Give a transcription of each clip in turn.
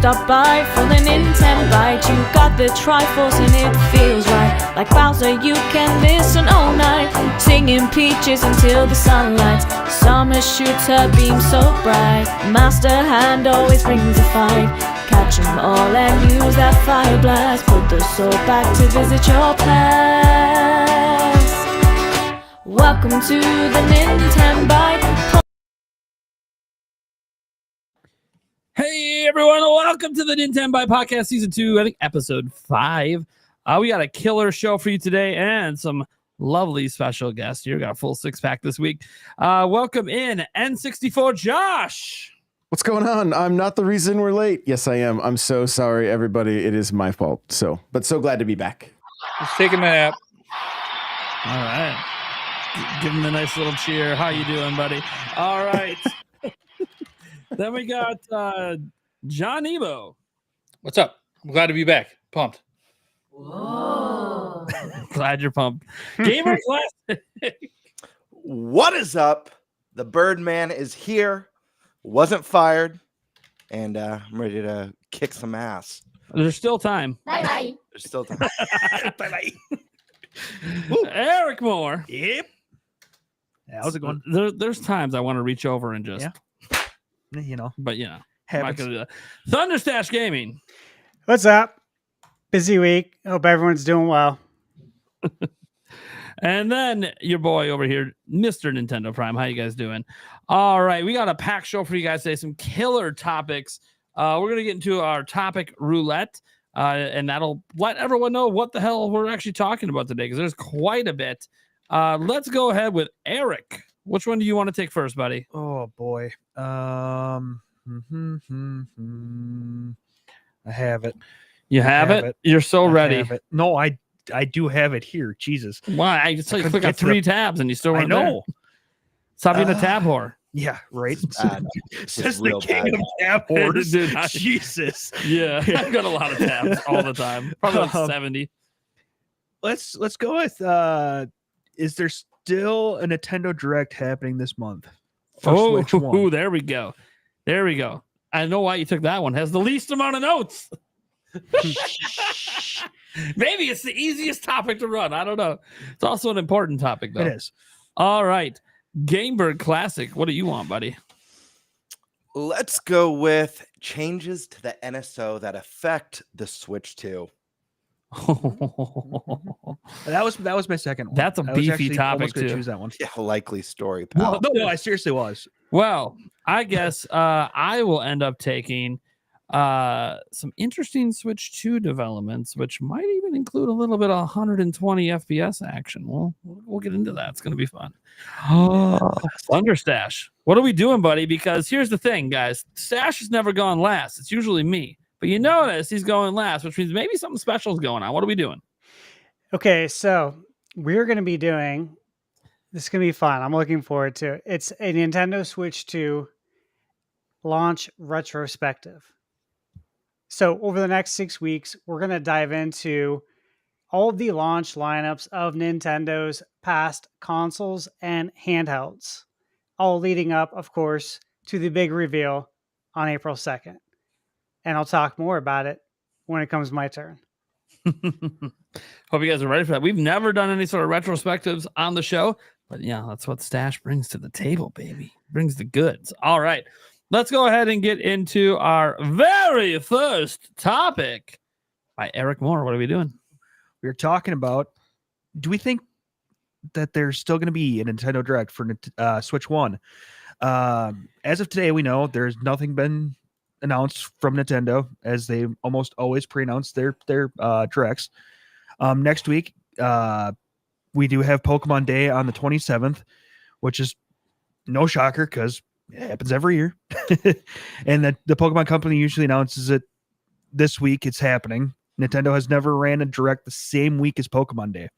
stop by for the Nintenbyte. You got the Triforce and it feels right. Like Bowser, you can listen all night, singing Peaches until the sun lights. Summer shooter beams so bright. Master Hand always brings a fight. Catch 'em all and use that fire blast. Put the soul back to visit your past. Welcome to the Nintenbyte. Hey everyone, welcome to the Nintenbyte Podcast Season 2, I think Episode 5. We got a killer show for you today and some lovely special guests here. Got a full six-pack this week. Welcome in N64 Josh. What's going on? I'm not the reason we're late. Yes, I am. I'm so sorry, everybody. It is my fault. But so glad to be back. Just taking a nap. All right. Give him a nice little cheer. How you doing, buddy? All right. Then we got John Ebo. What's up? I'm glad to be back. Pumped. Whoa. Glad you're pumped. Gamer Classic. What is up? The Birdman is here. Wasn't fired. And I'm ready to kick some ass. There's still time. Bye-bye. There's still time. Bye-bye. Eric Moore. Yep. How's it going? There's times I want to reach over and just, You know, but I'm not habits. gonna do that. Thunderstash Gaming. What's up? Busy week. Hope everyone's doing well. And then your boy over here, Mr. Nintendo Prime. How you guys doing? All right, we got a packed show for you guys today. Some killer topics. We're gonna get into our topic roulette, and that'll let everyone know what the hell we're actually talking about today, because there's quite a bit. Let's go ahead with Eric. Which one do you want to take first, buddy? Oh boy. I have it. You have it? You're so ready. No, I do have it here. Jesus. Why? I just saw you couldn't click on get to 3 tabs and you still weren't I there. know. Stop being a tab whore. Yeah, right. Bad. Says the real king bad. of tab whores. Dude, Jesus. Yeah, I've got a lot of tabs all the time. Probably like 70. Let's go with is there still a Nintendo Direct happening this month? For Switch 1? There we go. There we go. I know why you took that one. Has the least amount of notes. Maybe it's the easiest topic to run. I don't know. It's also an important topic, though. It is. All right. Gamebird Classic. What do you want, buddy? Let's go with changes to the NSO that affect the Switch 2. That was my second one. That's a I was beefy actually topic, almost gonna too. choose that one. Yeah, likely story, pal. No, I seriously was. Well, I guess I will end up taking some interesting Switch 2 developments, which might even include a little bit of 120 FPS action. We'll get into that. It's going to be fun. Thunderstash. What are we doing, buddy? Because here's the thing, guys. Stash has never gone last. It's usually me. But you notice he's going last, which means maybe something special is going on. What are we doing? Okay, so we're going to be doing, this is going to be fun. I'm looking forward to it. It's a Nintendo Switch 2 launch retrospective. So over the next 6 weeks, we're going to dive into all of the launch lineups of Nintendo's past consoles and handhelds, all leading up, of course, to the big reveal on April 2nd. And I'll talk more about it when it comes my turn. Hope you guys are ready for that. We've never done any sort of retrospectives on the show, but yeah, that's what Stash brings to the table, baby. Brings the goods. All right, let's go ahead and get into our very first topic by Eric Moore. What are we doing? We're talking about, do we think that there's still going to be a Nintendo Direct for Switch 1? As of today, we know there's nothing been announced from Nintendo, as they almost always pre-announce their directs. Next week, we do have Pokemon Day on the 27th, which is no shocker because it happens every year. And the Pokemon Company usually announces it this week. It's happening. Nintendo has never ran a direct the same week as Pokemon Day.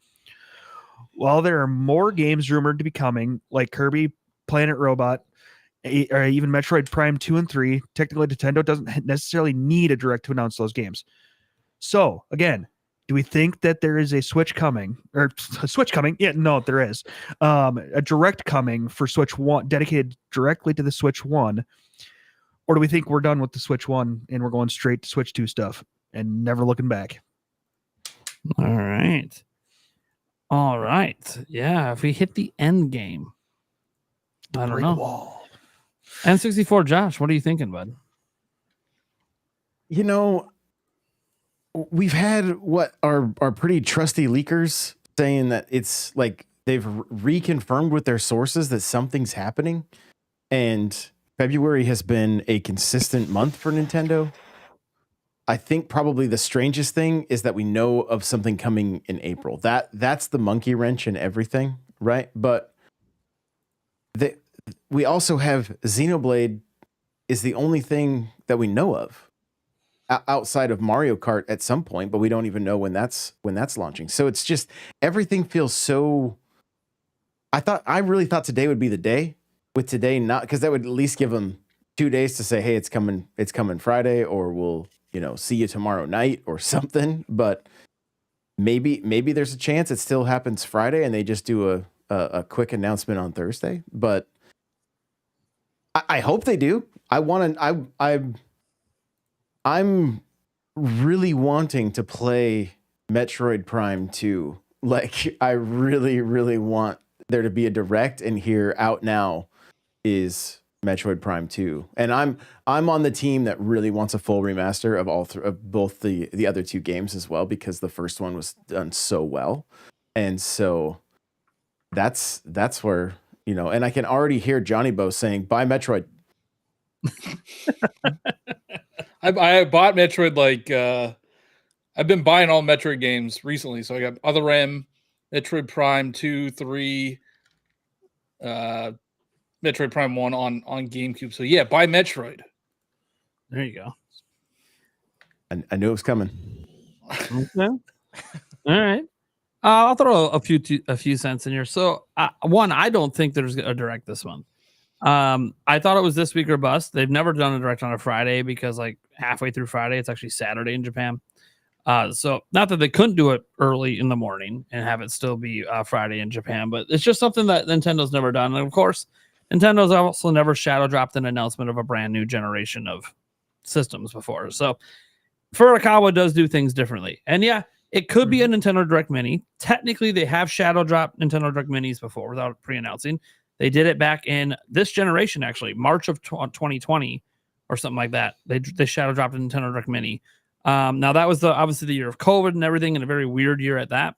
While there are more games rumored to be coming, like Kirby, Planet Robot, or even Metroid Prime 2 and 3, technically Nintendo doesn't necessarily need a direct to announce those games. So, again, do we think that there is a Switch coming? Or a Switch coming? Yeah, no, there is. A direct coming for Switch 1, dedicated directly to the Switch 1, Or do we think we're done with the Switch 1 and we're going straight to Switch 2 stuff and never looking back? All right. Yeah, if we hit the end game, I don't know. Wall. N64, Josh, what are you thinking, bud? You know, we've had what are pretty trusty leakers saying that it's like they've reconfirmed with their sources that something's happening, and February has been a consistent month for Nintendo. I think probably the strangest thing is that we know of something coming in April. That's the monkey wrench in everything, right? But we also have Xenoblade is the only thing that we know of outside of Mario Kart at some point, but we don't even know when that's launching. So it's just everything feels so. I really thought today would be the day. With today, not because that would at least give them 2 days to say, hey, it's coming Friday, or we'll see you tomorrow night or something. But maybe there's a chance it still happens Friday and they just do a quick announcement on Thursday. But I hope they do. I'm really wanting to play Metroid Prime 2. Like, I really, really want there to be a direct, and here out now is Metroid Prime 2. And I'm on the team that really wants a full remaster of of both the other two games as well, because the first one was done so well. And so that's where, and I can already hear Johnny Bo saying, buy Metroid. I bought Metroid, I've been buying all Metroid games recently. So I got Other M, Metroid Prime 2, 3, Metroid Prime 1 on GameCube. So yeah, buy Metroid. There you go. I knew it was coming. Okay. All right. I'll throw a few cents in here. So one, I don't think there's a direct this month. I thought it was this week or bust. They've never done a direct on a Friday because like halfway through Friday, it's actually Saturday in Japan. So not that they couldn't do it early in the morning and have it still be Friday in Japan, but it's just something that Nintendo's never done. And of course, Nintendo's also never shadow dropped an announcement of a brand new generation of systems before. So Furukawa does do things differently. And yeah, it could be a Nintendo Direct Mini. Technically, they have shadow dropped Nintendo Direct Minis before without pre-announcing. They did it back in this generation, actually, March of 2020 or something like that. They shadow dropped a Nintendo Direct Mini. Now, that was obviously the year of COVID and everything, and a very weird year at that.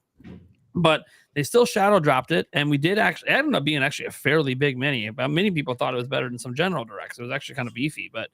But they still shadow dropped it, and we did actually, it ended up being actually a fairly big mini. But many people thought it was better than some general directs. It was actually kind of beefy. But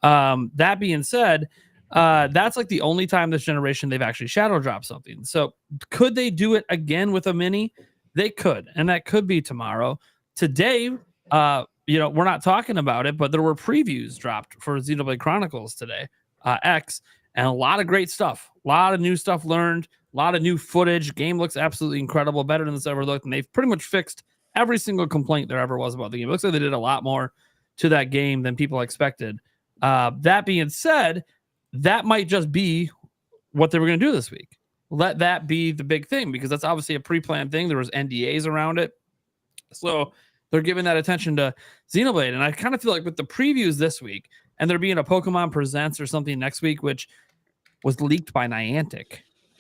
that being said, that's like the only time this generation they've actually shadow dropped something. So could they do it again with a mini? They could, and that could be tomorrow. Today, we're not talking about it, but there were previews dropped for Xenoblade Chronicles today, X, and a lot of great stuff. A lot of new stuff learned, a lot of new footage. Game looks absolutely incredible, better than it's ever looked, and they've pretty much fixed every single complaint there ever was about the game. It looks like they did a lot more to that game than people expected. That being said, that might just be what they were going to do this week. Let that be the big thing, because that's obviously a pre-planned thing. There was NDAs around it. So they're giving that attention to Xenoblade. And I kind of feel like with the previews this week, and there being a Pokemon Presents or something next week, which was leaked by Niantic.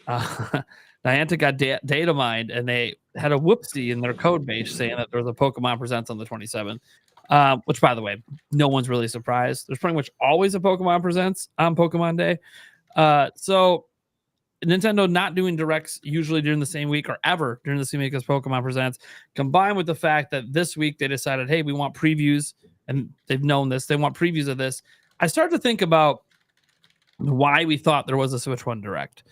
Niantic got data mined, and they had a whoopsie in their code base saying that there was a Pokemon Presents on the 27th. Which, by the way, no one's really surprised. There's pretty much always a Pokemon Presents on Pokemon Day. So Nintendo not doing directs usually during the same week or ever during the same week as Pokemon Presents, combined with the fact that this week they decided, hey, we want previews, and they've known this. They want previews of this. I started to think about why we thought there was a Switch 1 Direct.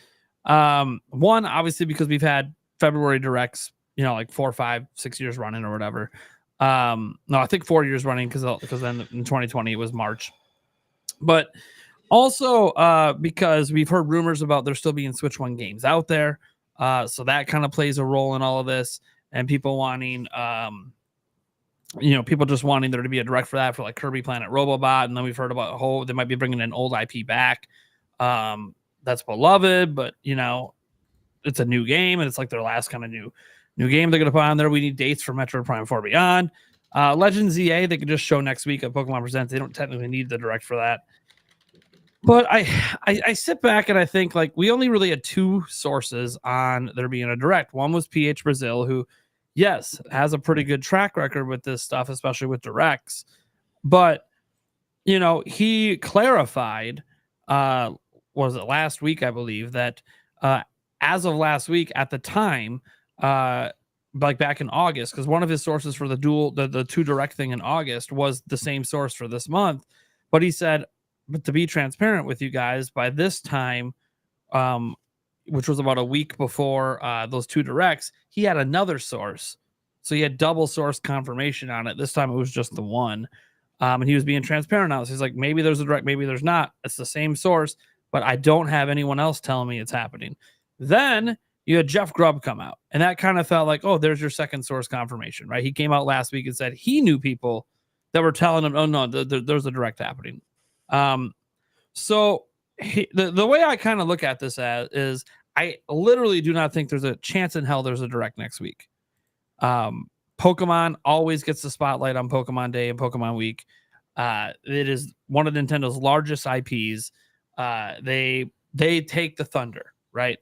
One, obviously, because we've had February Directs, like 4, 5, 6 years running or whatever. No, I think 4 years running because then in 2020 it was March. But also because we've heard rumors about there still being Switch 1 games out there. So that kind of plays a role in all of this, and people wanting, people just wanting there to be a direct for that, for like Kirby Planet Robobot. And then we've heard about they might be bringing an old IP back. That's beloved, but it's a new game, and it's like their last kind of new game they're going to put on there. We need dates for Metroid Prime 4 Beyond. Legends EA, they could just show next week at Pokemon Presents. They don't technically need the direct for that. But I sit back and I think, like, we only really had two sources on there being a direct. One was PH Brazil, who, yes, has a pretty good track record with this stuff, especially with directs. But, you know, he clarified, was it last week, I believe, that as of last week at the time, like back in August, because one of his sources for the two direct thing in August was the same source for this month. But he said, but to be transparent with you guys, by this time, which was about a week before those two directs, he had another source. So he had double source confirmation on it. This time it was just the one. And he was being transparent now. So he's like, maybe there's a direct, maybe there's not. It's the same source, but I don't have anyone else telling me it's happening. Then you had Jeff Grubb come out, and that kind of felt like, oh, there's your second source confirmation, right? He came out last week and said he knew people that were telling him, oh, no, there's a direct happening. So the way I kind of look at this as is I literally do not think there's a chance in hell there's a direct next week. Pokemon always gets the spotlight on Pokemon Day and Pokemon Week. It is one of Nintendo's largest IPs. They take the thunder, right?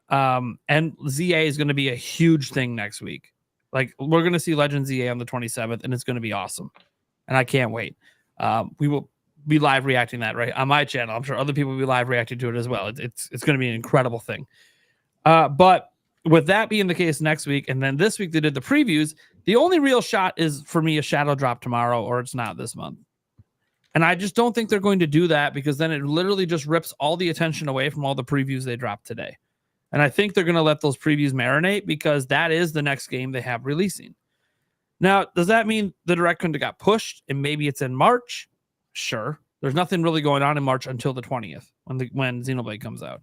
And ZA is going to be a huge thing next week. Like, we're going to see Legends ZA on the 27th, and it's going to be awesome. And I can't wait. We will be live reacting that right on my channel. I'm sure other people will be live reacting to it as well. It's going to be an incredible thing. But with that being the case next week, and then this week they did the previews, the only real shot is for me a shadow drop tomorrow, or it's not this month. And I just don't think they're going to do that, because then it literally just rips all the attention away from all the previews they dropped today. And I think they're going to let those previews marinate, because that is the next game they have releasing. Now, does that mean the direct couldn't have got pushed and maybe it's in March? Sure. There's nothing really going on in March until the 20th when Xenoblade comes out.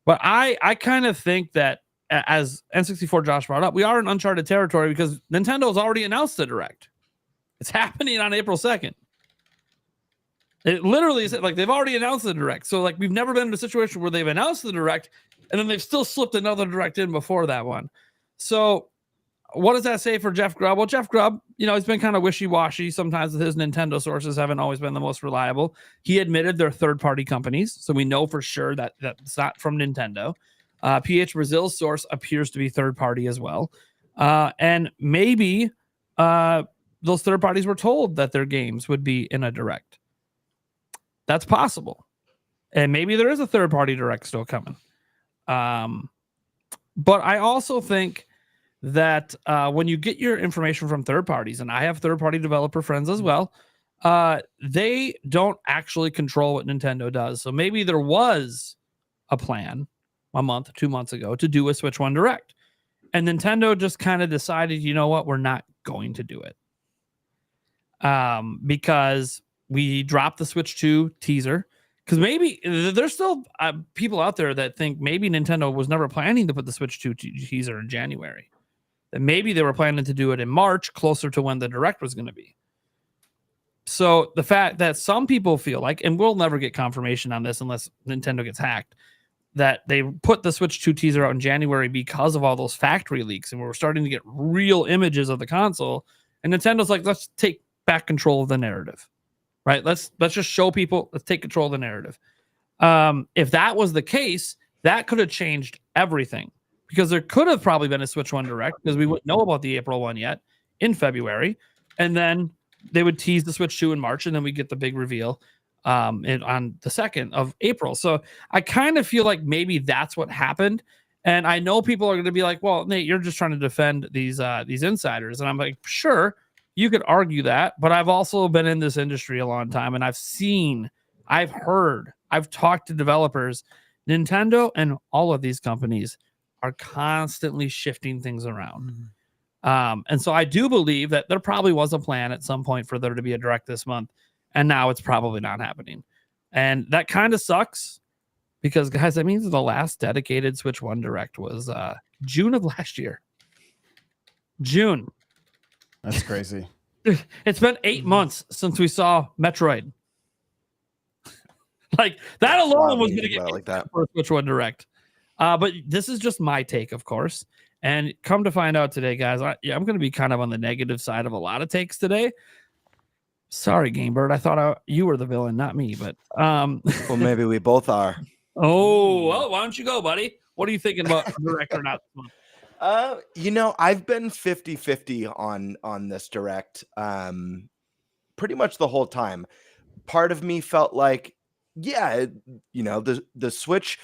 But I kind of think that, as N64 Josh brought up, we are in uncharted territory, because Nintendo's already announced the direct. It's happening on April 2nd. It literally is like they've already announced the direct. So, like, we've never been in a situation where they've announced the direct and then they've still slipped another direct in before that one. So what does that say for Jeff Grubb? Well, Jeff Grubb, you know, he's been kind of wishy-washy. Sometimes his Nintendo sources haven't always been the most reliable. He admitted they're third-party companies, so we know for sure that that's not from Nintendo. PH Brazil's source appears to be third-party as well. And maybe those third parties were told that their games would be in a direct. That's possible. And maybe there is a third-party direct still coming. But I also think that when you get your information from third parties, and I have third-party developer friends as well, they don't actually control what Nintendo does. So maybe there was a plan a month, 2 months ago to do a Switch 1 Direct. And Nintendo just kind of decided, you know what, we're not going to do it. Because we dropped the Switch 2 teaser. Because maybe there's still people out there that think maybe Nintendo was never planning to put the Switch 2 teaser in January. That maybe they were planning to do it in March, closer to when the Direct was going to be. So the fact that some people feel like, and we'll never get confirmation on this unless Nintendo gets hacked, that they put the Switch 2 teaser out in January because of all those factory leaks, and we're starting to get real images of the console. And Nintendo's like, let's take back control of the narrative. Right? Let's just show people, let's take control of the narrative. If that was the case, that could have changed everything, because there could have probably been a Switch 1 Direct, because we wouldn't know about the April one yet, in February. And then they would tease the Switch 2 in March, and then we get the big reveal on the 2nd of April. So I kind of feel like maybe that's what happened. And I know people are going to be like, well, Nate, you're just trying to defend these insiders. And I'm like, sure, you could argue that, but I've also been in this industry a long time, and I've seen, I've heard, I've talked to developers. Nintendo and all of these companies are constantly shifting things around. And so I do believe that there probably was a plan at some point for there to be a Direct this month, and now it's probably not happening. And that kind of sucks, because, guys, that means the last dedicated Switch 1 Direct was June of last year. June. That's crazy. It's been 8 months since we saw Metroid. Like, that alone was going to get like that for a Switch 1 Direct. But this is just my take, of course. And come to find out today, guys, I'm going to be kind of on the negative side of a lot of takes today. Sorry, Game Bird. I thought you were the villain, not me. But Well, maybe we both are. well, why don't you go, buddy? What are you thinking about direct or not? I've been 50-50 on this direct pretty much the whole time. Part of me felt like, yeah, the Switch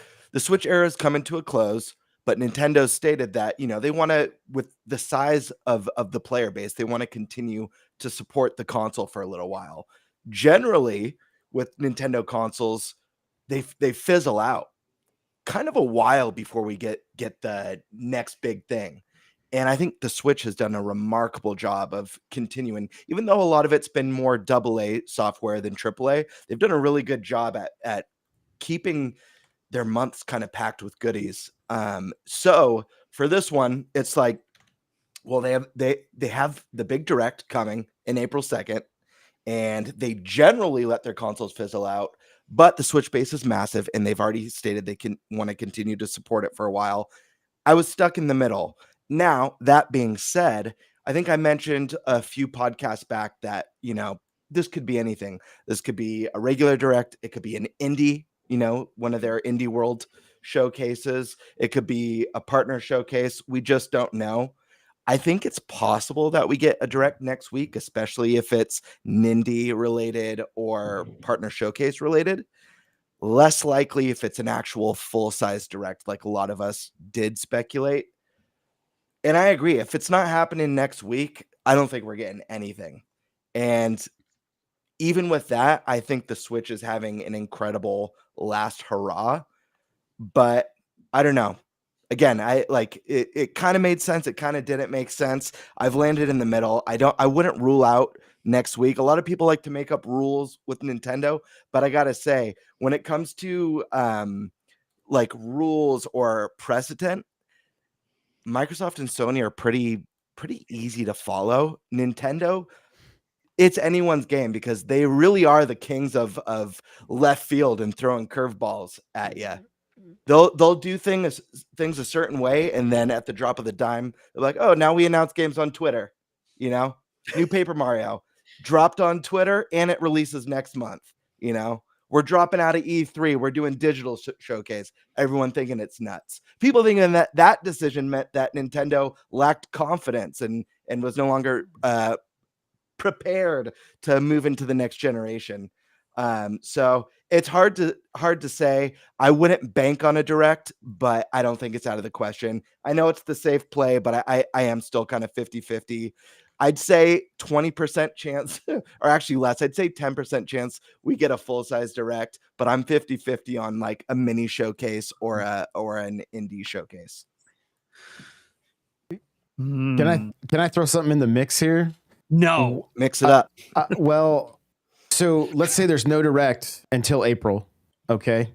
era is coming to a close, but Nintendo stated that, they want to, with the size of the player base, they want to continue to support the console for a little while. Generally, with Nintendo consoles, they fizzle out kind of a while before we get the next big thing. And I think the Switch has done a remarkable job of continuing, even though a lot of it's been more AA software than AAA. They've done a really good job at keeping their months kind of packed with goodies. So for this one, it's like, well, they have the big direct coming in April 2nd, and they generally let their consoles fizzle out. But the Switch base is massive, and they've already stated they want to continue to support it for a while. I was stuck in the middle. Now, that being said, I think I mentioned a few podcasts back that, this could be anything. This could be a regular direct. It could be an indie, one of their indie world showcases. It could be a partner showcase. We just don't know. I think it's possible that we get a direct next week, especially if it's Nindy related or partner showcase related. Less likely if it's an actual full-size direct, like a lot of us did speculate. And I agree. If it's not happening next week, I don't think we're getting anything. And even with that, I think the Switch is having an incredible last hurrah. But I don't know. Again, it kind of made sense. It kind of didn't make sense. I've landed in the middle. I wouldn't rule out next week. A lot of people like to make up rules with Nintendo, but I gotta say, when it comes to rules or precedent, Microsoft and Sony are pretty easy to follow. Nintendo, it's anyone's game because they really are the kings of left field and throwing curveballs at you. They'll do things a certain way, and then at the drop of the dime, they're like, "Oh, now we announce games on Twitter." New Paper Mario dropped on Twitter, and it releases next month. We're dropping out of E3. We're doing digital showcase. Everyone thinking it's nuts. People thinking that decision meant that Nintendo lacked confidence and was no longer prepared to move into the next generation. So it's hard to say. I wouldn't bank on a direct, but I don't think it's out of the question. I know it's the safe play, but I am still kind of 50-50. I'd say 20% chance, or actually less. I'd say 10% chance we get a full-size direct, but I'm 50-50 on like a mini showcase or an indie showcase. Can I throw something in the mix here? No. Mix it up. Well, so let's say there's no direct until April, okay?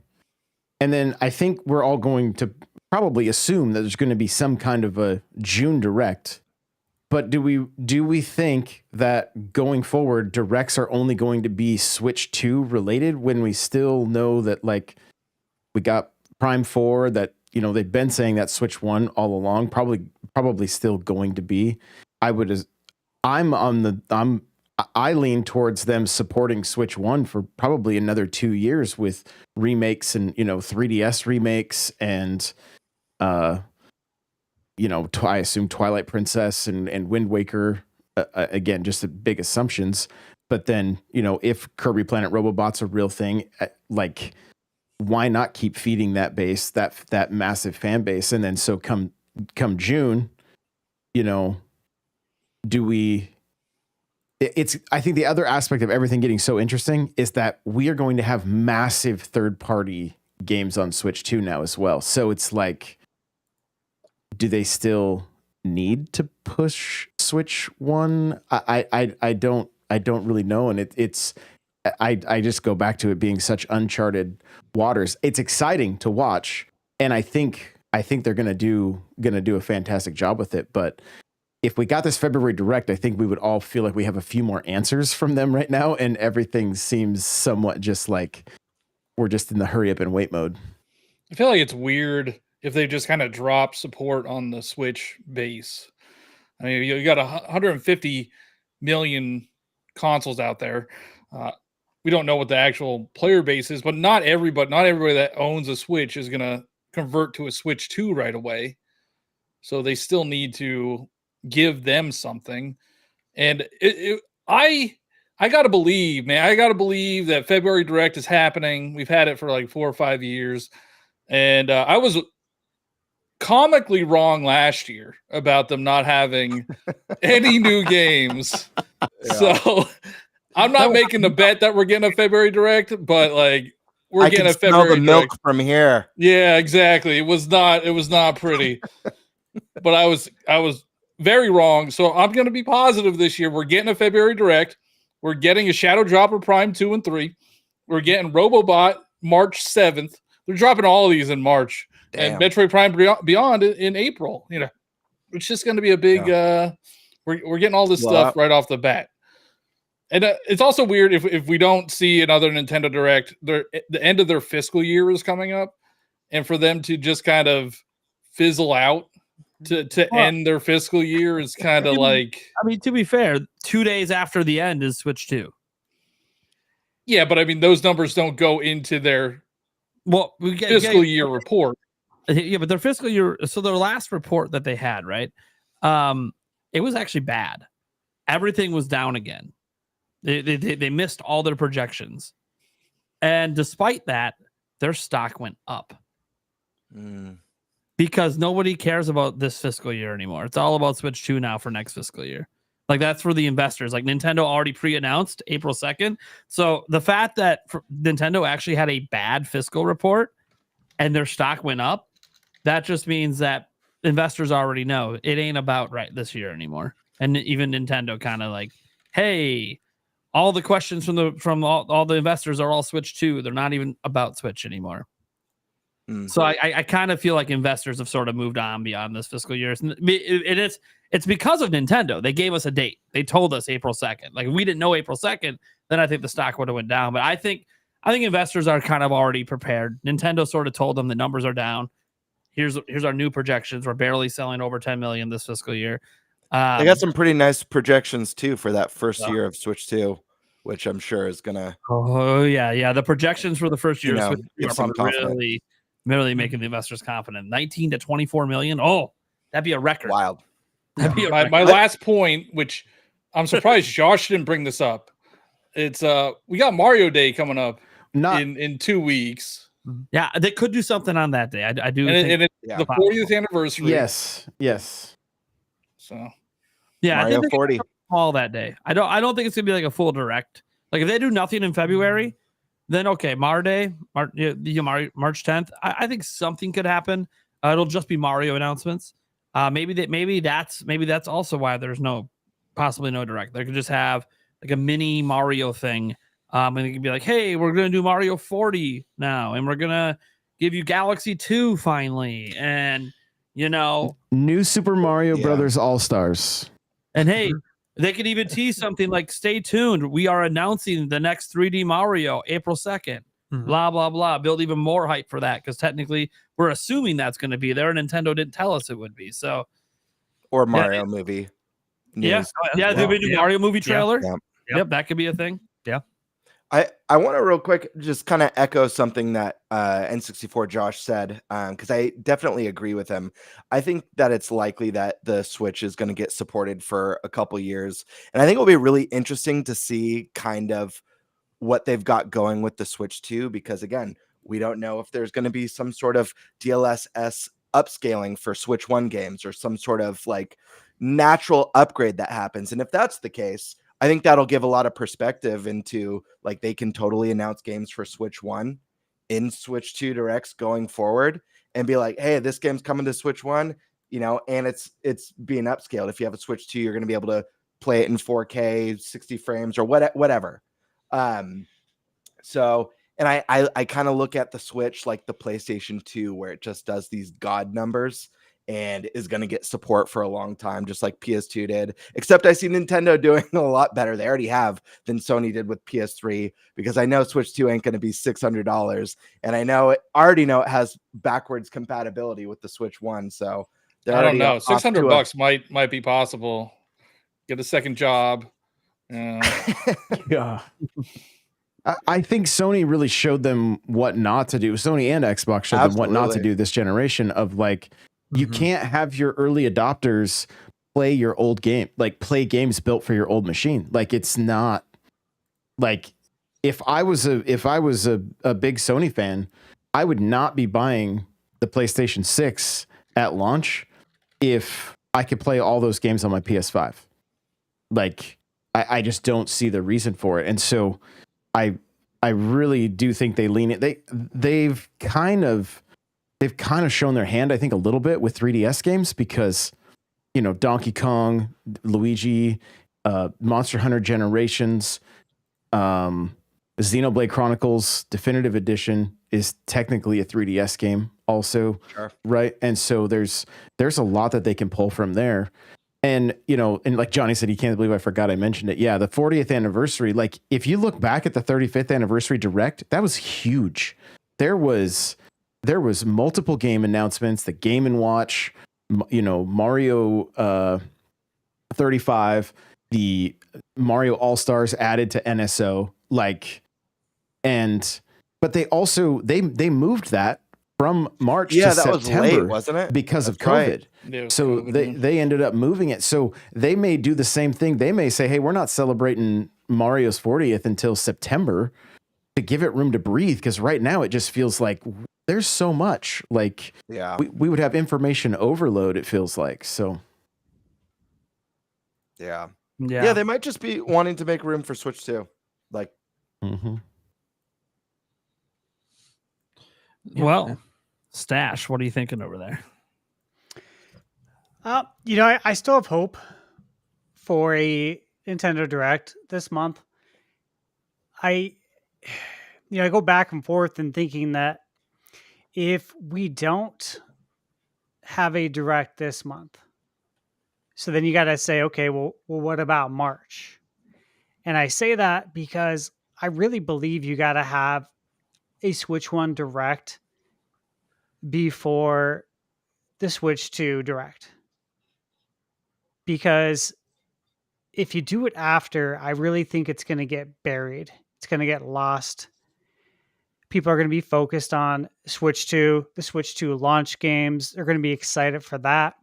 And then I think we're all going to probably assume that there's going to be some kind of a June direct. But do we think that going forward, directs are only going to be Switch 2 related when we still know that like we got Prime 4 that they've been saying that Switch 1 all along, probably still going to be. I lean towards them supporting Switch 1 for probably another 2 years with remakes and 3DS remakes and I assume Twilight Princess and Wind Waker, again, just the big assumptions. But then, if Kirby Planet Robobot's a real thing, like, why not keep feeding that base, that massive fan base? And then so come June, I think the other aspect of everything getting so interesting is that we are going to have massive third-party games on Switch 2 now as well. So it's like, do they still need to push Switch 1? I don't really know, and I just go back to it being such uncharted waters. It's exciting to watch, and I think they're gonna do a fantastic job with it. But if we got this February direct, I think we would all feel like we have a few more answers from them right now, and everything seems somewhat just like we're just in the hurry up and wait mode. I feel like it's weird if they just kind of drop support on the Switch base. I mean, you got 150 million consoles out there. We don't know what the actual player base is, but not everybody that owns a Switch is going to convert to a Switch 2 right away. So they still need to give them something. And I got to believe, man, that February Direct is happening. We've had it for like 4 or 5 years. And I was comically wrong last year about them not having any new games. Yeah. So I'm not making the bet that we're getting a February Direct, but like we're I getting can a smell February the milk Direct. from here. Yeah, exactly. It was not pretty. But I was very wrong. So I'm going to be positive this year. We're getting a February Direct. We're getting a Shadow Dropper Prime 2 and 3. We're getting Robobot March 7th. They're dropping all of these in March. Damn. And Metroid Prime Beyond in April. You know, it's just going to be a big we're getting all this stuff right off the bat. And it's also weird if we don't see another Nintendo Direct. The end of their fiscal year is coming up, and for them to just kind of fizzle out to end their fiscal year is kind of like. I mean, to be fair, 2 days after the end is Switch 2. Yeah, but I mean, those numbers don't go into their fiscal year report. Yeah, but their fiscal year. So their last report that they had, right? It was actually bad. Everything was down again. They missed all their projections, and despite that, their stock went up because nobody cares about this fiscal year anymore. It's all about Switch 2 now for next fiscal year. Like that's for the investors. Like Nintendo already pre-announced April 2nd. So the fact that Nintendo actually had a bad fiscal report and their stock went up, that just means that investors already know it ain't about right this year anymore. And even Nintendo kind of like, hey, all the questions from all the investors are all Switch 2. They're not even about Switch anymore. So I kind of feel like investors have sort of moved on beyond this fiscal year. It's because of Nintendo. They gave us a date. They told us April 2nd. Like if we didn't know April 2nd, then I think the stock would have went down. But I think investors are kind of already prepared. Nintendo sort of told them the numbers are down. Here's our new projections. We're barely selling over 10 million this fiscal year. They got some pretty nice projections too for that first year of Switch 2, which I'm sure is gonna. Oh yeah. The projections for the first year of Switch 2 give are some probably really making the investors confident. 19 to 24 million. Oh, that'd be a record. Wild. That'd be My last point, which I'm surprised Josh didn't bring this up. It's we got Mario Day coming up in 2 weeks. Yeah, they could do something on that day. I do. And it's the 40th anniversary. Yes. So yeah, Mario I think 40 all that day. I don't think it's gonna be like a full direct. Like if they do nothing in February, then okay, Mario Day, March 10th. I think something could happen. It'll just be Mario announcements. Maybe that's also why there's possibly no direct. They could just have like a mini Mario thing. And it could be like, hey, we're gonna do Mario 40 now, and we're gonna give you Galaxy 2 finally, and new Super Mario Brothers All-Stars. And hey, they could even tease something like, stay tuned. We are announcing the next 3D Mario April 2nd. Blah, blah, blah. Build even more hype for that because technically we're assuming that's going to be there. Nintendo didn't tell us it would be. So, or Mario movie. News. The Mario movie trailer. Yep, that could be a thing. Yeah. I want to real quick just kind of echo something that N64 Josh said, because I definitely agree with him. I think that it's likely that the Switch is going to get supported for a couple years. And I think it'll be really interesting to see kind of what they've got going with the Switch 2, because again, we don't know if there's going to be some sort of DLSS upscaling for Switch 1 games or some sort of like natural upgrade that happens. And if that's the case, I think that'll give a lot of perspective into like they can totally announce games for Switch 1 in Switch 2 Directs going forward and be like, hey, this game's coming to Switch 1, and it's being upscaled. If you have a Switch 2, you're going to be able to play it in 4K, 60 frames or whatever. So, and I kind of look at the Switch like the PlayStation 2 where it just does these God numbers. and is going to get support for a long time, just like PS2 did. Except I see Nintendo doing a lot better. They already have than Sony did with PS3, because I know Switch 2 ain't going to be $600, and already know it has backwards compatibility with the Switch 1. So I don't know. $600 might be possible. Get a second job. Yeah. I think Sony really showed them what not to do. Sony and Xbox showed them what not to do this generation of like, you can't have your early adopters play your old game, like play games built for your old machine. Like, it's not like, if I was a big Sony fan, I would not be buying the PlayStation 6 at launch if I could play all those games on my PS5. Like, I just don't see the reason for it. And so I really do think they lean it. They've kind of shown their hand, I think, a little bit with 3DS games, because, you know, Donkey Kong, Luigi, Monster Hunter Generations, Xenoblade Chronicles Definitive Edition is technically a 3DS game also, Sure. right? And so there's a lot that they can pull from there. And, you know, and like Johnny said, he can't believe I forgot I mentioned it. Yeah, the 40th anniversary, like, if you look back at the 35th anniversary direct, that was huge. There was multiple game announcements, the Game & Watch, you know, Mario 35, the Mario All-Stars added to NSO, like, but they also they moved that from March to September. Was late, wasn't it? Because That's of COVID. Right. So they ended up moving it. So they may do the same thing. They may say, hey, we're not celebrating Mario's 40th until September, to give it room to breathe. Because right now it just feels like there's so much. Like, Yeah. we would have information overload, it feels like. So Yeah. Yeah. Yeah, they might just be wanting to make room for Switch 2. Like, Well, Stash, what are you thinking over there? You know, I still have hope for a Nintendo Direct this month. I go back and forth in thinking that if we don't have a Direct this month, so then you got to say, okay, well, what about March? And I say that because I really believe you got to have a Switch 1 Direct before the Switch 2 Direct. Because if you do it after, I really think it's going to get buried. It's going to get lost. People are going to be focused on Switch 2, the Switch 2 launch games. They're going to be excited for that.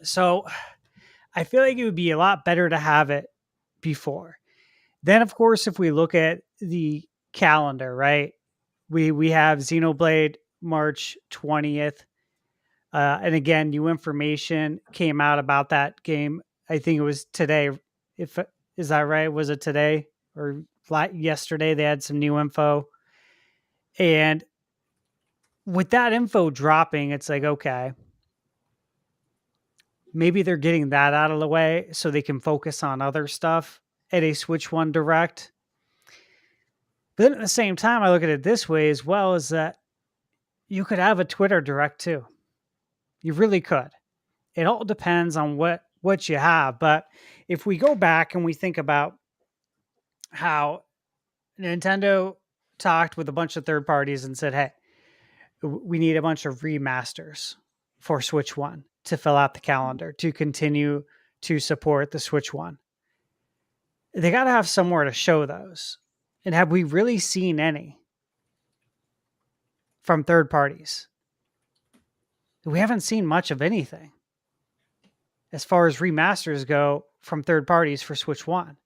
So I feel like it would be a lot better to have it before. Then, of course, if we look at the calendar, right? We have Xenoblade March 20th. And again, new information came out about that game. I think it was today. Is that right? Was it today or yesterday? They had some new info. And with that info dropping, it's like, okay, maybe they're getting that out of the way so they can focus on other stuff at a Switch 1 Direct. But then at the same time, I look at it this way as well, is that you could have a Twitter Direct too. You really could. It all depends on what you have. But if we go back and we think about how Nintendo talked with a bunch of third parties and said, hey, we need a bunch of remasters for Switch 1 to fill out the calendar, to continue to support the Switch 1. They got to have somewhere to show those. And have we really seen any from third parties? We haven't seen much of anything as far as remasters go from third parties for Switch 1.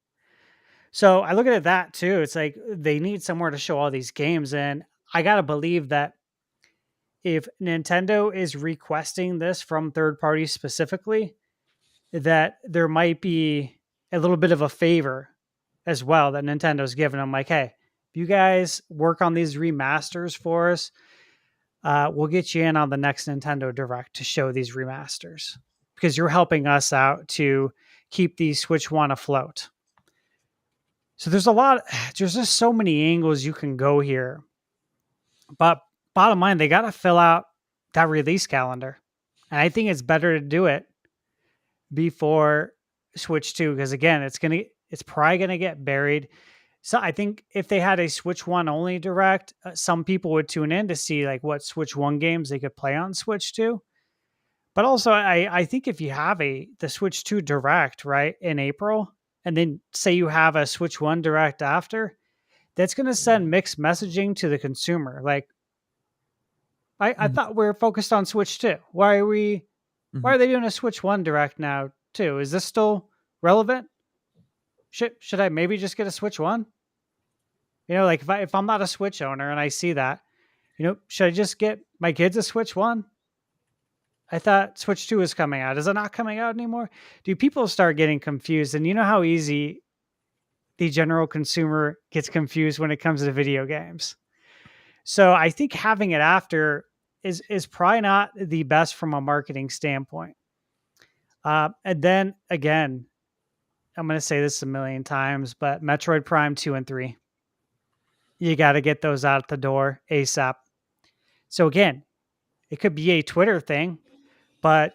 So I look at that too. It's like they need somewhere to show all these games. And I got to believe that if Nintendo is requesting this from third parties specifically, that there might be a little bit of a favor as well that Nintendo's giving them. Like, hey, if you guys work on these remasters for us, we'll get you in on the next Nintendo Direct to show these remasters because you're helping us out to keep the Switch 1 afloat. So there's just so many angles you can go here. But bottom line, they got to fill out that release calendar. And I think it's better to do it before Switch 2 because again, it's probably gonna get buried. So I think if they had a Switch 1 only direct, some people would tune in to see like what Switch 1 games they could play on Switch 2. But also I think if you have the Switch 2 direct, right, in April, and then say you have a Switch 1 direct after, that's gonna send mixed messaging to the consumer. Like I thought we were focused on Switch 2. Why are they doing a Switch 1 direct now too? Is this still relevant? Should I maybe just get a Switch 1? You know, like if I'm not a Switch owner and I see that, you know, should I just get my kids a Switch 1? I thought Switch 2 is coming out. Is it not coming out anymore? Do people start getting confused? And you know how easy the general consumer gets confused when it comes to video games. So I think having it after is probably not the best from a marketing standpoint. And then again, I'm going to say this a million times, but Metroid Prime 2 and 3, you got to get those out the door ASAP. So again, it could be a Twitter thing, but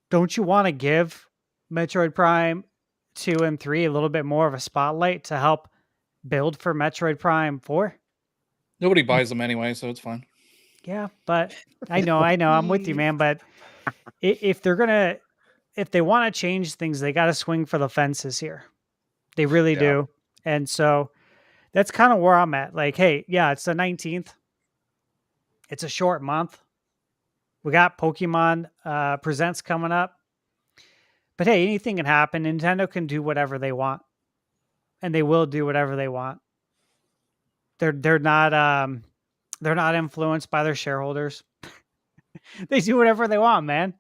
don't you want to give Metroid Prime 2 and 3 a little bit more of a spotlight to help build for Metroid Prime 4? Nobody buys them anyway, so it's fine. Yeah, but I know, I'm with you, man. But if they want to change things, they got to swing for the fences here. They really do. And so that's kind of where I'm at. Like, hey, yeah, it's the 19th. It's a short month. We got Pokemon Presents coming up. But hey, anything can happen. Nintendo can do whatever they want. And they will do whatever they want. They're not influenced by their shareholders. They do whatever they want, man.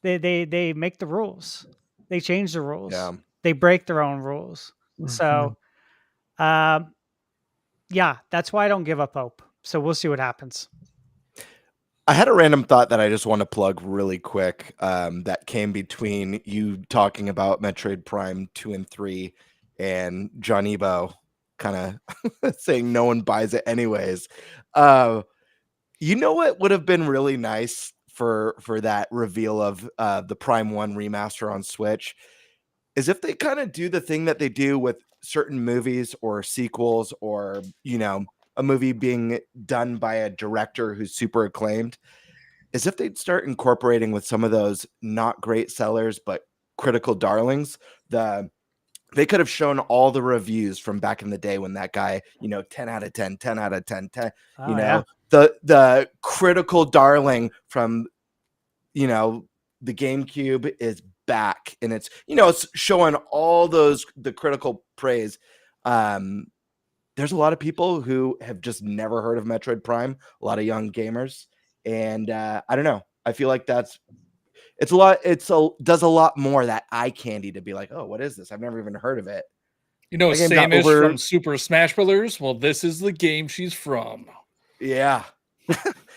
They make the rules. They change the rules. Yeah. They break their own rules. So, yeah, that's why I don't give up hope. So we'll see what happens. I had a random thought that I just want to plug really quick that came between you talking about Metroid Prime 2 and 3 and John Ebo kind of saying no one buys it anyways. You know what would have been really nice for that reveal of the Prime 1 remaster on Switch is if they kind of do the thing that they do with certain movies or sequels or, you know, a movie being done by a director who's super acclaimed, is if they'd start incorporating with some of those not great sellers, but critical darlings. They could have shown all the reviews from back in the day when that guy, you know, 10 out of 10, 10 out of 10, 10, you know, the critical darling from, you know, the GameCube is back and it's, you know, it's showing all the critical praise. There's a lot of people who have just never heard of Metroid Prime, a lot of young gamers. And I don't know. I feel like does a lot more that eye candy to be like, oh, what is this? I've never even heard of it. You know, Samish from Super Smash Brothers. Well, this is the game she's from. Yeah.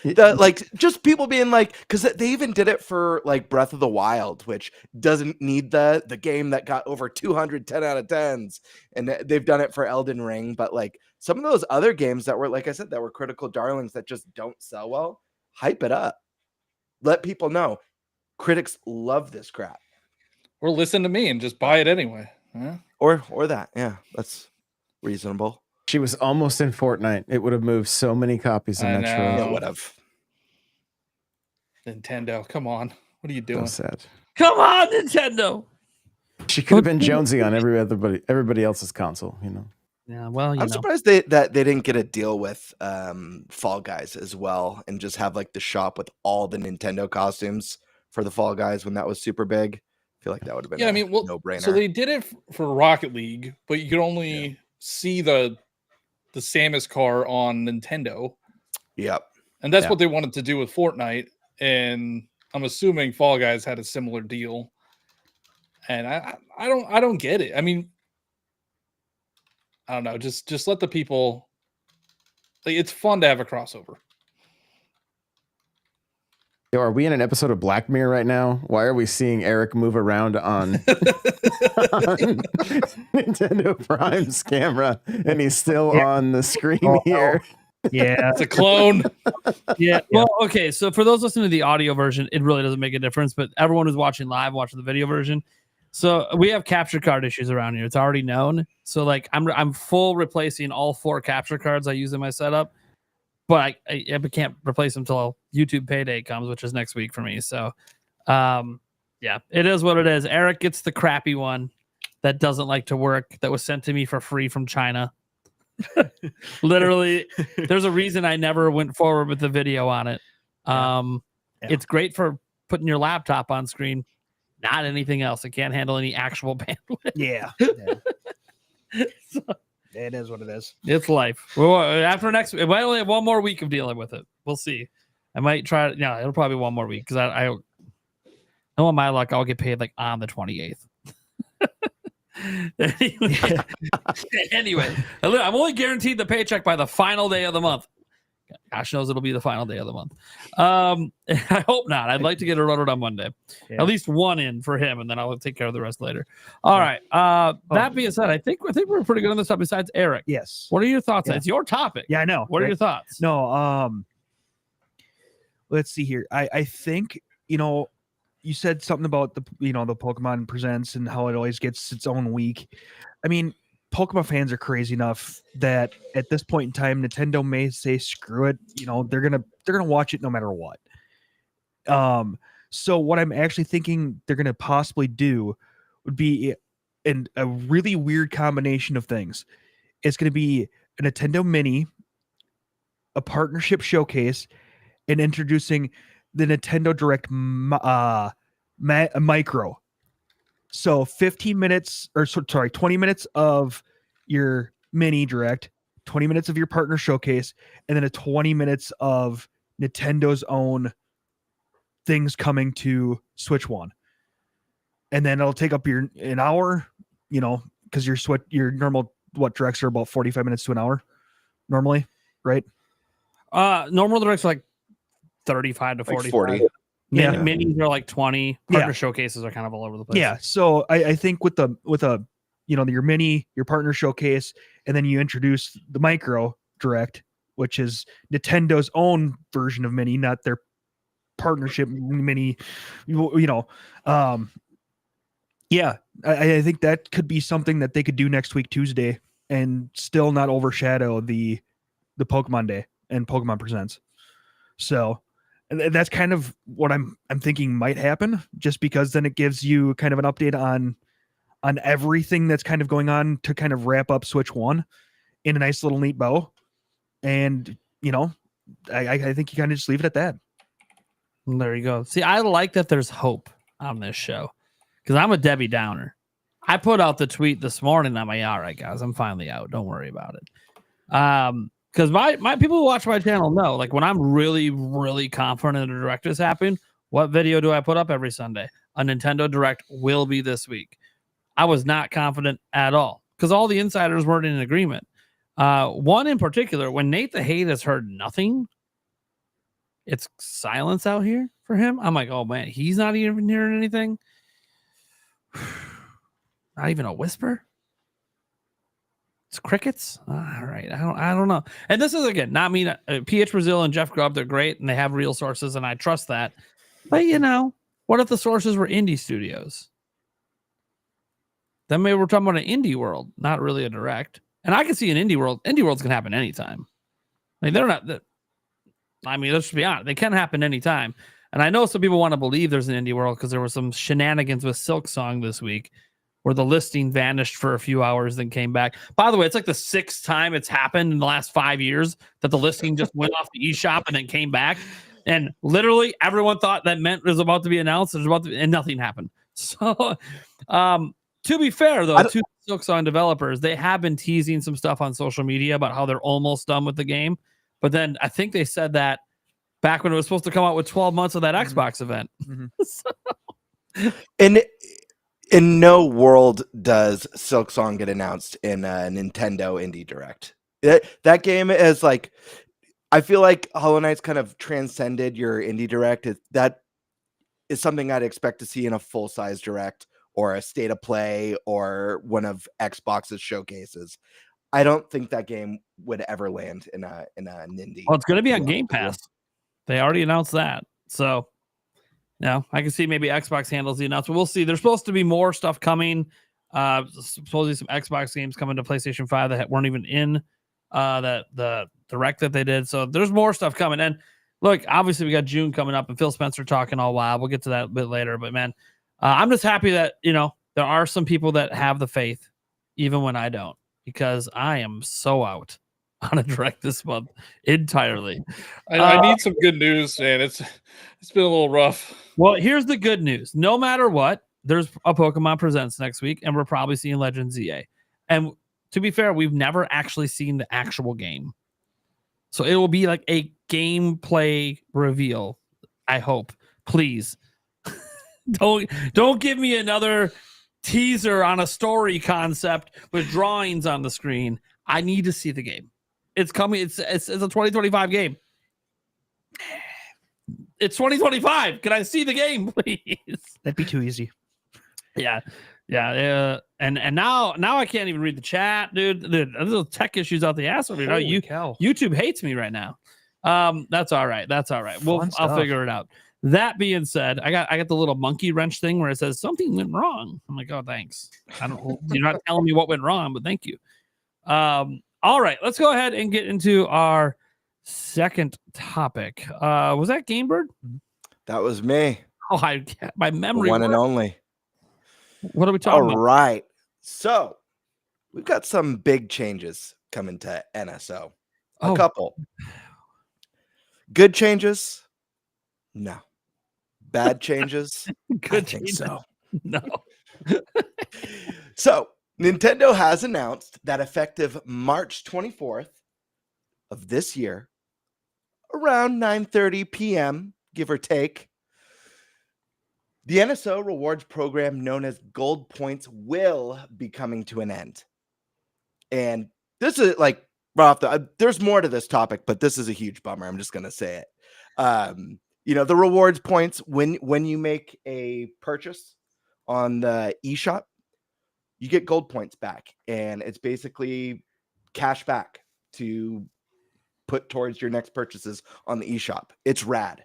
Like just people being like, because they even did it for like Breath of the Wild, which doesn't need the game that got over 200 10 out of 10s, and they've done it for Elden Ring. But like some of those other games that were, like I said, that were critical darlings that just don't sell well, hype it up, let people know critics love this crap, or listen to me and just buy it anyway. Yeah. Or that, yeah, that's reasonable. She was almost in Fortnite. It would have moved so many copies of Metro. Yeah, would have. Nintendo, come on. What are you doing? So sad. Come on, Nintendo. She could have been Jonesy on everybody else's console, you know. Yeah, well, I'm surprised that they didn't get a deal with Fall Guys as well and just have like the shop with all the Nintendo costumes for the Fall Guys when that was super big. I feel like that would have been no-brainer. So they did it for Rocket League, but you could only see the Samus car on Nintendo. Yep. And that's what they wanted to do with Fortnite. And I'm assuming Fall Guys had a similar deal. And I don't get it. I mean, I don't know. Just let the people. Like, it's fun to have a crossover. Yo, are we in an episode of Black Mirror right now? Why are we seeing Eric move around on Nintendo Prime's camera and he's still on the screen here? Yeah. It's a clone. Yeah. Well, okay. So for those listening to the audio version, it really doesn't make a difference. But everyone who's watching live, watching the video version. So we have capture card issues around here. It's already known. So like I'm full replacing all 4 capture cards I use in my setup, but I can't replace them until YouTube payday comes, which is next week for me. So yeah, it is what it is. Eric gets the crappy one that doesn't like to work, that was sent to me for free from China. Literally, there's a reason I never went forward with the video on it. It's great for putting your laptop on screen, not anything else. It can't handle any actual bandwidth. Yeah. So, it is what it is. It's life. Well, after next week, I only have one more week of dealing with it. We'll see. I might try it. Yeah, it'll probably be one more week because I know on my luck, I'll get paid like on the 28th. Anyway, I'm only guaranteed the paycheck by the final day of the month. Gosh knows it'll be the final day of the month. I hope not. I'd like to get it ordered on Monday. Yeah. At least one in for him, and then I'll take care of the rest later. All right. That being said, I think we're pretty good on this stuff. Besides Eric, Yes. what are your thoughts? Yeah. It's your topic. Yeah, I know. What are your thoughts? No. Let's see here. I think you said something about the Pokemon Presents and how it always gets its own week. I mean, Pokemon fans are crazy enough that at this point in time, Nintendo may say, screw it. They're gonna watch it no matter what. So what I'm actually thinking they're gonna possibly do would be a really weird combination of things. It's gonna be a Nintendo Mini, a partnership showcase, and introducing the Nintendo Direct micro. So 20 minutes of your mini direct, 20 minutes of your partner showcase, and then a 20 minutes of Nintendo's own things coming to Switch 1. And then it'll take up an hour, because your normal directs are about 45 minutes to an hour normally, right? Normal directs are like 35 to 40. Like 40. Yeah. Minis are like 20. Partner showcases are kind of all over the place. Yeah. So I think with your mini, your partner showcase, and then you introduce the micro direct, which is Nintendo's own version of mini, not their partnership mini. I think that could be something that they could do next week, Tuesday, and still not overshadow the Pokemon Day and Pokemon Presents. So and that's kind of what I'm thinking might happen, just because then it gives you kind of an update on everything that's kind of going on to kind of wrap up Switch 1 in a nice little neat bow. And, I think you kind of just leave it at that. There you go. See, I like that there's hope on this show because I'm a Debbie Downer. I put out the tweet this morning. I'm like, all right, guys, I'm finally out. Don't worry about it. Because my people who watch my channel know, like when I'm really, really confident a direct is happening, what video do I put up every Sunday? A Nintendo Direct will be this week. I was not confident at all because all the insiders weren't in agreement. One in particular, when Nate the Hate has heard nothing, it's silence out here for him. I'm like, oh man, he's not even hearing anything. Not even a whisper. It's crickets. All right, I don't know. And this is again not me. PH Brazil and Jeff Grubb, they're great and they have real sources, and I trust that. But what if the sources were indie studios? Then maybe we're talking about an indie world, not really a direct. And I can see an indie world. Indie worlds can happen anytime. I mean, they're not. Let's be honest. They can happen anytime. And I know some people want to believe there's an indie world because there were some shenanigans with Silk Song this week, where the listing vanished for a few hours, then came back. By the way, it's like the 6th time it's happened in the last 5 years that the listing just went off the eShop and then came back. And literally everyone thought that meant it was about to be announced. And nothing happened. So, to be fair, though, to Silk Song developers, they have been teasing some stuff on social media about how they're almost done with the game. But then I think they said that back when it was supposed to come out with 12 months of that Xbox event. So, in no world does Silk Song get announced in a Nintendo Indie Direct. That game is like, I feel like Hollow Knight's kind of transcended your Indie Direct. That is something I'd expect to see in a full-size Direct or a State of Play or one of Xbox's showcases. I don't think that game would ever land in a Nindy. Well, it's going to be on Game Pass. They already announced that. So, I can see maybe Xbox handles the announcement. We'll see. There's supposed to be more stuff coming. Supposedly some Xbox games coming to PlayStation 5 that weren't even in the direct that they did. So there's more stuff coming. And look, obviously we got June coming up and Phil Spencer talking all wild. We'll get to that a bit later. But man, I'm just happy that, there are some people that have the faith, even when I don't, because I am so out on a direct this month entirely. I need some good news, man. It's been a little rough. Well, here's the good news. No matter what, there's a Pokemon Presents next week, and we're probably seeing Legends EA. And to be fair, we've never actually seen the actual game. So it will be like a gameplay reveal, I hope. Please. Don't give me another teaser on a story concept with drawings on the screen. I need to see the game. It's coming. It's a 2025 game. It's 2025. Can I see the game, please? That'd be too easy. Yeah. And now I can't even read the chat, dude. There's tech issues out the ass over here. YouTube hates me right now. That's all right. I'll figure it out. That being said, I got the little monkey wrench thing where it says something went wrong. I'm like, oh, thanks. You're not telling me what went wrong, but thank you. All right, let's go ahead and get into our second topic. Was that Gamebird? That was me. Oh, my memory. One and only. What are we talking about? All right. So we've got some big changes coming to NSO. A couple. Good changes? No. Bad changes? Good changes? So. No. So Nintendo has announced that effective March 24th of this year, around 9:30 p.m., give or take, the NSO rewards program known as Gold Points will be coming to an end. And this is like, right off there's more to this topic, but this is a huge bummer. I'm just going to say it. The rewards points, when you make a purchase on the eShop, you get gold points back. And it's basically cash back to put towards your next purchases on the eShop. It's rad.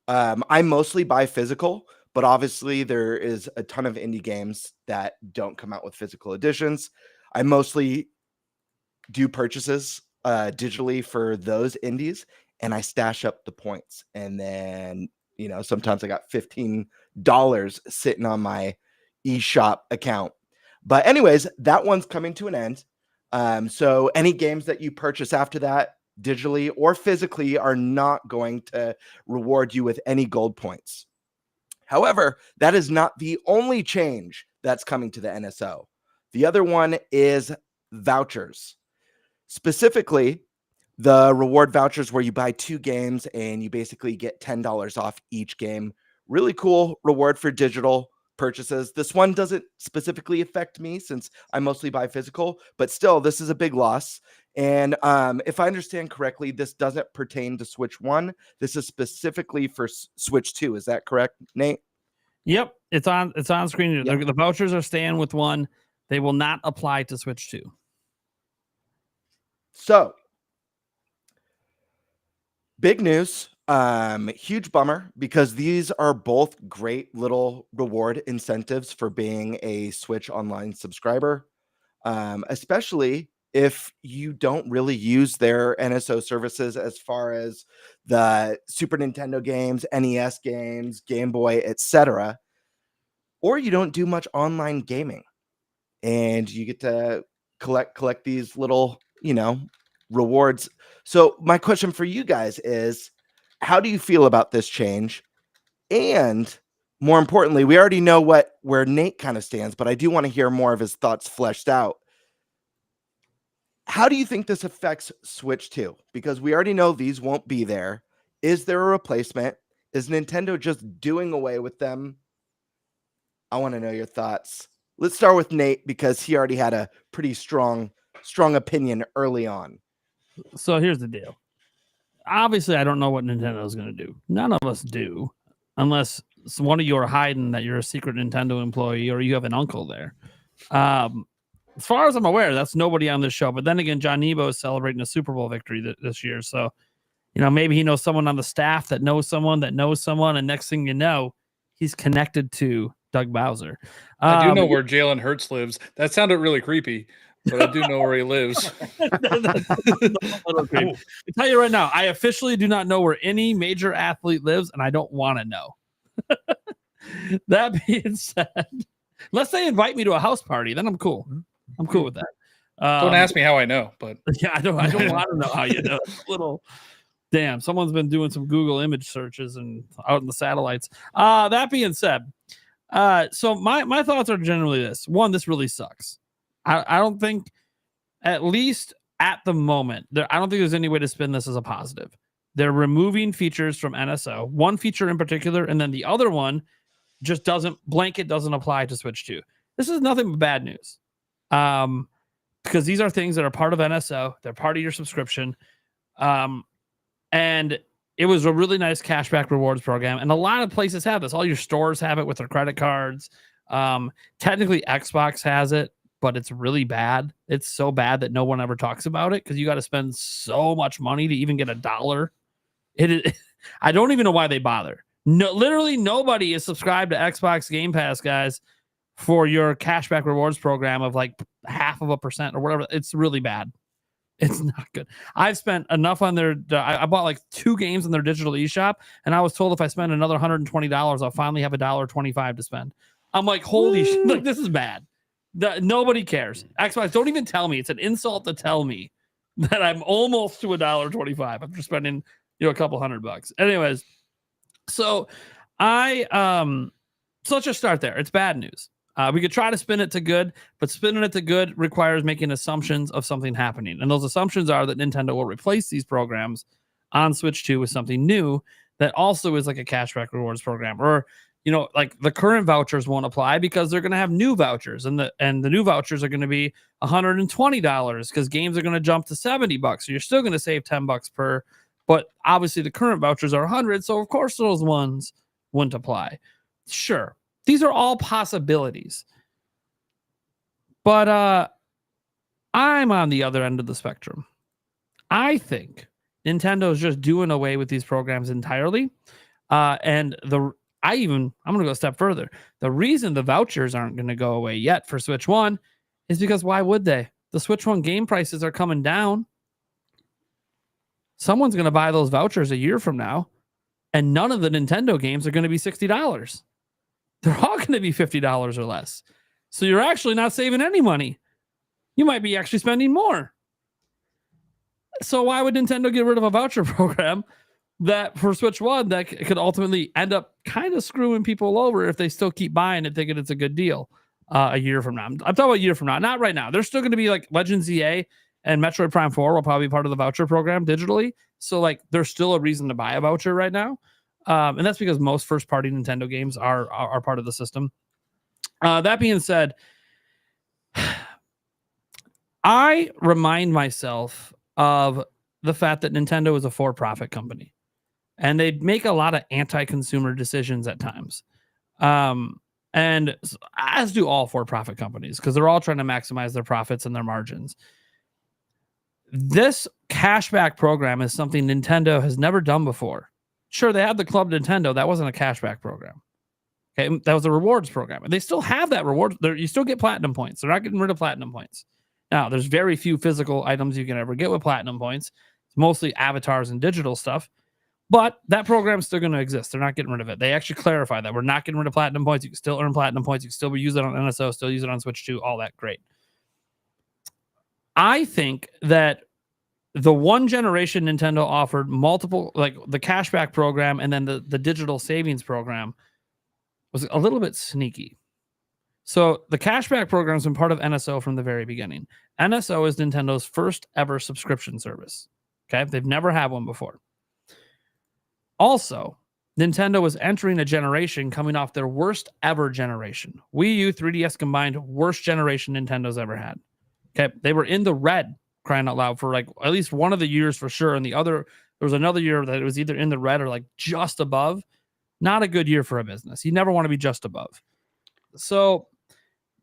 I mostly buy physical, but obviously there is a ton of indie games that don't come out with physical editions. I mostly do purchases digitally for those indies, and I stash up the points. And then, sometimes I got $15 sitting on my eShop account. But anyways, that one's coming to an end. So any games that you purchase after that, digitally or physically, are not going to reward you with any gold points. However, that is not the only change that's coming to the NSO. The other one is vouchers. Specifically, the reward vouchers where you buy 2 games and you basically get $10 off each game. Really cool reward for digital purchases. This one doesn't specifically affect me since I mostly buy physical, but still, this is a big loss. And if I understand correctly, this doesn't pertain to Switch 1. This is specifically for Switch 2. Is that correct, Nate? Yep, it's on screen. Yep. The vouchers are staying with 1. They will not apply to Switch 2. So, big news. Huge bummer, because these are both great little reward incentives for being a Switch Online subscriber, especially if you don't really use their NSO services as far as the Super Nintendo games, NES games, Game Boy, etc., or you don't do much online gaming, and you get to collect these little, rewards. So my question for you guys is, how do you feel about this change? And more importantly, we already know where Nate kind of stands, but I do want to hear more of his thoughts fleshed out. How do you think this affects Switch 2? Because we already know these won't be there. Is there a replacement? Is Nintendo just doing away with them? I want to know your thoughts. Let's start with Nate, because he already had a pretty strong opinion early on. So here's the deal. Obviously, I don't know what Nintendo is going to do. None of us do, unless one of you are hiding that you're a secret Nintendo employee or you have an uncle there. as far as I'm aware, that's nobody on this show. But then again, John Nebo is celebrating a Super Bowl victory this year. So, maybe he knows someone on the staff that knows someone that knows someone. And next thing you know, he's connected to Doug Bowser. I do know where Jalen Hurts lives. That sounded really creepy, but I do know where he lives. I tell you right now, I officially do not know where any major athlete lives, and I don't want to know. That being said, unless they invite me to a house party, then I'm cool. I'm cool with that. Don't ask me how I know, but yeah, I don't want to know how you know. Little damn, someone's been doing some Google image searches and out in the satellites. That being said, so my thoughts are generally this. One, this really sucks. I don't think, at least at the moment, I don't think there's any way to spin this as a positive. They're removing features from NSO, one feature in particular, and then the other one just doesn't apply to Switch 2. This is nothing but bad news. Because these are things that are part of NSO, they're part of your subscription. And it was a really nice cashback rewards program. And a lot of places have this. All your stores have it with their credit cards. Technically, Xbox has it, but it's really bad. It's so bad that no one ever talks about it because you got to spend so much money to even get $1. I don't even know why they bother. No, literally nobody is subscribed to Xbox Game Pass, guys, for your cashback rewards program of like 0.5% or whatever. It's really bad. It's not good. I've spent enough on their. I bought like 2 games in their digital eShop, and I was told if I spend another $120, I'll finally have $1.25 to spend. I'm like, holy shit! Like, this is bad. Nobody cares. Xbox, don't even tell me. It's an insult to tell me that I'm almost to $1.25 after spending a couple $100. Anyways, so so let's just start there. It's bad news. We could try to spin it to good, but spinning it to good requires making assumptions of something happening. And those assumptions are that Nintendo will replace these programs on Switch 2 with something new that also is like a cashback rewards program. Or, like the current vouchers won't apply because they're going to have new vouchers. And the new vouchers are going to be $120 because games are going to jump to $70. So you're still going to save $10 per. But obviously the current vouchers are $100. So of course those ones wouldn't apply. Sure. These are all possibilities. But I'm on the other end of the spectrum. I think Nintendo is just doing away with these programs entirely. And I'm going to go a step further. The reason the vouchers aren't going to go away yet for Switch 1 is because why would they? The Switch 1 game prices are coming down. Someone's going to buy those vouchers a year from now, and none of the Nintendo games are going to be $60. They're all going to be $50 or less. So you're actually not saving any money. You might be actually spending more. So why would Nintendo get rid of a voucher program that for Switch 1 that could ultimately end up kind of screwing people over if they still keep buying it thinking it's a good deal a year from now? I'm talking about a year from now, not right now. There's still going to be like Legends EA and Metroid Prime 4 will probably be part of the voucher program digitally. So like there's still a reason to buy a voucher right now. And that's because most first-party Nintendo games are part of the system. That being said, I remind myself of the fact that Nintendo is a for-profit company. And they make a lot of anti-consumer decisions at times. And as do all for-profit companies, because they're all trying to maximize their profits and their margins. This cashback program is something Nintendo has never done before. Sure, they had the Club Nintendo. That wasn't a cashback program. Okay, that was a rewards program. And they still have that reward. You still get platinum points. They're not getting rid of platinum points. Now, there's very few physical items you can ever get with platinum points. It's mostly avatars and digital stuff. But that program's still going to exist. They're not getting rid of it. They actually clarify that we're not getting rid of platinum points. You can still earn platinum points. You can still use it on NSO, still use it on Switch 2, all that. Great. I think that the one generation Nintendo offered multiple, like the cashback program and then the digital savings program was a little bit sneaky. So the cashback program has been part of NSO from the very beginning. NSO is Nintendo's first ever subscription service. Okay. They've never had one before. Also, Nintendo was entering a generation coming off their worst ever generation. Wii U, 3DS combined, worst generation Nintendo's ever had. Okay. They were in the red, crying out loud, for like at least one of the years for sure. And there was another year that it was either in the red or like just above. Not a good year for a business. You never want to be just above. So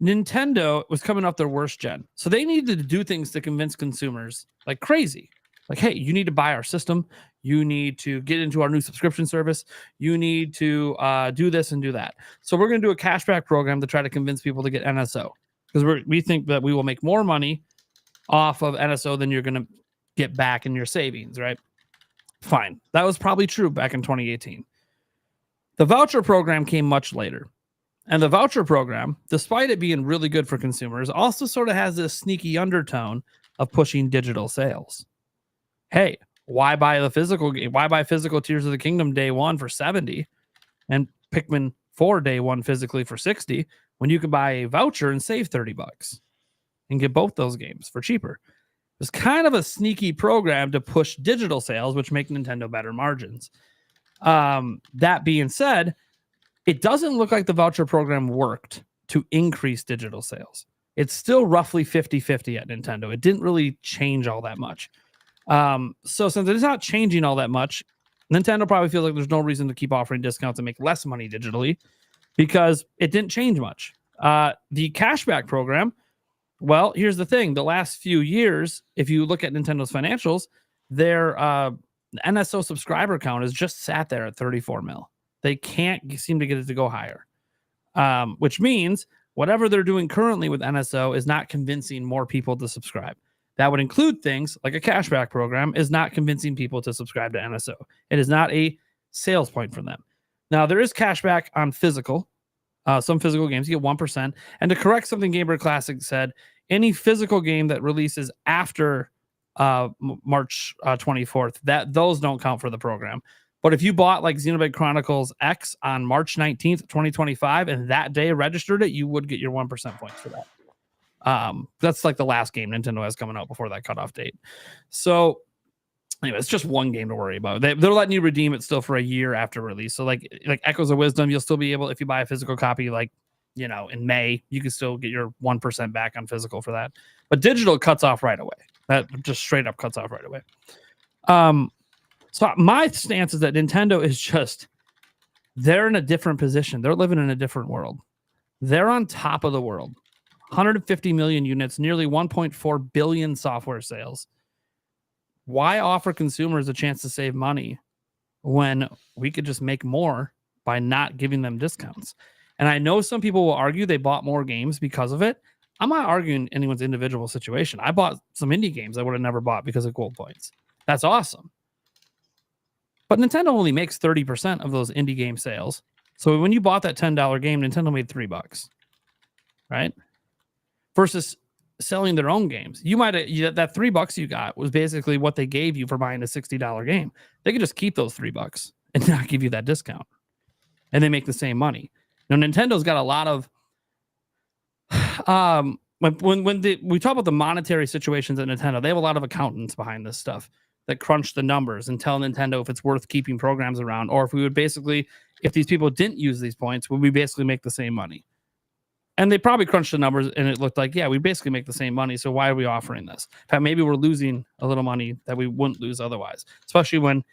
Nintendo was coming off their worst gen. So they needed to do things to convince consumers like crazy. Like, hey, you need to buy our system. You need to get into our new subscription service. You need to do this and do that. So we're going to do a cashback program to try to convince people to get NSO, because we think that we will make more money off of NSO than you're going to get back in your savings, right? Fine. That was probably true back in 2018. The voucher program came much later. And the voucher program, despite it being really good for consumers, also sort of has this sneaky undertone of pushing digital sales. Hey, why buy the physical game? Why buy physical Tears of the Kingdom day one for $70 and Pikmin 4 day one physically for $60 when you can buy a voucher and save $30 and get both those games for cheaper? It's kind of a sneaky program to push digital sales, which make Nintendo better margins. That being said, it doesn't look like the voucher program worked to increase digital sales. It's still roughly 50-50 at Nintendo. It didn't really change all that much. So since it's not changing all that much, Nintendo probably feels like there's no reason to keep offering discounts and make less money digitally because it didn't change much. The cashback program, well, here's the thing. The last few years, if you look at Nintendo's financials, their NSO subscriber count has just sat there at 34 mil. They can't seem to get it to go higher, which means whatever they're doing currently with NSO is not convincing more people to subscribe. That would include things like a cashback program is not convincing people to subscribe to NSO. It is not a sales point for them. Now, there is cashback on physical. Some physical games, you get 1%. And to correct something Gamer Classic said, any physical game that releases after March 24th, those don't count for the program. But if you bought like Xenoblade Chronicles X on March 19th, 2025, and that day registered it, you would get your 1% points for that. That's like the last game Nintendo has coming out before that cutoff date. So anyway, it's just one game to worry about. They're letting you redeem it still for a year after release. So like Echoes of Wisdom, you'll still be able, if you buy a physical copy, like, you know, in May, you can still get your 1% back on physical for that. But digital cuts off right away. That just straight up cuts off right away. So my stance is that Nintendo is just, they're in a different position. They're living in a different world. They're on top of the world. 150 million units, nearly 1.4 billion software sales. Why offer consumers a chance to save money when we could just make more by not giving them discounts? And I know some people will argue they bought more games because of it. I'm not arguing anyone's individual situation. I bought some indie games I would have never bought because of gold points. That's awesome. But Nintendo only makes 30% of those indie game sales. So when you bought that $10 game, Nintendo made $3, right? Versus selling their own games. You might have, that $3 you got was basically what they gave you for buying a $60 game. They could just keep those $3 and not give you that discount. And they make the same money. Now, Nintendo's got a lot of when we talk about the monetary situations at Nintendo, they have a lot of accountants behind this stuff that crunch the numbers and tell Nintendo if it's worth keeping programs around, or if we would basically, if these people didn't use these points, would we basically make the same money? And they probably crunched the numbers and it looked like, yeah, we basically make the same money. So why are we offering this? In fact, maybe we're losing a little money that we wouldn't lose otherwise, especially when,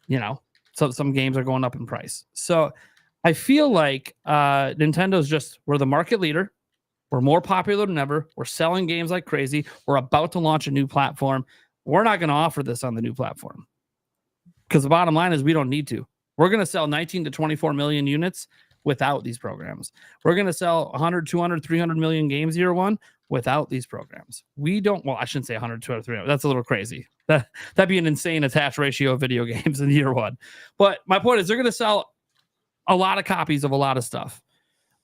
you know, some games are going up in price. So I feel like Nintendo's just, we're the market leader. We're more popular than ever. We're selling games like crazy. We're about to launch a new platform. We're not going to offer this on the new platform because the bottom line is we don't need to. We're going to sell 19 to 24 million units without these programs. We're going to sell 100, 200, 300 million games year one without these programs. We don't, well, I shouldn't say 100, 200, 300. That's a little crazy. That'd be an insane attach ratio of video games in year one. But my point is they're going to sell a lot of copies of a lot of stuff.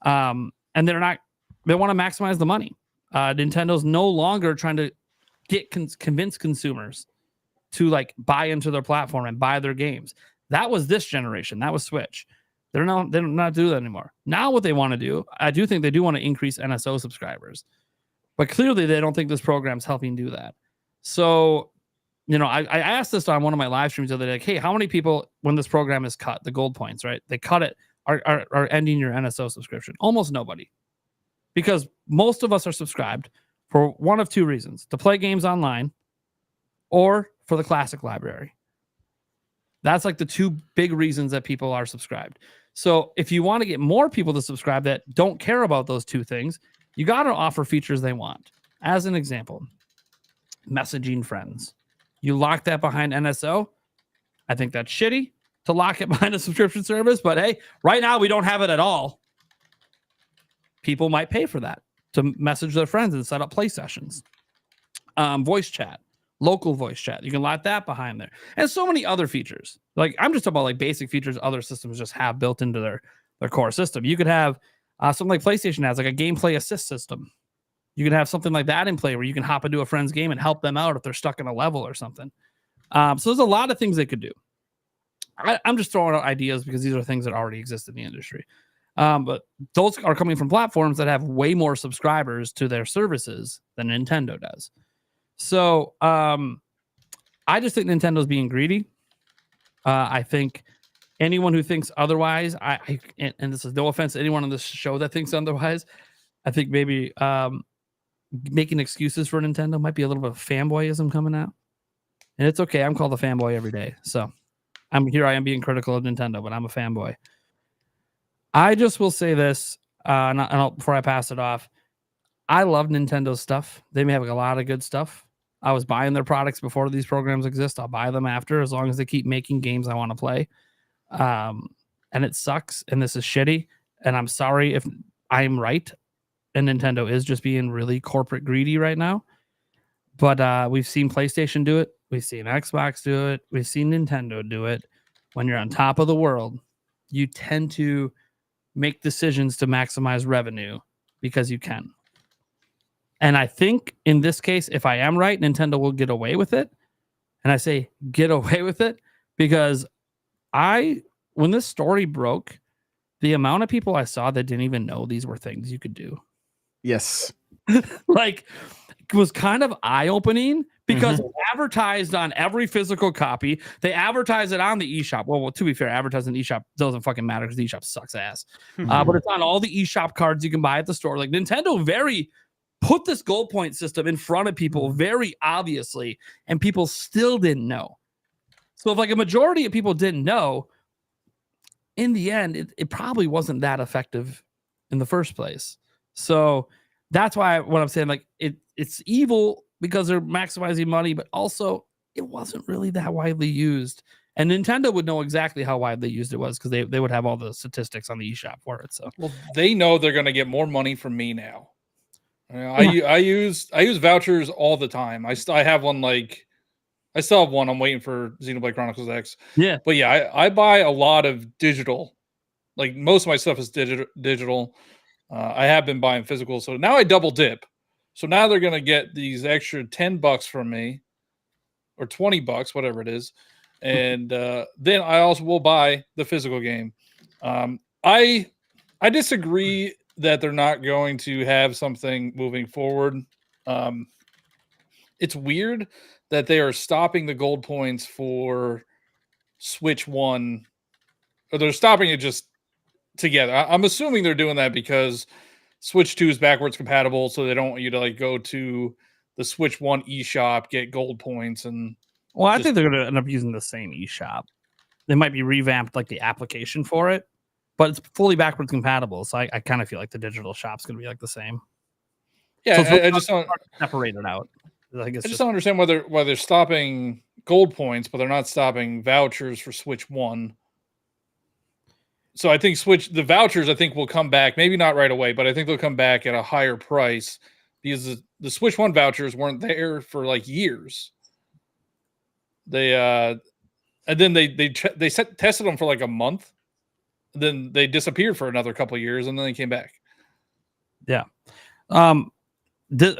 And they want to maximize the money. Nintendo's no longer trying to convince consumers to like buy into their platform and buy their games. That was this generation. That was Switch. They're not doing that anymore. Now what they want to do, I do think they do want to increase NSO subscribers, but clearly they don't think this program's helping do that. So, you know, I asked this on one of my live streams the other day, like, hey, how many people, when this program is cut, the gold points, right? They cut it, are ending your NSO subscription? Almost nobody. Because most of us are subscribed for one of two reasons: to play games online or for the classic library. That's like the two big reasons that people are subscribed. So if you want to get more people to subscribe that don't care about those two things, you got to offer features they want. As an example, messaging friends. You lock that behind NSO. I think that's shitty to lock it behind a subscription service, but hey, right now we don't have it at all. People might pay for that to message their friends and set up play sessions. Voice chat, local voice chat. You can lock that behind there. And so many other features. Like I'm just talking about like basic features other systems just have built into their core system. You could have something like PlayStation has, like a gameplay assist system. You can have something like that in play where you can hop into a friend's game and help them out if they're stuck in a level or something. So there's a lot of things they could do. I'm just throwing out ideas because these are things that already exist in the industry. But those are coming from platforms that have way more subscribers to their services than Nintendo does. So I just think Nintendo's being greedy. I think anyone who thinks otherwise, and this is no offense to anyone on this show that thinks otherwise, I think maybe making excuses for Nintendo might be a little bit of fanboyism coming out. And it's okay. I'm called a fanboy every day. So I am being critical of Nintendo, but I'm a fanboy. I just will say this, before I pass it off. I love Nintendo's stuff. They may have a lot of good stuff. I was buying their products before these programs exist. I'll buy them after, as long as they keep making games I want to play. And it sucks, and this is shitty. And I'm sorry if I'm right, and Nintendo is just being really corporate greedy right now. But we've seen PlayStation do it. We've seen Xbox do it. We've seen Nintendo do it. When you're on top of the world, you tend to make decisions to maximize revenue because you can. And I think in this case, if I am right, Nintendo will get away with it. And I say get away with it because when this story broke, the amount of people I saw that didn't even know these were things you could do. Yes. Like, it was kind of eye-opening because it's advertised on every physical copy. They advertise it on the eShop. Well, to be fair, advertising the eShop doesn't fucking matter because the eShop sucks ass. But it's on all the eShop cards you can buy at the store. Like, Nintendo put this gold point system in front of people very obviously, and people still didn't know. So if like a majority of people didn't know, in the end, it probably wasn't that effective in the first place. So that's why what I'm saying, like it's evil because they're maximizing money, but also it wasn't really that widely used. And Nintendo would know exactly how widely used it was because they would have all the statistics on the eShop for it. So well, they know they're going to get more money from me now. I use vouchers all the time. I have one I still have one. I'm waiting for Xenoblade Chronicles X. Yeah, but yeah, I buy a lot of digital. Like most of my stuff is digital. I have been buying physical, so now I double dip. So now they're gonna get these extra $10 from me, or $20, whatever it is, and then I also will buy the physical game. I disagree that they're not going to have something moving forward. It's weird that they are stopping the gold points for Switch 1, or they're stopping it just together. I'm assuming they're doing that because Switch 2 is backwards compatible, so they don't want you to like go to the Switch 1 eShop, get gold points, and I think they're going to end up using the same eShop. They might be revamped like the application for it, but it's fully backwards compatible. So I kind of feel like the digital shop's going to be like the same. Yeah, so I just don't separate it out. I just don't understand why they're stopping gold points, but they're not stopping vouchers for Switch 1. So I think the vouchers will come back, maybe not right away, but I think they'll come back at a higher price because the Switch 1 vouchers weren't there for like years. They and then they tested them for like a month, then they disappeared for another couple of years, and then they came back. Yeah.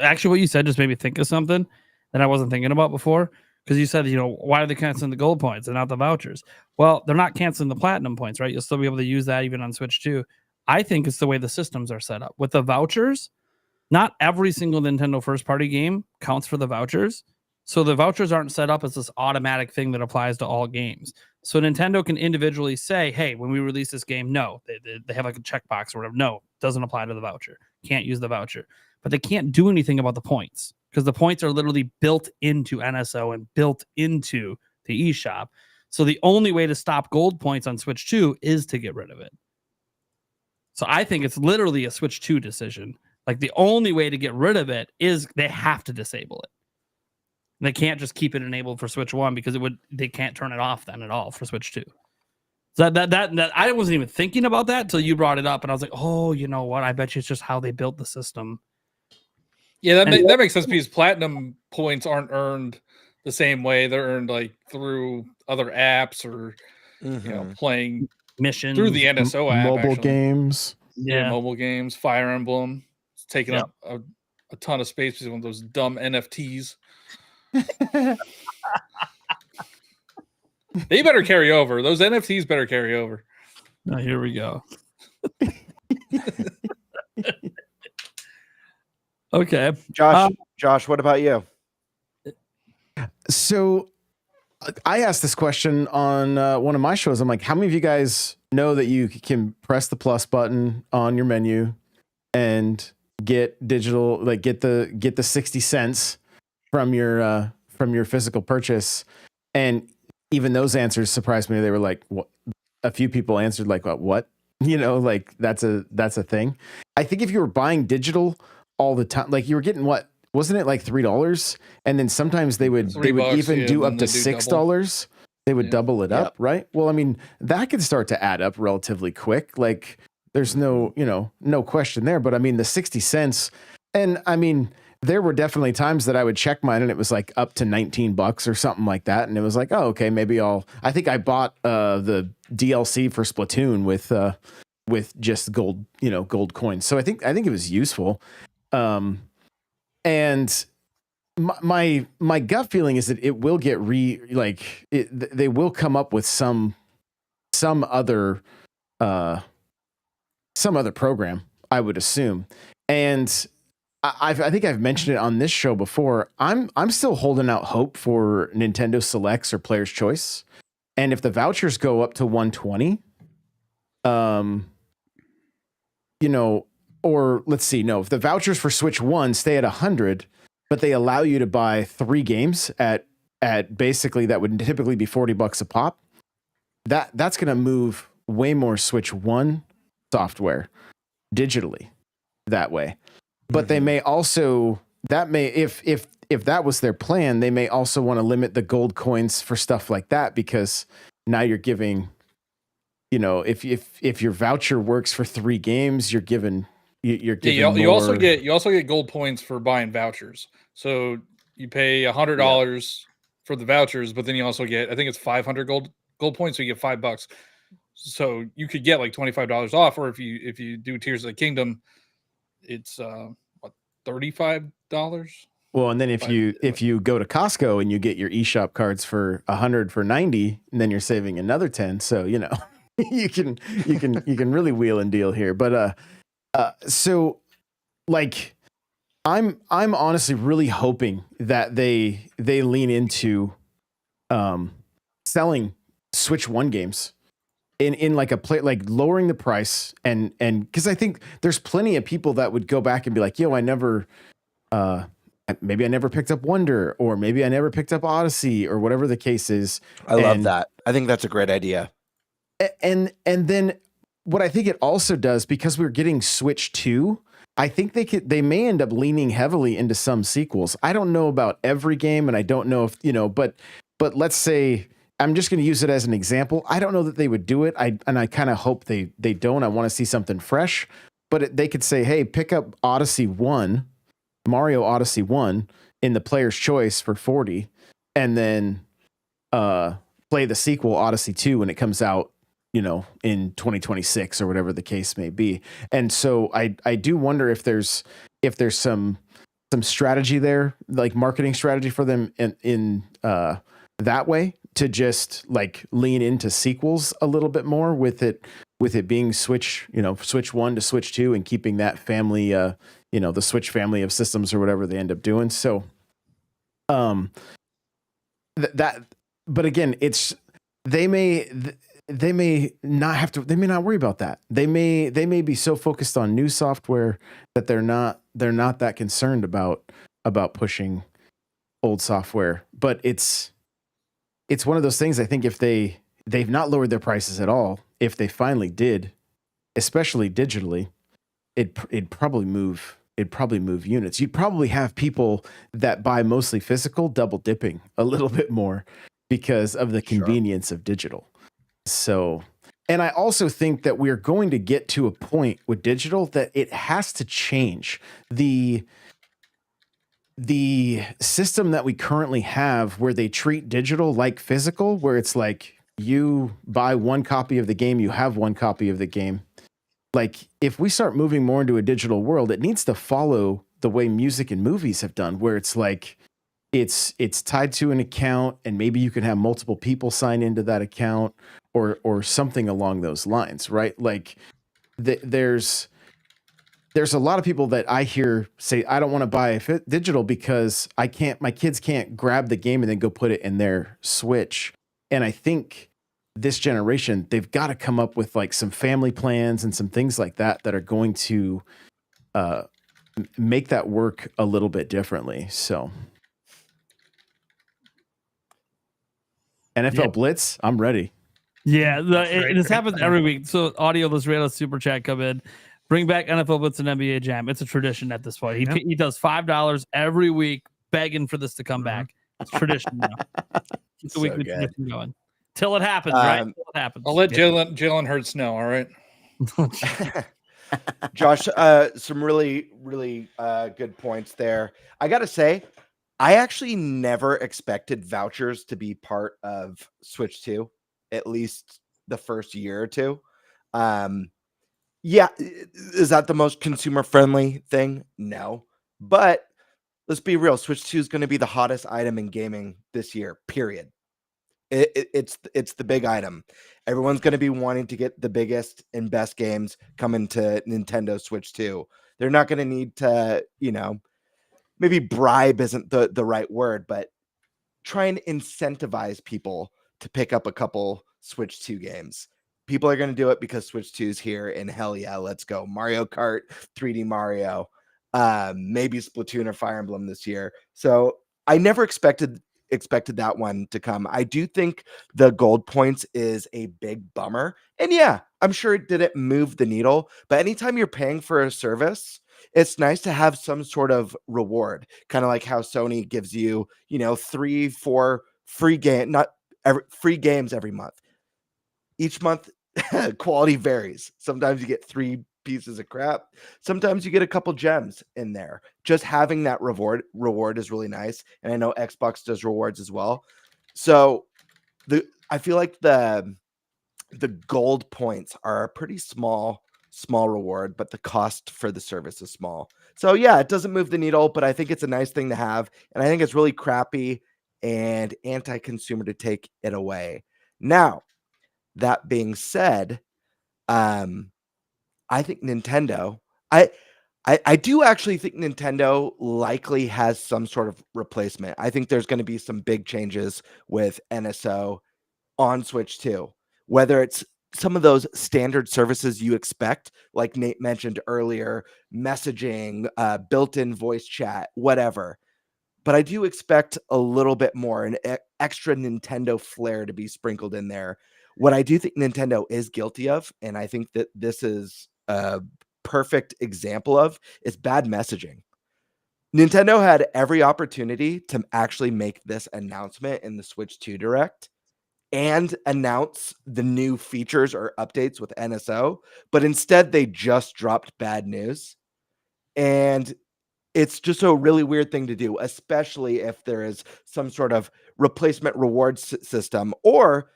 Actually, what you said just made me think of something that I wasn't thinking about before. Because you said, why are they canceling the gold points and not the vouchers? Well, they're not canceling the platinum points, right? You'll still be able to use that even on Switch 2. I think it's the way the systems are set up. With the vouchers, not every single Nintendo first-party game counts for the vouchers. So the vouchers aren't set up as this automatic thing that applies to all games. So Nintendo can individually say, hey, when we release this game, no. They have like a checkbox or whatever. No, doesn't apply to the voucher. Can't use the voucher. But they can't do anything about the points because the points are literally built into NSO and built into the eShop. So the only way to stop gold points on Switch 2 is to get rid of it. So I think it's literally a Switch 2 decision. Like the only way to get rid of it is they have to disable it. They can't just keep it enabled for Switch 1 because they can't turn it off then at all for Switch 2. So that I wasn't even thinking about that until you brought it up, and I was like, oh, you know what? I bet you it's just how they built the system. Yeah, that makes sense because platinum points aren't earned the same way. They're earned like through other apps or playing Missions through the NSO app, mobile actually. games. Yeah, mobile games. Fire Emblem. It's taking up a ton of space because one of those dumb NFTs. They better carry over. Those NFTs better carry over. Oh, here we go. Okay. Josh, what about you? So I asked this question on one of my shows. I'm like, how many of you guys know that you can press the plus button on your menu and get digital, like get the 60 cents from your physical purchase? And even those answers surprised me. They were like, what? A few people answered like, what? You know, like that's a thing. I think if you were buying digital all the time, like you were getting what? Wasn't it like $3? And then sometimes they would even do up to $6. They would double it up, right? Well, I mean, that could start to add up relatively quick. Like there's no question there. But I mean, the 60 cents, and I mean, there were definitely times that I would check mine and it was like up to $19 or something like that. And it was like, oh, okay, maybe I think I bought the DLC for Splatoon with just gold coins. So I think it was useful. And my gut feeling is that it will get they will come up with some other program, I would assume. And I think I've mentioned it on this show before. I'm still holding out hope for Nintendo Selects or Player's Choice. And if the vouchers go up to 120, or let's see, no, if the vouchers for Switch 1 stay at 100, but they allow you to buy 3 games at basically that would typically be $40 a pop, that's going to move way more Switch 1 software digitally that way. But they may also, if that was their plan, they may also want to limit the gold coins for stuff like that, because now you're giving, if your voucher works for 3 games, you're giving you also get gold points for buying vouchers. So you pay $100 for the vouchers, but then you also get, I think it's 500 gold points, so you get $5. So you could get like $25 off, or if you do Tears of the Kingdom, it's $35. Well, and then if you go to Costco and you get your eShop cards for 100 for 90, and then you're saving another 10. So you can really wheel and deal here. But so like I'm honestly really hoping that they lean into selling Switch 1 games in like like lowering the price, and because I think there's plenty of people that would go back and be like, yo, maybe I never picked up Wonder, or maybe I never picked up Odyssey, or whatever the case is. I love that. I think that's a great idea. And then what I think it also does, because we're getting Switch 2, I think they may end up leaning heavily into some sequels. I don't know about every game, and I don't know if, but let's say, I'm just going to use it as an example. I don't know that they would do it. I kind of hope they don't. I want to see something fresh, but they could say, hey, pick up Mario Odyssey 1 in the Player's Choice for 40, and then play the sequel Odyssey 2 when it comes out, in 2026 or whatever the case may be. And so I do wonder if there's some strategy there, like marketing strategy for them in that way, to just like lean into sequels a little bit more with it being Switch 1 to Switch 2, and keeping that family, the Switch family of systems or whatever they end up doing. So, but again, they may not worry about that. They may be so focused on new software that they're not that concerned about pushing old software. But it's it's one of those things. I think if they've not lowered their prices at all, if they finally did, especially digitally, it'd probably move units. You'd probably have people that buy mostly physical double dipping a little bit more because of the convenience of digital. So, and I also think that we're going to get to a point with digital that it has to change. The system that we currently have where they treat digital like physical, where it's like you buy one copy of the game, you have one copy of the game. Like if we start moving more into a digital world, it needs to follow the way music and movies have done, where it's like it's tied to an account and maybe you can have multiple people sign into that account or something along those lines, right? Like there's a lot of people that I hear say, I don't want to buy digital because my kids can't grab the game and then go put it in their Switch. And I think this generation, they've got to come up with like some family plans and some things like that are going to make that work a little bit differently. So NFL Blitz, I'm ready. Yeah, this happens every week. So audio, this Rayla super chat come in. Bring back NFL Blitz and NBA Jam. It's a tradition at this point. He does $5 every week, begging for this to come back. It's tradition now. It's a weekly tradition going till it happens, right? Till it happens. I'll let Jalen Hurts know. All right, Josh. Some really, really good points there. I gotta say, I actually never expected vouchers to be part of Switch 2, at least the first year or two. Yeah, is that the most consumer-friendly thing? No. But let's be real. Switch 2 is going to be the hottest item in gaming this year, period. It's the big item. Everyone's going to be wanting to get the biggest and best games coming to Nintendo Switch 2. They're not going to need to, maybe bribe isn't the right word, but try and incentivize people to pick up a couple Switch 2 games. People are going to do it because Switch 2 is here, and hell yeah, let's go. Mario Kart, 3D Mario, maybe Splatoon or Fire Emblem this year. So I never expected that one to come. I do think the gold points is a big bummer. And yeah, I'm sure it didn't move the needle, but anytime you're paying for a service, it's nice to have some sort of reward, kind of like how Sony gives you, 3-4 free games every month. Each month, quality varies. Sometimes you get 3 pieces of crap. Sometimes you get a couple gems in there. Just having that reward is really nice. And I know Xbox does rewards as well. So I feel like the gold points are a pretty small reward, but the cost for the service is small. So yeah, it doesn't move the needle, but I think it's a nice thing to have. And I think it's really crappy and anti-consumer to take it away. Now, that being said, I think Nintendo, I do actually think Nintendo likely has some sort of replacement. I think there's going to be some big changes with NSO on Switch 2, whether it's some of those standard services you expect, like Nate mentioned earlier, messaging, built-in voice chat, whatever. But I do expect a little bit more, an extra Nintendo flair to be sprinkled in there. What I do think Nintendo is guilty of, and I think that this is a perfect example of, is bad messaging. Nintendo had every opportunity to actually make this announcement in the Switch 2 Direct and announce the new features or updates with NSO, but instead they just dropped bad news. And it's just a really weird thing to do, especially if there is some sort of replacement reward system, or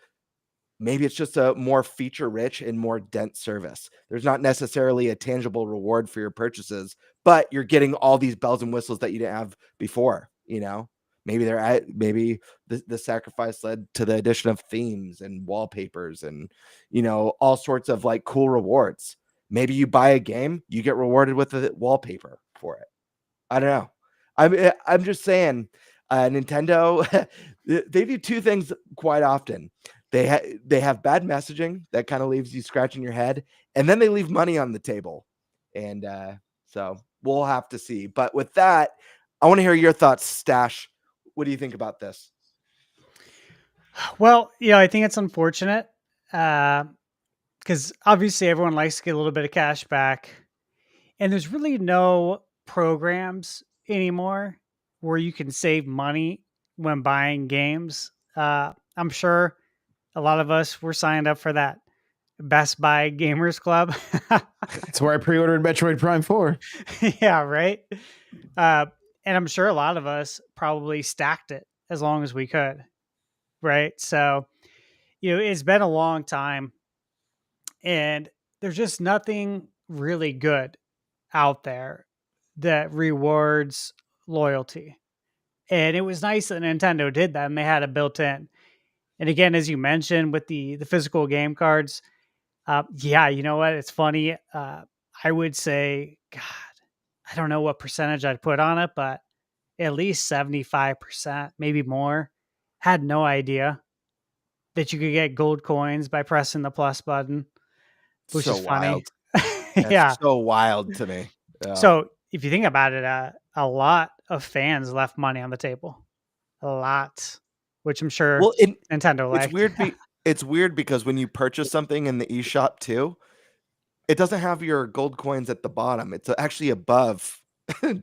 maybe it's just a more feature-rich and more dense service. There's not necessarily a tangible reward for your purchases, but you're getting all these bells and whistles that you didn't have before. Maybe the sacrifice led to the addition of themes and wallpapers and all sorts of like cool rewards. Maybe you buy a game, you get rewarded with a wallpaper for it. I don't know. I'm just saying, Nintendo, they do two things quite often. They have bad messaging that kind of leaves you scratching your head, and then they leave money on the table. And so we'll have to see. But with that, I want to hear your thoughts, Stash. What do you think about this? Well, I think it's unfortunate because obviously everyone likes to get a little bit of cash back, and there's really no programs anymore where you can save money when buying games. I'm sure a lot of us were signed up for that Best Buy Gamers Club. That's where I pre-ordered Metroid Prime 4. Yeah, right. And I'm sure a lot of us probably stacked it as long as we could, right? So, it's been a long time, and there's just nothing really good out there that rewards loyalty. And it was nice that Nintendo did that and they had it built in. And again, as you mentioned with the physical game cards, yeah, you know what? It's funny. I would say, God, I don't know what percentage I'd put on it, but at least 75%, maybe more. Had no idea that you could get gold coins by pressing the plus button, which So is funny. wild. That's Yeah. so wild to me. Yeah. So if you think about it, a lot of fans left money on the table. A lot, which I'm sure well, Nintendo liked. it's weird. It's weird because when you purchase something in the eShop too, it doesn't have your gold coins at the bottom. It's actually above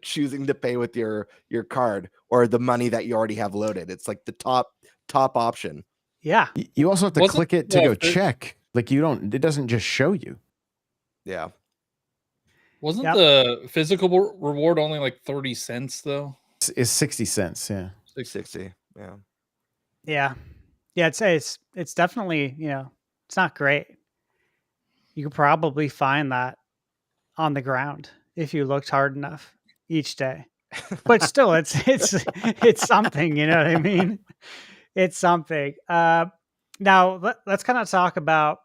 choosing to pay with your card or the money that you already have loaded. It's like the top option. Yeah. You also have to Wasn't- click it to yeah, go if it- check. Like it doesn't just show you. Yeah. Wasn't Yep. the physical reward only like 30 cents though? It's 60 cents. Yeah. 60. Yeah. Yeah. Yeah. It's definitely, it's not great. You could probably find that on the ground if you looked hard enough each day. But still, it's something, you know what I mean? It's something. Now let's kind of talk about,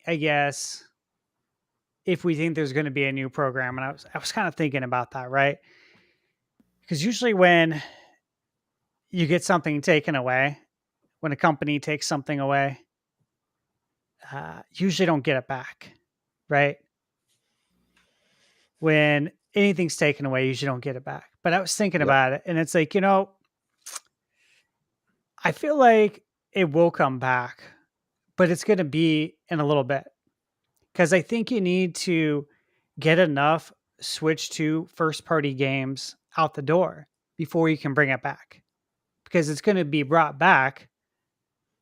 I guess, if we think there's going to be a new program. And I was kind of thinking about that, right? Because usually when you get something taken away, when a company takes something away, usually don't get it back, right? When anything's taken away, you usually don't get it back. But I was thinking Yep. about it, and it's like, I feel like it will come back, but it's going to be in a little bit. Because I think you need to get enough Switch 2 first-party games out the door before you can bring it back. Because it's going to be brought back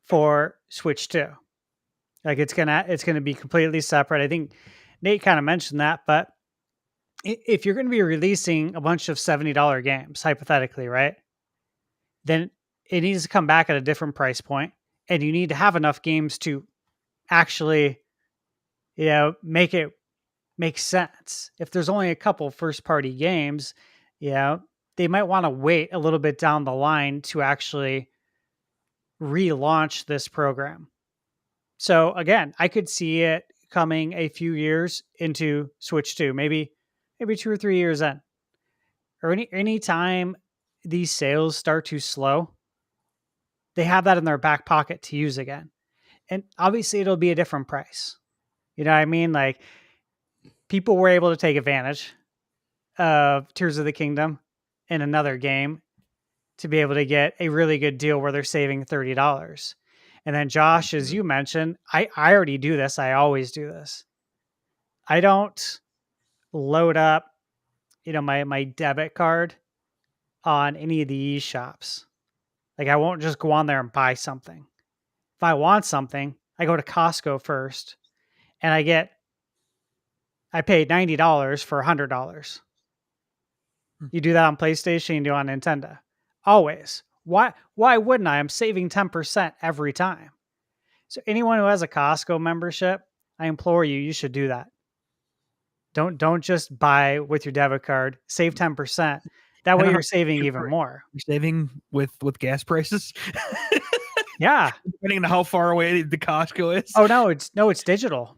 for Switch 2. Like it's gonna be completely separate. I think Nate kind of mentioned that, but if you're going to be releasing a bunch of $70 games, hypothetically, right? Then it needs to come back at a different price point, and you need to have enough games to actually, make it make sense. If there's only a couple first-party games, they might want to wait a little bit down the line to actually relaunch this program. So again, I could see it coming a few years into Switch 2, maybe 2 or 3 years in. Or any time these sales start to slow, they have that in their back pocket to use again. And obviously it'll be a different price. You know what I mean? Like people were able to take advantage of Tears of the Kingdom in another game to be able to get a really good deal where they're saving $30. And then Josh, as you mentioned, I already do this. I always do this. I don't load up, my debit card on any of the shops. Like I won't just go on there and buy something. If I want something, I go to Costco first and I paid $90 for $100. You do that on PlayStation, you do it on Nintendo. Always. Why wouldn't I? I'm saving 10% every time. So anyone who has a Costco membership, I implore you, you should do that. Don't just buy with your debit card. Save 10%. That way you're saving even more. You're saving with gas prices. Yeah. Depending on how far away the Costco is. Oh no, it's digital.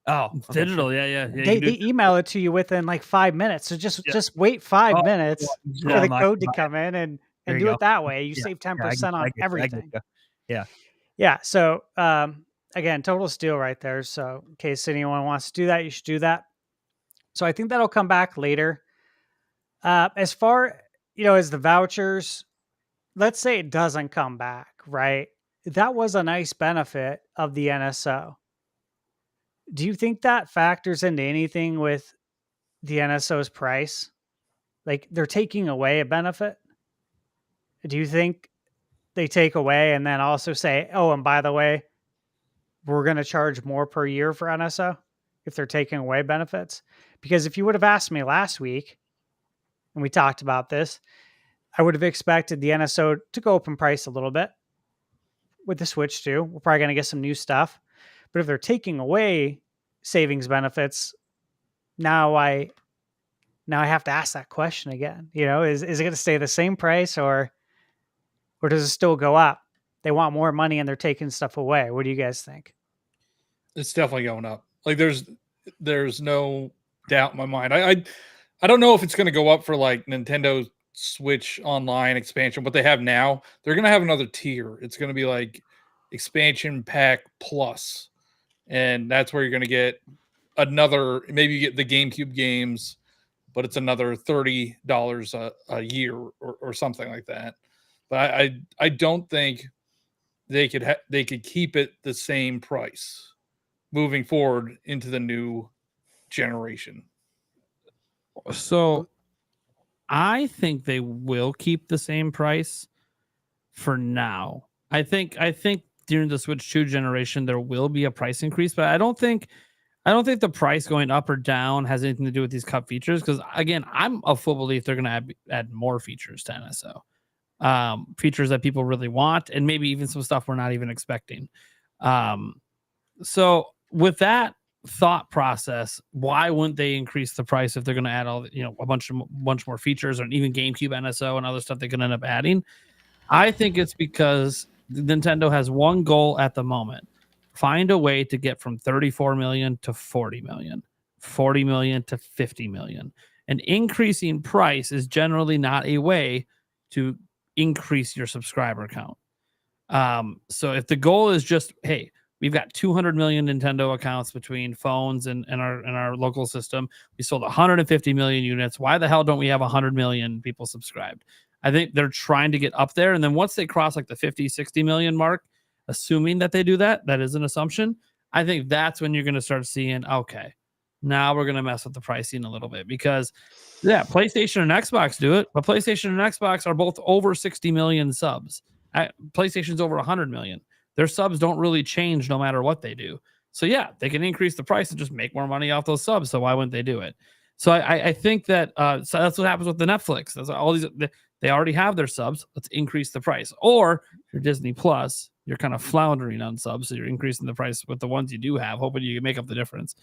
Oh, It's okay, digital. sure. Yeah. They email it to you within like 5 minutes. So just wait 5 minutes for the code to come in and There you do go. it that way. You Yeah, save yeah, 10% on everything. Yeah. Yeah. So again, total steal right there. So in case anyone wants to do that, you should do that. So I think that'll come back later. As far as the vouchers, let's say it doesn't come back, right? that was a nice benefit of the NSO. Do you think that factors into anything with the NSO's price? Like they're taking away a benefit? Do you think they take away and then also say, oh, and by the way, we're going to charge more per year for NSO if they're taking away benefits? Because if you would have asked me last week and we talked about this, I would have expected the NSO to go up in price a little bit with the Switch 2. We're probably going to get some new stuff. But if they're taking away savings benefits, now I have to ask that question again. You know, is it going to stay the same price or does it still go up? They want more money and they're taking stuff away. What do you guys think? It's definitely going up. Like there's no doubt in my mind. I don't know if it's going to go up for like Nintendo Switch Online expansion. What they have now, they're going to have another tier. It's going to be like expansion pack plus, and that's where you're going to get another. Maybe you get the GameCube games, but it's another $30 a year or something like that. But I don't think they could keep it the same price moving forward into the new generation. So I think they will keep the same price for now. I think during the Switch 2 generation there will be a price increase, but I don't think the price going up or down has anything to do with these cut features, because again, I'm of full belief they're going to add more features to NSO. Features that people really want, and maybe even some stuff we're not even expecting. So with that thought process, why wouldn't they increase the price if they're going to add all, a bunch more features, or even GameCube NSO and other stuff they can end up adding? I think it's because Nintendo has one goal at the moment: find a way to get from 34 million to 40 million, 40 million to 50 million. And increasing price is generally not a way to increase your subscriber count. So if the goal is just, hey, we've got 200 million Nintendo accounts between phones and our local system, we sold 150 million units, why the hell don't we have 100 million people subscribed? I think they're trying to get up there, and then once they cross like the 50-60 million mark, assuming that they do that is an assumption, I think that's when you're going to start seeing, okay, now we're going to mess with the pricing a little bit, because PlayStation and Xbox do it, but PlayStation and Xbox are both over 60 million subs. PlayStation's over 100 million. Their subs don't really change no matter what they do. So yeah, they can increase the price and just make more money off those subs. So why wouldn't they do it? So I think that so that's what happens with the Netflix. That's all these, they already have their subs. Let's increase the price. Or if you're Disney Plus, you're kind of floundering on subs, so you're increasing the price with the ones you do have, hoping you can make up the difference.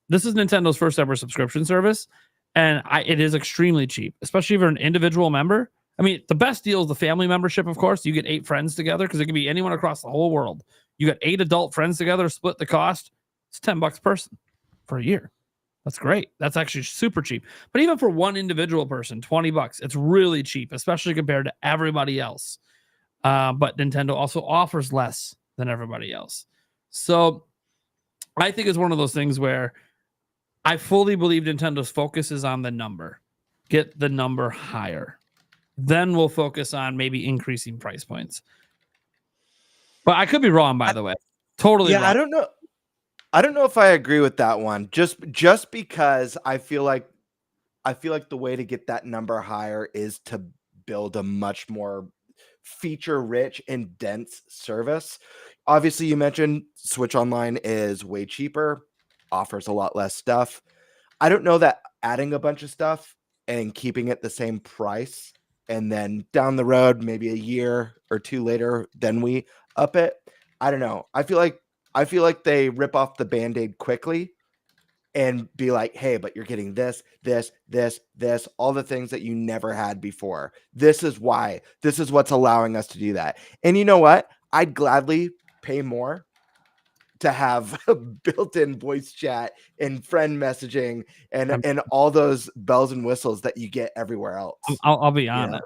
This is Nintendo's first ever subscription service, and it is extremely cheap, especially if you're an individual member. I mean, the best deal is the family membership, of course. You get 8 friends together, because it can be anyone across the whole world. You got 8 adult friends together, split the cost. It's $10 a person for a year. That's great. That's actually super cheap. But even for one individual person, $20, it's really cheap, especially compared to everybody else. But Nintendo also offers less than everybody else. So I think it's one of those things where I fully believe Nintendo's focus is on the number. Get the number higher. Then we'll focus on maybe increasing price points. But I could be wrong, by the way. Totally wrong. I don't know if I agree with that one. Just because I feel like the way to get that number higher is to build a much more feature-rich and dense service. Obviously, you mentioned Switch Online is way cheaper, offers a lot less stuff. I don't know that adding a bunch of stuff and keeping it the same price, and then down the road, maybe a year or two later, then we up it. I don't know. I feel like they rip off the Band-Aid quickly and be like, hey, but you're getting this, all the things that you never had before. This is why. This is what's allowing us to do that. And you know what? I'd gladly pay more to have a built-in voice chat and friend messaging and all those bells and whistles that you get everywhere else. I'll be honest.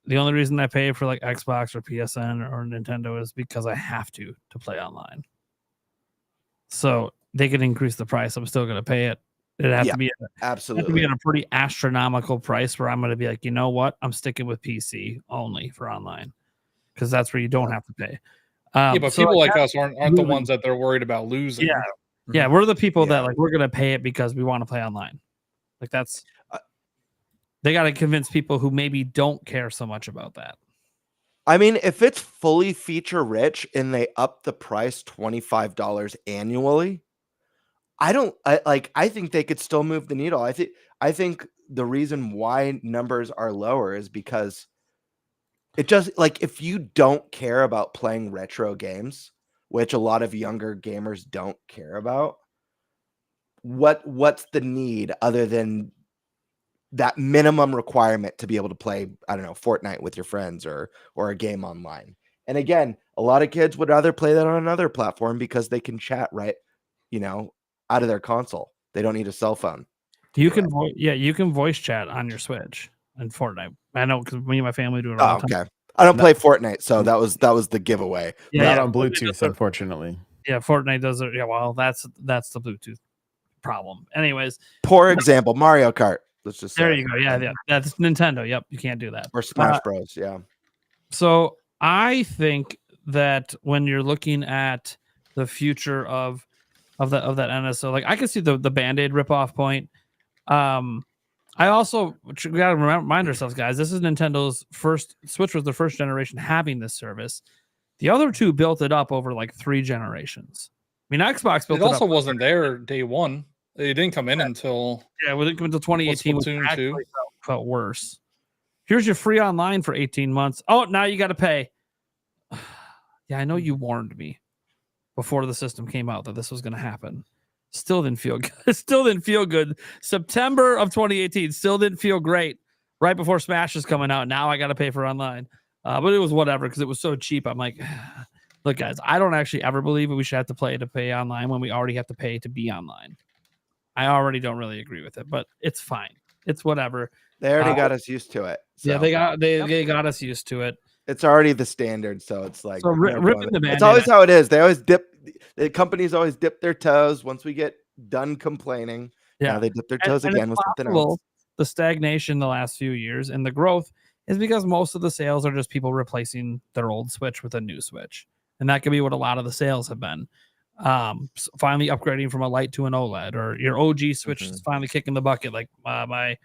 The only reason I pay for like Xbox or PSN or Nintendo is because I have to play online. So they can increase the price. I'm still going to pay it. It has to be absolutely at a pretty astronomical price where I'm going to be like, you know what? I'm sticking with PC only for online. because that's where you don't have to pay. Yeah, but so people like like us aren't the moving- ones that they're worried about losing. Yeah. Yeah, we're the people that Yeah. like we're gonna pay it because we want to play online. Like that's they got to convince people who maybe don't care so much about that. I mean, if it's fully feature rich and they up the price $25 annually, I think they could still move the needle. I think the reason why numbers are lower is because it just like if you don't care about playing retro games, which a lot of younger gamers don't care about, what's the need other than that minimum requirement to be able to play, I don't know, Fortnite with your friends or a game online. And again, a lot of kids would rather play that on another platform because they can chat right, out of their console. They don't need a cell phone. You can you can voice chat on your Switch and Fortnite. I know because me and my family do it all the time. Okay. I don't play Fortnite, so that was the giveaway. Not on Bluetooth, unfortunately. Yeah, Fortnite does it. Yeah, well, that's the Bluetooth problem. Anyways, Poor example, Mario Kart. Let's just there say. you go. Yeah, that's Nintendo. Yep, you can't do that. Or Smash Bros. Yeah. So I think that when you're looking at the future of that NSO, like I can see the Band-Aid ripoff point. I also we got to remind ourselves, guys, this is Nintendo's first Switch was the first generation having this service. The other two built it up over like 3 generations. I mean, Xbox built It also up. wasn't there day one. It didn't come in until Yeah, it didn't come until 2018, which Splatoon actually 2? felt worse. Here's your free online for 18 months. Oh, now you got to pay. Yeah, I know you warned me before the system came out that this was going to happen. Still didn't feel good. Still didn't feel good. September of 2018 still didn't feel great. Right before Smash is coming out. Now I got to pay for online. But it was whatever because it was so cheap. I'm like, look, guys, I don't actually ever believe that we should have to pay online when we already have to pay to be online. I already don't really agree with it, but it's fine. It's whatever. They already got us used to it. So. Yeah, they got us used to it. It's already the standard, so it's like So ripping the Band-Aid. It's always how it is. They always the companies always dip their toes once we get done complaining. Yeah, now they dip their toes again with something else. The stagnation the last few years and the growth is because most of the sales are just people replacing their old Switch with a new Switch, and that could be what a lot of the sales have been. Finally upgrading from a Lite to an OLED, or your OG Switch is finally kicking the bucket. Like my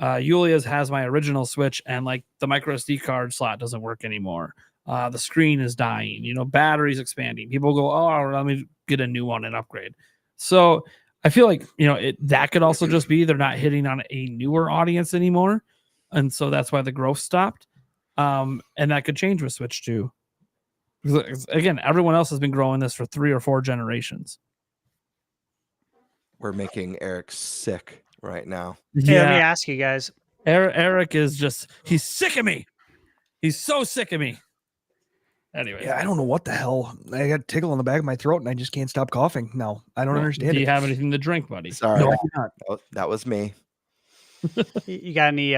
Yulia's has my original Switch, and like the micro SD card slot doesn't work anymore. The screen is dying. Battery's expanding. People go, oh, let me get a new one and upgrade. So I feel like that could also just be they're not hitting on a newer audience anymore, and so that's why the growth stopped. And that could change with Switch 2. Again, everyone else has been growing this for 3 or 4 generations. We're making Eric sick right now. Hey, let me ask you guys. Eric is he's sick of me. He's so sick of me. Anyway. Yeah, I don't know what the hell. I got a tickle in the back of my throat and I just can't stop coughing. No, I don't understand Do it. you have anything to drink, buddy? Sorry. No, I do not. That was me. You got any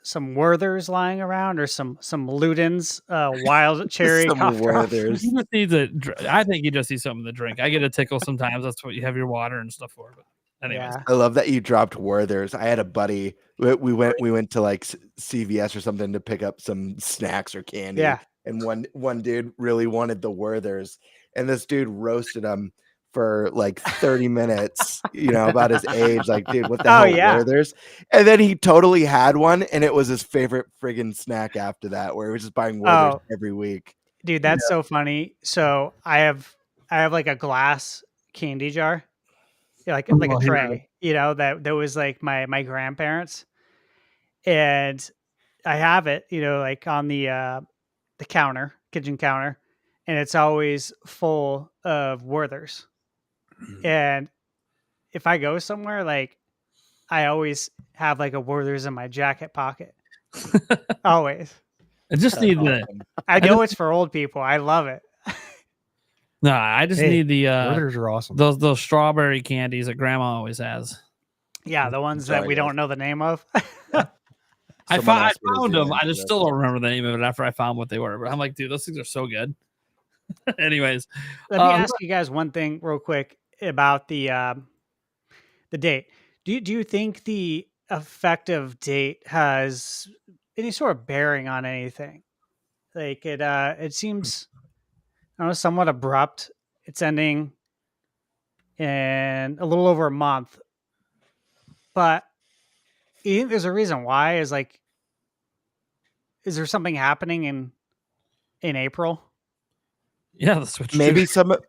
some Werthers lying around, or some Ludens, wild cherry? Some cough drops? Werthers. You just need I think you just need something to drink. I get a tickle sometimes. That's what you have your water and stuff for. But anyways, Yeah. I love that you dropped Werthers. I had a buddy. We went to like CVS or something to pick up some snacks or candy. Yeah. And one dude really wanted the Werthers, and this dude roasted him for like 30 minutes, about his age. Like, dude, what the hell, Werthers? And then he totally had one, and it was his favorite friggin' snack after that, where he was just buying Werthers every week. Dude, that's so funny. So I have like a glass candy jar, like a tray, that was like my grandparents, and I have it, like on the kitchen counter, and it's always full of Werthers. And if I go somewhere, like I always have like a Werthers in my jacket pocket. Always. I just need I know it's for old people. I love it. No, I just need the Werthers are awesome. Those strawberry candies that Grandma always has. Yeah, the ones that we don't know the name of. I found them. I just still don't remember the name of it after I found what they were. But I'm like, dude, those things are so good. Anyways, let me ask you guys one thing real quick about the date. Do you think the effective date has any sort of bearing on anything? Like it seems, I don't know, somewhat abrupt. It's ending in a little over a month, but you think there's a reason why? Is there something happening in April? Yeah, the Switch. Maybe 2. some. Well,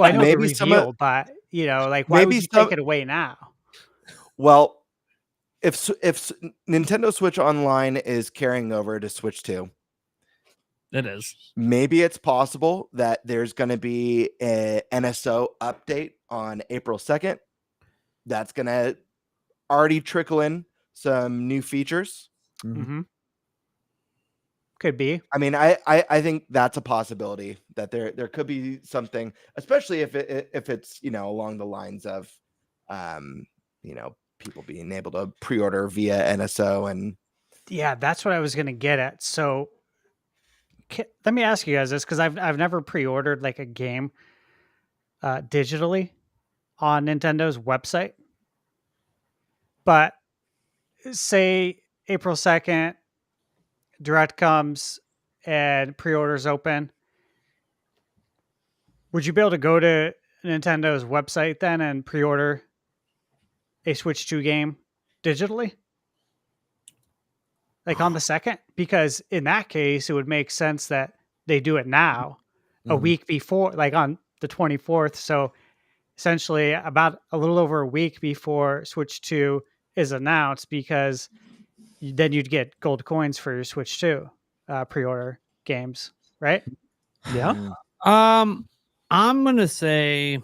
I know the Maybe some. reveal, but like why would Maybe you some. take it away now? Well, if Nintendo Switch Online is carrying over to Switch 2, It is. maybe it's possible that there's going to be a NSO update on April 2nd. That's going to already trickle in some new features. Mm-hmm. Could be. I mean, I think that's a possibility that there could be something, especially if it's along the lines of people being able to pre-order via NSO and Yeah, that's what I was gonna get at. So, let me ask you guys this, because I've never pre-ordered like a game digitally on Nintendo's website. But say April 2nd, Direct comes and pre-orders open. Would you be able to go to Nintendo's website then and pre-order a Switch 2 game digitally? Like on the 2nd? Because in that case, it would make sense that they do it now, a week before, like on the 24th. So essentially about a little over a week before Switch 2 is announced, because then you'd get gold coins for your Switch 2 pre-order games, right? Yeah. I'm gonna say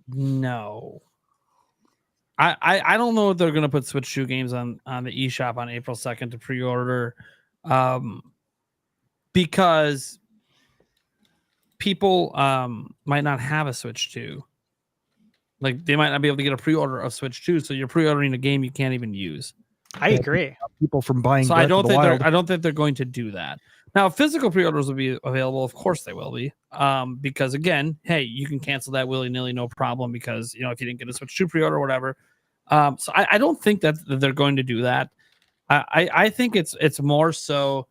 no. I don't know if they're gonna put Switch 2 games on the eShop on April 2nd to pre-order, because people might not have a Switch 2. Like they might not be able to get a pre-order of Switch 2, so you're pre-ordering a game you can't even use. I agree. People from buying. So Breath I don't of the think Wild. I don't think they're going to do that. Now, physical pre-orders will be available. Of course they will be. Because again, hey, you can cancel that willy-nilly, no problem, because if you didn't get a Switch 2 pre-order or whatever. So I don't think that they're going to do that. I think it's more so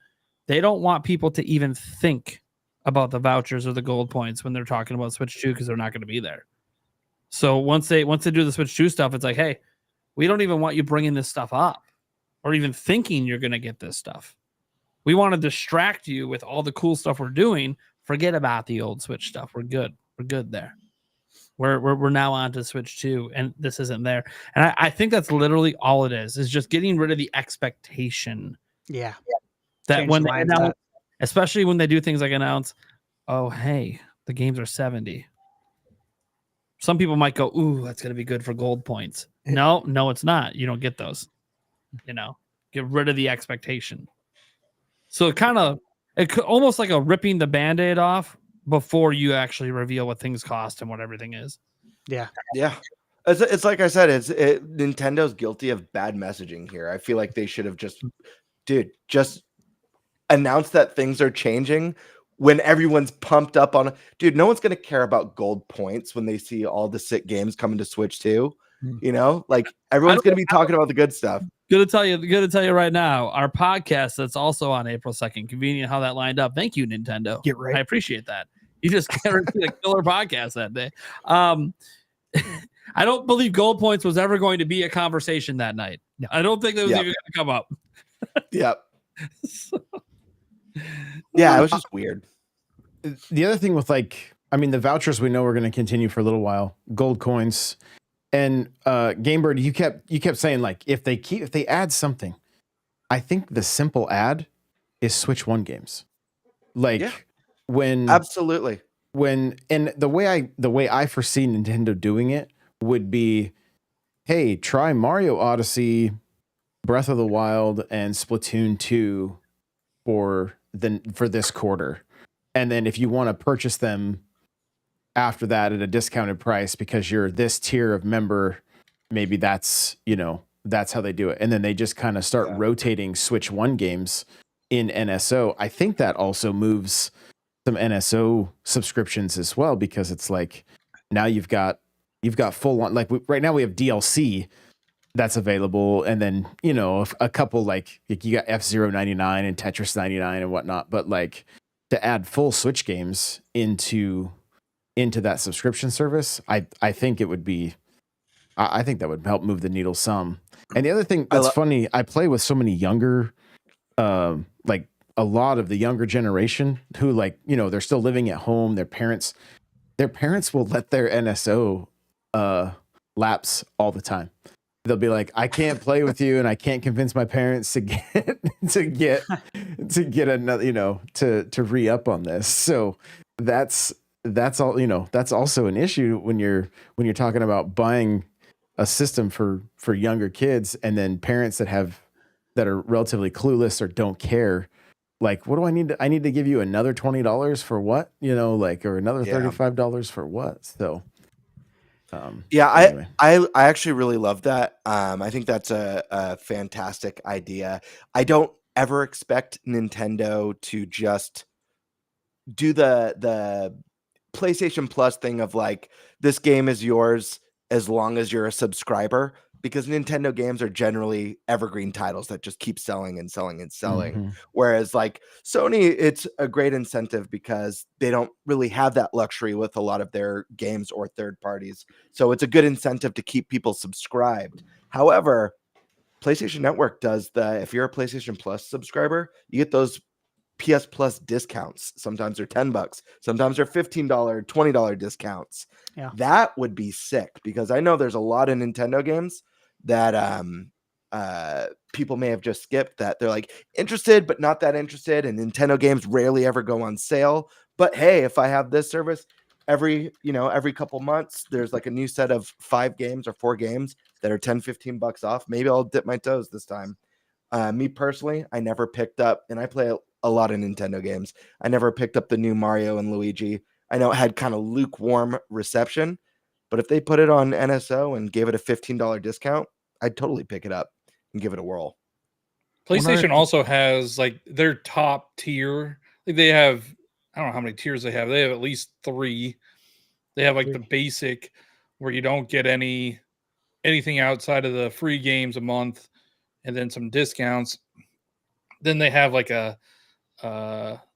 they don't want people to even think about the vouchers or the gold points when they're talking about Switch 2, because they're not going to be there. So once they do the Switch 2 stuff, it's like, hey, we don't even want you bringing this stuff up or even thinking you're going to get this stuff. We want to distract you with all the cool stuff we're doing. Forget about the old Switch stuff. We're good. We're good there. We're now on to Switch 2, and this isn't there. And I think that's literally all it is just getting rid of the expectation. Yeah. That Change when the they mindset. announce, especially when they do things like announce, oh, hey, the games are $70. Some people might go, ooh, that's going to be good for gold points. No, it's not. You don't get those. Get rid of the expectation. So it could almost like a ripping the Band-Aid off before you actually reveal what things cost and what everything is. Yeah. yeah. It's like I said, Nintendo's guilty of bad messaging here. I feel like they should have just announced that things are changing when everyone's pumped up on. Dude, no one's gonna care about gold points when they see all the sick games coming to Switch 2. Like everyone's gonna be talking about the good stuff. Good to tell you right now, our podcast that's also on April 2nd. Convenient how that lined up. Thank you, Nintendo. Get right. I appreciate that. You just guaranteed a killer podcast that day. I don't believe gold points was ever going to be a conversation that night. No. I don't think that was even going to come up. Yep. Yeah, it was just weird. The other thing with the vouchers we know are going to continue for a little while. Gold coins. And Gamebird, you kept saying if they add something, I think the simple add is Switch 1 games. Absolutely. And the way I foresee Nintendo doing it would be, hey, try Mario Odyssey, Breath of the Wild, and Splatoon 2 for this quarter. And then if you want to purchase them after that at a discounted price because you're this tier of member, maybe that's how they do it. And then they just kind of start rotating Switch 1 games in NSO. I think that also moves some NSO subscriptions as well, because it's now you've got full on, right now we have DLC that's available, and then a couple like you got F-Zero 99 and Tetris 99 and whatnot, but like to add full Switch games into that subscription service, I think it would be I think that would help move the needle some. And the other thing that's funny, I play with so many younger like a lot of the younger generation who like they're still living at home. Their parents will let their NSO lapse all the time. They'll be like, I can't play with you, and I can't convince my parents to get another, to re-up on this. So that's all. That's also an issue when you're talking about buying a system for younger kids, and then parents that are relatively clueless or don't care. Like, what do I need? I need to give you another $20 for what? Or another $35 for what? So. Anyway. I actually really love that. I think that's a fantastic idea. I don't ever expect Nintendo to just do the PlayStation Plus thing of like, this game is yours as long as you're a subscriber, because Nintendo games are generally evergreen titles that just keep selling and selling and selling. Mm-hmm. Whereas like Sony, it's a great incentive because they don't really have that luxury with a lot of their games or third parties. So it's a good incentive to keep people subscribed. However, PlayStation Network does if you're a PlayStation Plus subscriber, you get those PS Plus discounts. Sometimes they're $10, sometimes they're $15, $20 discounts. Yeah. That would be sick, because I know there's a lot of Nintendo games that people may have just skipped, that they're like interested but not that interested, and Nintendo games rarely ever go on sale. But hey, if I have this service, every couple months there's like a new set of 5 games or 4 games that are $10-15 off. Maybe I'll dip my toes this time. Me personally, I never picked up, and I play a lot of Nintendo games, I never picked up the new Mario and Luigi. I know it had kind of lukewarm reception, but if they put it on NSO and gave it a $15 discount, I'd totally pick it up and give it a whirl. PlayStation also has like their top tier. Like they have, I don't know how many tiers they have. They have at least 3. They have like the basic, where you don't get anything outside of the free games a month, and then some discounts. Then they have like I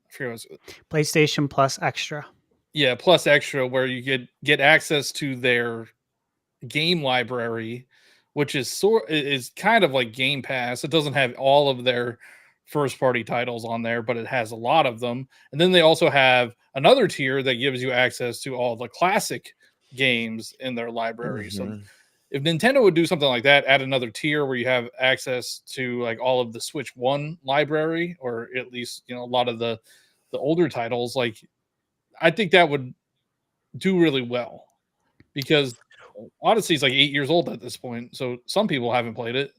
forget what it was. PlayStation Plus Extra. Yeah, Plus Extra, where you get access to their game library, which is kind of like Game Pass. It doesn't have all of their first party titles on there, but it has a lot of them. And then they also have another tier that gives you access to all the classic games in their library. Mm-hmm. So if Nintendo would do something like that, add another tier where you have access to like all of the Switch 1 library, or at least a lot of the older titles, like I think that would do really well, because Odyssey's like 8 years old at this point, so some people haven't played it.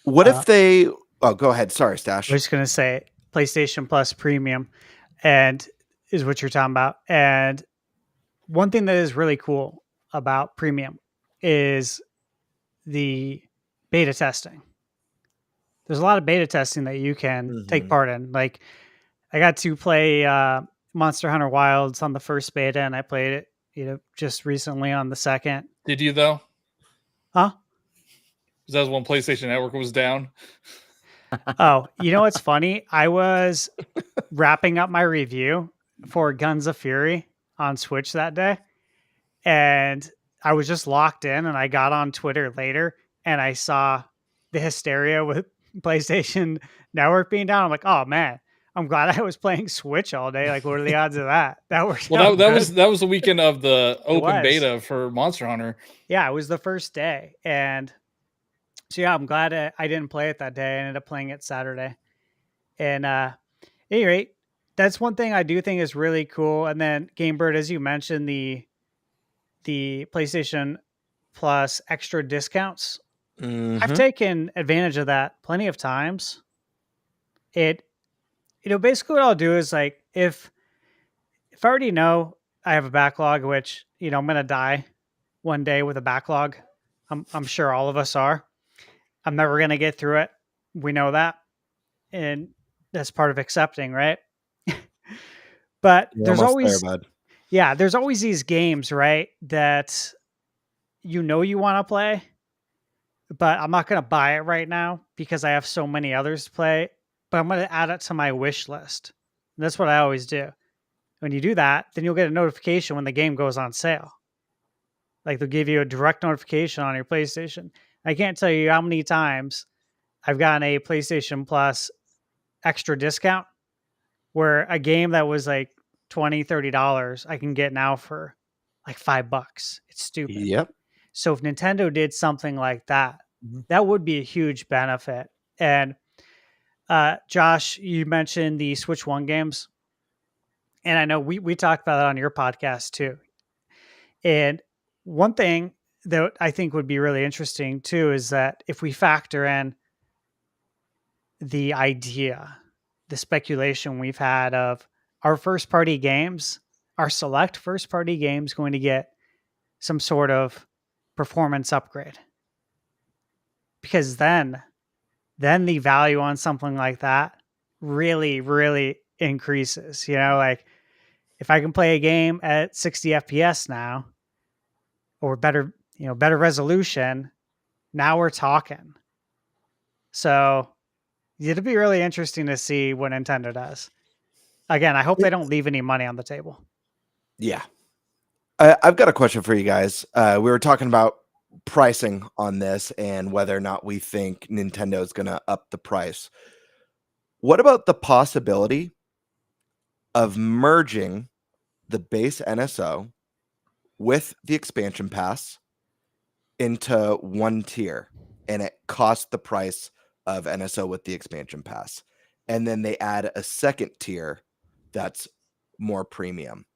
What if they? Oh, go ahead. Sorry, Stash. I was just gonna say PlayStation Plus Premium, and is what you're talking about. And one thing that is really cool about Premium is the beta testing. There's a lot of beta testing that you can take part in. Like, I got to play Monster Hunter Wilds on the first beta, and I played it, just recently on the second. Did you though? Huh? Because that was when PlayStation Network was down. Oh, what's funny? I was wrapping up my review for Guns of Fury on Switch that day, and I was just locked in, and I got on Twitter later, and I saw the hysteria with PlayStation Network being down. I'm like, oh man, I'm glad I was playing Switch all day. Like, what are the odds of that? That was the weekend of the open beta for Monster Hunter. Yeah, it was the first day, and so yeah, I'm glad I didn't play it that day. I ended up playing it Saturday, and at any rate, that's one thing I do think is really cool. And then Gamebird, as you mentioned, the PlayStation Plus extra discounts. Mm-hmm. I've taken advantage of that plenty of times. Basically what I'll do is like, if I already know I have a backlog, which, I'm going to die one day with a backlog. I'm sure all of us are. I'm never going to get through it. We know that. And that's part of accepting, right? But there's always, there's always these games, right, that you want to play, but I'm not going to buy it right now because I have so many others to play. But I'm going to add it to my wish list. And that's what I always do. When you do that, then you'll get a notification when the game goes on sale. Like they'll give you a direct notification on your PlayStation. I can't tell you how many times I've gotten a PlayStation Plus extra discount where a game that was like $20, $30 I can get now for like $5. It's stupid. Yep. So if Nintendo did something like that, Mhm. that would be a huge benefit. And Josh, you mentioned the Switch 1 games. And I know we talked about that on your podcast too. And one thing that I think would be really interesting too is that if we factor in the idea, the speculation we've had of our first party games, our select first party games going to get some sort of performance upgrade. Because then the value on something like that really, really increases. You know, like if I can play a game at 60 FPS now or better, better resolution, now we're talking. So it'll be really interesting to see what Nintendo does. Again, I hope they don't leave any money on the table. Yeah. I've got a question for you guys. We were talking about pricing on this and whether or not we think Nintendo is going to up the price. What about the possibility of merging the base NSO with the expansion pass into one tier, and it costs the price of NSO with the expansion pass, and then they add a second tier that's more premium,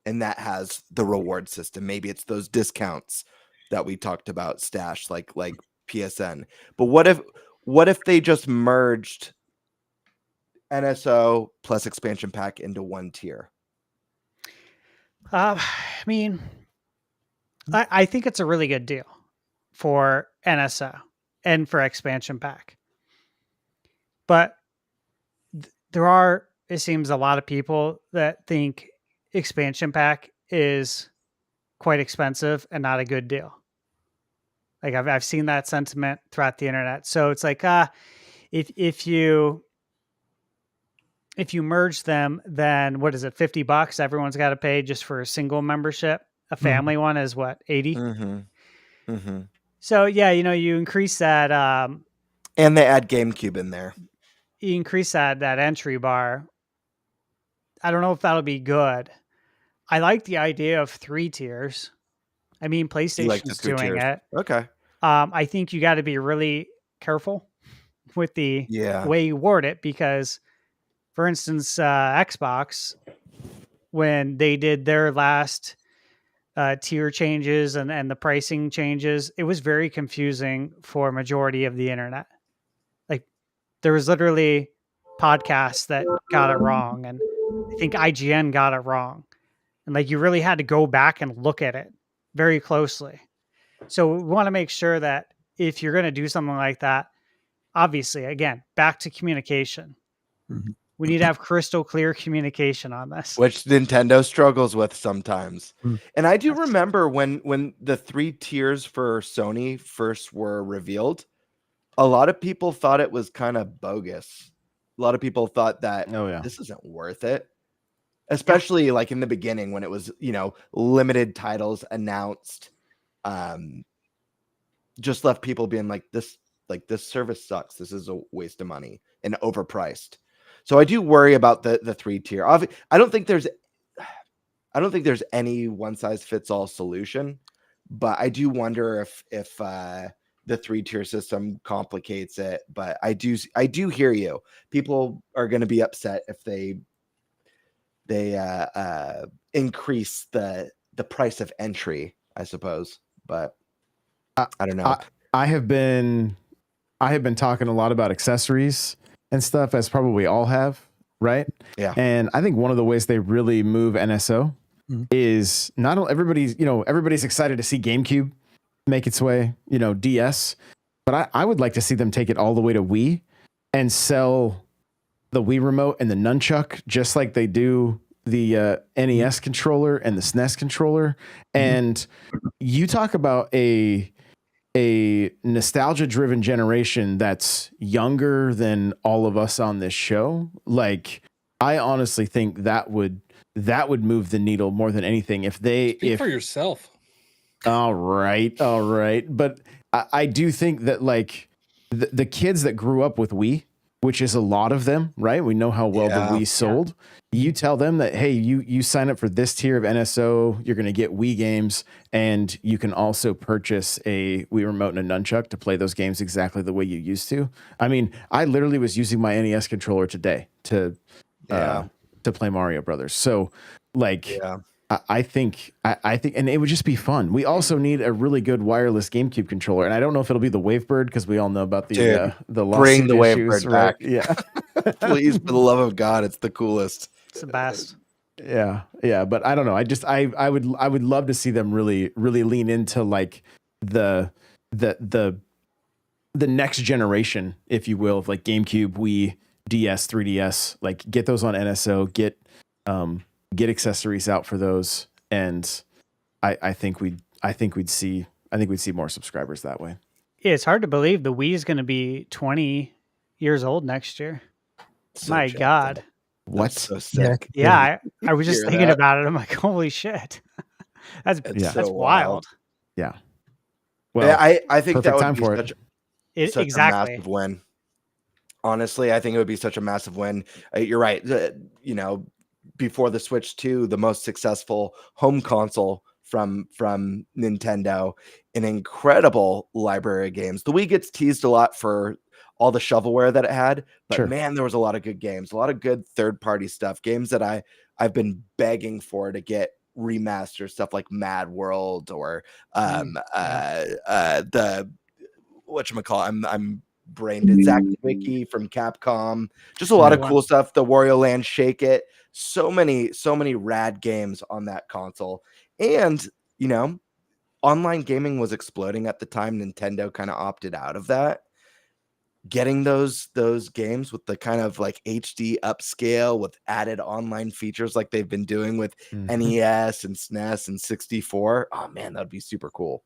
and that has the reward system? Maybe it's those discounts that we talked about, Stash, like PSN. But what if they just merged NSO plus expansion pack into one tier? I mean, I think it's a really good deal for NSO and for expansion pack. But there are, it seems, a lot of people that think expansion pack is quite expensive and not a good deal. Like I've seen that sentiment throughout the internet. So it's like, if you merge them, then what is it, $50 everyone's got to pay just for a single membership? A family one is what, 80? Mm-hmm. Mm-hmm. So yeah, you increase that. And they add GameCube in there. You increase that entry bar. I don't know if that'll be good. I like the idea of 3 tiers. I mean, You like the PlayStation's 3 doing tiers. it. Okay. I think you got to be really careful with the Yeah. way you word it because, for instance, Xbox, when they did their last tier changes and the pricing changes, it was very confusing for a majority of the internet. Like there was literally podcasts that got it wrong, and I think IGN got it wrong, and like you really had to go back and look at it very closely. So we want to make sure that if you're going to do something like that, obviously, again, back to communication. Mhm. We need to have crystal clear communication on this. Which Nintendo struggles with sometimes. Mm. And I do remember when the 3 tiers for Sony first were revealed, a lot of people thought it was kind of bogus. A lot of people thought that this isn't worth it. Especially like in the beginning when it was, limited titles announced. Just left people being like, this service sucks. This is a waste of money and overpriced. So I do worry about the 3 tier. I don't think there's any one size fits all solution, but I do wonder if the 3 tier system complicates it. But I do hear you. People are going to be upset if they increase the price of entry, I suppose. But I don't know. I have been talking a lot about accessories and stuff, as probably all have, right? Yeah. And I think one of the ways they really move NSO is not only everybody's excited to see GameCube make its way, DS, but I would like to see them take it all the way to Wii and sell the Wii remote and the nunchuck just like they do the NES controller and the SNES controller. And you talk about a a nostalgia driven generation that's younger than all of us on this show, like I honestly think that would move the needle more than anything. Speak for yourself. All right. But I do think that like the kids that grew up with Wii, which is a lot of them, right? We know how well the Wii sold. You tell them that, hey, you sign up for this tier of NSO, you're going to get Wii games, and you can also purchase a Wii remote and a nunchuck to play those games exactly the way you used to. I mean, I literally was using my NES controller today to play Mario Brothers. So like, I think, and it would just be fun. We also need a really good wireless GameCube controller, and I don't know if it'll be the Wavebird because we all know about the bring the issues, Wavebird back. Yeah, please, for the love of God, it's the coolest. It's the best. Yeah, but I don't know. I would love to see them really lean into like the next generation, if you will, of like GameCube, Wii, DS, 3DS. Like get those on NSO, get accessories out for those, and I think we'd see more subscribers that way. Yeah, it's hard to believe the Wii is going to be 20 years old next year. So My jacked God. up. What? That's so sick. Yeah, I was just Hear thinking that? about it. I'm like, holy shit. That's so wild. Yeah. Well, I think that perfect would time be for such, it. such a Exactly. massive win. Honestly, I think it would be such a massive win. You're right. Before the Switch 2, the most successful home console from Nintendo, an incredible library of games. The Wii gets teased a lot for all the shovelware that it had, but man, there was a lot of good games, a lot of good third-party stuff, games that I've been begging for to get remastered, stuff like Mad World or the whatchamacallit, I'm brain dead, Zack Wiki from Capcom, just a lot of cool stuff. The Wario Land Shake It, so many rad games on that console. And online gaming was exploding at the time. Nintendo kind of opted out of that. Getting those games with the kind of like HD upscale with added online features like they've been doing with NES and SNES and 64. Oh man, that'd be super cool.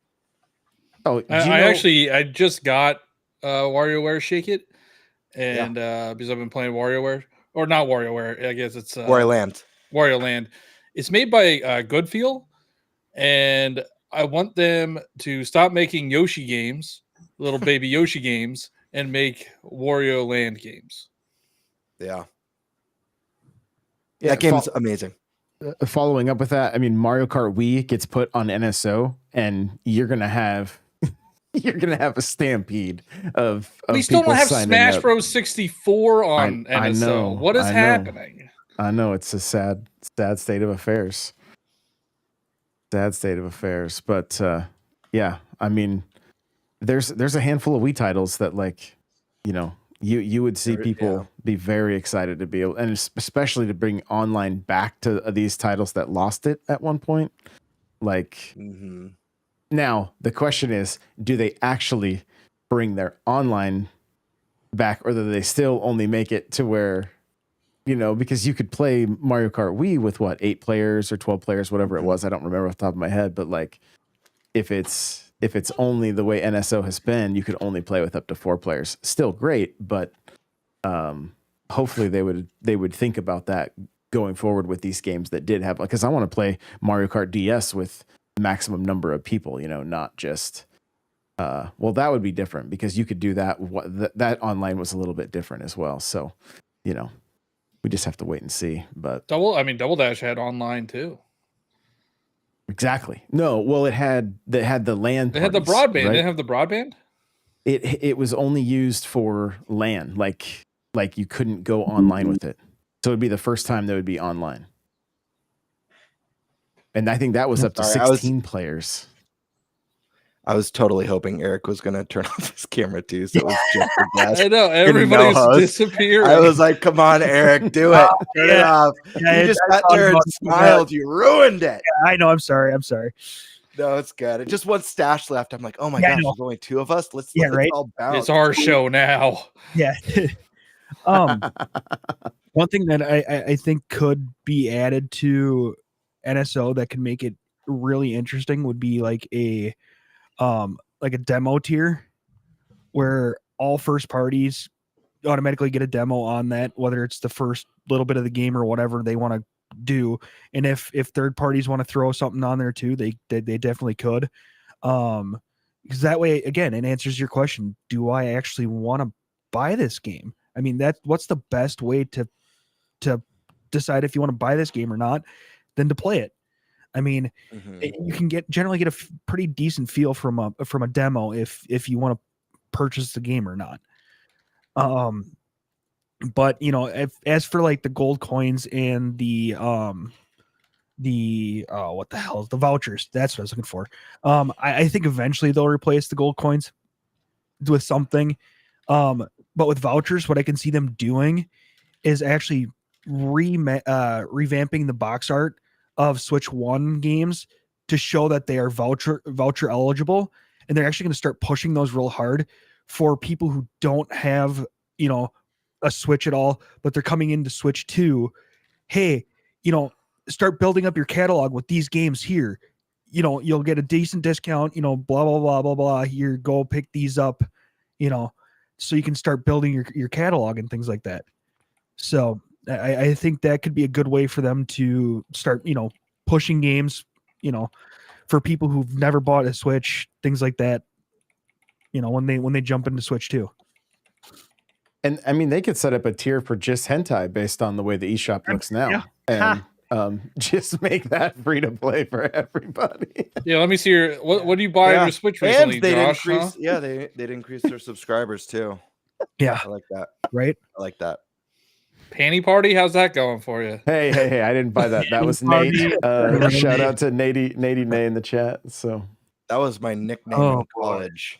Oh, I just got WarioWare Shake It, and because I've been playing WarioWare, or not WarioWare, I guess it's Wario Land. It's made by Goodfeel, and I want them to stop making Yoshi games, little baby Yoshi games, and make Wario Land games. Yeah, that game's amazing. Following up with that, I mean, Mario Kart Wii gets put on NSO, and you're gonna have a stampede of we still don't have Smash up. Bros. 64 on NSO. I know, what is happening? I know it's a sad state of affairs. Sad state of affairs, but yeah, I mean, there's a handful of Wii titles that like, you would see people be very excited to be able, and especially to bring online back to these titles that lost it at one point. Like, now the question is, do they actually bring their online back, or do they still only make it to where, because you could play Mario Kart Wii with 8 players or 12 players, whatever it was. I don't remember off the top of my head, but like, if it's only the way NSO has been, you could only play with up to 4 players. Still great, but hopefully they would think about that going forward with these games that did have, because I want to play Mario Kart DS with maximum number of people, not just that would be different because you could do that. That online was a little bit different as well. So, we just have to wait and see. But Double Dash had online too. Exactly. No, well, it had the LAN. They had the broadband. Right? They didn't have the broadband. It was only used for LAN. Like you couldn't go online with it. So it'd be the first time that would be online. And I think that was up to 16 players. I was totally hoping Eric was going to turn off his camera too, so it was just the best. I know, everybody's disappearing. I was like, "Come on, Eric, do it, turn it off." You just sat there and smiled. You ruined it. Yeah, I know. I'm sorry. No, it's good. It just one stash left. I'm like, "Oh my gosh, there's only 2 of us. Let's all bounce." It's our show now. Yeah. One thing that I think could be added to NSO that can make it really interesting would be like a like a demo tier where all first parties automatically get a demo on that, whether it's the first little bit of the game or whatever they want to do. And if third parties want to throw something on there too, they definitely could. Because that way, again, it answers your question. Do I actually want to buy this game? I mean, what's the best way to decide if you want to buy this game or not than to play it? I mean, you can generally get a pretty decent feel from a demo if you want to purchase the game or not. But as for like the gold coins and the what the hell is the vouchers? That's what I was looking for. I think eventually they'll replace the gold coins with something. But with vouchers, what I can see them doing is actually revamping the box art of Switch 1 games to show that they are voucher eligible, and they're actually going to start pushing those real hard for people who don't have a Switch at all, but they're coming into Switch 2. Hey, start building up your catalog with these games here. You'll get a decent discount, blah, blah, blah, blah, blah. Here, go pick these up, so you can start building your catalog and things like that. So I think that could be a good way for them to start, pushing games, for people who've never bought a Switch, things like that, when they jump into Switch 2. And I mean, they could set up a tier for just hentai based on the way the eShop looks now. Yeah. And just make that free to play for everybody. Yeah, let me see your what do you buy on your Switch recently, and they'd Josh? increase, they'd increase their subscribers too. Yeah. I like that. Right? I like that. Panty Party, how's that going for you? Hey, I didn't buy that. That was Nate. Shout out to Nady Nay in the chat. So That was my nickname in college.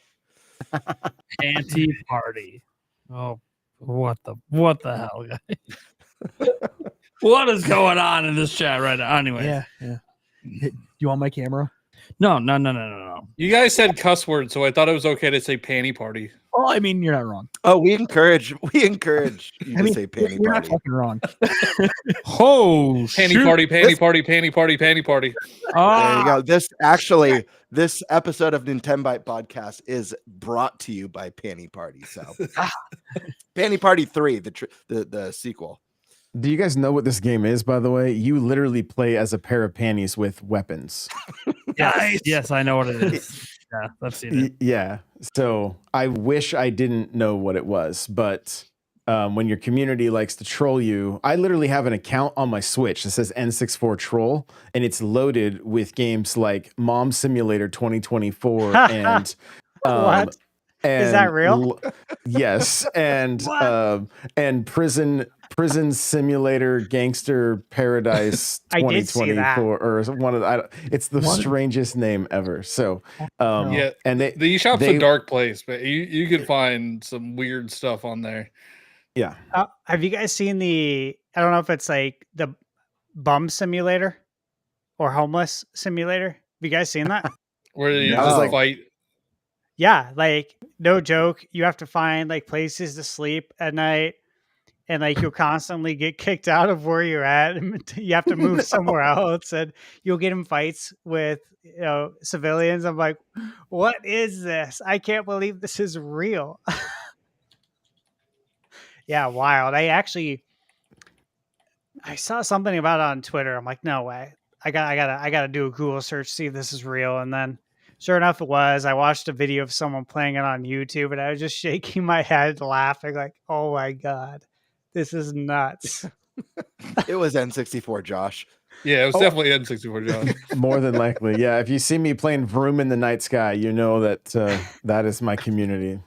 Panty Party. Oh, what the hell, guys? What is going on in this chat right now? Anyway, Yeah. You want my camera? no. You guys said cuss words, so I thought it was okay to say Panty Party. Well, I mean, you're not wrong. Oh, we encourage you to say panty You're not party. fucking wrong. Oh, Panty Party, Panty Party, Panty Party, Panty Party. There you go. This episode of Nintenbyte Podcast is brought to you by Panty Party. So, Panty Party 3, the sequel. do you guys know what this game is, by the way? You literally play as a pair of panties with weapons. Yes, I know what it is. Yeah, I've seen it. Yeah. So I wish I didn't know what it was, but when your community likes to troll you, I literally have an account on my Switch that says N64 Troll, and it's loaded with games like Mom Simulator 2024 and What? and Is that real? Yes, and Prison Simulator Gangster Paradise I did see that. 2024 or one of the, it's the strangest name ever. So Yeah, and the eShop's a dark place, but you can find some weird stuff on there. yeah. Have you guys seen I don't know if it's like the bum simulator or homeless simulator. Have you guys seen that? Where you No. just Like- fight. Yeah, like no joke. You have to find like places to sleep at night, and like you'll constantly get kicked out of where you're at. You have to move somewhere else, and you'll get in fights with civilians. I'm like, what is this? I can't believe this is real. Yeah, wild. I saw something about it on Twitter. I'm like, no way. I gotta do a Google search, see if this is real, and then. Sure enough, it was. I watched a video of someone playing it on YouTube, and I was just shaking my head, laughing, like, "Oh my god, this is nuts!" It was N64, Josh. Yeah, it was definitely N64, Josh. More than likely. Yeah. If you see me playing Vroom in the Night Sky, you know that that is my community.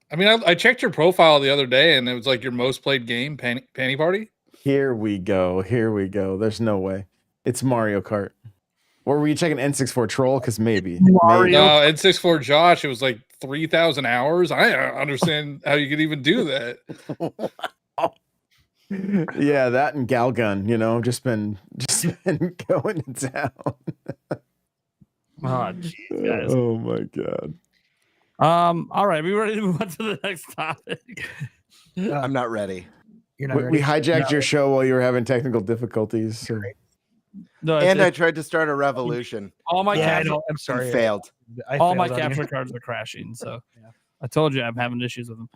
I mean, I checked your profile the other day, and it was like your most played game, Panty Party. Here we go. There's no way. It's Mario Kart. Or were you checking N64 Troll? Because maybe. No, N64 Josh, it was like 3,000 hours. I don't understand how you could even do that. Yeah, that and Galgun, just been going to town. Oh, jeez, guys. Oh my god. All right, we ready to move on to the next topic? I'm not ready. You're not We ready? hijacked your show while you were having technical difficulties. So. No, And I tried to start a revolution all my Yeah, I capture, know. I'm and sorry. failed. all my failed on you. capture cards are crashing. So Yeah. I told you I'm having issues with them.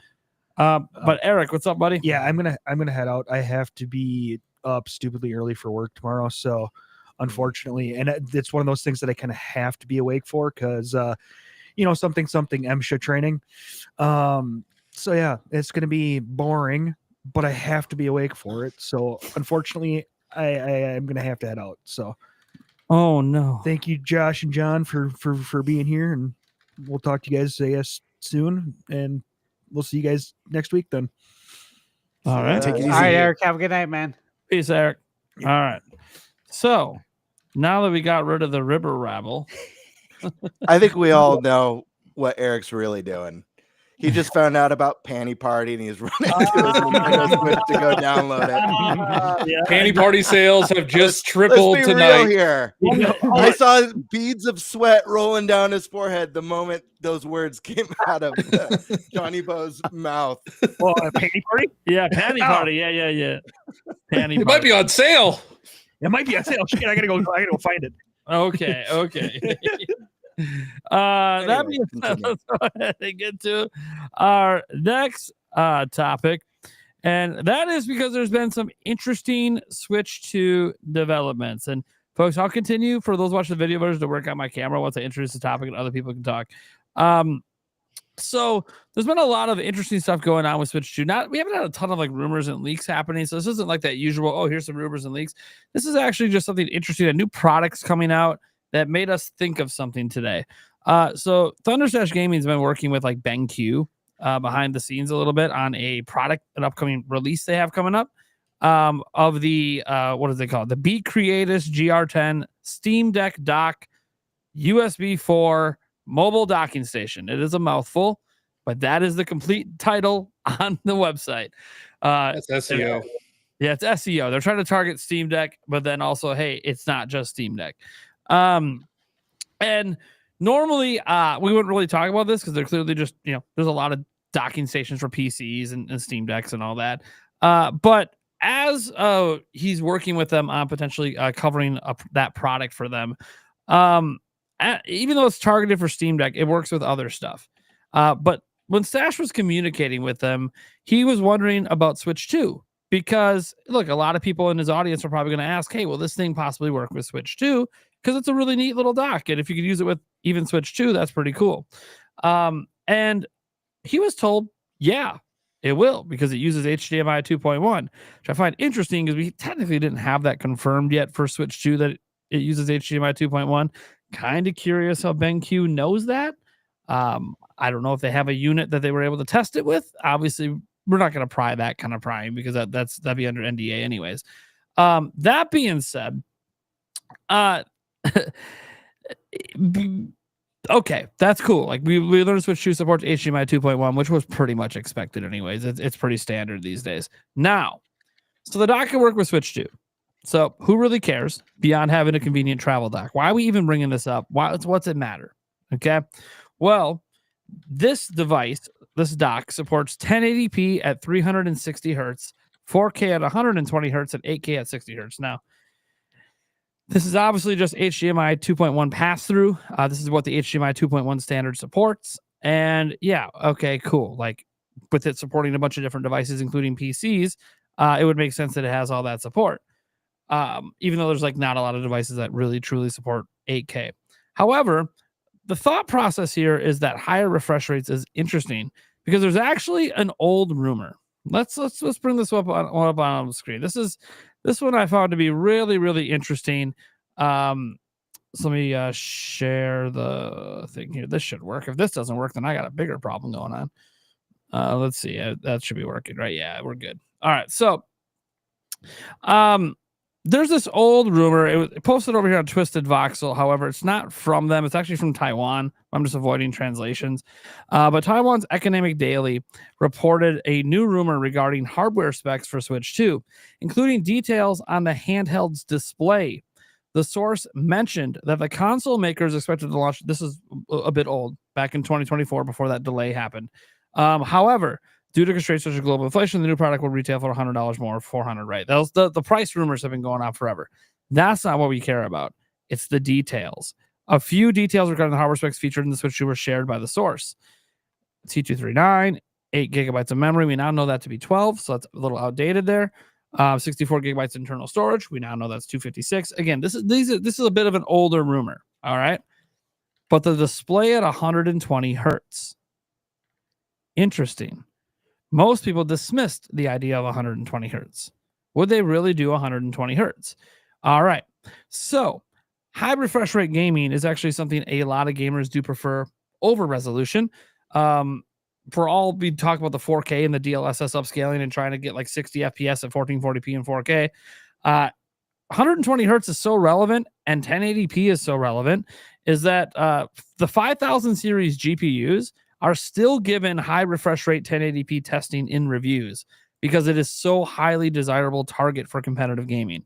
But Eric, what's up, buddy? Yeah, I'm gonna head out. I have to be up stupidly early for work tomorrow, so unfortunately, and it's one of those things that I kind of have to be awake for because something MSHA training. So yeah, it's gonna be boring, but I have to be awake for it. So unfortunately, I'm gonna have to head out. So Oh no. thank you, Josh and John, for being here, and we'll talk to you guys, I guess, soon, and we'll see you guys next week then. All right. Take it All easy. right, Eric. Have a good night, man. Peace, Eric. All right. So now that we got rid of the ribber rabble, I think we all know what Eric's really doing. He just found out about Panty Party and he's running to his Nintendo Switch to go download it. Panty party sales have just Let's tripled be real tonight. here. I saw beads of sweat rolling down his forehead the moment those words came out of Johnny Bo's mouth. Well, a panty party? yeah, panty party, yeah. Panty It might party. be on sale. It might be on sale. Shit, I gotta go find it. Okay. That Anyway, being said, continue. let's go ahead and get to our next topic. And that is because there's been some interesting Switch 2 developments. And folks, I'll continue for those watching the video version to work on my camera once I introduce the topic and other people can talk. So there's been a lot of interesting stuff going on with Switch 2. We haven't had a ton of like rumors and leaks happening. So this isn't like that usual, oh, here's some rumors and leaks. This is actually just something interesting, a new product's coming out that made us think of something today. So Thunderstash Gaming's been working with like BenQ behind the scenes a little bit on a product, an upcoming release they have coming up of the what is they called? The Beat Creatus GR10 Steam Deck Dock USB 4 mobile docking station. It is a mouthful, but that is the complete title on the website. That's SEO. Yeah, it's SEO. They're trying to target Steam Deck, but then also, hey, it's not just Steam Deck. And normally we wouldn't really talk about this because they're clearly just, there's a lot of docking stations for PCs and Steam Decks and all that. But as he's working with them on potentially covering that product for them, even though it's targeted for Steam Deck, it works with other stuff. But when Stash was communicating with them, he was wondering about Switch 2. Because, look, a lot of people in his audience are probably going to ask, hey, will this thing possibly work with Switch 2? Because it's a really neat little dock. And if you could use it with even Switch 2, that's pretty cool. And he was told, yeah, it will, because it uses HDMI 2.1, which I find interesting because we technically didn't have that confirmed yet for Switch 2 that it uses HDMI 2.1. Kind of curious how BenQ knows that. I don't know if they have a unit that they were able to test it with. Obviously, we're not going to pry that kind of prying because that'd be under NDA anyways. That being said, okay, that's cool. Like we learned Switch 2 supports HDMI 2.1, which was pretty much expected anyways. It's pretty standard these days. Now, so the dock can work with Switch 2. So who really cares beyond having a convenient travel dock? Why are we even bringing this up? What's it matter? Okay. Well, this device, this dock supports 1080p at 360 hertz, 4K at 120 hertz, and 8K at 60 hertz. Now, this is obviously just HDMI 2.1 pass-through. This is what the HDMI 2.1 standard supports. And yeah, okay, cool. Like with it supporting a bunch of different devices, including PCs, it would make sense that it has all that support. Even though there's like not a lot of devices that really truly support 8K. However, the thought process here is that higher refresh rates is interesting because there's actually an old rumor. Let's bring this up on the screen. This one I found to be really, really interesting. So let me share the thing here. This should work. If this doesn't work, then I got a bigger problem going on. Let's see. That should be working, right? Yeah, we're good. All right. So, there's this old rumor. It was posted over here on Twisted Voxel. However, it's not from them. It's actually from Taiwan. I'm just avoiding translations. But Taiwan's Economic Daily reported a new rumor regarding hardware specs for Switch 2, including details on the handheld's display. The source mentioned that the console maker is expected to launch. This is a bit old, back in 2024, before that delay happened. However, due to constraints such as global inflation, the new product will retail for $100 more, $400, right? The price rumors have been going on forever. That's not what we care about. It's the details. A few details regarding the hardware specs featured in the Switch 2 were shared by the source. T239, 8 gigabytes of memory. We now know that to be 12, so that's a little outdated there. 64 gigabytes internal storage. We now know that's 256. Again, this is a bit of an older rumor. All right. But the display at 120 hertz. Interesting. Most people dismissed the idea of 120 hertz. Would they really do 120 hertz? All right. So high refresh rate gaming is actually something a lot of gamers do prefer over resolution. For all we talk about the 4K and the DLSS upscaling and trying to get like 60 FPS at 1440p and 4K, 120 hertz is so relevant and 1080p is so relevant is that the 5000 series GPUs are still given high refresh rate 1080p testing in reviews because it is so highly desirable target for competitive gaming.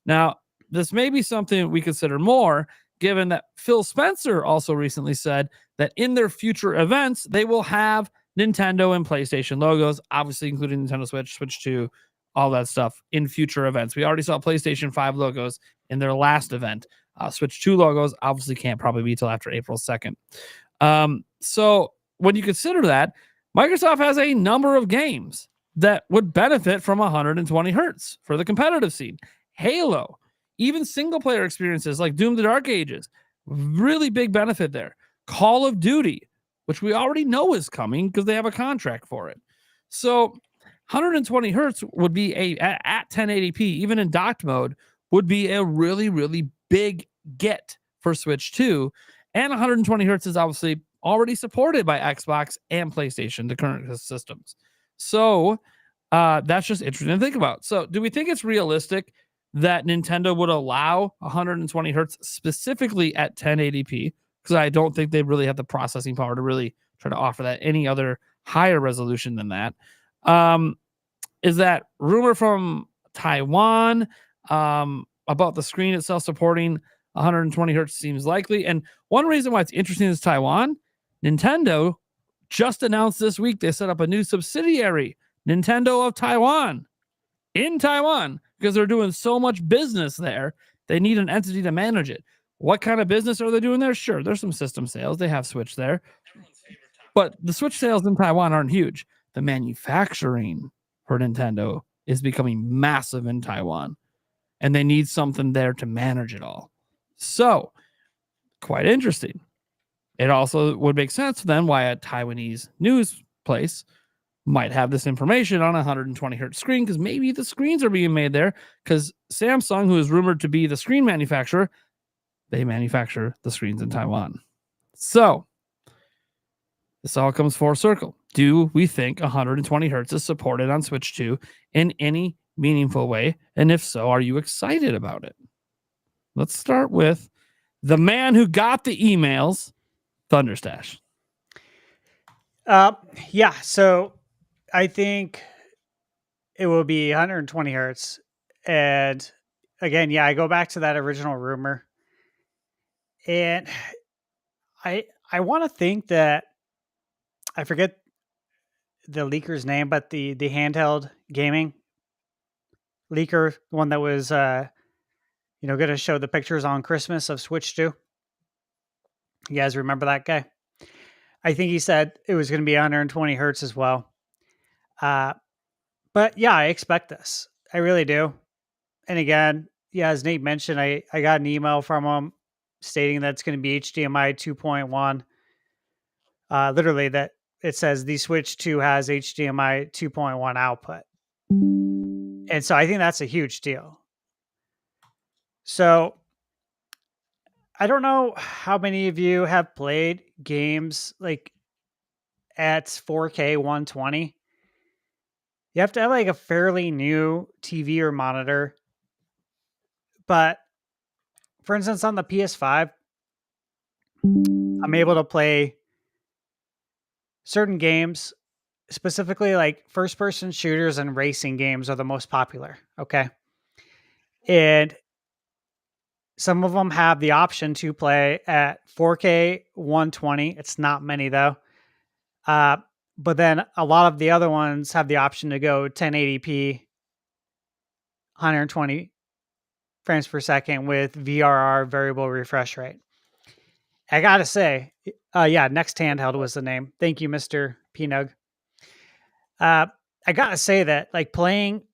Now, this may be something we consider more, given that Phil Spencer also recently said that in their future events, they will have Nintendo and PlayStation logos, obviously including Nintendo Switch, Switch 2, all that stuff in future events. We already saw PlayStation 5 logos in their last event. Switch 2 logos obviously can't probably be till after April 2nd. So when you consider that, Microsoft has a number of games that would benefit from 120 hertz for the competitive scene. Halo, even single player experiences like Doom: The Dark Ages, really big benefit there. Call of Duty, which we already know is coming because they have a contract for it. So 120 hertz would be at 1080p, even in docked mode, would be a really, really big get for Switch 2. And 120 hertz is obviously already supported by Xbox and PlayStation, the current systems. So that's just interesting to think about. So do we think it's realistic that Nintendo would allow 120 hertz specifically at 1080p? Because I don't think they really have the processing power to really try to offer that any other higher resolution than that. Is that rumor from Taiwan about the screen itself supporting 120 hertz seems likely. And one reason why it's interesting is Taiwan. Nintendo just announced this week they set up a new subsidiary, Nintendo of Taiwan, in Taiwan, because they're doing so much business there. They need an entity to manage it. What kind of business are they doing there? Sure, there's some system sales. They have Switch there. But the Switch sales in Taiwan aren't huge. The manufacturing for Nintendo is becoming massive in Taiwan, and they need something there to manage it all. So, quite interesting. It also would make sense then why a Taiwanese news place might have this information on a 120 hertz screen, because maybe the screens are being made there, because Samsung, who is rumored to be the screen manufacturer, they manufacture the screens in Taiwan. So this all comes full circle. Do we think 120 hertz is supported on Switch 2 in any meaningful way? And if so, are you excited about it? Let's start with the man who got the emails, Thunderstash. Yeah, so I think it will be 120 hertz. And again, yeah, I go back to that original rumor. And I want to think that, I forget the leaker's name, but the handheld gaming leaker, one that was going to show the pictures on Christmas of Switch 2. You guys remember that guy? I think he said it was going to be 120 hertz as well. But yeah, I expect this. I really do. And again, yeah, as Nate mentioned, I got an email from him stating that it's going to be HDMI 2.1. Literally, that it says the Switch 2 has HDMI 2.1 output. And so I think that's a huge deal. So I don't know how many of you have played games like at 4K 120. You have to have like a fairly new TV or monitor. But for instance, on the PS5, I'm able to play certain games, specifically like first-person shooters and racing games are the most popular, okay? And some of them have the option to play at 4K 120. It's not many though. But then a lot of the other ones have the option to go 1080p 120 frames per second with VRR, variable refresh rate. I gotta say, Next Handheld was the name. Thank you, Mr. Pnug. I gotta say that like playing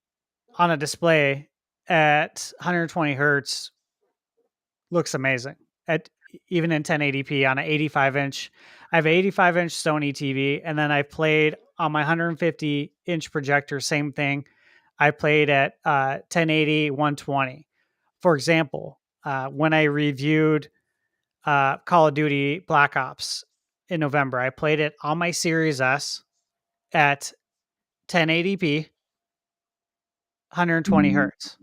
on a display at 120 hertz looks amazing. At even in 1080p on an 85-inch. I have an 85-inch Sony TV, and then I played on my 150-inch projector. Same thing. I played at 1080, 120. For example, when I reviewed Call of Duty Black Ops in November, I played it on my Series S at 1080p, 120 hertz.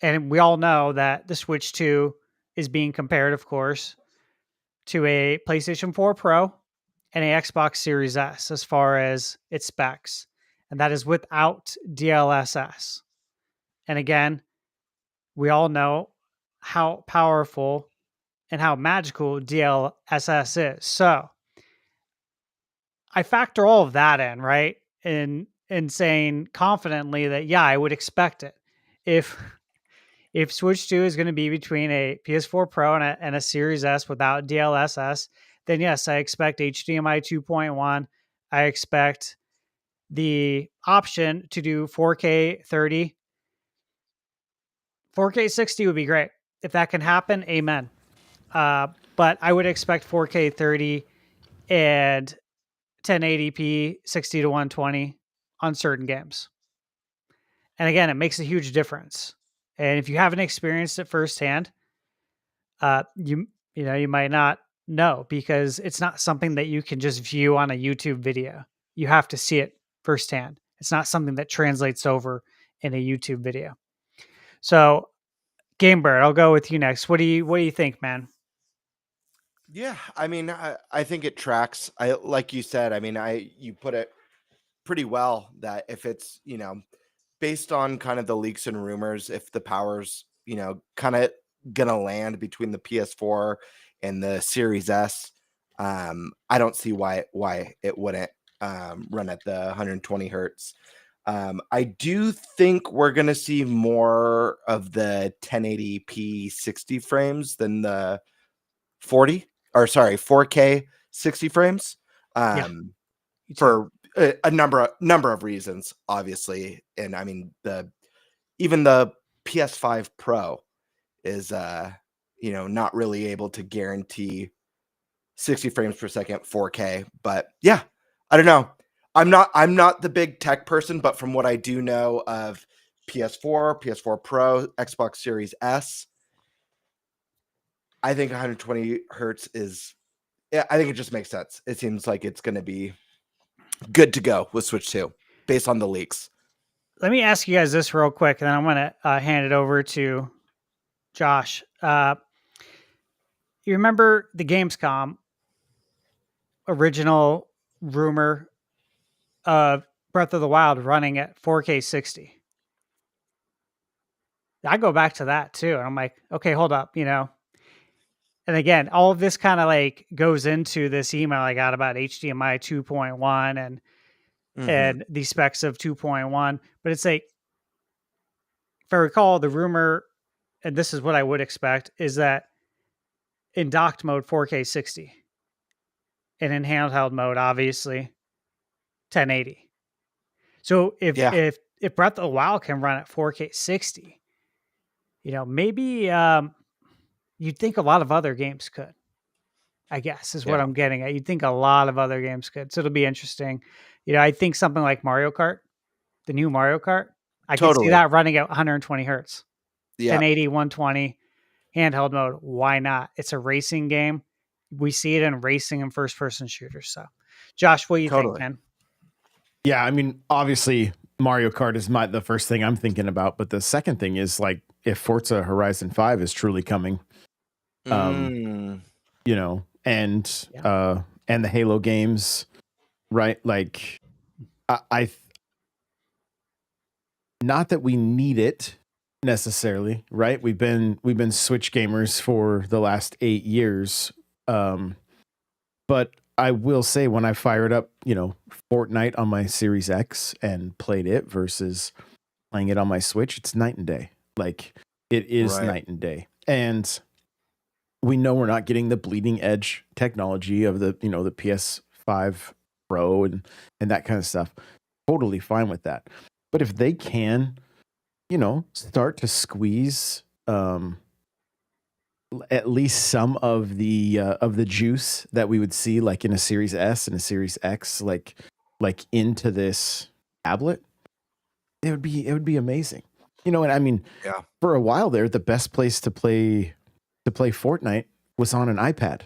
And we all know that the Switch 2 is being compared, of course, to a PlayStation 4 Pro and a Xbox Series S as far as its specs. And that is without DLSS. And again, we all know how powerful and how magical DLSS is. So I factor all of that in, right? In saying confidently that, yeah, I would expect it. If Switch 2 is going to be between a PS4 Pro and a Series S without DLSS, then yes, I expect HDMI 2.1. I expect the option to do 4K 30. 4K 60 would be great. If that can happen, amen. But I would expect 4K 30 and 1080p 60 to 120 on certain games. And again, it makes a huge difference. And if you haven't experienced it firsthand, you might not know, because it's not something that you can just view on a YouTube video. You have to see it firsthand. It's not something that translates over in a YouTube video. So, Gamebird, I'll go with you next. What do you think, man? Yeah, I mean, I think it tracks. I like you said. I mean, you put it pretty well that if it's based on kind of the leaks and rumors, if the power's kind of gonna land between the PS4 and the Series S, I don't see why it wouldn't run at the 120 hertz. I do think we're gonna see more of the 1080p 60 frames than the 4K 60 frames. For a number of reasons, obviously. And I mean, even the PS5 Pro is not really able to guarantee 60 frames per second 4K. But yeah, I don't know. I'm not the big tech person, but from what I do know of PS4, PS4 Pro, Xbox Series S, I think 120 hertz I think it just makes sense. It seems like it's going to be good to go with Switch 2 based on the leaks. Let me ask you guys this real quick, and then I'm going to hand it over to Josh. You remember the Gamescom original rumor of Breath of the Wild running at 4K 60? I go back to that too, and I'm like, okay, hold up, And again, all of this kind of like goes into this email I got about HDMI 2.1 and the specs of 2.1. But it's like, if I recall, the rumor, and this is what I would expect, is that in docked mode 4K 60, and in handheld mode, obviously 1080. So if Breath of the Wild can run at 4K 60, maybe you'd think a lot of other games could, I guess, is what I'm getting at. You'd think a lot of other games could. So it'll be interesting. I think something like Mario Kart, the new Mario Kart, I can see that running at 120 hertz. 1080, 120, handheld mode. Why not? It's a racing game. We see it in racing and first-person shooters. So, Josh, what do you think, man? Yeah, I mean, obviously, Mario Kart is the first thing I'm thinking about. But the second thing is, like, if Forza Horizon 5 is truly coming, and the Halo games, right? Like, I not that we need it necessarily, right? We've been Switch gamers for the last 8 years, but I will say, when I fired up, Fortnite on my Series X and played it versus playing it on my Switch, it's night and day. Like, It is Right. night and day. And we know we're not getting the bleeding edge technology of the, the PS5 Pro and that kind of stuff. Totally fine with that. But if they can, start to squeeze at least some of the juice that we would see like in a Series S and a Series X, like into this tablet, it would be amazing. And I mean, Yeah. for a while there, the best place to play Fortnite was on an iPad.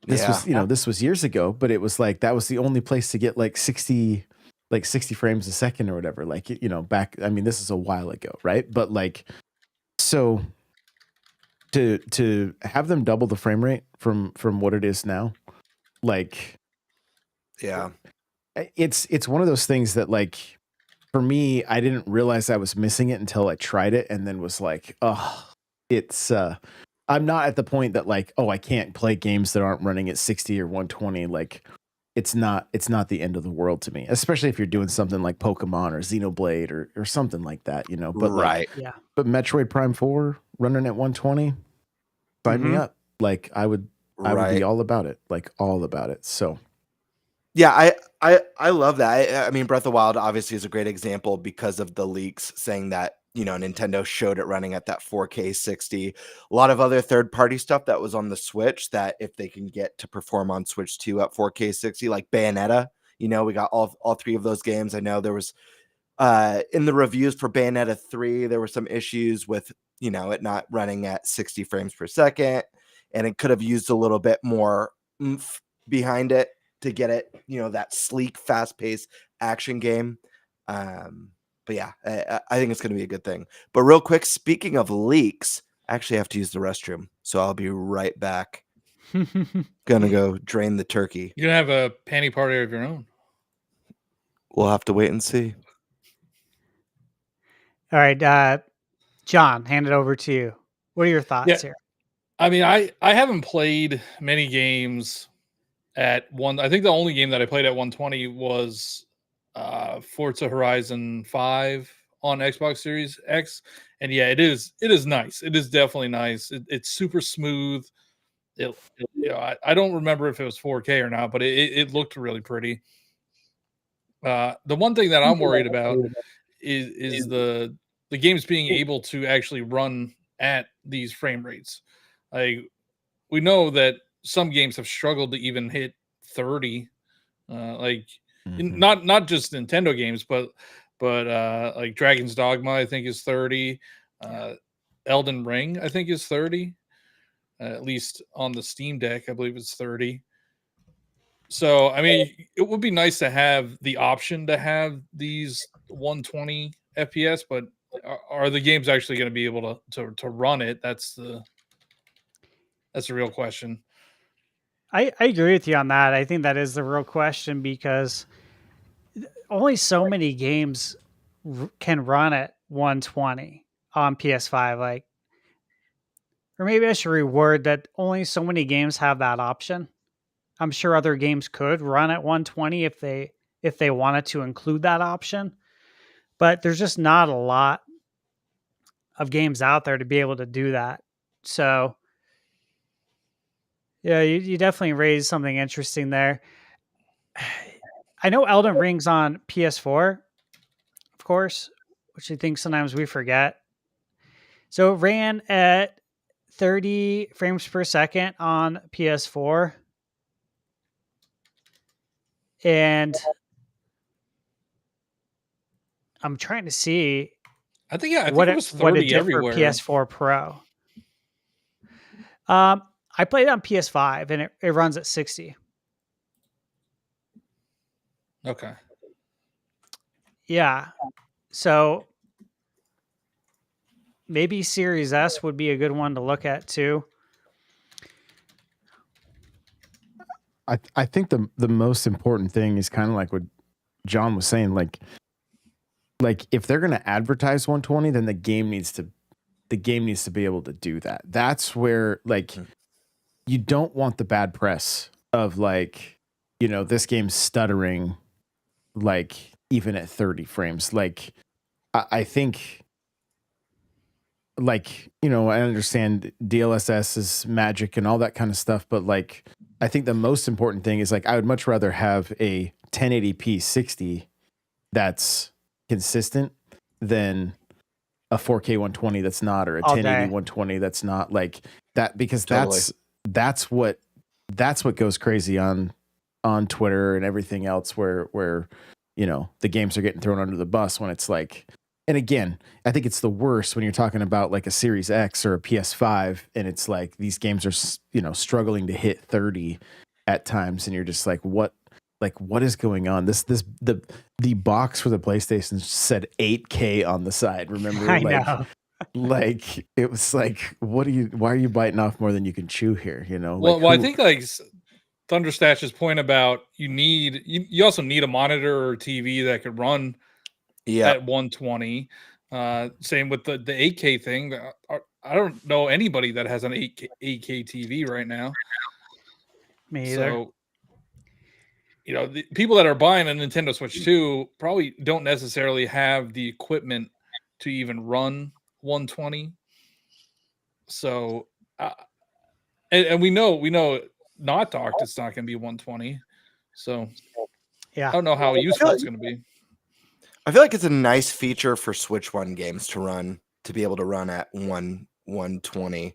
This was, this was years ago, but it was like that was the only place to get like 60 frames a second or whatever. Like, back, I mean, this is a while ago, right? But like, so to have them double the frame rate from what it is now, like, Yeah. it's one of those things that, like, for me, I didn't realize I was missing it until I tried it and then was like, oh, it's I'm not at the point that like, oh, I can't play games that aren't running at 60 or 120. Like, it's not the end of the world to me, especially if you're doing something like Pokemon or Xenoblade or something like that, but Right. Yeah. but Metroid Prime 4 running at 120, sign me up. Like, I would be all about it, So Yeah, I love that. I mean, Breath of the Wild obviously is a great example because of the leaks saying that, Nintendo showed it running at that 4K 60. A lot of other third-party stuff that was on the Switch that if they can get to perform on Switch 2 at 4K 60, like Bayonetta, we got all three of those games. I know there was in the reviews for Bayonetta 3, there were some issues with, it not running at 60 frames per second, and it could have used a little bit more oomph behind it to get it, that sleek, fast-paced action game. But yeah, I think it's going to be a good thing. But real quick, speaking of leaks, I actually have to use the restroom, so I'll be right back. Gonna go drain the turkey. You're going to have a panty party of your own. We'll have to wait and see. All right, John, hand it over to you. What are your thoughts here? I mean, I haven't played many games at one. I think the only game that I played at 120 was Forza Horizon 5 on Xbox Series X, and yeah, it is nice. It is definitely nice. It's super smooth. I don't remember if it was 4K or not, but it looked really pretty. The one thing that I'm worried about is the games being able to actually run at these frame rates. Like, we know that some games have struggled to even hit 30. Not just Nintendo games, but like Dragon's Dogma, I think is 30. Elden Ring, I think is 30. At least on the Steam Deck, I believe it's 30. So, I mean, it would be nice to have the option to have these 120 FPS, but are the games actually going to be able to run it? That's the real question. I agree with you on that. I think that is the real question because only so many games can run at 120 on PS5. Like, or maybe I should reword that only so many games have that option. I'm sure other games could run at 120 if they wanted to include that option, but there's just not a lot of games out there to be able to do that. So yeah, you definitely raised something interesting there. I know Elden Ring's on PS4, of course, which I think sometimes we forget. So it ran at 30 frames per second on PS4. And I'm trying to see I think it was 30 what it did everywhere. for PS4 Pro. I played it on PS5 and it runs at 60. Okay. Yeah. So maybe Series S would be a good one to look at too. I think the most important thing is kind of like what John was saying, like if they're going to advertise 120, then the game needs to be able to do that. That's where, like, you don't want the bad press of, like, this game's stuttering, like, even at 30 frames. Like, I think like, I understand DLSS is magic and all that kind of stuff, but like, I think the most important thing is like, I would much rather have a 1080p 60 that's consistent than a 4K 120 that's not, or a All 1080 day. 120 that's not, like that, because Totally. that's what goes crazy on Twitter and everything else, where the games are getting thrown under the bus when it's like. And again, I think it's the worst when you're talking about like a Series X or a PS5, and it's like these games are struggling to hit 30 at times, and you're just like, what is going on? The box for the PlayStation said 8K on the side. Remember, I know. like it was like, why are you biting off more than you can chew here? Well, I think like Thunderstash's point about you also need a monitor or TV that could run at 120. Same with the 8K thing. I don't know anybody that has an 8K TV right now. Me either. So, the people that are buying a Nintendo Switch 2 probably don't necessarily have the equipment to even run 120. So, and we know not docked, it's not going to be 120. So, Yeah. I don't know how useful it's going to be. I feel like it's a nice feature for Switch 1 games to be able to run at 120.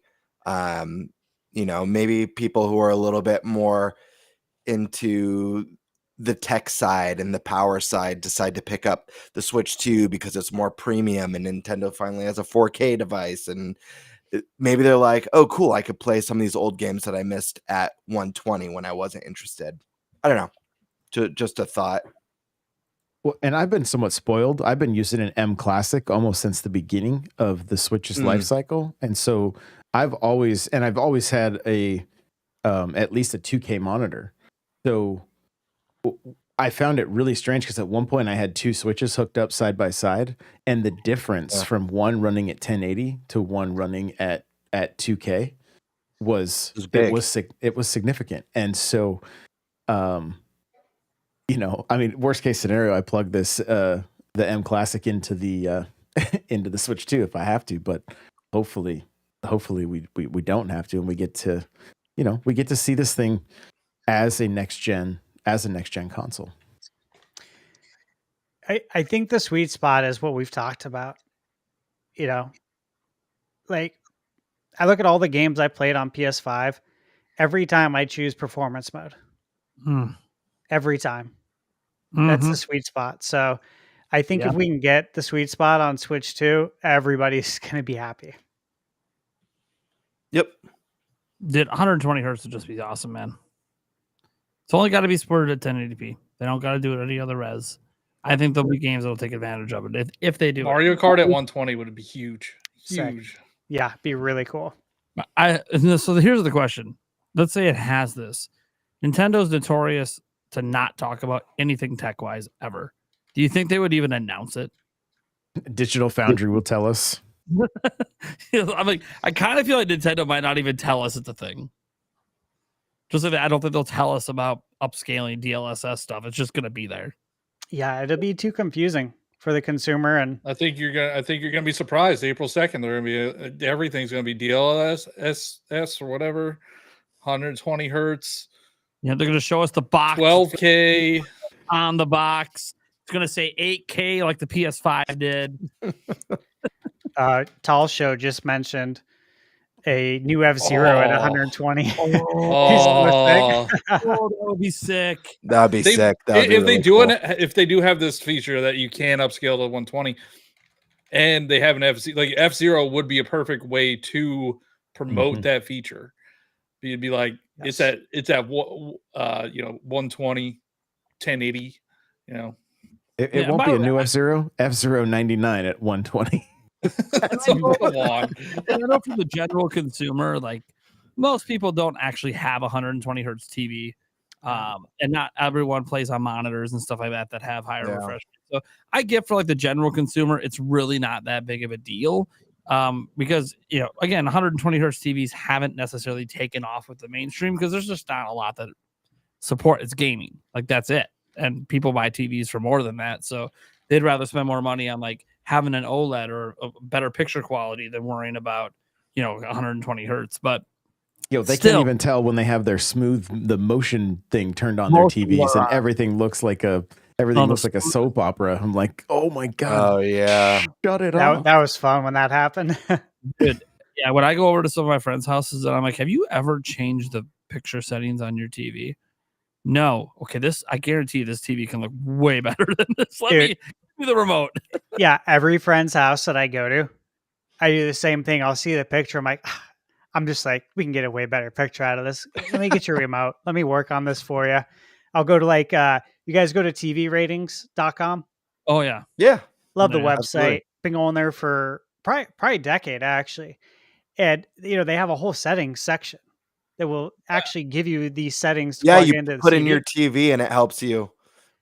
Maybe people who are a little bit more into the tech side and the power side decide to pick up the Switch 2 because it's more premium, and Nintendo finally has a 4K device, and maybe they're like, oh cool, I could play some of these old games that I missed at 120 when I wasn't interested. I don't know. Just a thought. Well, and I've been somewhat spoiled. I've been using an M Classic almost since the beginning of the Switch's life cycle, and so I've always had a at least a 2K monitor. So I found it really strange because at one point I had two Switches hooked up side by side, and the difference from one running at 1080 to one running at 2K was big. It was significant, and so worst case scenario, I plug this the M Classic into the into the Switch 2 if I have to, but hopefully we don't have to, and we get to see this thing as a next gen console. I think the sweet spot is what we've talked about. Like I look at all the games I played on PS5. Every time I choose performance mode. Every time. That's the sweet spot. So I think if we can get the sweet spot on Switch 2, everybody's going to be happy. Yep. Dude, 120 hertz would just be awesome, man. It's only got to be supported at 1080p. They don't got to do it any other res. I think there'll be games that'll take advantage of it if they do. Mario Kart at 120 would be huge. Huge. Yeah, be really cool. So here's the question. Let's say it has this. Nintendo's notorious to not talk about anything tech-wise ever. Do you think they would even announce it? Digital Foundry will tell us. I'm like, I kind of feel like Nintendo might not even tell us it's a thing. Just like that, I don't think they'll tell us about upscaling DLSS stuff. It's just gonna be there. Yeah, it'll be too confusing for the consumer, and I think you're gonna be surprised. April 2nd, they're gonna be everything's gonna be DLSS or whatever, 120 hertz. Yeah, they're gonna show us the box, 12K on the box. It's gonna say 8K like the PS5 did. Tall Show just mentioned a new F-Zero at 120. Oh, That would be sick. That'd be sick. If they do have this feature that you can upscale to 120, and they have an F-Zero would be a perfect way to promote that feature. It'd be like it's at 120, 1080. It won't be a new F-Zero. F-Zero 99 at 120. Come on. I know for the general consumer, like most people don't actually have 120 hertz TV, and not everyone plays on monitors and stuff like that have higher refresh rates. So I get for like the general consumer, it's really not that big of a deal, because again, 120 hertz TVs haven't necessarily taken off with the mainstream because there's just not a lot that support it's gaming. Like that's it, and people buy TVs for more than that, so they'd rather spend more money on like having an OLED or a better picture quality than worrying about 120 hertz. But They still, can't even tell when they have the motion thing turned on Motion their TVs, and blur. everything looks like a soap opera. I'm like, oh my god, Oh yeah. shut it off. That was fun when that happened. Dude, yeah, when I go over to some of my friends' houses and I'm like, have you ever changed the picture settings on your TV? No. Okay, I guarantee this TV can look way better than this. Let me give me the remote. Yeah, every friend's house that I go to, I do the same thing. I'll see the picture. I'm just like, we can get a way better picture out of this. Let me get your remote. Let me work on this for you. I'll go to you guys go to tvratings.com. Oh yeah. Yeah. Love the Yeah, website. absolutely. Been going there for probably a decade actually. And they have a whole settings section that will actually give you these settings to Yeah, plug you into the put in TV. your TV and it helps you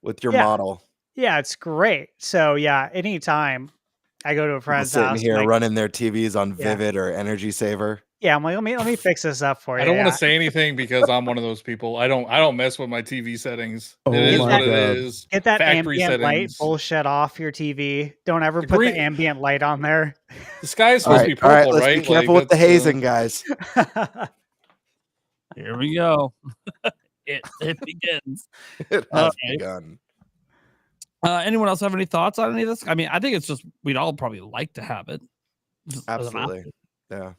with your model. Yeah, it's great. So yeah, anytime I go to a People friend's sitting house, here I'm like, running their TVs on Vivid or Energy Saver. yeah, I'm like, let me fix this up for you. I don't want Yeah. to say anything because I'm one of those people. I don't mess with my TV settings. Oh It is my what it God. is. Get that Factory ambient light settings. bullshit off your TV. Don't ever put Agree. the ambient light on there. The sky is All supposed to be right, purple, let's right? be careful with the that's, hazing, guys. Here we go. It begins. It All has right. begun. Anyone else have any thoughts on any of this? I mean, I think it's just we'd all probably like to have it. Just as an Absolutely. option. Yeah.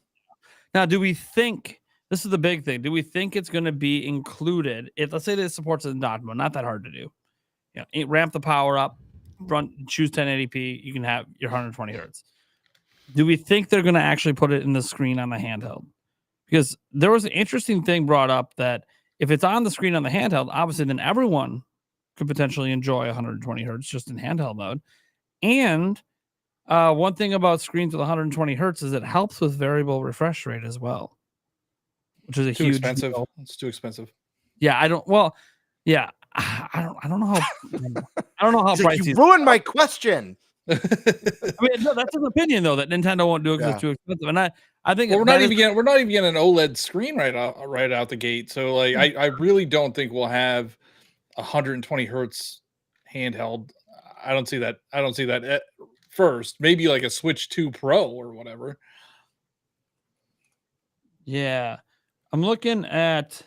Now, do we think this is the big thing? Do we think it's going to be included? If let's say this supports a nod mode, not that hard to do. Ramp the power up, choose 1080p. You can have your 120 hertz. Do we think they're going to actually put it in the screen on the handheld? Because there was an interesting thing brought up that if it's on the screen on the handheld, obviously then everyone could potentially enjoy 120 hertz just in handheld mode. And one thing about screens with 120 hertz is it helps with variable refresh rate as well, which is a too huge expensive. deal. It's too expensive. Yeah, I don't know how I don't know how He's like, pricey. you ruined my question. I mean, no, that's his opinion though that Nintendo won't do it because it's too expensive, and I think Well, we're not even getting an OLED screen right out the gate. So like, I really don't think we'll have 120 hertz handheld. I don't see that at first. Maybe like a Switch 2 Pro or whatever. Yeah, I'm looking at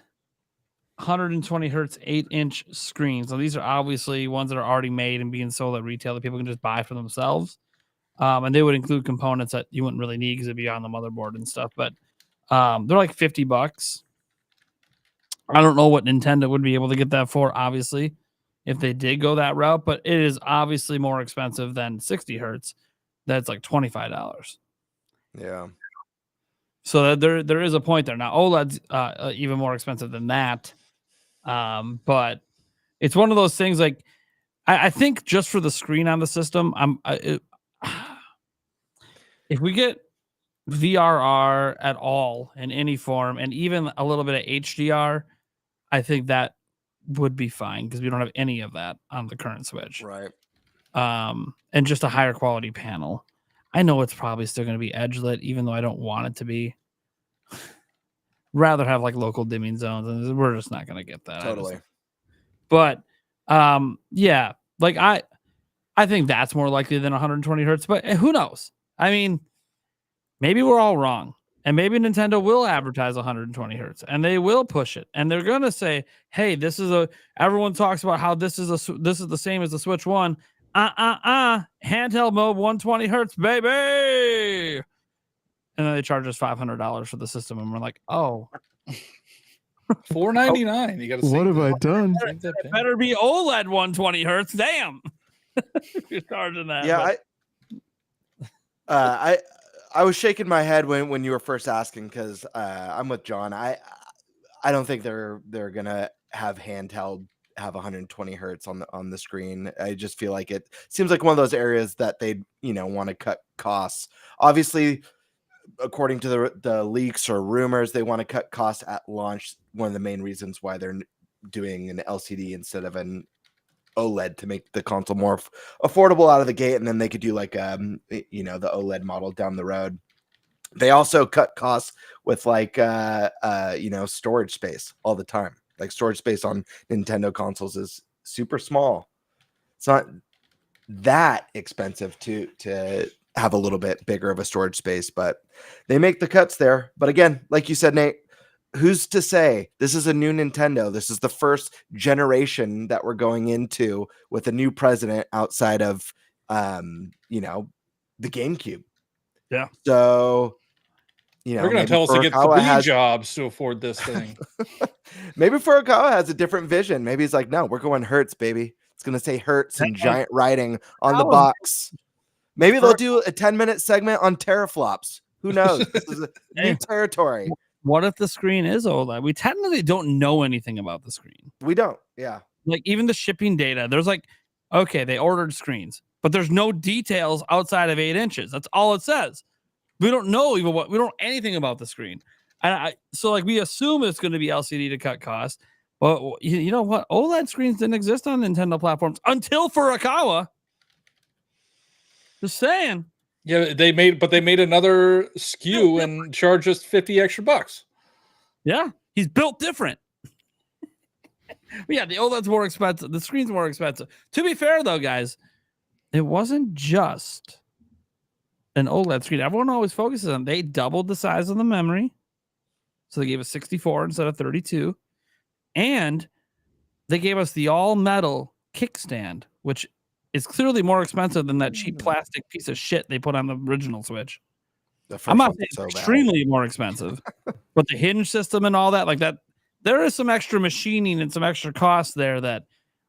120 hertz 8-inch screens. So these are obviously ones that are already made and being sold at retail that people can just buy for themselves. And they would include components that you wouldn't really need because it'd be on the motherboard and stuff. But they're like $50. I don't know what Nintendo would be able to get that for, obviously, if they did go that route. But it is obviously more expensive than 60 hertz. That's like $25. Yeah. So there is a point there. Now OLED's even more expensive than that. But it's one of those things like I think just for the screen on the system, if we get VRR at all in any form and even a little bit of HDR, I think that would be fine because we don't have any of that on the current Switch. Right. And just a higher quality panel. I know it's probably still going to be edge lit, even though I don't want it to be. Rather have like local dimming zones, and we're just not going to get that. Totally. But yeah, like I think that's more likely than 120 hertz. But who knows? I mean, maybe we're all wrong, and maybe Nintendo will advertise 120 hertz, and they will push it, and they're going to say, "Hey, this is everyone talks about how this is the same as the Switch 1. Handheld mode 120 hertz, baby." And then they charge us $500 for the system, and we're like, "Oh, $499. You got to see. What have I done? it better be OLED 120 hertz." Damn, you're charging that. Yeah, I was shaking my head when you were first asking because I'm with John. I don't think they're gonna have handheld have 120 hertz on the screen. I just feel like it seems like one of those areas that they want to cut costs. Obviously, according to the leaks or rumors, they want to cut costs at launch. One of the main reasons why they're doing an LCD instead of an OLED to make the console more affordable out of the gate, and then they could do like the OLED model down the road. They also cut costs with like storage space all the time. Like storage space on Nintendo consoles is super small. It's not that expensive to have a little bit bigger of a storage space, but they make the cuts there. But again, like you said, Nate, who's to say? This is a new Nintendo. This is the first generation that we're going into with a new president outside of the GameCube. Yeah. So they're going to tell us to get three jobs to afford this thing. Maybe Furukawa has a different vision. Maybe he's like, no, we're going Hertz, baby. It's going to say Hertz and giant writing on the box. Maybe they'll do a 10-minute segment on teraflops. Who knows? This is a new territory. What if the screen is OLED? We technically don't know anything about the screen. We don't. Yeah. Like even the shipping data, there's like, okay, they ordered screens, but there's no details outside of 8 inches. That's all it says. We don't know we don't know anything about the screen. And so like we assume it's going to be LCD to cut costs. But you know what? OLED screens didn't exist on Nintendo platforms until Furukawa. Just saying. Yeah, they made another SKU and charged us $50 extra. Yeah, he's built different. But yeah, the OLED's more expensive. The screen's more expensive. To be fair, though, guys, it wasn't just an OLED screen. Everyone always focuses on. They doubled the size of the memory, so they gave us 64 instead of 32, and they gave us the all-metal kickstand, which is clearly more expensive than that cheap plastic piece of shit they put on the original Switch. I'm not saying it's extremely more expensive, but the hinge system and all that, like that, there is some extra machining and some extra cost there. That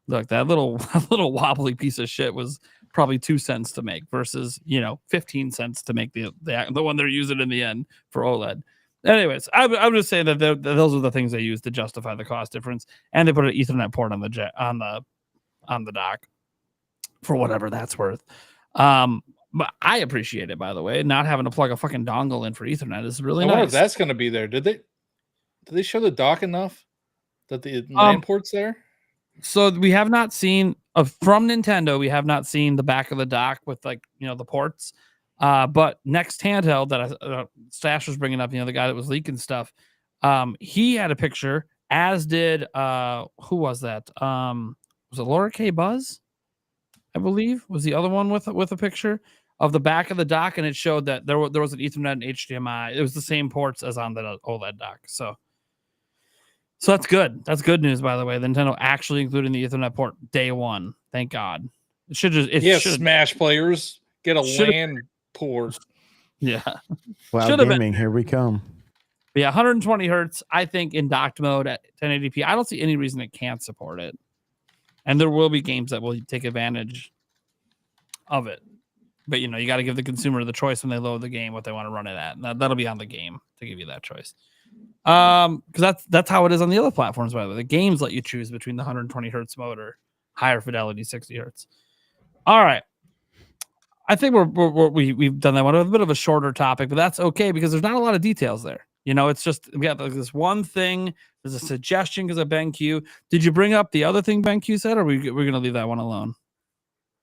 look, that little wobbly piece of shit was probably 2 cents to make versus 15 cents to make the one they're using in the end for OLED. Anyways, I'm just saying that those are the things they use to justify the cost difference, and they put an Ethernet port on the dock for whatever that's worth. But I appreciate it, by the way. Not having to plug a fucking dongle in for Ethernet is really nice. I wonder if that's going to be there. Did they show the dock enough that the LAN port's there? So we have not seen from Nintendo. We have not seen the back of the dock with the ports. But next handheld that Stash was bringing up, the guy that was leaking stuff, he had a picture, as did who was that? Was it Laura K. Buzz? I believe was the other one with a picture of the back of the dock, and it showed that there was an Ethernet and HDMI. It was the same ports as on the OLED dock. So that's good. That's good news, by the way. Nintendo actually including the Ethernet port day one. Thank God. It should just Smash players get a LAN port. Yeah. Wow, gaming, here we come. Yeah, 120 hertz. I think in docked mode at 1080p. I don't see any reason it can't support it. And there will be games that will take advantage of it. But, you got to give the consumer the choice when they load the game what they want to run it at. And that'll be on the game to give you that choice. Because that's how it is on the other platforms, by the way. The games let you choose between the 120 hertz mode or higher fidelity 60 hertz. All right. I think we've done that one. A bit of a shorter topic, but that's okay because there's not a lot of details there. It's just we got this one thing. There's a suggestion because of BenQ. Did you bring up the other thing BenQ said, or we're going to leave that one alone?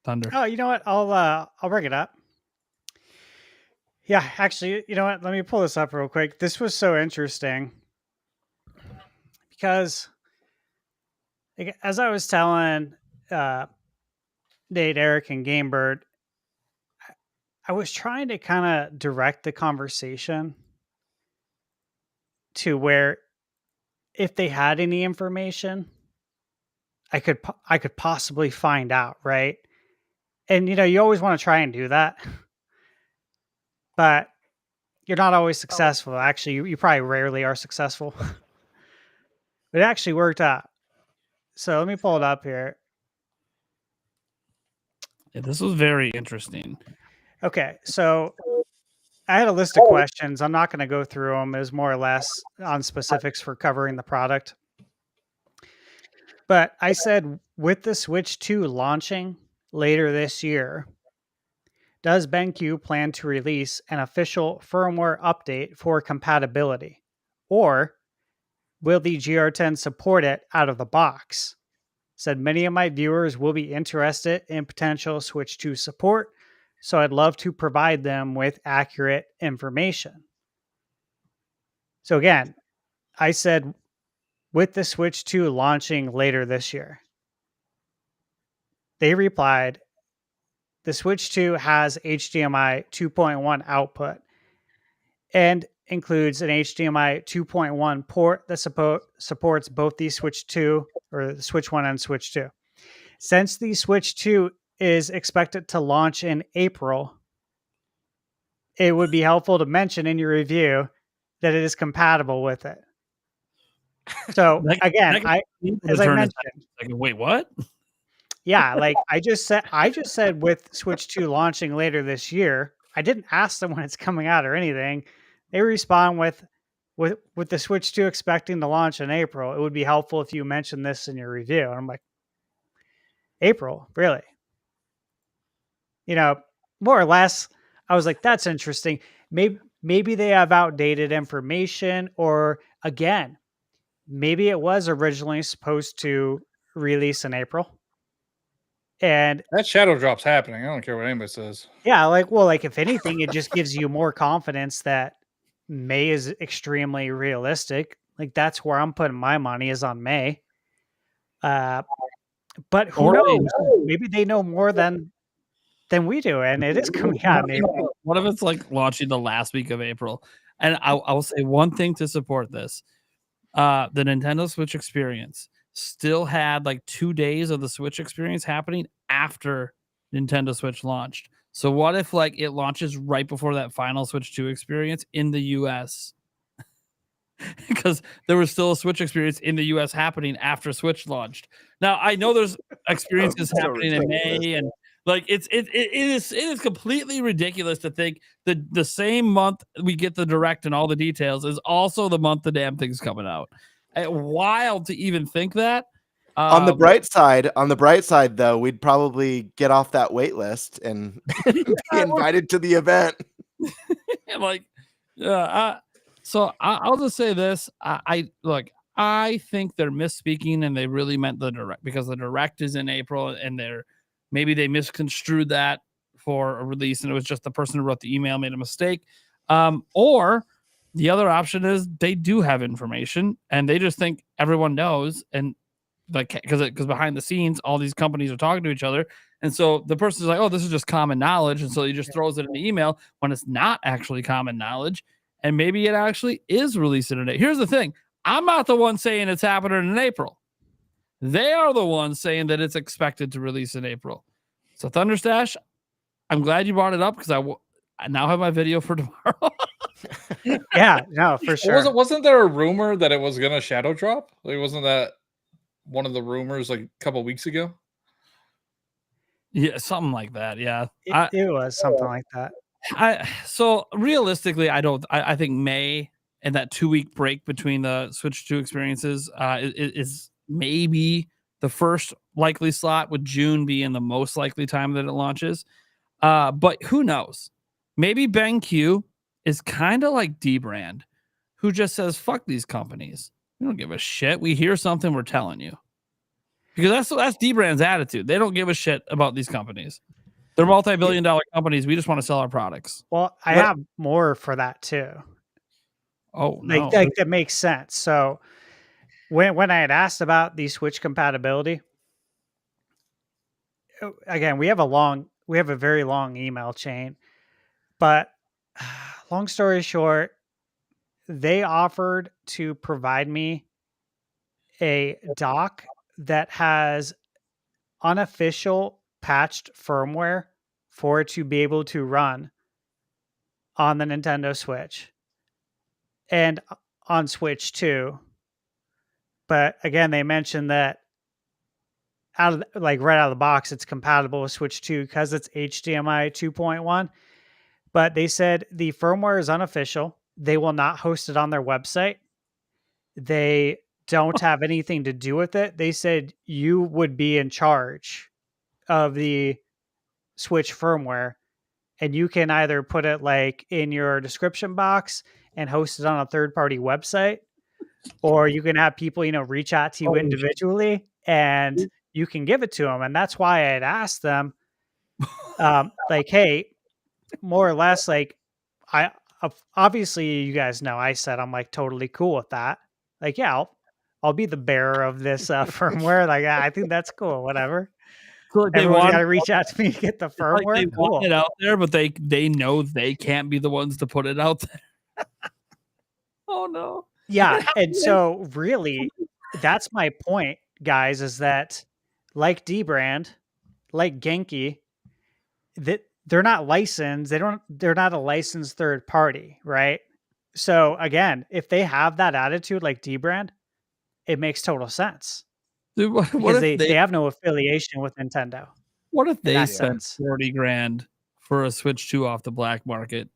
Thunder. Oh, you know what? I'll bring it up. Yeah, actually, you know what? Let me pull this up real quick. This was so interesting because, as I was telling Nate, Eric, and Gamebird, I was trying to kind of direct the conversation to where if they had any information, I could possibly find out, right? And you always want to try and do that, but you're not always successful. Actually, you probably rarely are successful. But it actually worked out. So let me pull it up here. Yeah, this was very interesting. Okay, so I had a list of questions. I'm not going to go through them. It was more or less on specifics for covering the product. But I said, with the Switch 2 launching later this year, does BenQ plan to release an official firmware update for compatibility? Or will the GR10 support it out of the box? Said many of my viewers will be interested in potential Switch 2 support, so I'd love to provide them with accurate information. So again, I said, with the Switch 2 launching later this year. They replied, the Switch 2 has HDMI 2.1 output and includes an HDMI 2.1 port that supports both the Switch 2 or the Switch 1 and Switch 2. Since the Switch 2 is expected to launch in April, it would be helpful to mention in your review that it is compatible with it. So again, as I mentioned, like, wait, what? Yeah, like I just said with Switch 2 launching later this year, I didn't ask them when it's coming out or anything. They respond with the Switch 2 expecting to launch in April. It would be helpful if you mentioned this in your review. And I'm like, April, really? More or less, I was like, that's interesting. Maybe they have outdated information, or again, maybe it was originally supposed to release in April. And that shadow drop's happening. I don't care what anybody says. Yeah, if anything, it just gives you more confidence that May is extremely realistic. Like that's where I'm putting my money is on May. But who knows? Maybe they know more than we do, and it is coming out. Maybe. What if it's like launching the last week of April? And I will say one thing to support this: the Nintendo Switch experience still had like 2 days of the Switch experience happening after Nintendo Switch launched. So what if like it launches right before that final Switch 2 experience in the US? Because there was still a Switch experience in the US happening after Switch launched. Now I know there's experiences happening in May, and like it is completely ridiculous to think that the same month we get the direct and all the details is also the month the damn thing's coming out. Wild to even think that. On the bright side, though, we'd probably get off that wait list and be invited to the event. So I'll just say this: I think they're misspeaking, and they really meant the direct, because the direct is in April, and maybe they misconstrued that for a release, and it was just the person who wrote the email made a mistake, or the other option is they do have information and they just think everyone knows, and like because behind the scenes all these companies are talking to each other, and so the person's like, oh, this is just common knowledge, and so he just throws it in the email when it's not actually common knowledge, and maybe it actually is released in a day. Here's the thing: I'm not the one saying it's happening in April. They are the ones saying that it's expected to release in April. So Thunderstash, I'm glad you brought it up, because I now have my video for tomorrow. Yeah, no, for sure. Wasn't there a rumor that it was gonna shadow drop? Like, wasn't that one of the rumors like a couple weeks ago? Yeah, something like that. Yeah, it was something like that. So realistically, I think May and that 2-week break between the Switch 2 experiences is maybe the first likely slot, with June being the most likely time that it launches. But who knows? Maybe BenQ is kind of like D-Brand, who just says, fuck these companies. We don't give a shit. We hear something, we're telling you. Because that's D-Brand's attitude. They don't give a shit about these companies. They're multi-billion-dollar companies. We just want to sell our products. Well, I have more for that too. Oh, no. Like that makes sense. So when I had asked about the Switch compatibility, again, we have a very long email chain, but long story short, they offered to provide me a dock that has unofficial patched firmware for it to be able to run on the Nintendo Switch and on Switch 2. But again, they mentioned that right out of the box, it's compatible with Switch 2 because it's HDMI 2.1. But they said the firmware is unofficial. They will not host it on their website. They don't have anything to do with it. They said you would be in charge of the Switch firmware, and you can either put it like in your description box and host it on a third-party website, or you can have people, reach out to you individually and you can give it to them. And that's why I had asked them, hey, more or less, like, obviously you guys know, I said, I'm like totally cool with that. Like, yeah, I'll be the bearer of this firmware. Like, I think that's cool. Whatever. So like Everyone's want got to reach out to me to get the it's like firmware. they Cool. want it out there, but they know they can't be the ones to put it out there. Oh no. Yeah, how and can so really, that's my point, guys, is that like D-Brand, like Genki, that they're not licensed. They're not a licensed third party, right? So again, if they have that attitude like D-Brand, it makes total sense Dude, what because if they have no affiliation with Nintendo what if in they that spent sense. 40 grand for a Switch 2 off the black market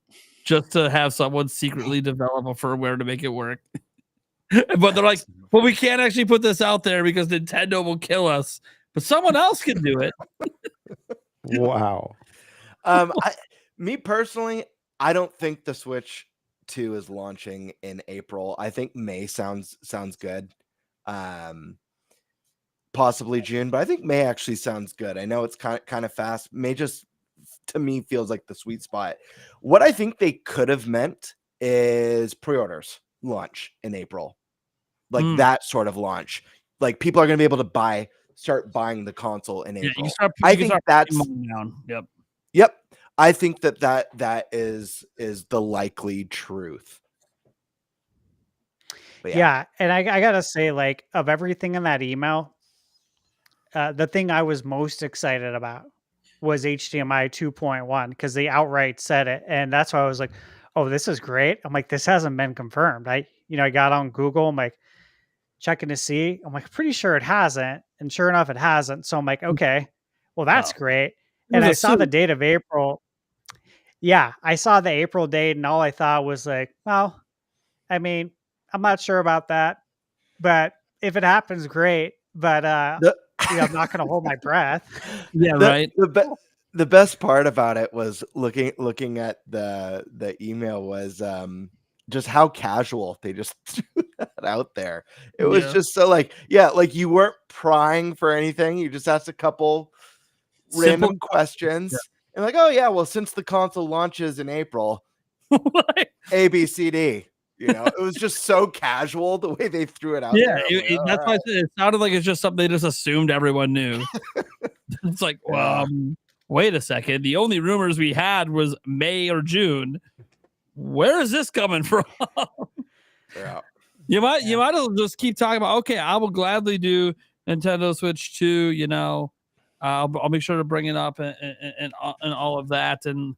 just to have someone secretly develop a firmware to make it work? But they're like, well, we can't actually put this out there because Nintendo will kill us, but someone else can do it. Wow. Me personally, I don't think the Switch 2 is launching in April. I think May sounds good. Possibly June, but I think May actually sounds good. I know it's kind of fast. May just, to me, feels like the sweet spot. What I think they could have meant is pre-orders launch in April, like that sort of launch. Like people are going to be able to start buying the console in April. I think that's down. Yep. I think that is the likely truth. But Yeah, and I gotta say, like, of everything in that email, the thing I was most excited about was HDMI 2.1 because they outright said it, and that's why I was like, "Oh, this is great." I'm like, "This hasn't been confirmed." I got on Google. I'm like checking to see. I'm like, pretty sure it hasn't, and sure enough, it hasn't. So I'm like, okay, well, that's great. And I saw the date of April. Yeah, I saw the April date, and all I thought was like, well, I mean, I'm not sure about that, but if it happens, great. But I'm not going to hold my breath. Yeah, right. The best part about it was looking at the email was just how casual they just threw that out there. It was just so like you weren't prying for anything. You just asked a couple random questions. And like, oh yeah, well, since the console launches in April, A, B, C, D. It was just so casual the way they threw it out there. That's why it sounded like it's just something they just assumed everyone knew. It's like, well, wait a second. The only rumors we had was May or June. Where is this coming from? You might as well just keep talking about, okay, I will gladly do Nintendo Switch 2, I'll make sure to bring it up and all of that. And,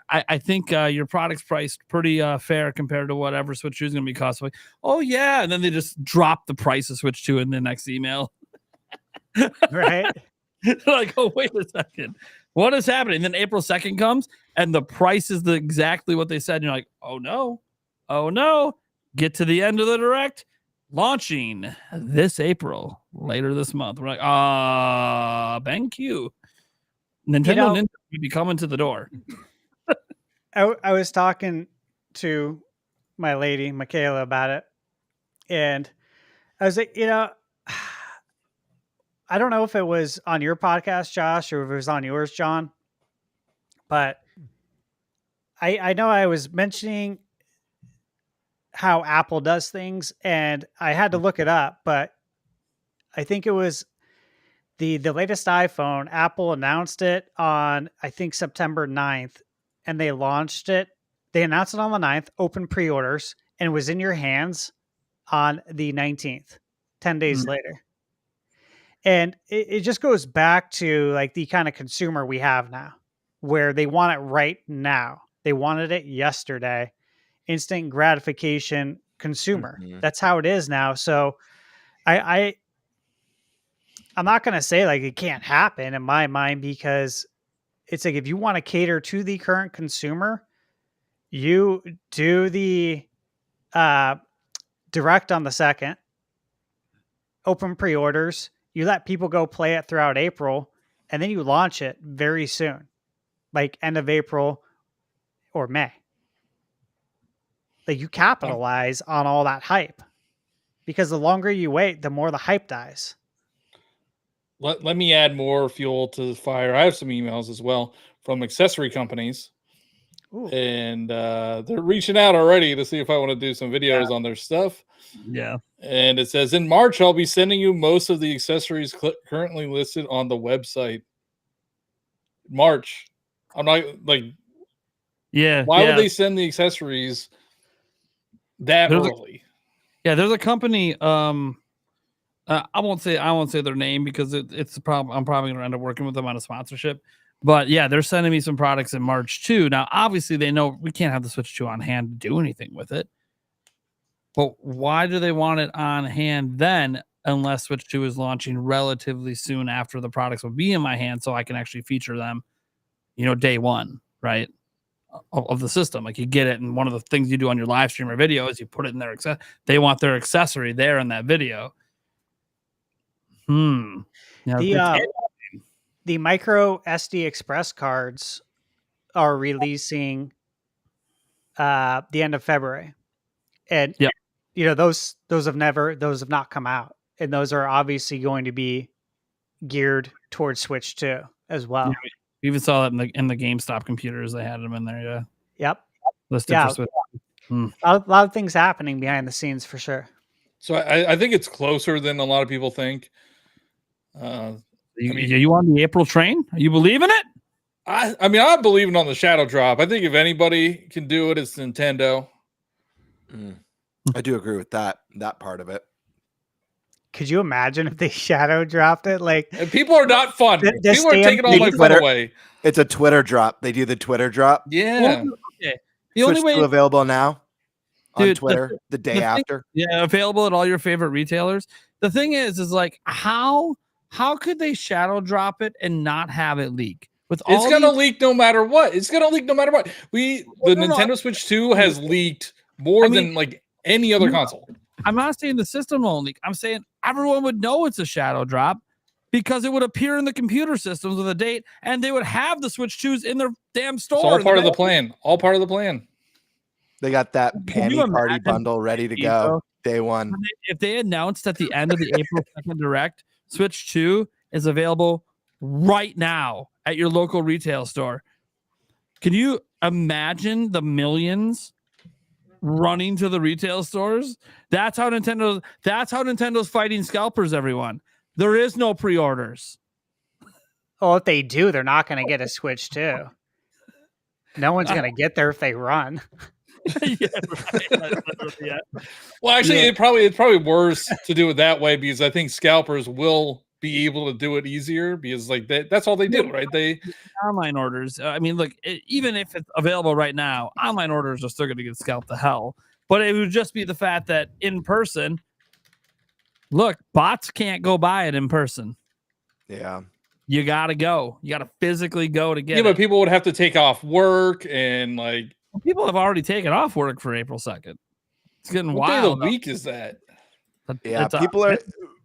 I think your product's priced pretty fair compared to whatever Switch 2 is going to be costing. Oh, yeah. And then they just drop the price of Switch 2 in the next email. Right. Like, oh, wait a second. What is happening? And then April 2nd comes and the price is exactly what they said. And you're like, oh, no. Oh, no. Get to the end of the direct. Launching this April, later this month. We're like, thank you. Nintendo will be coming to the door. I was talking to my lady, Michaela, about it. And I was like, I don't know if it was on your podcast, Josh, or if it was on yours, John. But I know I was mentioning how Apple does things, and I had to look it up, but I think it was the latest iPhone. Apple announced it on, I think, September 9th, and they launched it. They announced it on the 9th, open pre-orders, and it was in your hands on the 19th, 10 days later. And it just goes back to like the kind of consumer we have now, where they want it right now. They wanted it yesterday. Instant gratification consumer. That's how it is now. So I'm not going to say like it can't happen in my mind, because it's like, if you want to cater to the current consumer, you do the direct on the 2nd, open pre-orders, you let people go play it throughout April, and then you launch it very soon, like end of April or May. Like, you capitalize on all that hype, because the longer you wait, the more the hype dies. Let me add more fuel to the fire. I have some emails as well from accessory companies Ooh. and they're reaching out already to see if I want to do some videos on their stuff. Yeah. And it says, in March, I'll be sending you most of the accessories currently listed on the website. March. I'm not like, Yeah. why yeah. would they send the accessories that early? There's a company. I won't say their name because it's a problem. I'm probably going to end up working with them on a sponsorship. But yeah, they're sending me some products in March too. Now, obviously, they know we can't have the Switch 2 on hand to do anything with it. But why do they want it on hand then, unless Switch 2 is launching relatively soon after the products will be in my hand, so I can actually feature them, day one, right, of the system. Like, you get it, and one of the things you do on your live stream or video is you put it in their they want their accessory there in that video. Now, The micro SD Express cards are releasing the end of February, and those have not come out, and those are obviously going to be geared towards Switch 2 as well. Yeah, we even saw that in the GameStop computers. They had them in there. Yeah. Yep. Listed for Switch. A lot of things happening behind the scenes for sure. So I think it's closer than a lot of people think. You on the April train? Are you believing it? I mean, I'm believing on the shadow drop. I think if anybody can do it, it's Nintendo. I do agree with that part of it. Could you imagine if they shadow dropped it? Like, and people are not fun. People are taking all my fun away. It's a Twitter drop. They do the Twitter drop. Yeah. Okay. The only way available now on Twitter the day after. Available at all your favorite retailers. The thing is like how could they shadow drop it and not have it leak? It's gonna leak no matter what. It's gonna leak no matter what. Nintendo Switch 2 has leaked more than like any other console. I'm not saying the system won't leak. I'm saying everyone would know it's a shadow drop because it would appear in the computer systems with a date, and they would have the Switch 2s in their damn store. It's all part of the plan. All part of the plan. They got that panty party bundle ready to go day one. If they announced at the end of the April 2nd Direct, Switch 2 is available right now at your local retail store. Can you imagine the millions running to the retail stores? That's how Nintendo's fighting scalpers, everyone. There is no pre-orders. Oh, if they do, they're not going to get a Switch 2. No one's going to get there if they run. Well, actually, it's probably worse to do it that way because I think scalpers will be able to do it easier because that's all they do, right? They online orders. I mean, look, even if it's available right now, online orders are still going to get scalped to hell. But it would just be the fact that in person, look, bots can't go buy it in person. Yeah. You got to go. You got to physically go to get it. But people would have to take off work and people have already taken off work for April 2nd. It's getting wild. What day of the week is that? Yeah,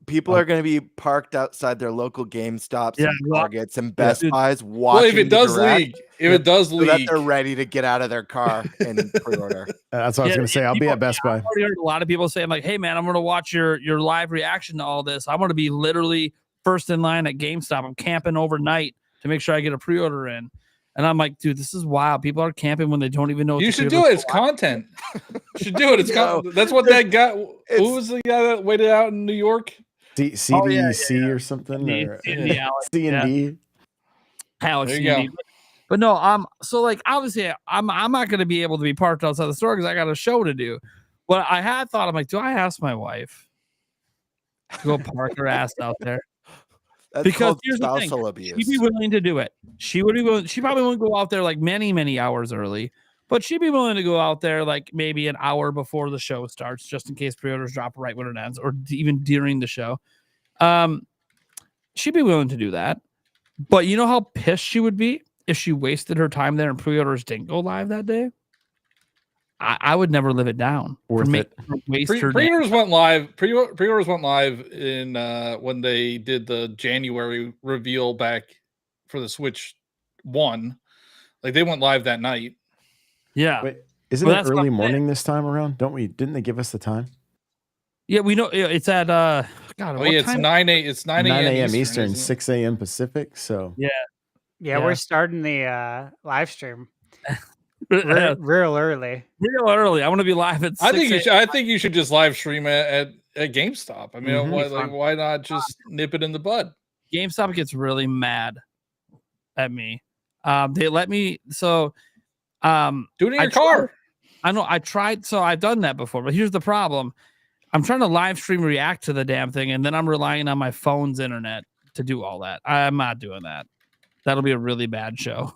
people are going to be parked outside their local GameStops and Targets and Best Buys watching. Well, if it does leak, so that they're ready to get out of their car and pre-order. That's what I was going to say. I'll be at Best Buy. I've already heard a lot of people saying like, "Hey, man, I'm going to watch your live reaction to all this. I'm going to be literally first in line at GameStop. I'm camping overnight to make sure I get a pre-order in." And I'm like, dude, this is wild. People are camping when they don't even know. You should do it. It's content. You should do it. It's that's what that guy. Who was the guy that waited out in New York? CDC or something. C and D. Alex. But no, so like obviously I'm not going to be able to be parked outside the store because I got a show to do. But I had thought, I'm like, do I ask my wife to go park her ass out there? That's because here's the spousal thing, abuse. she'd be willing to do it. She would be willing. She probably won't go out there like many hours early, but she'd be willing to go out there like maybe an hour before the show starts, just in case pre-orders drop right when it ends, or even during the show. She'd be willing to do that. But you know how pissed she would be if she wasted her time there and pre-orders didn't go live that day? I would never live it down. Pre-orders went live. Pre-orders went live in when they did the January reveal back for the Switch 1. Like they went live that night. Yeah. Wait, isn't it early morning this time around? Didn't they give us the time? Yeah, we know it's at God. It's 9 a.m. Eastern, 6 a.m. Pacific. So yeah, we're starting the live stream. real early. Real early. I want to be live at 6 I think you should just live stream at GameStop. I mean, Mhm. why not just nip it in the bud? GameStop gets really mad at me. They let me do Do it in your car. I know I tried, so I've done that before, but here's the problem. I'm trying to live stream react to the damn thing, and then I'm relying on my phone's internet to do all that. I'm not doing that. That'll be a really bad show.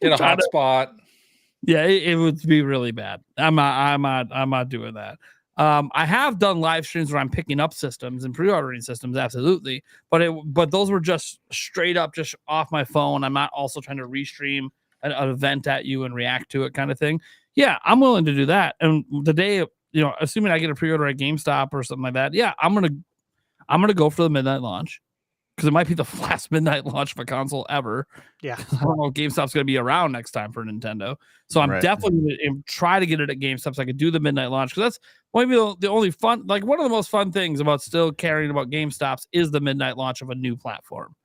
Get a hotspot. Yeah, it would be really bad. I'm not doing that. I have done live streams where I'm picking up systems and pre-ordering systems, absolutely. But those were just straight up just off my phone. I'm not also trying to restream an event at you and react to it kind of thing. Yeah, I'm willing to do that. And the day, assuming I get a pre-order at GameStop or something like that, yeah, I'm gonna go for the midnight launch. Because it might be the last midnight launch of a console ever. Yeah. I don't know if GameStop's going to be around next time for Nintendo. So I'm definitely going to try to get it at GameStop so I could do the midnight launch. Because that's maybe the only fun, like one of the most fun things about still caring about GameStops is the midnight launch of a new platform.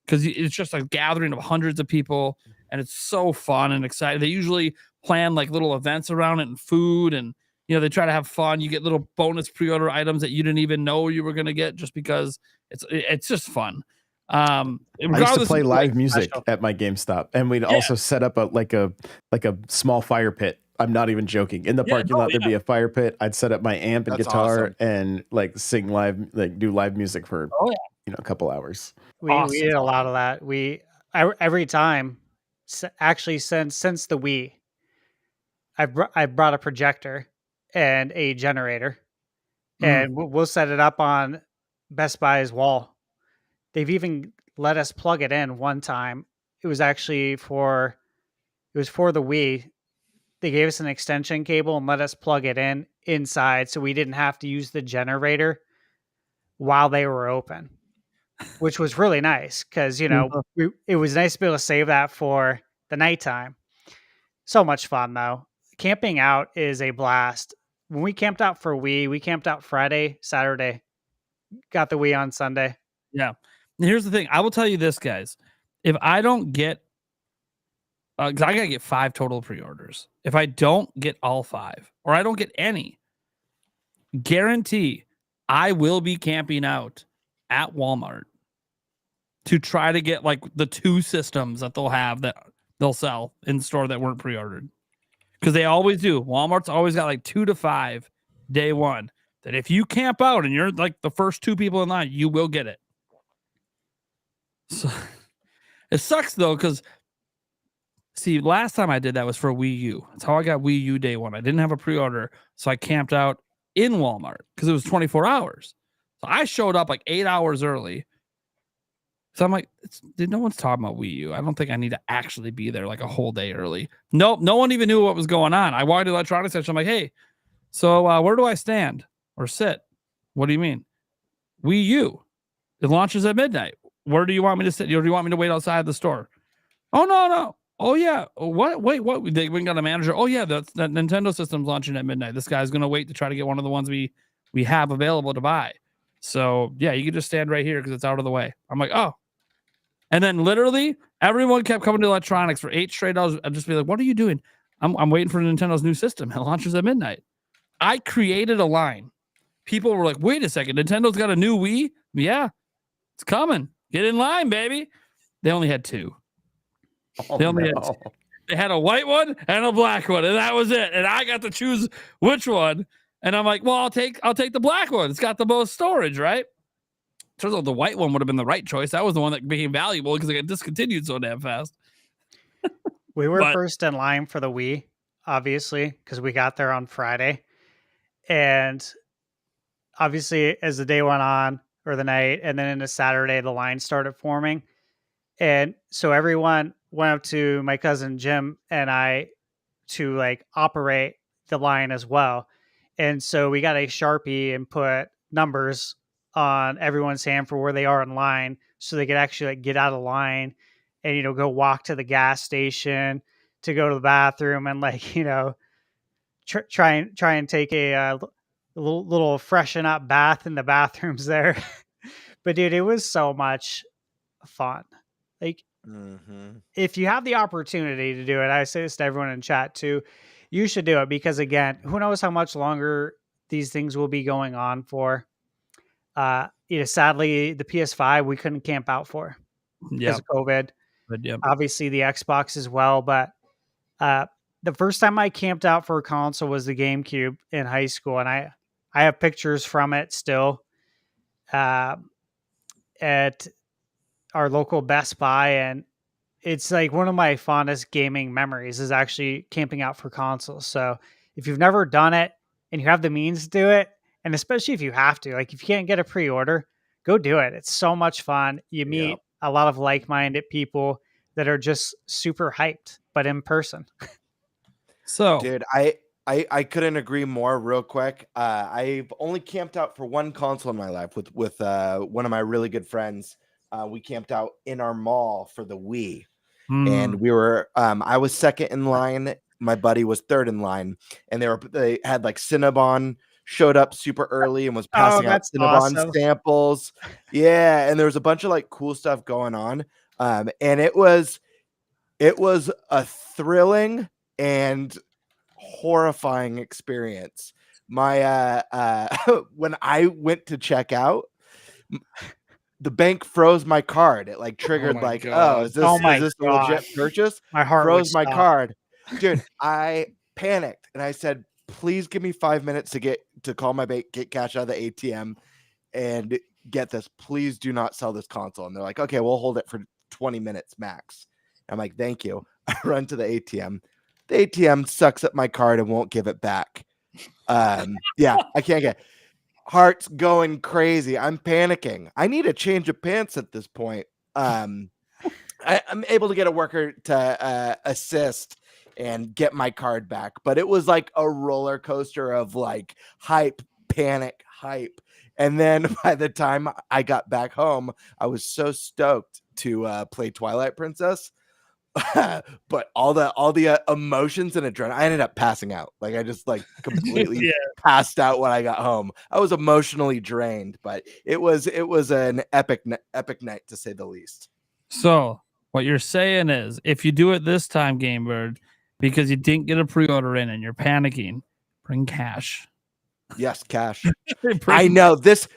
Because it's just a gathering of hundreds of people and it's so fun and exciting. They usually plan like little events around it and food and, they try to have fun. You get little bonus pre-order items that you didn't even know you were going to get just because it's just fun. I used to play live music at my GameStop, and we'd also set up a small fire pit. I'm not even joking. In the parking lot, there'd be a fire pit. I'd set up my amp and guitar and like sing live, like do live music for a couple hours. We did a lot of that. Every time, actually since the Wii, I brought a projector and a generator, and we'll set it up on Best Buy's wall. They've even let us plug it in one time. It was for the Wii. They gave us an extension cable and let us plug it in inside, so we didn't have to use the generator while they were open, which was really nice because it was nice to be able to save that for the nighttime. So much fun though. Camping out is a blast. When we camped out for Wii, we camped out Friday, Saturday, got the Wii on Sunday. Yeah. Here's the thing. I will tell you this, guys. If I don't get, because I got to get 5 total pre-orders. If I don't get all 5, or I don't get any, guarantee I will be camping out at Walmart to try to get like the 2 systems that they'll have that they'll sell in store that weren't pre-ordered. Because they always do. Walmart's always got like 2 to 5 day one. That if you camp out and you're like the first 2 people in line, you will get it. So it sucks though, because see, last time I did that was for Wii U. That's how I got Wii U day one. I didn't have a pre-order, so I camped out in Walmart because it was 24 hours. So I showed up like 8 hours early. So I'm like, no one's talking about Wii U. I don't think I need to actually be there like a whole day early. Nope, no one even knew what was going on. I walked to the electronics section. I'm like, hey, so where do I stand or sit? What do you mean? Wii U. It launches at midnight. Where do you want me to sit? Do you want me to wait outside the store? Oh, no. Oh, yeah. What? Wait, what? They got a manager. Oh, yeah, that Nintendo system's launching at midnight. This guy's going to wait to try to get one of the ones we have available to buy. So, yeah, you can just stand right here because it's out of the way. I'm like, oh. And then literally everyone kept coming to electronics for 8 straight hours. I'd just be like, what are you doing? I'm waiting for Nintendo's new system. It launches at midnight. I created a line. People were like, wait a second. Nintendo's got a new Wii? Yeah, it's coming. Get in line, baby. They only had 2. They had a white one and a black one, and that was it. And I got to choose which one. And I'm like, well, I'll take the black one. It's got the most storage, right? Turns out the white one would have been the right choice. That was the one that became valuable because it got discontinued so damn fast. We were first in line for the Wii, obviously, because we got there on Friday. And obviously, as the day went on, or the night, and then into Saturday, the line started forming. And so everyone went up to my cousin Jim and I to like operate the line as well. And so we got a Sharpie and put numbers on everyone's hand for where they are in line so they could actually like get out of line and, go walk to the gas station to go to the bathroom and like, try and take a little freshen up bath in the bathrooms there. But dude, it was so much fun. Like if you have the opportunity to do it, I say this to everyone in chat too, you should do it because again, who knows how much longer these things will be going on for. Sadly, the PS5 we couldn't camp out for because of COVID. But Obviously, the Xbox as well. But the first time I camped out for a console was the GameCube in high school, and I have pictures from it still at our local Best Buy, and it's like one of my fondest gaming memories is actually camping out for consoles. So if you've never done it and you have the means to do it, and especially if you have to, like if you can't get a pre-order, go do it. It's so much fun. You meet a lot of like-minded people that are just super hyped, but in person. So, dude, I couldn't agree more. Real quick, I've only camped out for one console in my life with one of my really good friends. We camped out in our mall for the Wii, and we were. I was second in line. My buddy was third in line, and they had like Cinnabon showed up super early and was passing out Cinnabon samples. Yeah, and there was a bunch of like cool stuff going on. And it was a thrilling and horrifying experience. My when I went to check out, the bank froze my card. It like triggered is this a legit purchase? My heart froze my card. Dude, I panicked and I said, please give me 5 minutes to call my bank, get cash out of the ATM and get this. Please do not sell this console. And they're like, okay, we'll hold it for 20 minutes max. I'm like, thank you. I run to the ATM. The ATM sucks up my card and won't give it back. Yeah, I can't get heart's going crazy. I'm panicking. I need a change of pants at this point. I'm able to get a worker to assist and get my card back, but it was like a roller coaster of like hype, panic, hype. And then by the time I got back home, I was so stoked to play Twilight Princess. But all the emotions and adrenaline, I ended up passing out. Like I just like completely passed out when I got home. I was emotionally drained, but it was an epic night to say the least. So what you're saying is, if you do it this time, Gamebird, because you didn't get a pre-order in and you're panicking, bring cash. Yes, cash. I know this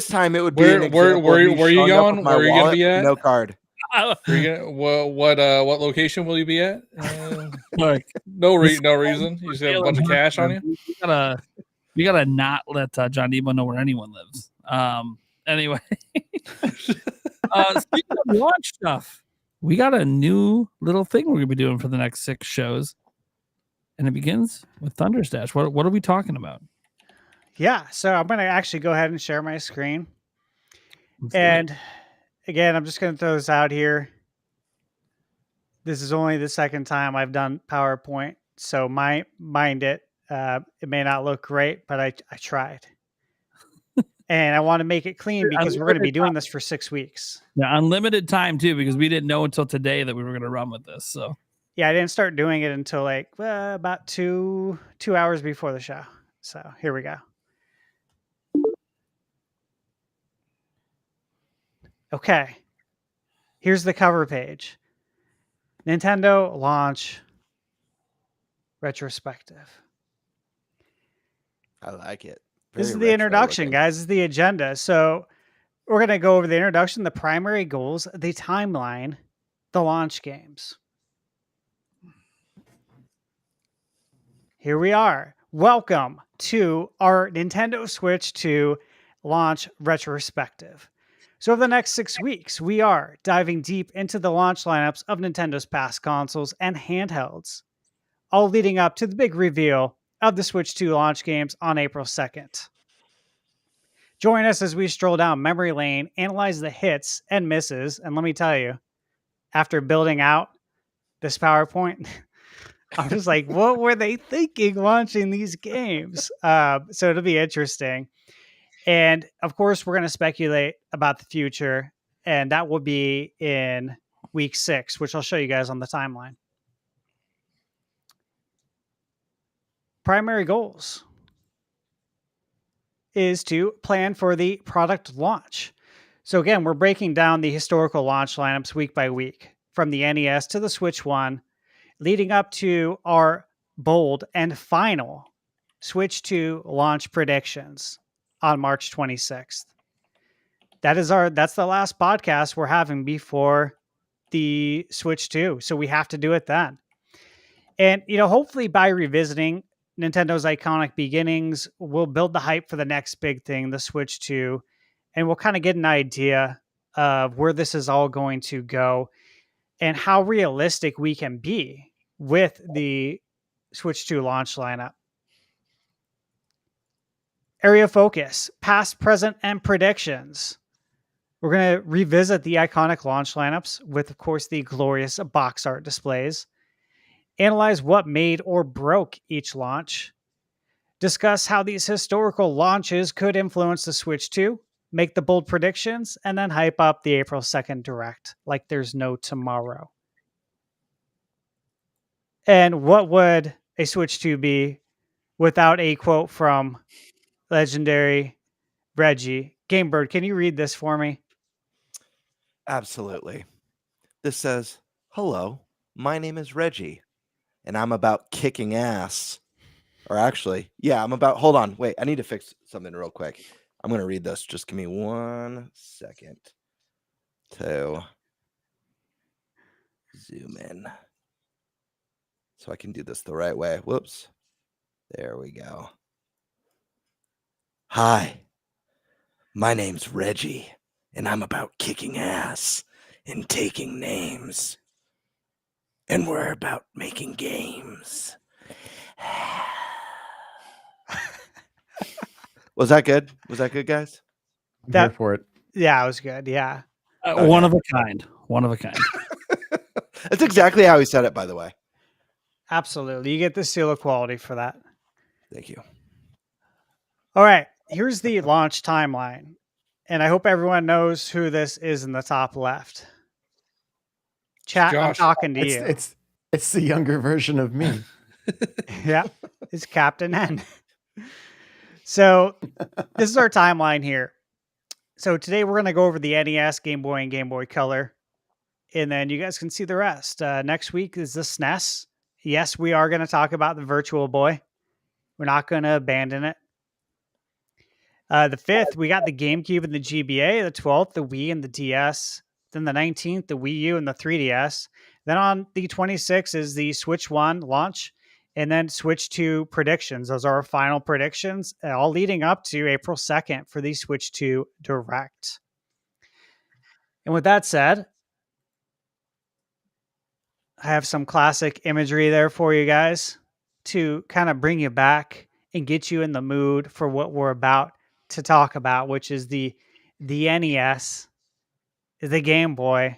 time it would be where you going? Where are you gonna be at? No card. What location will you be at? Look, no reason. You just have a bunch of cash on you. You gotta not let John Debo know where anyone lives. Anyway, speaking of launch stuff, we got a new little thing we're gonna be doing for the next 6 shows, and it begins with Thunderstash. What are we talking about? Yeah, so I'm gonna actually go ahead and share my screen, and again, I'm just going to throw this out here. This is only the second time I've done PowerPoint, so mind it. It may not look great, but I tried. And I want to make it clean because we're going to be doing this for 6 weeks. Yeah, unlimited time too, because we didn't know until today that we were going to run with this. So yeah, I didn't start doing it until like about two hours before the show. So here we go. Okay, here's the cover page. Nintendo launch retrospective. I like it. This is the introduction, guys. This is the agenda. So we're going to go over the introduction, the primary goals, the timeline, the launch games. Here we are. Welcome to our Nintendo Switch 2 launch retrospective. So over the next 6 weeks, we are diving deep into the launch lineups of Nintendo's past consoles and handhelds, all leading up to the big reveal of the Switch 2 launch games on April 2nd. Join us as we stroll down memory lane, analyze the hits and misses, and let me tell you, after building out this PowerPoint, I was like, what were they thinking launching these games? So it'll be interesting. And of course, we're going to speculate about the future, and that will be in week 6, which I'll show you guys on the timeline. Primary goals is to plan for the product launch. So again, we're breaking down the historical launch lineups week by week. from the NES to the Switch 1, leading up to our bold and final Switch 2 launch predictions on March 26th. That's the last podcast we're having before the Switch 2. So we have to do it then. And, hopefully by revisiting Nintendo's iconic beginnings, we'll build the hype for the next big thing, the Switch 2, and we'll kind of get an idea of where this is all going to go and how realistic we can be with the Switch 2 launch lineup. Area focus, past, present, and predictions. We're going to revisit the iconic launch lineups with, of course, the glorious box art displays. Analyze what made or broke each launch. Discuss how these historical launches could influence the Switch 2. Make the bold predictions, and then hype up the April 2nd Direct like there's no tomorrow. And what would a Switch 2 be without a quote from legendary Reggie? Gamebird, can you read this for me? Absolutely. This says, "Hello, my name is Reggie, and I'm about kicking ass." Or actually, yeah, hold on, wait, I need to fix something real quick. I'm going to read this. Just give me 1 second to zoom in so I can do this the right way. Whoops. There we go. "Hi, my name's Reggie, and I'm about kicking ass and taking names. And we're about making games." Was that good? Was that good, guys? I'm here for it. Yeah, it was good. Yeah. One of a kind. One of a kind. That's exactly how he said it, by the way. Absolutely. You get the seal of quality for that. Thank you. All right. Here's the launch timeline. And I hope everyone knows who this is in the top left. Chat, I'm Josh. talking to you. It's the younger version of me. Yeah, it's Captain N. So this is our timeline here. So today we're going to go over the NES, Game Boy, and Game Boy Color. And then you guys can see the rest. Next week is the SNES. Yes, we are going to talk about the Virtual Boy. We're not going to abandon it. The 5th, we got the GameCube and the GBA. The 12th, the Wii and the DS. Then the 19th, the Wii U and the 3DS. Then on the 26th is the Switch 1 launch. And then Switch 2 predictions. Those are our final predictions, all leading up to April 2nd for the Switch 2 Direct. And with that said, I have some classic imagery there for you guys to kind of bring you back and get you in the mood for what we're about to talk about, which is the NES, the Game Boy,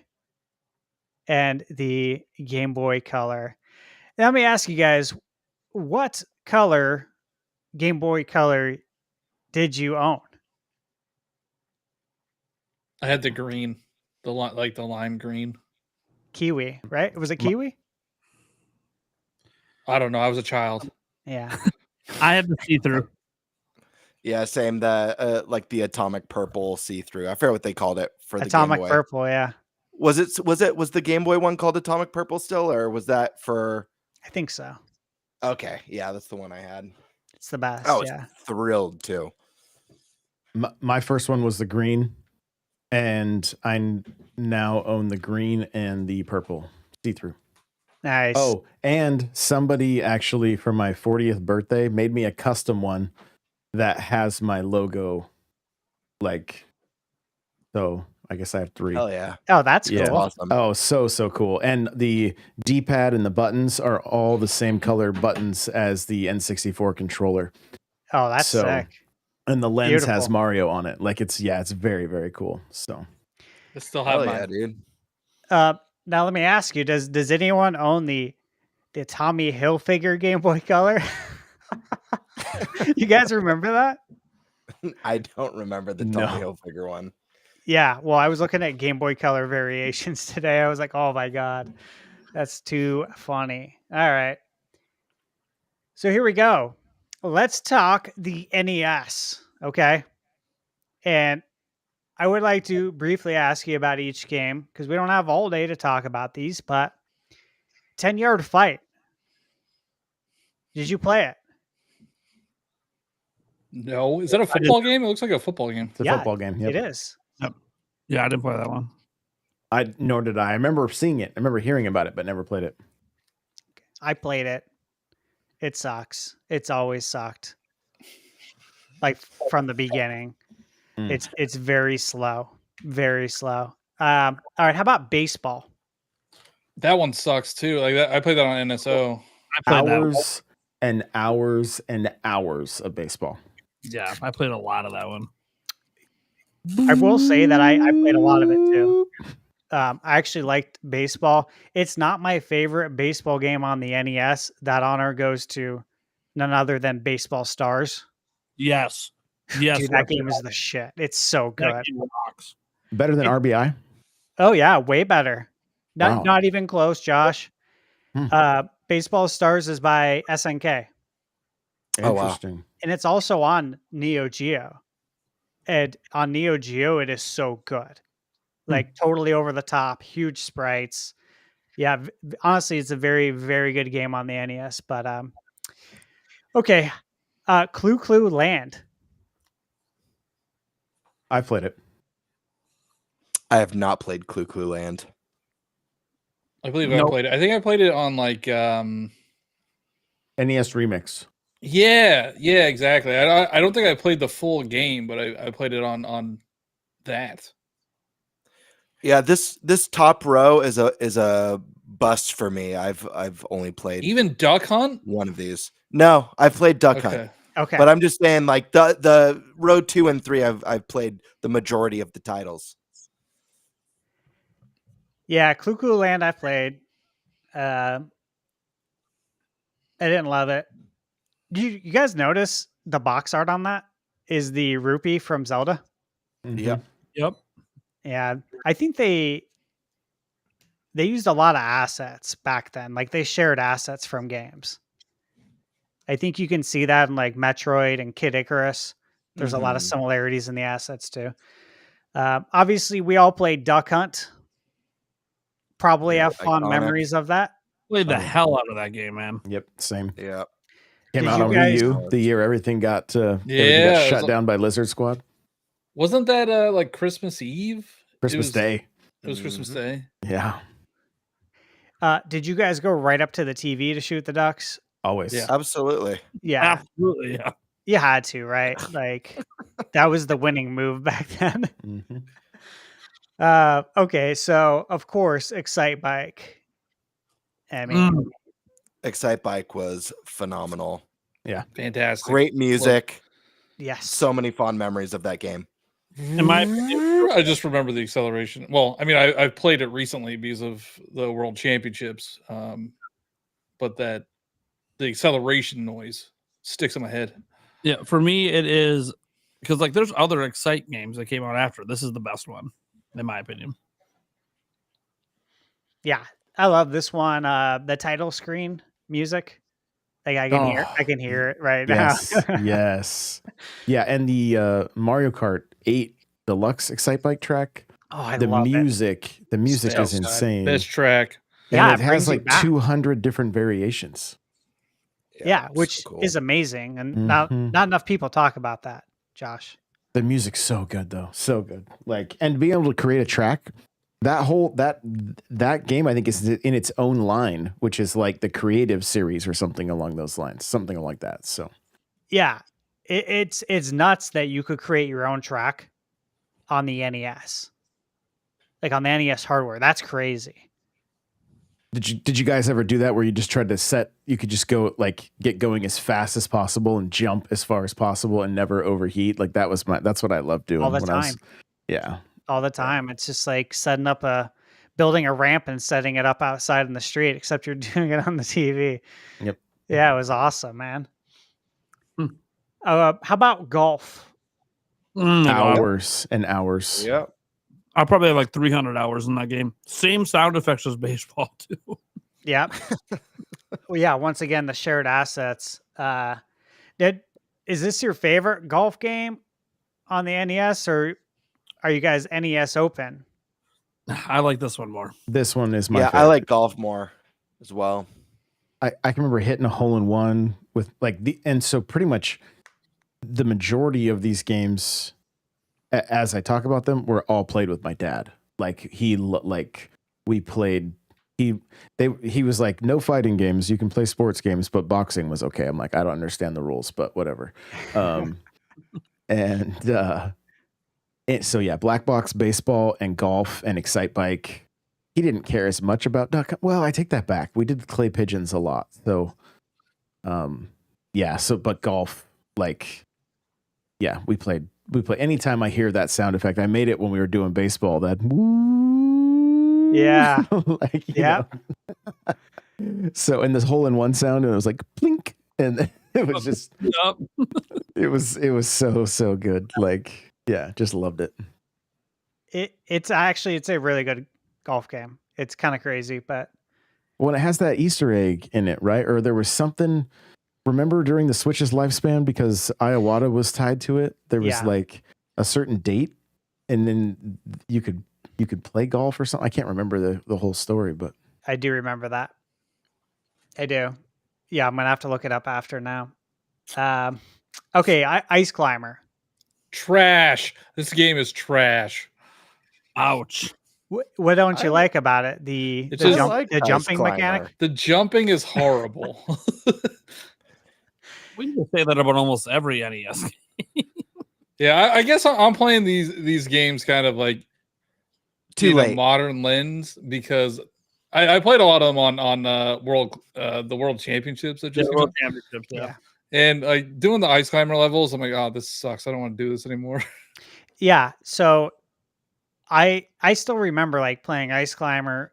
and the Game Boy Color. Now, let me ask you guys, what color Game Boy Color did you own? I had the green, the lime green. Kiwi, right? Was it Kiwi? I don't know. I was a child. Yeah. I have the see-through. Yeah, same. The like the atomic purple see-through. I forget what they called it for the Atomic Game Boy. purple, yeah. Was the Game Boy one called atomic purple still, or was that for? I think so. Okay, yeah, that's the one I had. It's the best. I was Yeah. thrilled too. My first one was the green, and I now own the green and the purple see-through. Nice. Oh, and somebody actually for my 40th birthday made me a custom one that has my logo. So I guess I have 3. Hell yeah. Oh, that's Yeah. cool. Awesome. Oh, so cool. And the D-pad and the buttons are all the same color buttons as the N64 controller. Oh, that's So- sick. And the lens has Beautiful. Mario on it. It's very, very cool. So I still have Hell mine. yeah, dude. Now let me ask you, does anyone own the Tommy Hilfiger Game Boy Color? You guys remember that? I don't remember the No. Tommy Hilfiger one. Yeah, well, I was looking at Game Boy Color variations today. I was like, oh my God, that's too funny. All right. So here we go. Let's talk the NES, okay? And I would like to briefly ask you about each game because we don't have all day to talk about these, but 10-yard fight. Did you play it? No, is that a football game? It looks like a football game. It's a Yeah, football game. It Yep. is. Yeah, I didn't play that one. Nor did I. I remember seeing it. I remember hearing about it, but never played it. I played it. It sucks. It's always sucked. Like from the beginning. It's very slow. Very slow. All right, how about baseball? That one sucks too. Like that, I played that on NSO. I played that one. Hours and hours and hours of baseball. Yeah, I played a lot of that one. I will say that I played a lot of it too. I actually liked baseball. It's not my favorite baseball game on the NES. That honor goes to none other than Baseball Stars. Yes. Yes. Dude, that game is the shit. It's so that good. game rocks. Better than RBI? Oh yeah, way better. Wow. Not even close, Josh. Hmm. Baseball Stars is by SNK. Oh, wow. Interesting. And it's also on Neo Geo. And on Neo Geo, it is so good. Like totally over the top, huge sprites. Yeah, honestly, it's a very, very good game on the NES. But okay. Clue Clue Land. I played it. I have not played Clue Clue Land. I believe Nope. I played it. I think I played it on like NES Remix. yeah, exactly. I don't think I played the full game, but I played it on that. Yeah, this top row is a bust for me. I've only played Even Duck Hunt? one of these. No, I've played Duck Hunt. Okay. Okay. But I'm just saying, like the row 2 and 3, I've played the majority of the titles. Yeah, Clue Clue Land I played. I didn't love it. You guys notice the box art on that is the rupee from Zelda? Yeah. Yep. Yeah, I think they used a lot of assets back then. Like they shared assets from games. I think you can see that in like Metroid and Kid Icarus. There's a lot of Mhm. similarities in the assets too. Obviously, we all played Duck Hunt. Probably Yeah, have fond iconic. memories of that. Played the hell out of that game, man. Yep. Same. Yeah. Came Did out you on guys- Wii U the year everything got everything Yeah, got it shut was- down by Lizard Squad. Wasn't that like Christmas Eve? Christmas Day. It was Christmas Mhm. Day. Yeah. Did you guys go right up to the TV to shoot the ducks? Always. Yeah. Absolutely. Yeah, Absolutely. Yeah. you had to, right? Like that was the winning move back then. Mhm. Okay, so of course, Excite Bike. I mean, Excite Bike was phenomenal. Fantastic. Great music. yes. So many fond memories of that game. In my opinion, I just remember the acceleration. Well, I mean, I've played it recently because of the World Championships, but the acceleration noise sticks in my head. yeah, for me, it is because like there's other Excite games that came out after. This is the best one, in my opinion. Yeah, I love this one. The title screen music. Like I can hear it right Yes. now. Yes. Yeah, and the Mario Kart 8 Deluxe Excite Bike track. Oh, I The love it. music is Best- insane. Best track. And Yeah, it it brings has you like back. 200 different variations. Yeah, so which cool. is amazing, and not Mhm. enough people talk about that. Josh. The music's so good though. So good. Like, and being able to create a track, that game I think is in its own line, which is like the creative series or something along those lines. Something like that. So Yeah, it's nuts that you could create your own track on the NES, like on the NES hardware. That's crazy. did you guys ever do that where you just tried to you could just go like get going as fast as possible and jump as far as possible and never overheat? Like that's what I love doing All the when I was, time. yeah. All the time. It's just like building a ramp and setting it up outside in the street, except you're doing it on the TV. Yep. Yeah, it was awesome, man. Hmm. How about golf? Hours and hours. Yeah. I probably have like 300 hours in that game. Same sound effects as baseball too. Yeah. Well, yeah. Once again, the shared assets. Is this your favorite golf game on the NES, or are you guys NES open? I like this one more. This one is my Yeah, I favorite. like golf more as well. I can remember hitting a hole in one with and so pretty much the majority of these games, as I talk about them, were all played with my dad. Like we played. He was like, no fighting games. You can play sports games, but boxing was okay. I'm like, I don't understand the rules, but whatever. So yeah, black box, baseball, and golf, and Excitebike. He didn't care as much about duck. Well, I take that back. We did clay pigeons a lot. So, yeah. So, but golf, yeah, we played. Anytime I hear that sound effect, I made it when we were doing baseball. That woo. Yeah. Yeah. So, and this hole in one sound, and it was like blink, and it was just. Yep. It was so good. Yeah, just loved it. It's a really good golf game. It's kind of crazy, but Well, it has that Easter egg in it, right? Or there was something. Remember during the Switch's lifespan, because Iowata was tied to it, there was a certain date, and then you could play golf or something. I can't remember the whole story, but I do remember that. I do. Yeah, I'm gonna have to look it up after now. Okay, Ice Climber. Trash. This game is trash. Ouch. What don't you like about it? The jumping Climber. mechanic. The jumping is horrible. We can say that about almost every NES. Yeah, I guess I'm playing these games kind of like Too late. modern lens, because I played a lot of them on the World Championships that just came World out. Championships, yeah. And like doing the Ice Climber levels, I'm like, oh, this sucks. I don't want to do this anymore. Yeah, so I still remember like playing Ice Climber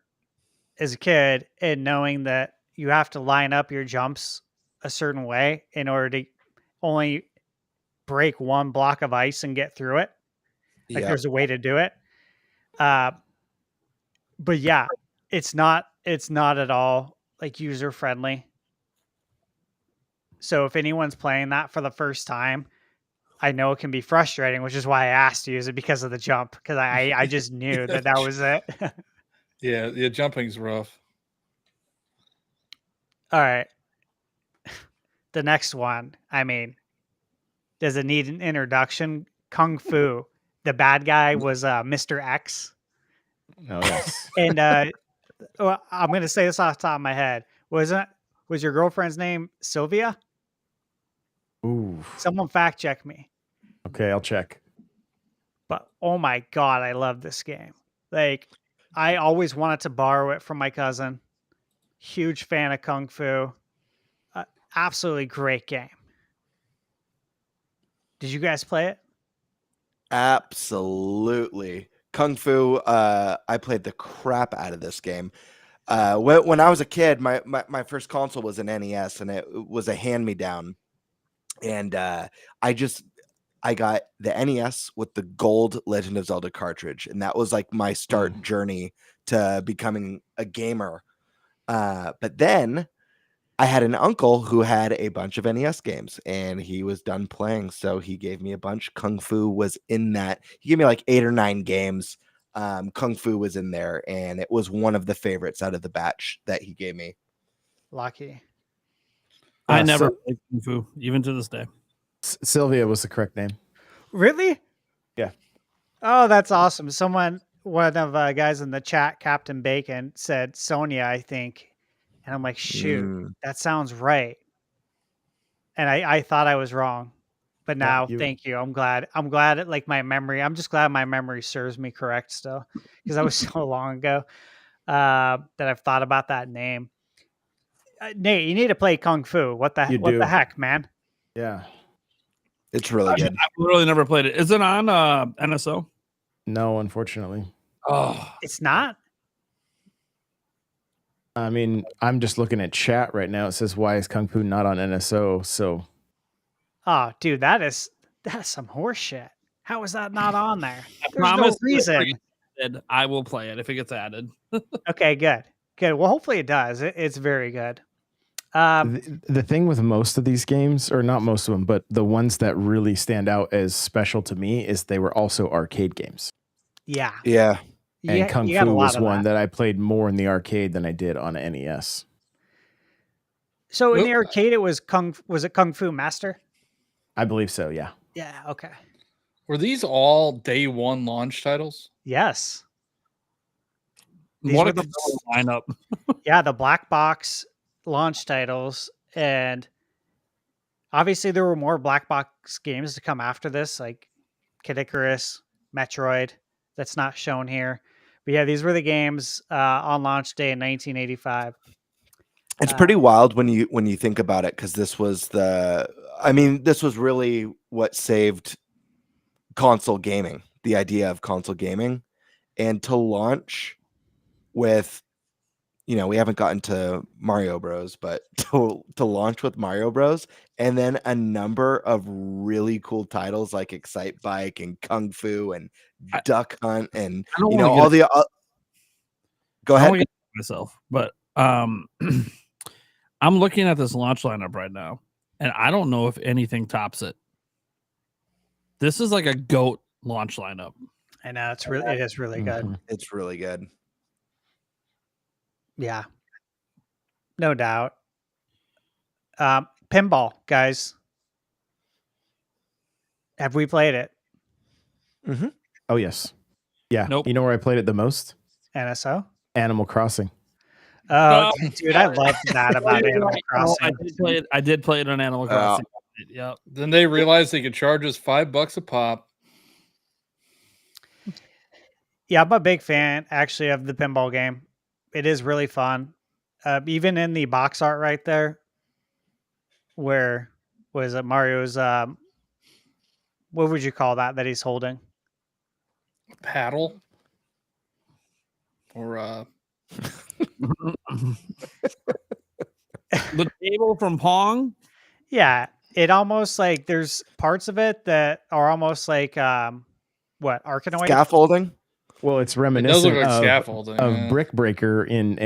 as a kid and knowing that you have to line up your jumps a certain way in order to only break one block of ice and get through it. Like there's a way to do it. But yeah, it's not at all like user friendly. So if anyone's playing that for the first time, I know it can be frustrating, which is why I asked to use it because of the jump, because I just knew that was it. Yeah, jumping's rough. All right. The next one, I mean, does it need an introduction? Kung Fu. The bad guy was Mr. X. oh yes. And well, I'm going to say this off the top of my head. Was your girlfriend's name Sylvia? Ooh. Someone fact check me. Okay, I'll check. But oh my God, I love this game. Like, I always wanted to borrow it from my cousin. Huge fan of Kung Fu. Absolutely great game. Did you guys play it? Absolutely. Kung Fu, I played the crap out of this game. When I was a kid, my first console was an NES, and it was a hand-me-down. And I got the NES with the gold Legend of Zelda cartridge, and that was like my start journey to becoming a gamer. But then I had an uncle who had a bunch of NES games, and he was done playing, so he gave me a bunch. Kung Fu was in that. He gave me like 8 or 9 games. Kung Fu was in there, and it was one of the favorites out of the batch that he gave me. Lucky. I never played Kung Fu, even to this day. Sylvia was the correct name. Really? Yeah. Oh, that's awesome. One of guys in the chat, Captain Bacon, said Sonia, I think. And I'm like, shoot, that sounds right. And I thought I was wrong. But now, thank you. I'm glad it, I'm just glad my memory serves me correct still. Because that was so long ago that I've thought about that name. Nate, you need to play Kung Fu. What the heck, man? Yeah. It's really good. I've really never played it. Is it on NSO? No, unfortunately. Oh, It's not? I mean, I'm just looking at chat right now. It says, why is Kung Fu not on NSO? So Oh, dude, that's some horse shit. How is that not on there? There's promise no reason. I will play it if it gets added. Okay, good. Well, hopefully it does. It's very good. the thing with most of these games, or not most of them, but the ones that really stand out as special to me, is they were also arcade games. Yeah. Yeah. And Kung you got a Fu lot was of one that. that I played more in the arcade than I did on an NES. So in Nope. the arcade, it was Kung Fu Master? I believe so, yeah. Yeah. Okay. Were these all day one launch titles? Yes. These What were a the killer lineup. yeah, the black box launch titles, and obviously there were more black box games to come after this, like Kid Icarus, Metroid. That's not shown here, but yeah, these were the games on launch day in 1985. It's pretty wild when you think about it, because this was this was really what saved console gaming, the idea of console gaming, and to launch with, we haven't gotten to Mario Bros, but to launch with Mario Bros, and then a number of really cool titles like Excite Bike and Kung Fu and I- Duck Hunt and I don't wanna get all the go I ahead. don't wanna get myself, but I'm looking at this launch lineup right now, and I don't know if anything tops it. This is like a GOAT launch lineup. I know it is really good. Mhm. It's really good. Yeah, no doubt. Pinball, guys, have we played it? Oh, yes. Yeah. Nope. You know where I played it the most? NSO. Animal Crossing. Oh, Oh, dude, I love that about Animal Crossing. I did play it on Animal Crossing. Yep. Then they realized they could charge us $5 a pop. Yeah, I'm a big fan actually of the pinball game. It is really fun. Even in the box art right there, where was it Mario's? What would you call that he's holding? Paddle. Or The table from Pong. Yeah, it almost like there's parts of it that are almost like what Arkanoid? Scaffolding. Well, it's it does reminiscent look like of, scaffolding. of yeah. Brick Breaker in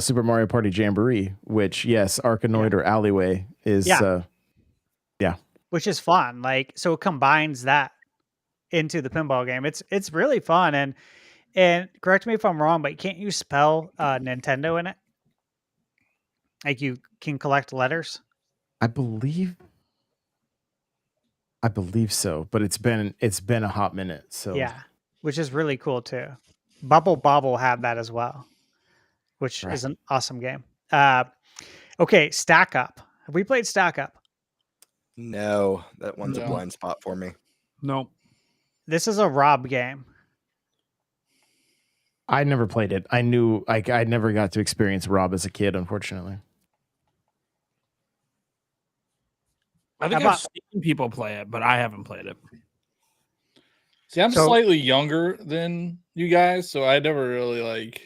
Super Mario Party Jamboree, which, yes, Arkanoid or Alleyway is. Yeah. Which is fun. Like, so it combines that into the pinball game. It's really fun, and correct me if I'm wrong, but can't you spell Nintendo in it? Like you can collect letters. I believe so, but it's been a hot minute. So Yeah, which is really cool too. Bubble Bobble had that as well, which is an awesome game. Okay, Stack Up. Have we played Stack Up? No, that one's a No. blind spot for me. Nope. This is a Rob game. I never played it. I knew I never got to experience Rob as a kid, unfortunately. I think How I've about- seen people play it, but I haven't played it. See, I'm So- slightly younger than you guys, so I never really like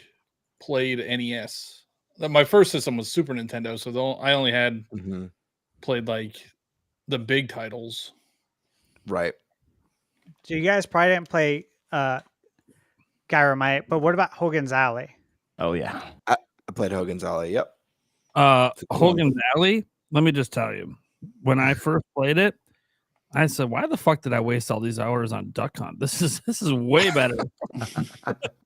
played NES. My first system was Super Nintendo, so I only had played like the big titles. Right. So you guys probably didn't play Gyromite, but what about Hogan's Alley? Oh yeah. I played Hogan's Alley. Yep. Hogan's Alley. Let me just tell you, when I first played it, I said, "Why the fuck did I waste all these hours on Duck Hunt? This is way better.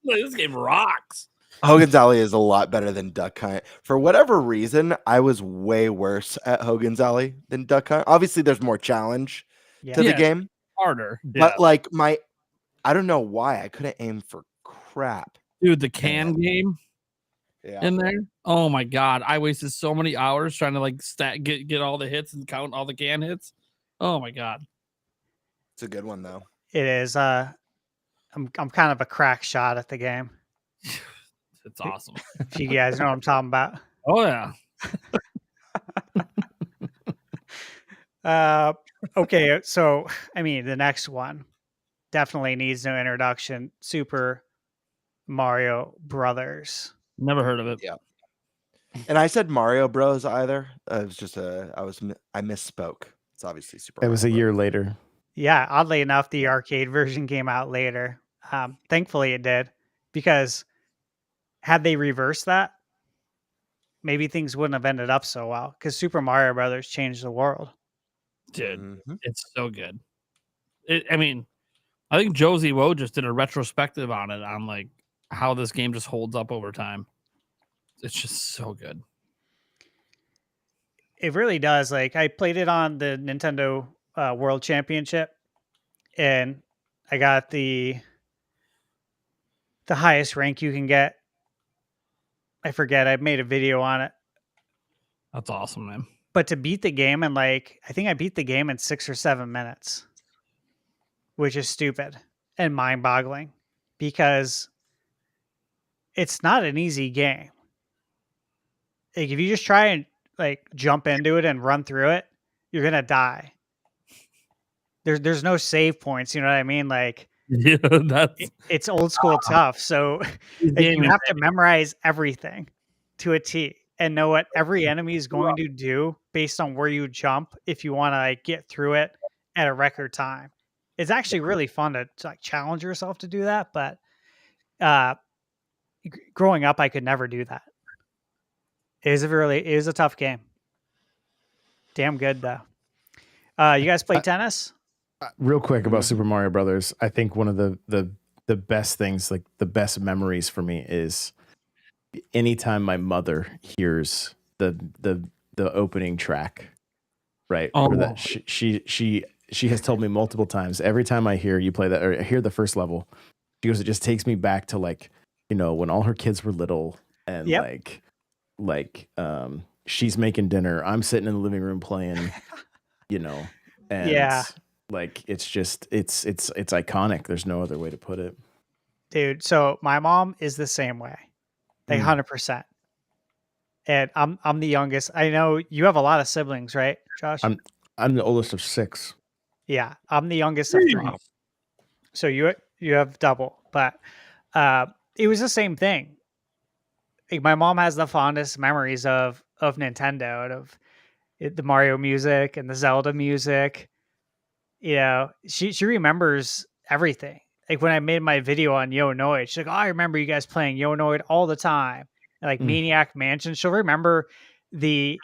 This game rocks." Hogan's Alley is a lot better than Duck Hunt. For whatever reason, I was way worse at Hogan's Alley than Duck Hunt. Obviously, there's more challenge to the Yeah. game, Harder, but like I don't know why I couldn't aim for crap. dude, the can game Yeah. in there. Oh my god, I wasted so many hours trying to like get all the hits and count all the can hits. Oh my god. It's a good one though. It is. I'm kind of a crack shot at the game. It's awesome. If you guys know what I'm talking about. Oh yeah. Okay, so I mean, the next one definitely needs no introduction. Super Mario Brothers. Never heard of it. Yeah. And I said Mario Bros either. It was just I misspoke. It's obviously Super. It was a Mario year Bros. later. Yeah, oddly enough, the arcade version came out later. Thankfully, it did, because had they reversed that, maybe things wouldn't have ended up so well. Because Super Mario Brothers changed the world. Dude, Mhm. it's so good. I mean, I think Josie Woe just did a retrospective on it, on like how this game just holds up over time. It's just so good. It really does. Like I played it on the Nintendo World Championship, and I got the highest rank you can get. I forget. I made a video on it. That's awesome, man. But to beat the game in I think I beat the game in 6 or 7 minutes, which is stupid and mind-boggling because it's not an easy game. Like if you just try and jump into it and run through it, you're gonna die. There's no save points. You know what I mean? Like Yeah, it's old school tough. So you have to memorize everything to a T and know what every enemy is going to do based on where you jump if you want to get through it at a record time. It's actually really fun to challenge yourself to do that. But growing up, I could never do that. It is a tough game. Damn good though. You guys play tennis? Real quick about Super Mario Brothers, I think one of the best things, like the best memories for me, is anytime my mother hears the opening track, right? Oh. Or that she has told me multiple times. Every time I hear you play that or I hear the first level, she goes, it just takes me back to when all her kids were little and she's making dinner, I'm sitting in the living room playing, and yeah. It's just it's iconic. There's no other way to put it. Dude, so my mom is the same way. 100%. And I'm the youngest. I know you have a lot of siblings, right, Josh? I'm the oldest of 6. Yeah, I'm the youngest of 3. So you have double, but it was the same thing. Like, my mom has the fondest memories of Nintendo and of the Mario music and the Zelda music. She remembers everything. Like when I made my video on Yo Noid, she's like, "Oh, I remember you guys playing Yo Noid all the time." And Maniac Mansion, she'll remember the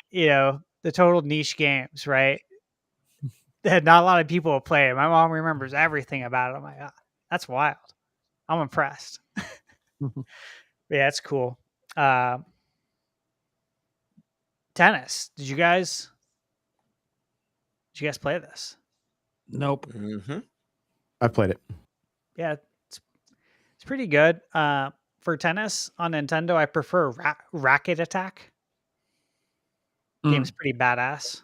total niche games, right? That not a lot of people will play. My mom remembers everything about it. I'm like, that's wild. I'm impressed. Yeah, it's cool. Tennis. Did you guys play this? Nope. Mm-hmm. I played it. Yeah, it's pretty good. For tennis on Nintendo, I prefer Racket Attack. Game's pretty badass.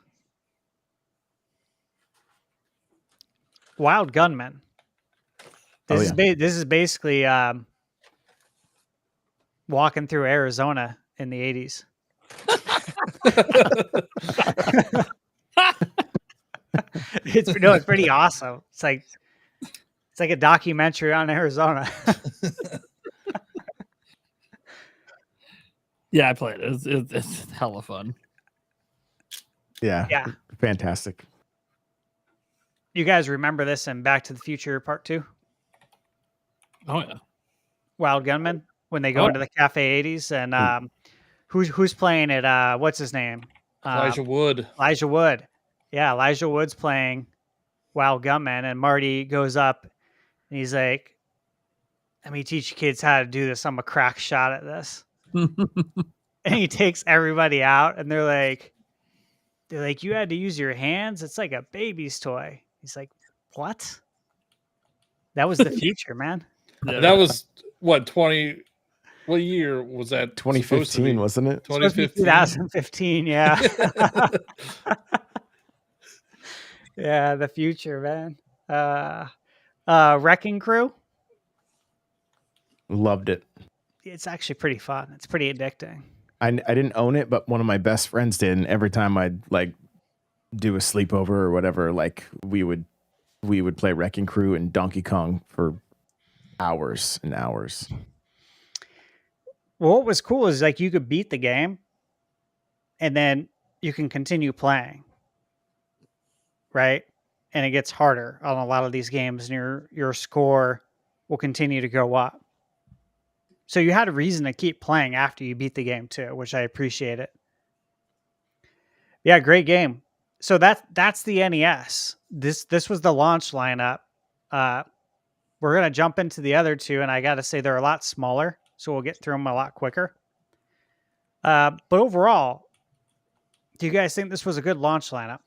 Wild Gunman. This is basically walking through Arizona in the 80s. It's pretty awesome. It's like a documentary on Arizona. Yeah, I played it. It's hella fun. Yeah. Fantastic. You guys remember this in Back to the Future Part 2? Oh yeah. Wild Gunman, when they go into the Cafe 80s, and who's playing it? What's his name? Elijah Wood. Elijah Wood. Yeah, Elijah Wood's playing Wild Gunman, and Marty goes up and he's like, "Let me teach you kids how to do this. I'm a crack shot at this." And he takes everybody out, and they're like, "You had to use your hands? It's like a baby's toy." He's like, "What?" That was the future, man. Yeah. That was what 20. What year was that? 2015, wasn't it? 2015. 2015, yeah. Yeah, the future, man. Wrecking Crew. Loved it. It's actually pretty fun. It's pretty addicting. I didn't own it, but one of my best friends did. And every time I'd do a sleepover or whatever, we would play Wrecking Crew and Donkey Kong for hours and hours. Well, what was cool is you could beat the game and then you can continue playing. Right? And it gets harder on a lot of these games, and your score will continue to go up. So you had a reason to keep playing after you beat the game too, which I appreciate it. Yeah, great game. So that's the NES. This was the launch lineup. we're going to jump into the other two, and I got to say they're a lot smaller, so we'll get through them a lot quicker. But overall, do you guys think this was a good launch lineup?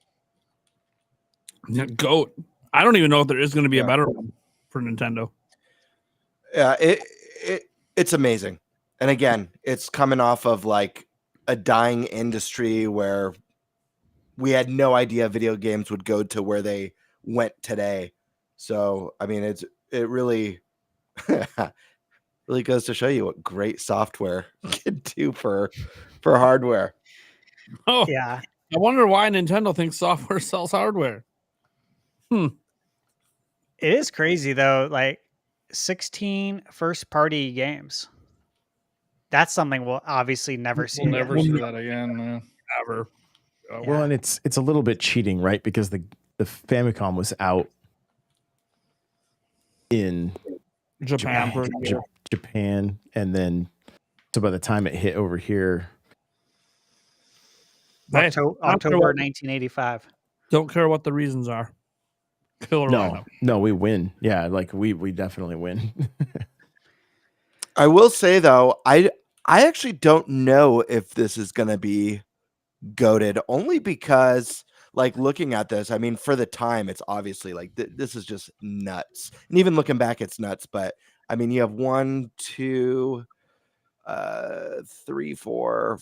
Yeah, GOAT. I don't even know if there is going to be a Yeah. better one for Nintendo. Yeah, it's amazing. And again, it's coming off of like a dying industry where we had no idea video games would go to where they went today. So, I mean, it really really goes to show you what great software can do for hardware. Oh, Yeah. I wonder why Nintendo thinks software sells hardware. It is crazy though, like 16 first-party games. That's something we'll obviously never see. We'll again. never see that again. Yeah. Ever. Well, and it's a little bit cheating, right? Because the Famicom was out in Japan, and then so by the time it hit over here, October 1985. Don't care what the reasons are. Killer lineup. no, we win. Yeah, like we definitely win. I will say though, I actually don't know if this is going to be goated, only because like looking at this, I mean, for the time, it's obviously like this is just nuts. And even looking back, it's nuts. But I mean, you have 1, 2, 3, 4,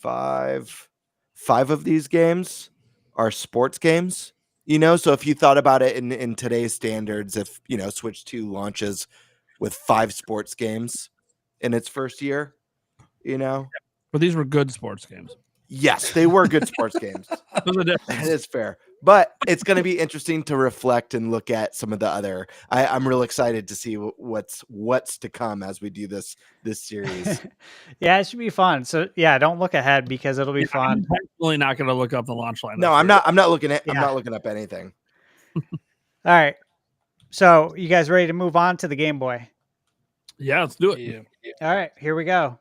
5 of these games are sports games. You know, so if you thought about it in today's standards, if you know Switch 2 launches with 5 sports games in its first year, you know, But these were good sports games. yes, they were good sports games. There's a difference. That is fair. But it's going to be interesting to reflect and look at some of the other. I'm real excited to see what's to come as we do this series. Yeah, it should be fun. So yeah, don't look ahead because it'll be fun. I'm definitely not going to look up the launch lineup. No, I'm not looking at. I'm Yeah. not looking up anything. All right. So you guys ready to move on to the Game Boy? Yeah, let's do it. Yeah. All right, here we go.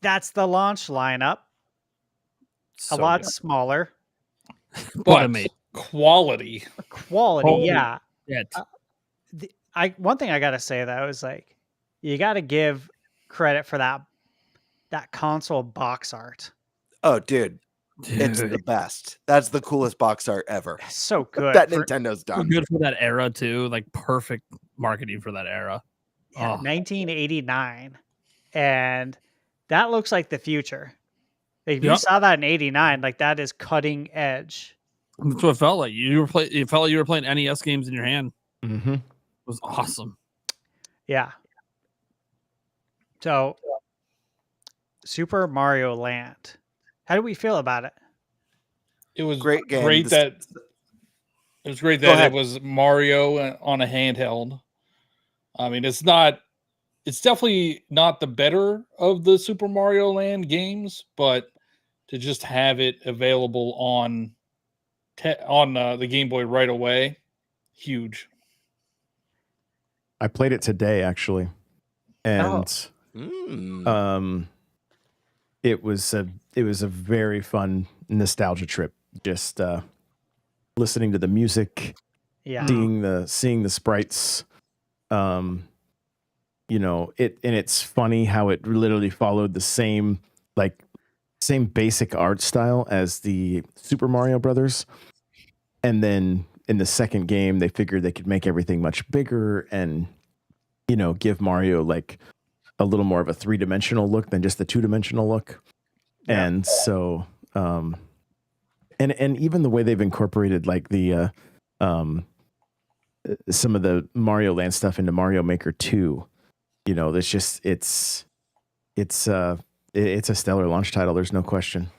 That's the launch lineup. So a lot good. smaller. But amazing. Quality. Quality, Holy yeah. shit. One thing I gotta say though is like you gotta give credit for that console box art. Oh, dude, it's Dude, the best. That's the coolest box art ever It's so good. that for- Nintendo's so done. good for that era too. Like perfect marketing for that era. yeah, Oh. 1989, and that looks like the future. Like, if you Yep. saw that in '89, like that is cutting edge. That's what it felt like. It felt like you were playing NES games in your hand. Mm-hmm. It was awesome. Yeah. So, Super Mario Land. How do we feel about it? It was Great game. Great This- it was great Go that ahead. it was Mario on a handheld. I mean, it's definitely not the better of the Super Mario Land games, but to just have it available on the Game Boy right away, huge. I played it today actually, and it was a very fun nostalgia trip. Just listening to the music, Yeah. seeing the sprites. You know, it's funny how it literally followed the same basic art style as the Super Mario Brothers, and then in the second game they figured they could make everything much bigger and, you know, give Mario like a little more of a 3-dimensional look than just the 2-dimensional look. Yeah. And so and even the way they've incorporated like the some of the Mario Land stuff into Mario Maker 2, you know, it's just it's a stellar launch title. There's no question.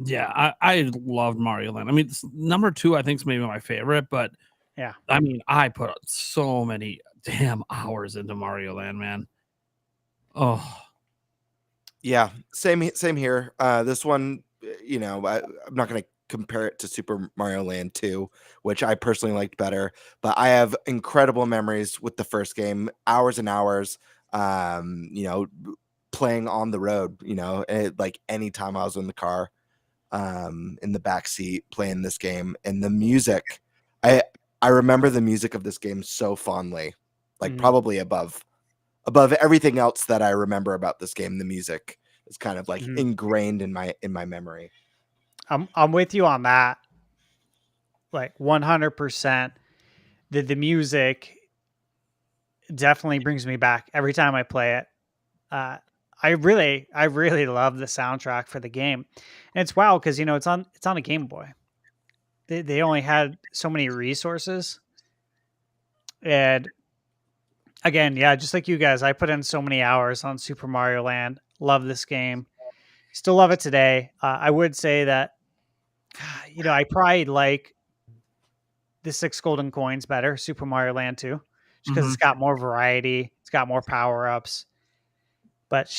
Yeah, I loved Mario Land. I mean, number 2 I think is maybe my favorite, but Yeah. I mean, I put so many damn hours into Mario Land, man. Oh, Yeah, same here. This one, you know, I'm not going to compare it to Super Mario Land 2, which I personally liked better, but I have incredible memories with the first game, hours and hours, you know, playing on the road, you know, like anytime I was in the car, in the back seat playing this game, and the music. I remember the music of this game so fondly, like Mhm. probably above everything else that I remember about this game. The music is kind of like Mhm. ingrained in my memory. I'm with you on that. Like 100%. The music definitely brings me back every time I play it. I really love the soundtrack for the game. And it's wild because it's on a Game Boy. They only had so many resources. And again, yeah, just like you guys, I put in so many hours on Super Mario Land. Love this game. Still love it today. I would say that I probably like the 6 golden coins better, Super Mario Land 2, just because it's got more variety, it's got more power-ups. But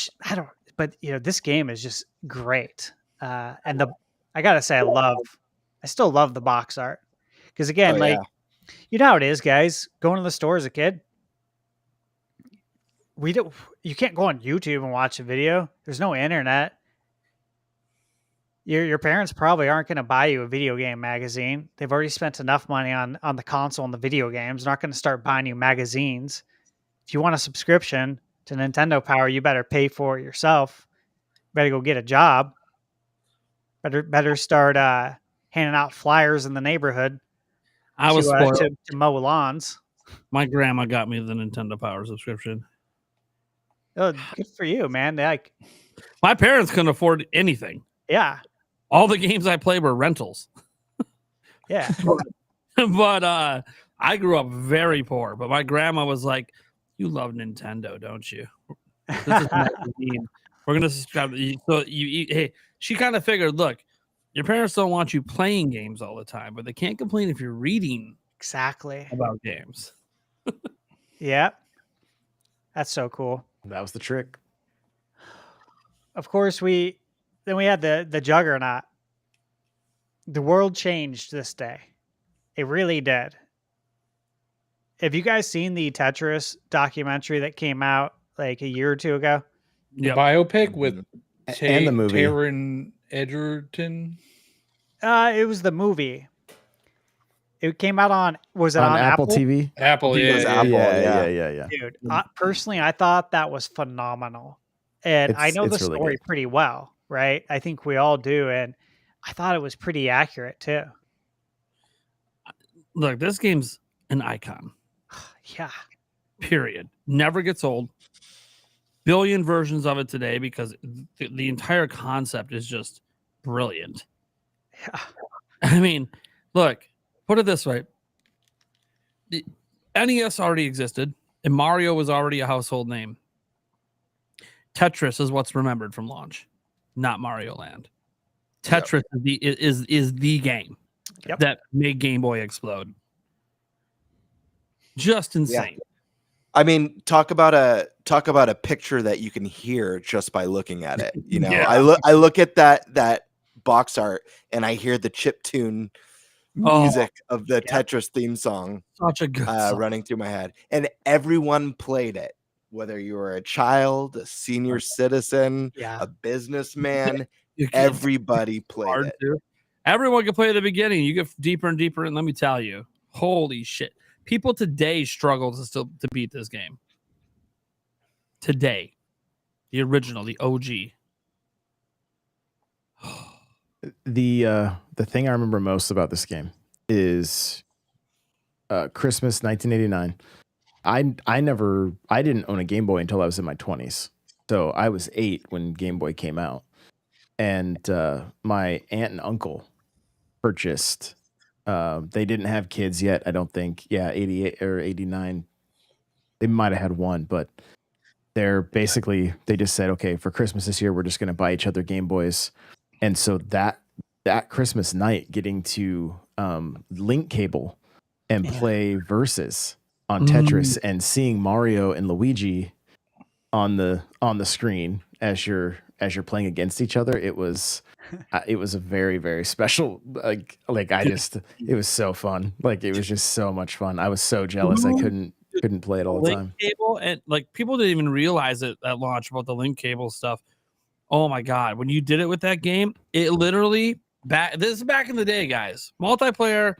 this game is just great. And I gotta say, I still love the box art. Because again, Oh, yeah. you know how it is, guys. Going to the store as a kid, you can't go on YouTube and watch a video. There's no internet. Your parents probably aren't going to buy you a video game magazine. They've already spent enough money on the console and the video games. They're not going to start buying you magazines. If you want a subscription to Nintendo Power, you better pay for it yourself. Better go get a job. Better start handing out flyers in the neighborhood I was spoiled. to mow lawns. My grandma got me the Nintendo Power subscription. Oh, good for you, man. Like, My parents couldn't afford anything. yeah, All the games I played were rentals. yeah. But I grew up very poor. But my grandma was like, "You love Nintendo, don't you? This is magazine. We're gonna subscribe." So hey, she kind of figured, look, your parents don't want you playing games all the time, but they can't complain if you're reading Exactly. about games. Yeah, that's so cool. That was the trick. Of course, we had the Juggernaut. The world changed this day. It really did. Have you guys seen the Tetris documentary that came out like a year or two ago? The biopic with And the movie. Taron Egerton. It was the movie. It came out on on Apple TV. Apple, It was yeah. Apple, Yeah. Dude, personally, I thought that was phenomenal. And I know the It's really story good. pretty well, right? I think we all do. And I thought it was pretty accurate too. Look, this game's an icon. Yeah. Period. Never gets old. Billion versions of it today because the entire concept is just brilliant. Yeah. I mean, look, put it this way. The NES already existed, and Mario was already a household name. Tetris is what's remembered from launch, not Mario Land. Tetris is the game Yep. that made Game Boy explode. Just insane. I mean, talk about a picture that you can hear just by looking at it. You know, Yeah. I look at that box art and I hear the chiptune music of the Tetris theme song Such a good song. running through my head, and everyone played it. Whether you were a child, a senior citizen, Yeah. a businessman, You can- everybody played hard it. to. Everyone can play at the beginning. You get deeper and deeper, and let me tell you, holy shit! People today struggle to beat this game. Today, the original, the OG. The thing I remember most about this game is Christmas 1989. I didn't own a Game Boy until I was in my 20s. So I was 8 when Game Boy came out. And my aunt and uncle purchased, they didn't have kids yet, I don't think. Yeah, 88 or 89. They might have had one, but they just said, okay, for Christmas this year, we're just going to buy each other Game Boys. And so that Christmas night, getting to link cable and play Versus on Tetris and seeing Mario and Luigi on the screen as you're playing against each other, it was a very, very special, like it was so fun. Like, it was just so much fun. I was so jealous I couldn't play it all the Link time. cable, and like people didn't even realize it at launch about the link cable stuff. Oh my god, when you did it with that game, it literally this is back in the day, guys. Multiplayer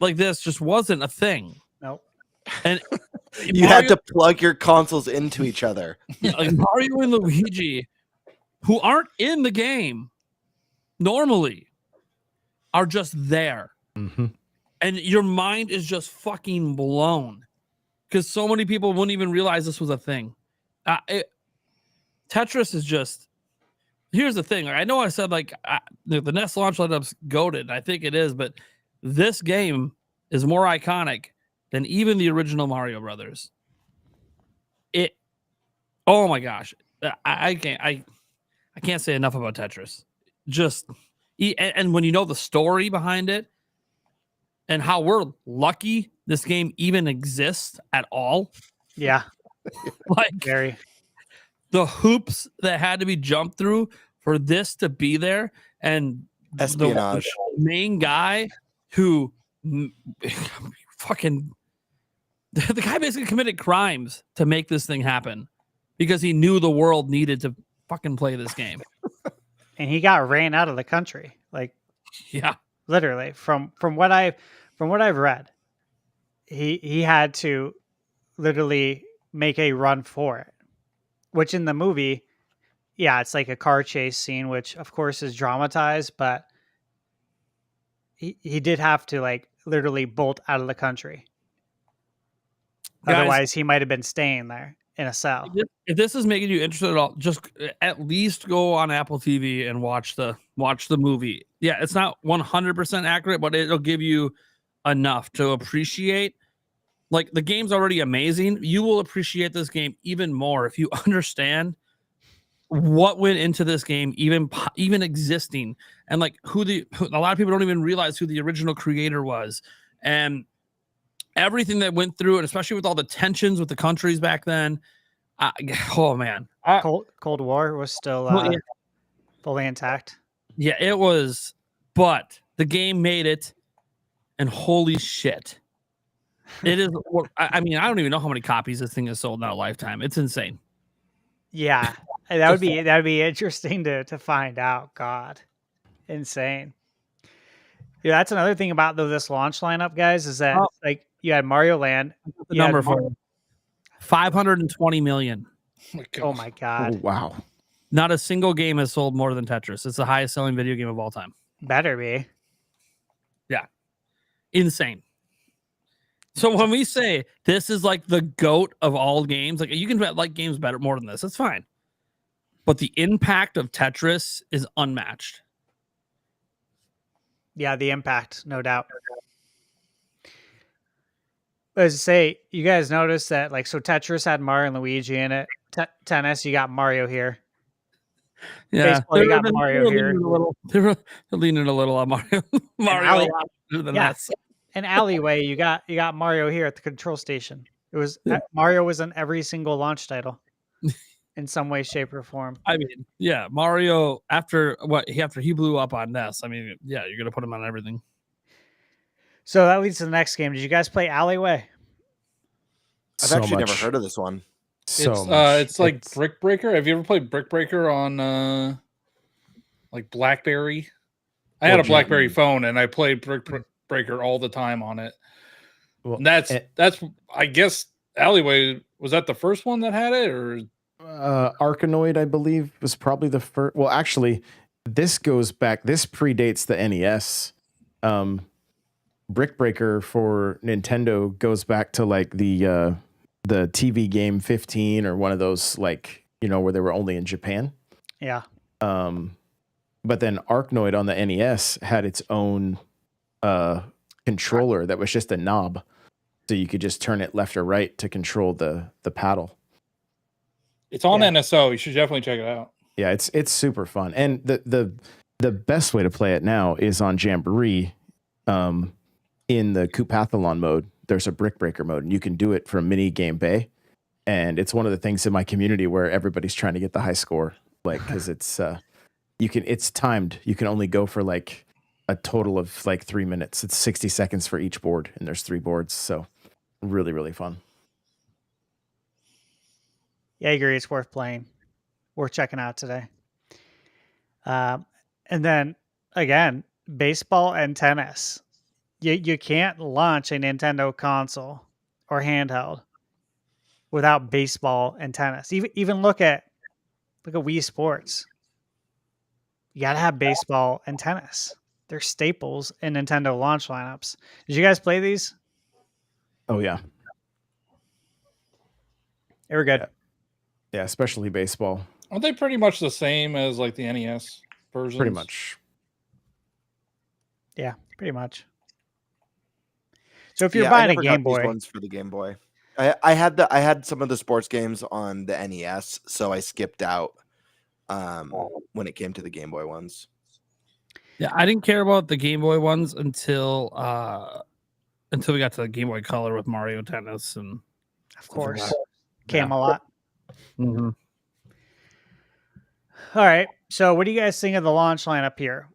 like this just wasn't a thing. Nope. And You had to plug your consoles into each other. like Mario and Luigi, who aren't in the game normally, are just there. Mm-hmm. And your mind is just fucking blown because so many people wouldn't even realize this was a thing. Tetris is just. Here's the thing. I know I said like the NES launch lineup's goated. I think it is, but this game is more iconic than even the original Mario Brothers. Oh my gosh, I can't say enough about Tetris. Just and when you know the story behind it. And how we're lucky this game even exists at all. Yeah. Like Very. the hoops that had to be jumped through for this to be there. And Espionage. the main guy who fucking the guy basically committed crimes to make this thing happen because he knew the world needed to fucking play this game. And he got ran out of the country. Like, Yeah. literally from what I've read, he had to literally make a run for it, which in the movie, yeah, it's like a car chase scene, which of course is dramatized, but he did have to like literally bolt out of the country. Guys, Otherwise he might have been staying there in a cell. If this is making you interested at all, just at least go on Apple TV and watch the movie. Yeah, it's not 100% accurate, but it'll give you enough to appreciate. Like the game's already amazing. You will appreciate this game even more if you understand what went into this game, even existing, and like who a lot of people don't even realize who the original creator was, and everything that went through, and especially with all the tensions with the countries back then. Oh man, Cold War was still fully intact. Yeah, it was, but the game made it, and holy shit, it is. I mean, I don't even know how many copies this thing has sold in our lifetime. It's insane. Yeah, that would be interesting to find out. God, insane. Yeah, that's another thing about this launch lineup, guys, is that like you had Mario Land. The number for 520 million. Oh my God. Oh, wow. Not a single game has sold more than Tetris. It's the highest selling video game of all time. Better be. Yeah. Insane. So when we say this is like the GOAT of all games, like you can like games better more than this. That's fine. But the impact of Tetris is unmatched. Yeah, the impact, no doubt. As I say, you guys noticed that like so Tetris had Mario and Luigi in it. Tennis, you got Mario here. Yeah, Baseball, you got Mario here. They're leaning a little on Mario. Mario than that. And Alleyway, you got Mario here at the control station. It was Mario was in every single launch title in some way, shape, or form. I mean, yeah, Mario after he blew up on NES. I mean, yeah, you're gonna put him on everything. So that leads to the next game. Did you guys play Alleyway? I've actually never heard of this one. It's like Brick Breaker. Have you ever played Brick Breaker on like BlackBerry? I had a BlackBerry phone and I played Brick Breaker all the time on it. Well, and that's I guess Alleyway, was that the first one that had it, or Arkanoid, I believe, was probably the first. Well, actually, this goes back. This predates the NES. Brick Breaker for Nintendo goes back to like the TV game 15 or one of those, like, you know, where they were only in Japan. Yeah. But then Arkanoid on the NES had its own controller that was just a knob, so you could just turn it left or right to control the paddle. It's on NSO. You should definitely check it out. Yeah, it's super fun. And the best way to play it now is on Jamboree. In the Koopathlon mode, there's a Brick Breaker mode, and you can do it from Mini Game Bay. And it's one of the things in my community where everybody's trying to get the high score, like, because it's it's timed. You can only go for like a total of like 3 minutes. It's 60 seconds for each board, and there's 3 boards, so really, really fun. Yeah, I agree. It's worth playing. Worth checking out today. And then again, baseball and tennis. you can't launch a Nintendo console or handheld without baseball and tennis. Even look at Wii Sports. You got to have baseball and tennis. They're staples in Nintendo launch lineups. Did you guys play these? Oh yeah, They were good. Yeah. yeah, especially baseball. Aren't they pretty much the same as like the NES versions? Pretty much. Yeah, pretty much. So if you're Yeah, I buying a never got Game these Boy, ones for the Game Boy. I had some of the sports games on the NES, so I skipped out when it came to the Game Boy ones. Yeah, I didn't care about the Game Boy ones until we got to the Game Boy Color with Mario Tennis and of course, Yeah. Camelot. mm-hmm. All right. So what do you guys think of the launch lineup here?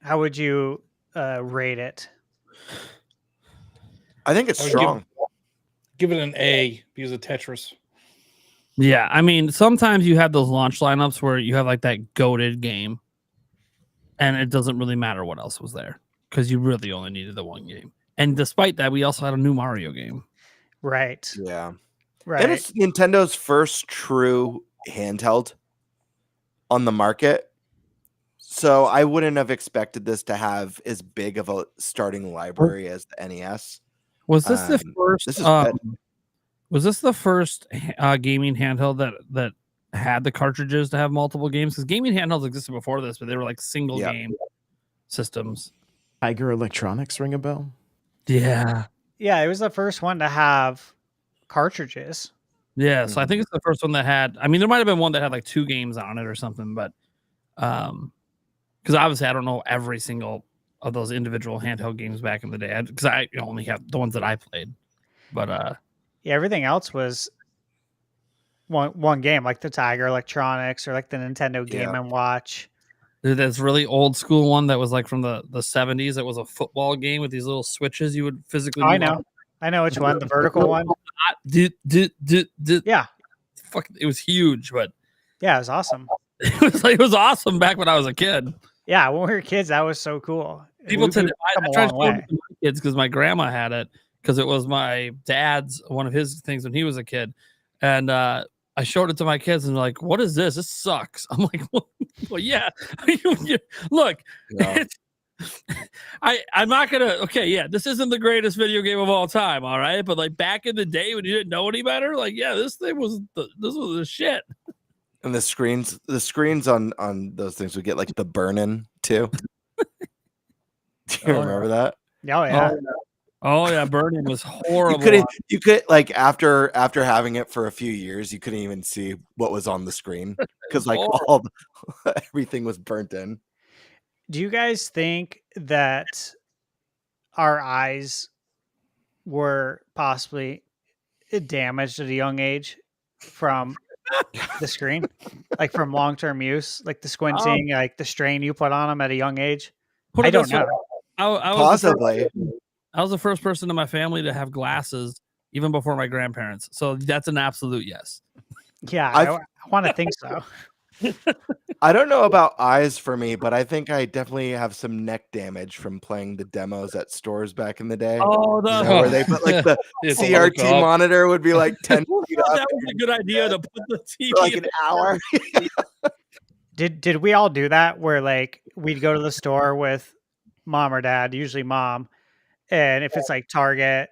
How would you rate it? I think it's I would strong. Give it an A because of Tetris. Yeah, I mean, sometimes you have those launch lineups where you have like that goated game, and it doesn't really matter what else was there because you really only needed the one game. And despite that, we also had a new Mario game. Right. Yeah. Right. And it's Nintendo's first true handheld on the market. So I wouldn't have expected this to have as big of a starting library as the NES. Was this the first? This is good. Was this the first gaming handheld that had the cartridges to have multiple games? Because gaming handhelds existed before this, but they were like single game systems. Tiger Electronics ring a bell? Yeah. Yeah, it was the first one to have cartridges. Yeah, so I think it's the first one that had. I mean, there might have been one that had like 2 games on it or something, but because obviously I don't know every single of those individual handheld games back in the day because I only have the ones that I played. But Yeah, everything else was one game, like the Tiger Electronics or like the Nintendo Game and Watch. there's this really old school one that was like from the 70s. It was a football game with these little switches you would physically. I move on. know. I know which one, the vertical one. Yeah. Fuck, it was huge, but Yeah, it was awesome. it was awesome back when I was a kid. Yeah, when we were kids, that was so cool. People We've tend come I a tried to long show it way. to my kids because my grandma had it because it was my dad's one of his things when he was a kid, and I showed it to my kids and they're like, "What is this? This sucks." I'm like, "Well, yeah." Look, Yeah. I'm not gonna. Okay, yeah, this isn't the greatest video game of all time, all right. But like back in the day when you didn't know any better, like yeah, this was the shit. And the screens on those things would get like the burn-in too. Do you remember that? Oh, yeah. Oh yeah, burning was horrible. You could like after having it for a few years, you couldn't even see what was on the screen because like everything was burnt in. Do you guys think that our eyes were possibly damaged at a young age from the screen? Like from long-term use? Like the squinting, like the strain you put on them at a young age? Put I it don't this way, know. I Possibly. I was the first person in my family to have glasses, even before my grandparents. So that's an absolute yes. Yeah, I want to think so. I don't know about eyes for me, but I think I definitely have some neck damage from playing the demos at stores back in the day. Oh, You know, where they put like the It's a CRT look up. monitor would be like 10 feet up that was a good idea to put the TV for like an hour. Did we all do that where like we'd go to the store with mom or dad, usually mom, and if it's like Target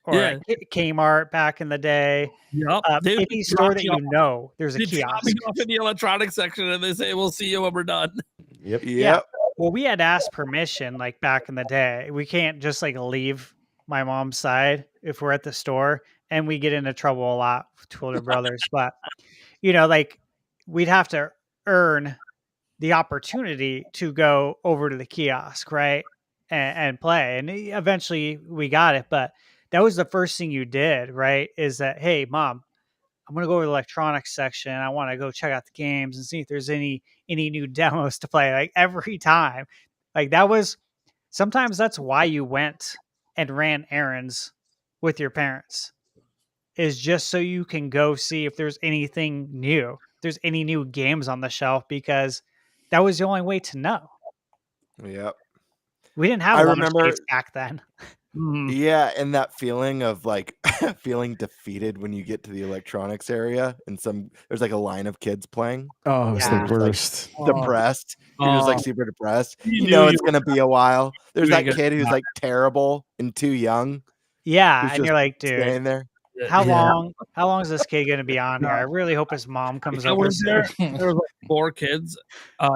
or Yeah. like Kmart back in the day, Yep. any store that you know, there's a They drop kiosk. me off in the electronics section and they say, "We'll see you when we're done." Yep. Yeah. Well, we had asked permission like back in the day. We can't just like leave my mom's side if we're at the store, and we get into trouble a lot with two older brothers. But you know, like we'd have to earn the opportunity to go over to the kiosk, right, and play. And eventually we got it, but that was the first thing you did, right? Is that, hey, mom, I'm gonna go to the electronics section. I want to go check out the games and see if there's any new demos to play. Like every time, like that was sometimes that's why you went and ran errands with your parents, is just so you can go see if there's anything new, if there's any new games on the shelf, because that was the only way to know. Yep. We didn't have I launch remember- dates back then. Mhm. Yeah, and that feeling of like feeling defeated when you get to the electronics area and there's like a line of kids playing. Oh, it's Yeah. the worst. Depressed. You're just like Oh. super depressed. You You know knew it's you gonna be a while. There's were that gonna kid get who's shot. like terrible and too young. Yeah, Who's and just you're like, dude, Staying there. how Yeah. long is this kid gonna be on here? I really hope his mom comes I over was soon. there. There was like 4 kids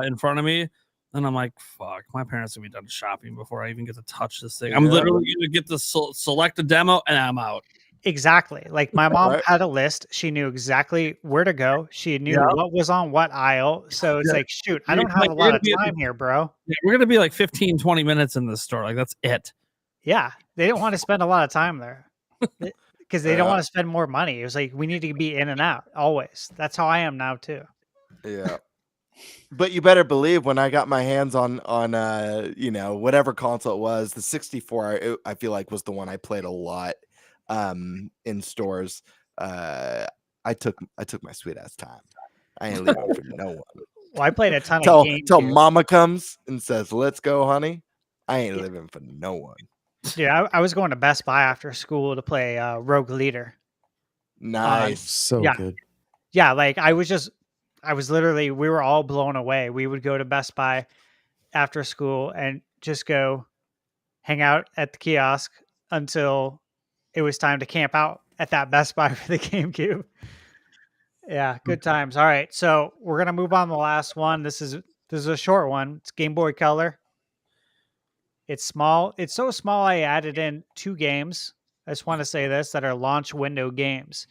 in front of me, and I'm like, "Fuck!" My parents will be done shopping before I even get to touch this thing. I'm Yeah. literally going to get to select a demo, and I'm out. Exactly. Like my mom Right. had a list. She knew exactly where to go. She knew Yeah. what was on what aisle. So it's Yeah. like, shoot, I You're don't have like, a you're lot gonna of be at the- time here, bro. Yeah, we're going to be like 15, 20 minutes in this store. Like that's it. Yeah, they didn't want to spend a lot of time there because they don't Yeah. want to spend more money. It was like we need to be in and out always. That's how I am now too. Yeah. But you better believe when I got my hands on whatever console it was, the 64 I feel like was the one I played a lot in stores. I took my sweet ass time. I ain't leaving for no one. Well, I played a ton of Till GameCube. mama comes and says, "Let's go, honey." I ain't living for no one. Dude, I was going to Best Buy after school to play Rogue Leader. Nice. So Yeah. good. Yeah, like I was literally, we were all blown away. We would go to Best Buy after school and just go hang out at the kiosk until it was time to camp out at that Best Buy for the GameCube. Yeah, good times. All right, so we're gonna move on to the last one. This is a short one. It's Game Boy Color. It's small. It's so small I added in 2 games. I just want to say this, that are launch window games,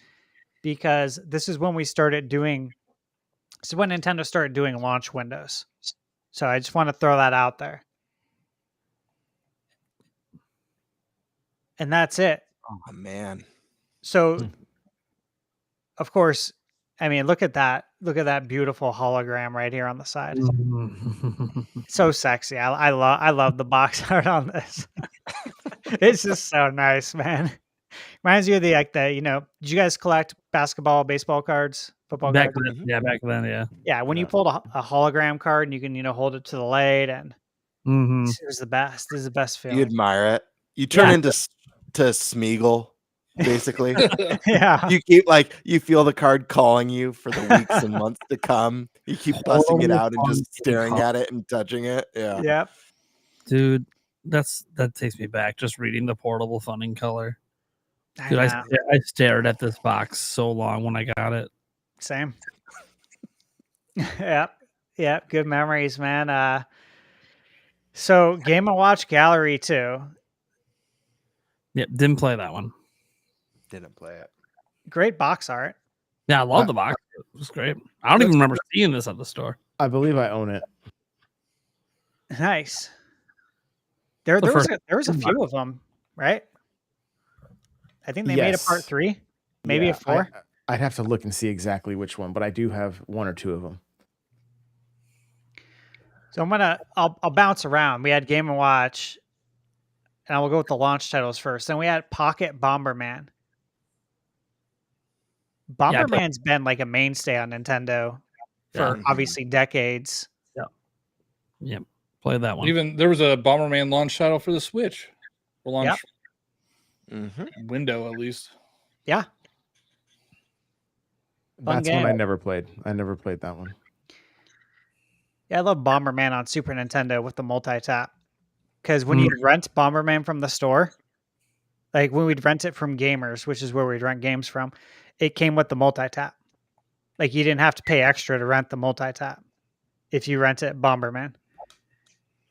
because this is when we started doing. This is when Nintendo started doing launch windows. So I just want to throw that out there. And that's it. Oh man. So, of course, I mean, look at that. Look at that beautiful hologram right here on the side. So sexy. I love the box art on this. It's just so nice, man. Reminds you of did you guys collect basketball, baseball cards, football back cards? then, yeah, back then, yeah. Yeah, when you Yeah. pulled a hologram card and you can, hold it to the light, and Mhm. it was the best. This is the best You feeling. admire it. You turn Yeah. into to Smeagol, basically. Yeah. You keep you feel the card calling you for the weeks and months to come. You keep busting it out and just staring at it and touching it. Yeah. Yep. Dude, that takes me back. Just reading the portable funding color. I Dude, know. I stared at this box so long when I got it. Same. Yep. Good memories, man. So Game & Watch Gallery 2. Yep, didn't play that one. Didn't play it. Great box art. Yeah, I love the box. It was great. I don't even remember seeing this at the store. I believe I own it. Nice. There The was first a few of them, right? I think they made a part Yes. 3, maybe Yeah, a 4. I'd have to look and see exactly which one, but I do have 1 or 2 of them. So I'll bounce around. We had Game & Watch, and I will go with the launch titles first. Then we had Pocket Bomberman. Bomberman's been like a mainstay on Nintendo for Yeah. obviously decades. Yep, played that one. Even there was a Bomberman launch title for the Switch. For launch Mm-hmm. window, at least. Yeah. Fun That's one I game. never played. I never played that one. Yeah, I love Bomberman on Super Nintendo with the multi-tap. Because when you rent Bomberman from the store, like when we'd rent it from Gamers, which is where we'd rent games from, it came with the multi-tap. Like you didn't have to pay extra to rent the multi-tap if you rent it Bomberman.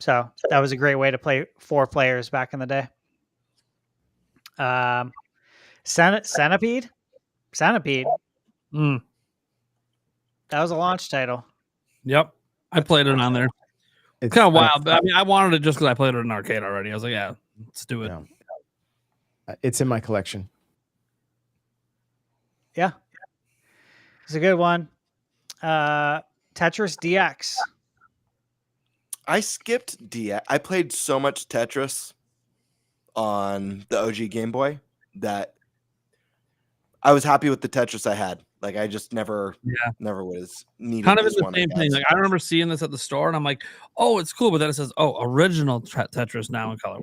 So that was a great way to play 4 players back in the day. Centipede? Centipede. Mm, That was a launch title. yep, I played it on there. It's Kind of wild, but I mean, I wanted it just because I played it in arcade already. I was like, yeah, let's do it. Yeah. It's in my collection. Yeah. It's a good one. Tetris DX. I skipped DX. I played so much Tetris on the OG Game Boy that I was happy with the Tetris I had. Like I just never was needed. Kind of in this the one, same thing. Like I remember seeing this at the store, and I'm like, "Oh, it's cool," but then it says, "Oh, original Tetris now in color."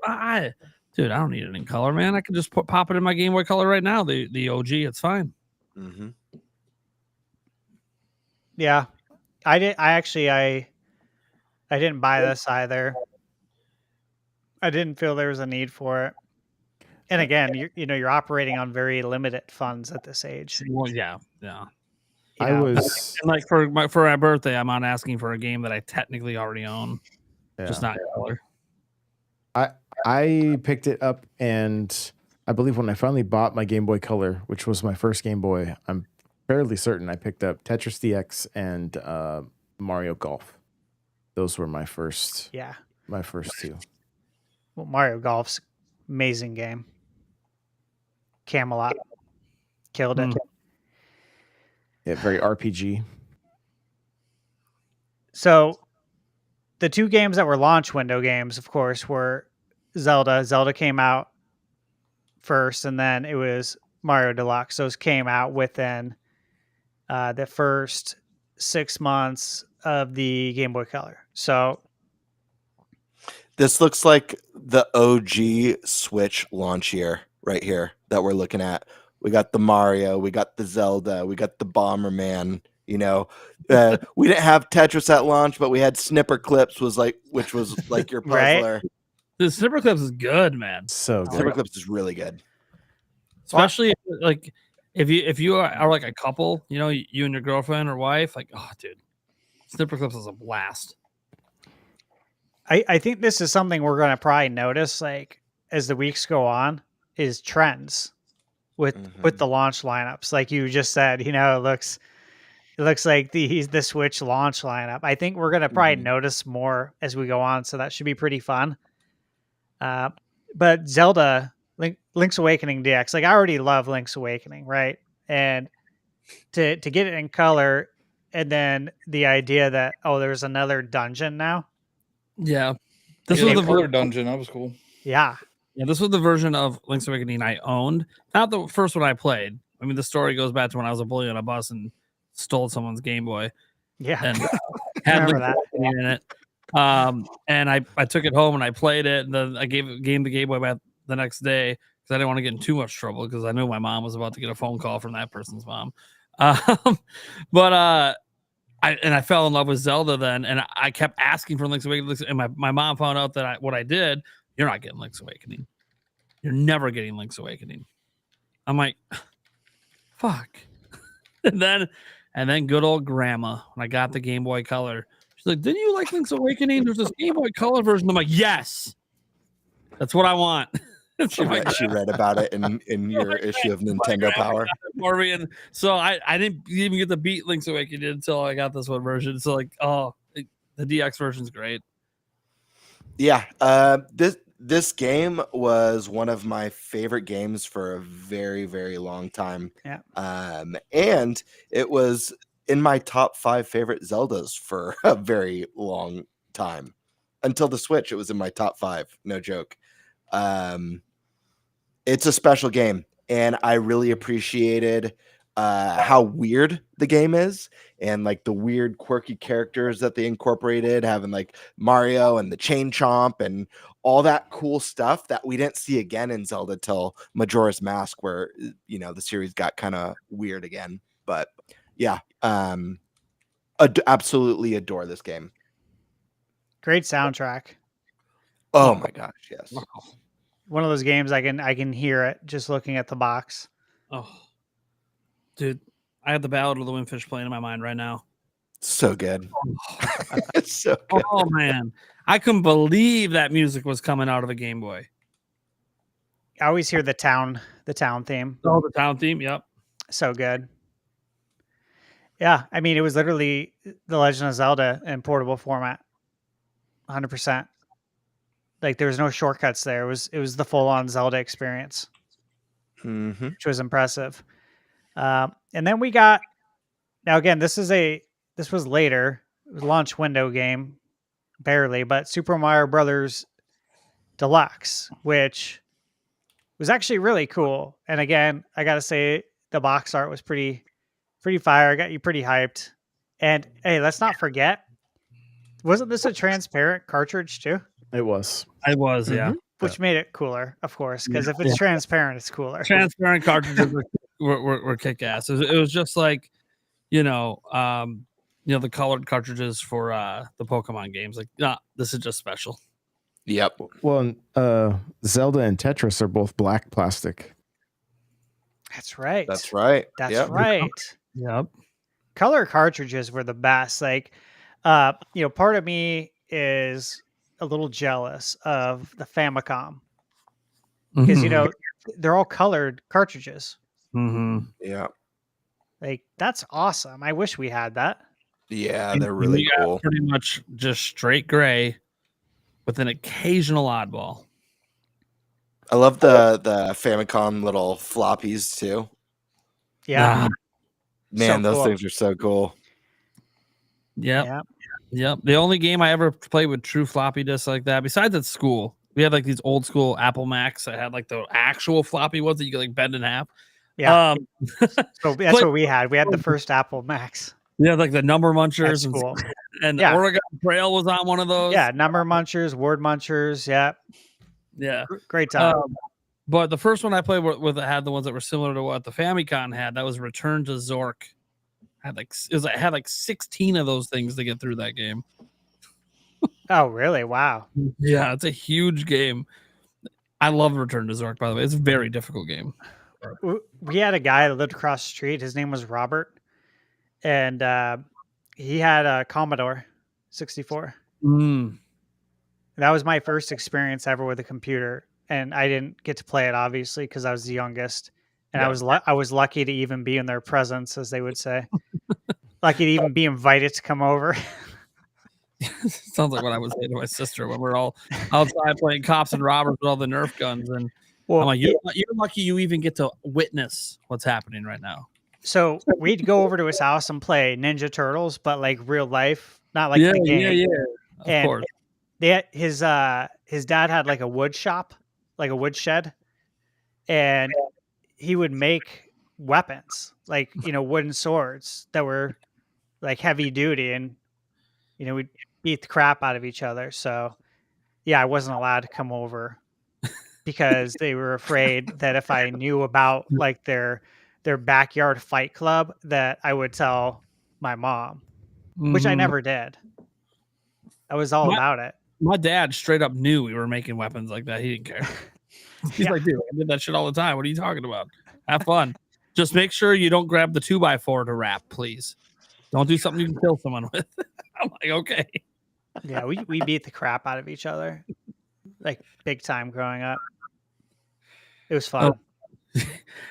Dude, I don't need it in color, man. I can just pop it in my Game Boy Color right now. The OG, it's fine. Mm-hmm. Yeah, I didn't buy this either. I didn't feel there was a need for it. And again, you're operating on very limited funds at this age. Well, yeah. I Yeah. was And like for my birthday, I'm not asking for a game that I technically already own, just not in color. I picked it up, and I believe when I finally bought my Game Boy Color, which was my first Game Boy, I'm fairly certain I picked up Tetris DX and Mario Golf. Those were my first two. Well, Mario Golf's amazing game. Camelot killed it. Yeah, very RPG. So the two games that were launch window games, of course, were Zelda. Zelda came out first, and then it was Mario Deluxe. Those came out within the first 6 months of the Game Boy Color. So This looks like the OG Switch launch year right here that we're looking at. We got the Mario, we got the Zelda, we got the Bomberman. We didn't have Tetris at launch, but we had Snipper Clips, which was like your puzzler. Right? The Snipper Clips is good, man. So good. Snipper Clips is really good. Especially if you are like a couple, you and your girlfriend or wife, like, oh, dude, Snipper Clips is a blast. I think this is something we're going to probably notice, like as the weeks go on, is trends with the launch lineups. Like you just said, it looks like the Switch launch lineup. I think we're going to probably notice more as we go on, so that should be pretty fun. But Zelda, Link's Awakening DX, like I already love Link's Awakening, right? And to get it in color, and then the idea that there's another dungeon now. Yeah, This was the color dungeon. That was cool. Yeah. Yeah, this was the version of Link's Awakening I owned. Not the first one I played. I mean, the story goes back to when I was a bully on a bus and stole someone's Game Boy. Yeah. And had Remember Link's Awakening in it. And I took it home and I played it. And then I gave the Game Boy back the next day because I didn't want to get in too much trouble because I knew my mom was about to get a phone call from that person's mom. But I fell in love with Zelda then, and I kept asking for Link's Awakening. And my mom found out that what I did, you're not getting Link's Awakening. You're never getting Link's Awakening. I'm like, fuck. And then good old grandma, when I got the Game Boy Color, she's like, didn't you like Link's Awakening? There's this Game Boy Color version. I'm like, yes, that's what I want. She read about it in your issue of Nintendo Power. And so I didn't even get to beat Link's Awakening until I got this one version. So the DX version's great. Yeah, this game was one of my favorite games for a very, very long time. Yeah. And it was in my top 5 favorite Zeldas for a very long time. Until the Switch, it was in my top 5. No joke. It's a special game, and I really appreciated how weird the game is, and like the weird quirky characters that they incorporated, having like Mario and the Chain Chomp and all that cool stuff that we didn't see again in Zelda till Majora's Mask, where the series got kind of weird again. But yeah, absolutely adore this game. Great soundtrack. Oh my gosh, yes. Wow. One of those games I can hear it just looking at the box. Oh, dude, I have the Ballad of the Windfish playing in my mind right now. So good. It's so good. Oh man, I couldn't believe that music was coming out of a Game Boy. I always hear the town theme. Oh, the town theme. Yep. So good. Yeah, I mean, it was literally The Legend of Zelda in portable format. 100%. Like there was no shortcuts there. It was the full on Zelda experience, which was impressive. And then we got, now again, this was later. It was a launch window game, barely, but Super Mario Brothers Deluxe, which was actually really cool. And again, I gotta say the box art was pretty Pretty fire. Got you pretty hyped. And hey, let's not forget, wasn't this a transparent cartridge too? It was. I was, yeah. Which made it cooler, of course, because if it's transparent, it's cooler. Transparent cartridges were kick ass. It was just like, the colored cartridges for the Pokemon games. Like, nah, this is just special. Yep. Well, Zelda and Tetris are both black plastic. That's right. That's right. That's Yep. right. Yep. Color cartridges were the best. Like, part of me is a little jealous of the Famicom because they're all colored cartridges. Mm-hmm. Yeah. Like, that's awesome. I wish we had that. Yeah, they're really cool. Pretty much just straight gray with an occasional oddball. I love the Famicom little floppies too. Yeah. Man, So those cool. things are so cool. Yep. The only game I ever played with true floppy disks like that, besides at school, we had like these old school Apple Macs that had like the actual floppy ones that you could like bend in half. Yeah. So that's what we had. We had the first Apple Macs. Yeah, like the number munchers At school. and Yeah. Oregon Trail was on one of those. Yeah, number munchers, word munchers. Yeah. Yeah. Great time. But the first one I played with had the ones that were similar to what the Famicom had. That was Return to Zork. I had like 16 of those things to get through that game. Oh, really? Wow. Yeah, it's a huge game. I love Return to Zork, by the way. It's a very difficult game. We had a guy that lived across the street. His name was Robert. And he had a Commodore 64. That was my first experience ever with a computer. And I didn't get to play it, obviously, because I was the youngest. And I was lucky to even be in their presence, as they would say. Lucky to even be invited to come over. Sounds like what I would say to my sister when we're all outside playing cops and robbers with all the Nerf guns. And I'm like, you're lucky you even get to witness what's happening right now. So we'd go over to his house and play Ninja Turtles, but like real life, not like the game. Yeah. Of course. His dad had like a wood shop, like a wood shed, and he would make weapons, like wooden swords that were like heavy duty, and we'd beat the crap out of each other. So yeah, I wasn't allowed to come over because they were afraid that if I knew about like their backyard fight club, that I would tell my mom, which I never did. I was all about it. My dad straight up knew we were making weapons like that. He didn't care. He's like, dude, I did that shit all the time. What are you talking about? Have fun. Just make sure you don't grab the 2x4 to wrap, please. Don't do something you can kill someone with. I'm like, okay. Yeah, we beat the crap out of each other, like big time growing up. It was fun.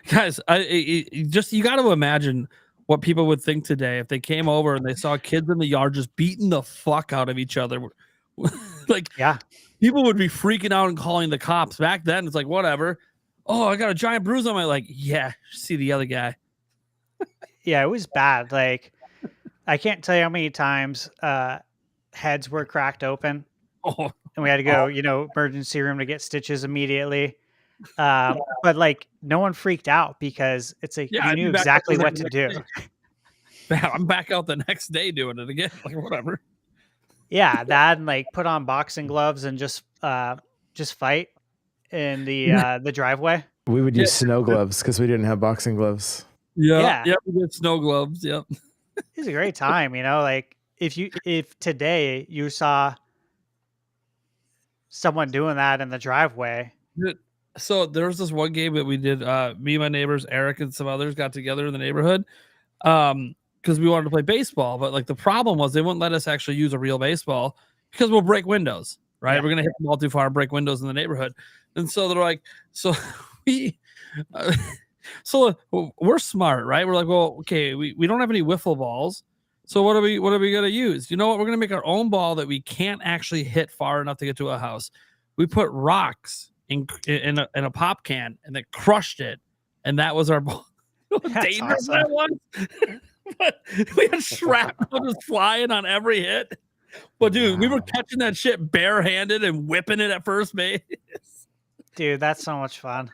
Guys, you got to imagine what people would think today if they came over and they saw kids in the yard just beating the fuck out of each other. Like, yeah, people would be freaking out and calling the cops. Back then, it's like, whatever. Oh, I got a giant bruise on my leg. Yeah, see the other guy. Yeah, it was bad. Like, I can't tell you how many times heads were cracked open, and we had to go, emergency room to get stitches immediately. But like, no one freaked out because it's like you knew exactly what to do. I'm back out the next day doing it again. Like, whatever. Yeah, that and like put on boxing gloves and just fight in the driveway. We would use snow gloves because we didn't have boxing gloves. Yeah, we did snow gloves. Yep. It was a great time, like if today you saw someone doing that in the driveway. So there was this one game that we did. Me, my neighbors, Eric, and some others got together in the neighborhood because we wanted to play baseball. But like the problem was they wouldn't let us actually use a real baseball because we'll break windows. Right? Yeah. We're gonna hit the ball too far and break windows in the neighborhood. And so they're like, so we're smart, right? We're like, well, okay, we don't have any wiffle balls. So what are we gonna use? You know what? We're gonna make our own ball that we can't actually hit far enough to get to a house. We put rocks in a pop can and then crushed it, and that was our ball. Dangerous awesome. That was. But we had shrapnel just flying on every hit. But dude, we were catching that shit barehanded and whipping it at first base. Dude, that's so much fun.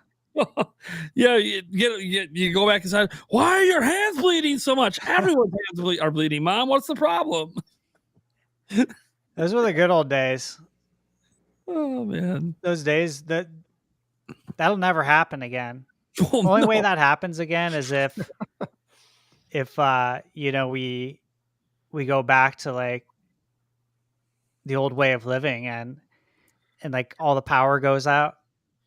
Yeah, you go back inside. Why are your hands bleeding so much? Everyone's hands are bleeding, Mom. What's the problem? Those were the good old days. Oh man, Those days that'll never happen again. oh, Only way no. that happens again is if we go back to like the old way of living and like all the power goes out.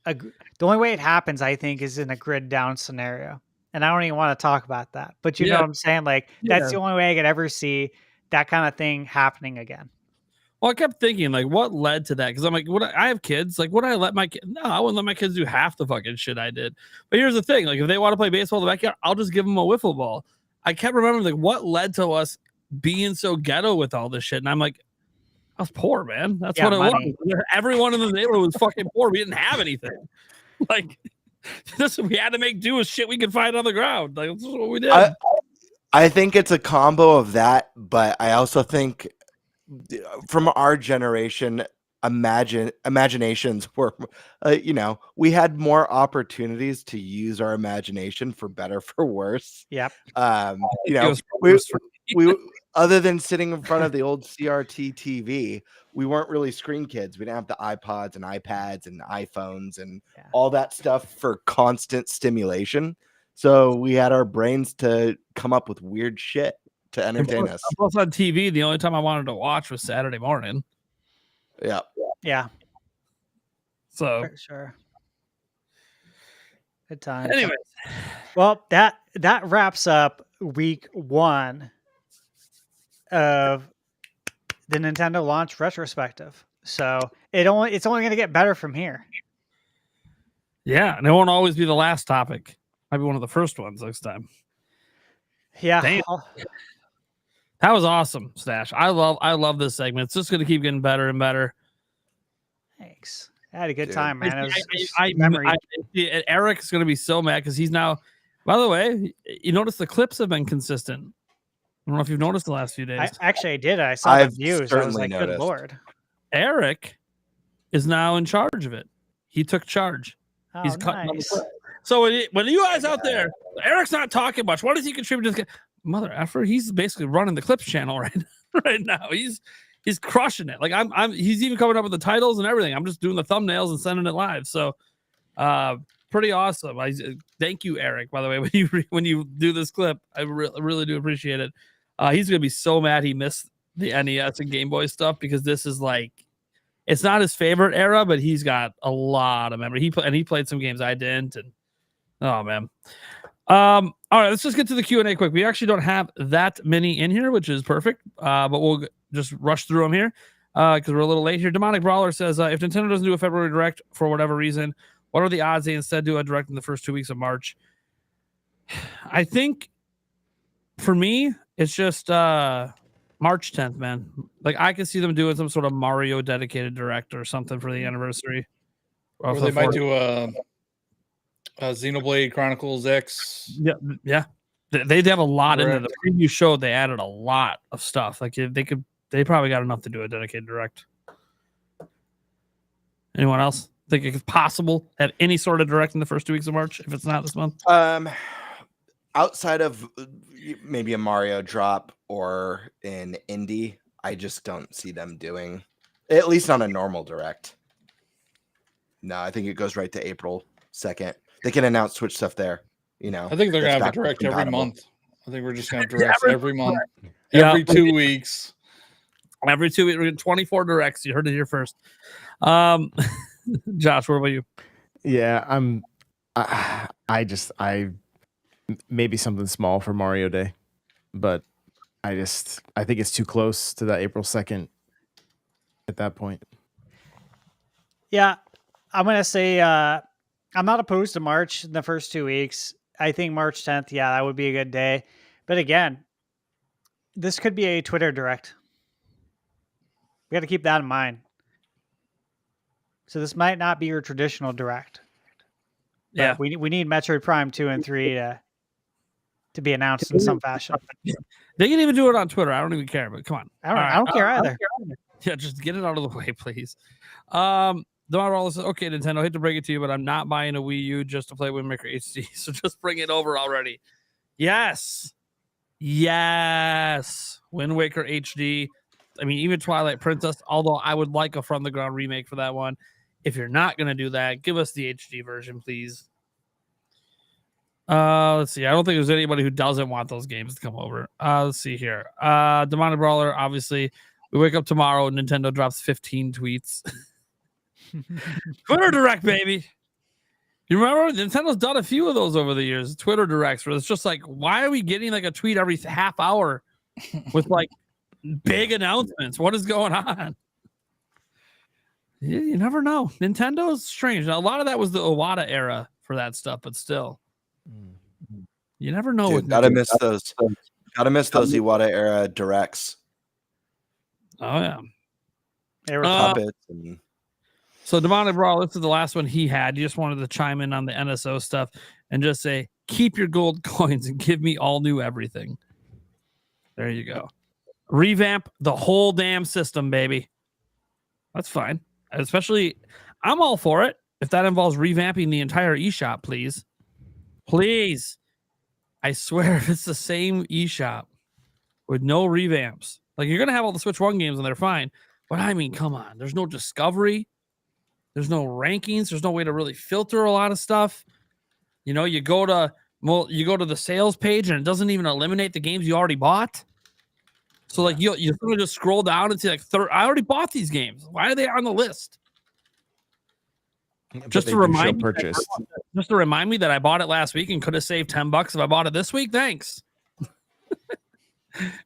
The only way it happens, I think, is in a grid down scenario. And I don't even want to talk about that. But you know what I'm saying? Like that's the only way I could ever see that kind of thing happening again. Well, I kept thinking, like, what led to that? Because I'm like, I have kids. Like, would I let my kids? No, I wouldn't let my kids do half the fucking shit I did. But here's the thing: like, if they want to play baseball in the backyard, I'll just give them a wiffle ball. I kept remembering, like, what led to us being so ghetto with all this shit, and I'm like, I was poor, man. That's what it money. was. Everyone in the neighborhood was fucking poor. We didn't have anything. Like, we had to make do with shit we could find on the ground. Like, this is what we did. I think it's a combo of that, but I also think from our generation, imaginations were, we had more opportunities to use our imagination for better, for worse. Yep. We other than sitting in front of the old CRT TV, we weren't really screen kids. We didn't have the iPods and iPads and iPhones and all that stuff for constant stimulation. So we had our brains to come up with weird shit to entertain us. Plus on TV, the only time I wanted to watch was Saturday morning. Yeah. Yeah. So For sure. Good times. anyways, Well, that wraps up week 1 of the Nintendo launch retrospective. So it's only going to get better from here. yeah, and it won't always be the last topic. Might be one of the first ones next time. Yeah. Damn. That was awesome, Stash. I love this segment. It's just going to keep getting better and better. Thanks. I had a good Dude. time, man. Eric's going to be so mad because he's now. By the way, you notice the clips have been consistent. I don't know if you've noticed the last few days. I did. I saw I've the views. I was certainly like, good noticed. Lord. Eric is now in charge of it. He took charge. Oh, He's cutting all the nice. clips. So when you guys out there, Eric's not talking much. What does he contribute to the mother effer? He's basically running the clips channel right now. He's crushing it. Like he's even coming up with the titles and everything. I'm just doing the thumbnails and sending it live. So pretty awesome. Thank you, Eric, by the way, when you do this clip. I really do appreciate it. He's gonna be so mad he missed the NES and Game Boy stuff because this is like, it's not his favorite era, but he's got a lot of memory. He played some games I didn't, and oh man. All right, let's just get to the Q&A quick. We actually don't have that many in here, which is perfect. But we'll just rush through them here because we're a little late here. Demonic Brawler says, if Nintendo doesn't do a February Direct for whatever reason, what are the odds they instead do a Direct in the first 2 weeks of March? I think for me, it's just March 10th, man. Like I can see them doing some sort of Mario dedicated Direct or something for the anniversary. Or they might do a Xenoblade Chronicles X. Yeah. They have a lot in there. The preview showed they added a lot of stuff. Like they probably got enough to do a dedicated Direct. Anyone else think it's possible to have any sort of Direct in the first 2 weeks of March if it's not this month? Outside of maybe a Mario drop or an indie, I just don't see them doing, at least on a normal Direct. No, I think it goes right to April 2nd. They can announce Switch stuff there. I think they're gonna have a Direct every month. I think we're just gonna have Directs every month, Yeah. every 2 weeks. Every 2 weeks, we're getting 24 Directs. You heard it here first. Josh, what about you? Yeah, I maybe something small for Mario Day, but I think it's too close to that April 2nd at that point. Yeah, I'm going to say I'm not opposed to March in the first 2 weeks. I think March 10th, that would be a good day. But again, this could be a Twitter Direct. We got to keep that in mind. So this might not be your traditional Direct. Yeah. We need Metroid Prime 2 and 3 to be announced in some fashion. They can even do it on Twitter. I don't even care, but come on. I don't care either. Yeah, just get it out of the way, please. Rollins says, okay, Nintendo, I hate to break it to you, but I'm not buying a Wii U just to play Wind Waker HD. So just bring it over already. Yes. Wind Waker HD. I mean, even Twilight Princess, although I would like a from the ground remake for that one. If you're not going to do that, give us the HD version, please. Let's see. I don't think there's anybody who doesn't want those games to come over. Let's see here. Demonic Brawler, obviously. We wake up tomorrow, Nintendo drops 15 tweets. Twitter Direct, baby. You remember Nintendo's done a few of those over the years. Twitter Directs, where it's just like, why are we getting like a tweet every half hour with like big announcements? What is going on? You never know. Nintendo's strange. Now, a lot of that was the Iwata era for that stuff, but still, you never know. Dude, gotta miss those Iwata era directs. Oh yeah, They were Puppets and so Demonic Brawl, this is the last one he had. He just wanted to chime in on the NSO stuff and just say, keep your gold coins and give me all new everything. There you go. Revamp the whole damn system, baby. That's fine. Especially, I'm all for it. If that involves revamping the entire eShop, please. Please. I swear, if it's the same eShop with no revamps, like you're going to have all the Switch 1 games and they're fine. But I mean, come on. There's no discovery. There's no rankings. There's no way to really filter a lot of stuff. You know, you go to the sales page and it doesn't even eliminate the games you already bought. So like you sort of just scroll down and see like I already bought these games. Why are they on the list? Just to remind me that I bought it last week and could have saved $10 if I bought it this week. Thanks.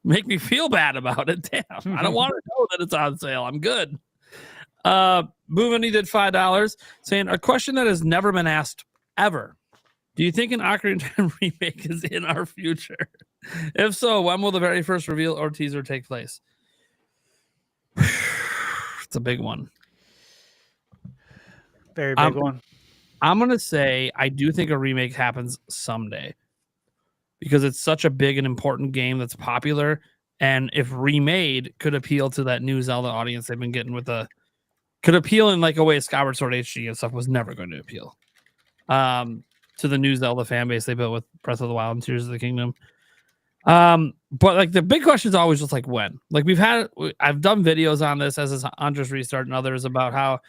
Make me feel bad about it. Damn. I don't want to know that it's on sale. I'm good. Boomany did $5 saying a question that has never been asked ever. Do you think an Ocarina of Time remake is in our future? If so, when will the very first reveal or teaser take place? It's a big one. very big one. I'm going to say I do think a remake happens someday because it's such a big and important game that's popular. And if remade could appeal to that new Zelda audience they've been getting with could appeal in like a way Skyward Sword HD and stuff was never going to appeal to the new Zelda fan base they built with Breath of the Wild and Tears of the Kingdom. But like the big question is always just like when. Like I've done videos on this as is Andres Restart and others about how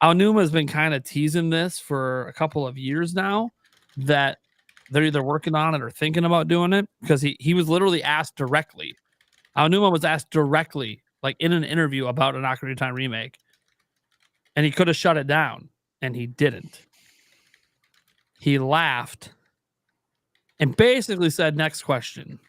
Aonuma has been kind of teasing this for a couple of years now that they're either working on it or thinking about doing it because he was literally asked directly. Aonuma was asked directly, like in an interview about an Ocarina of Time remake. And he could have shut it down, and he didn't. He laughed and basically said, next question.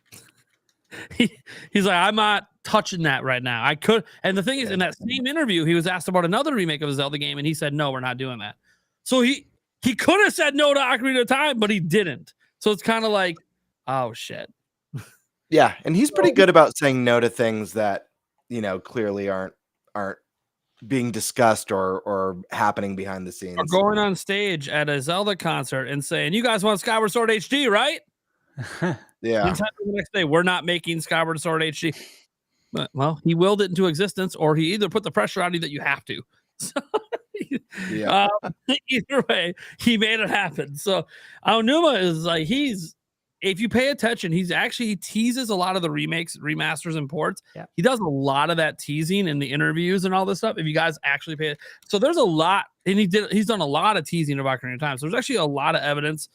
He's like, I'm not touching that right now. I could. And the thing is, in that same interview, he was asked about another remake of a Zelda game, and he said, no, we're not doing that. So he could have said no to Ocarina of Time, but he didn't. So it's kind of like, oh, shit. yeah, and he's pretty good about saying no to things that, you know, clearly aren't being discussed or happening behind the scenes. Or going on stage at a Zelda concert and saying, you guys want Skyward Sword HD, right? Yeah. Nintendo the next day, we're not making Skyward Sword HD. But, well, he willed it into existence, or he either put the pressure on you that you have to. So, Yeah. Either way, he made it happen. So Aonuma is like, if you pay attention, he teases a lot of the remakes, remasters, and ports. Yeah. He does a lot of that teasing in the interviews and all this stuff. If you guys actually pay it, so there's a lot, and he's done a lot of teasing of Ocarina of Time. So there's actually a lot of evidence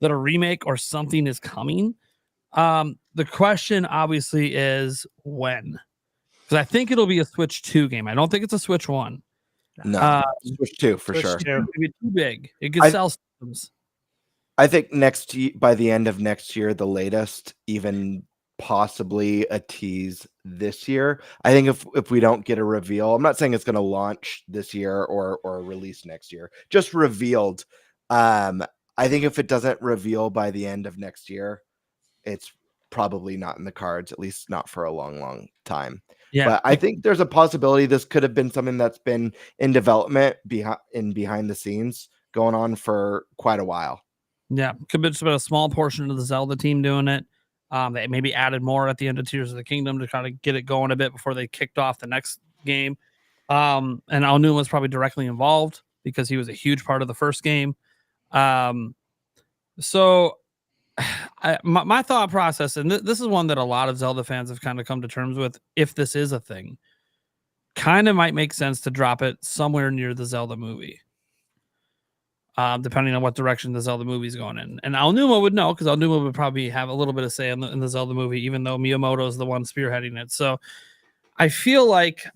that a remake or something is coming. The question obviously is when, because I think it'll be a Switch 2 game. I don't think it's a Switch 1. No, Switch 2 for Switch sure. 2. It'll be too big. It could sell systems. I think by the end of next year, the latest, even possibly a tease this year. I think if we don't get a reveal, I'm not saying it's going to launch this year or release next year, just revealed. I think if it doesn't reveal by the end of next year, it's probably not in the cards, at least not for a long, long time. Yeah, but I think there's a possibility this could have been something that's been in development behind the scenes going on for quite a while. Yeah, could be just about a small portion of the Zelda team doing it. They maybe added more at the end of Tears of the Kingdom to kind of get it going a bit before they kicked off the next game. And Aonuma was probably directly involved because he was a huge part of the first game. So my thought process, and this is one that a lot of Zelda fans have kind of come to terms with, if this is a thing, kind of might make sense to drop it somewhere near the Zelda movie. Depending on what direction the Zelda movie is going in. And Aonuma would know, because Aonuma would probably have a little bit of say in the Zelda movie, even though Miyamoto is the one spearheading it. So I feel like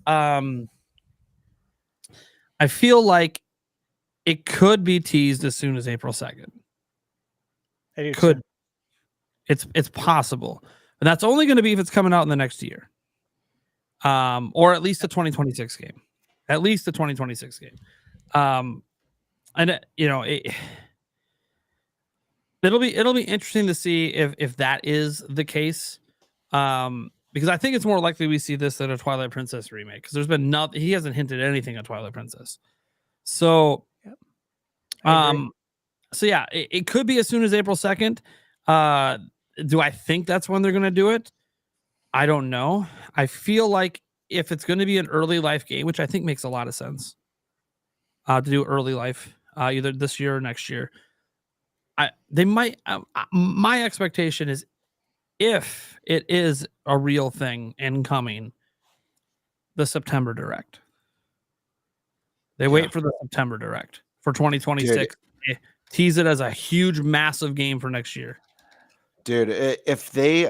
it could be teased as soon as April 2nd. Could. It's possible. But that's only going to be if it's coming out in the next year. Or at least the 2026 game. At least the 2026 game. And it'll be interesting to see if that is the case, because I think it's more likely we see this than a Twilight Princess remake, because there's been nothing. He hasn't hinted at anything on Twilight Princess, so yeah, it could be as soon as April 2nd. Do I think that's when they're going to do it? I don't know. I feel like if it's going to be an early life game, which I think makes a lot of sense, to do early life. Either this year or next year, they might. My expectation is, if it is a real thing and coming, the September Direct. They wait for the September Direct for 2026. Tease it as a huge, massive game for next year. Dude,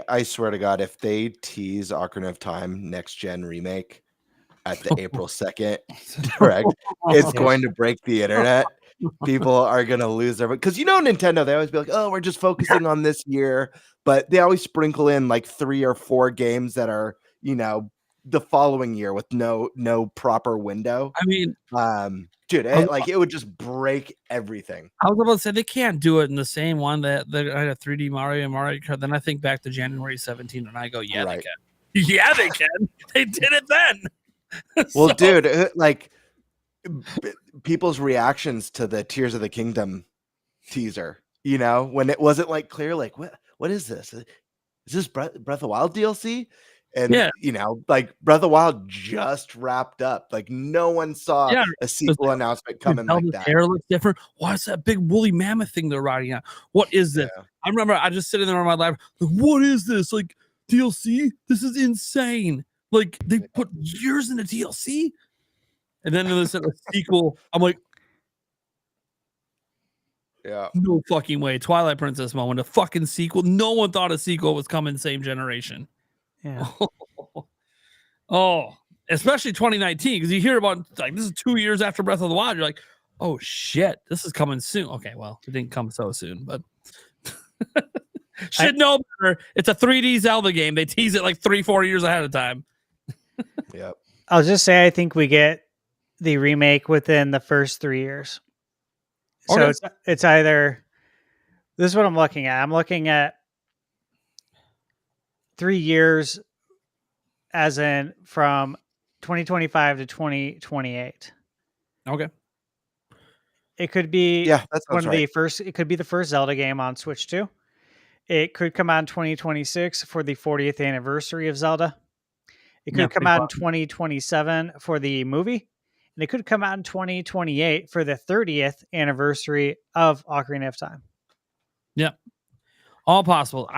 I swear to God, if they tease Ocarina of Time Next Gen Remake at the April 2nd Direct, it's going to break the internet. People are going to lose their, because Nintendo, they always be like, oh, we're just focusing on this year, but they always sprinkle in like 3 or 4 games that are, the following year with no proper window. I mean, dude, it would just break everything. I was about to say they can't do it in the same one that I had a 3D Mario and Mario Kart. Then I think back to January 17 and I go, yeah, right. They can. Yeah, they can. They did it then. Well, dude, like, people's reactions to the Tears of the Kingdom teaser, when it wasn't like clear, like, what is this? Is this Breath of the Wild DLC? And like Breath of the Wild just wrapped up. Like, no one saw a sequel announcement coming like that. Hair looks different. What's that big woolly mammoth thing they're riding on? What is this? Yeah. I remember I just sitting there on my lap, like, what is this? Like, DLC? This is insane. Like, they put years into DLC. And then they said a sequel. I'm like, yeah, no fucking way. Twilight Princess moment, a fucking sequel. No one thought a sequel was coming same generation. Yeah. Oh, especially 2019, because you hear about, like, this is 2 years after Breath of the Wild. You're like, oh shit, this is coming soon. Okay, well, it didn't come so soon, but should know better. It's a 3D Zelda game. They tease it like 3-4 years ahead of time. Yep. I'll just say I think we get the remake within the first 3 years. So it's either, this is what I'm looking at. I'm looking at 3 years as in from 2025 to 2028. Okay. It could be it could be the first Zelda game on Switch 2. It could come out in 2026 for the 40th anniversary of Zelda. It could come out in 2027 for the movie. And it could come out in 2028 for the 30th anniversary of Ocarina of Time. Yep. All possible.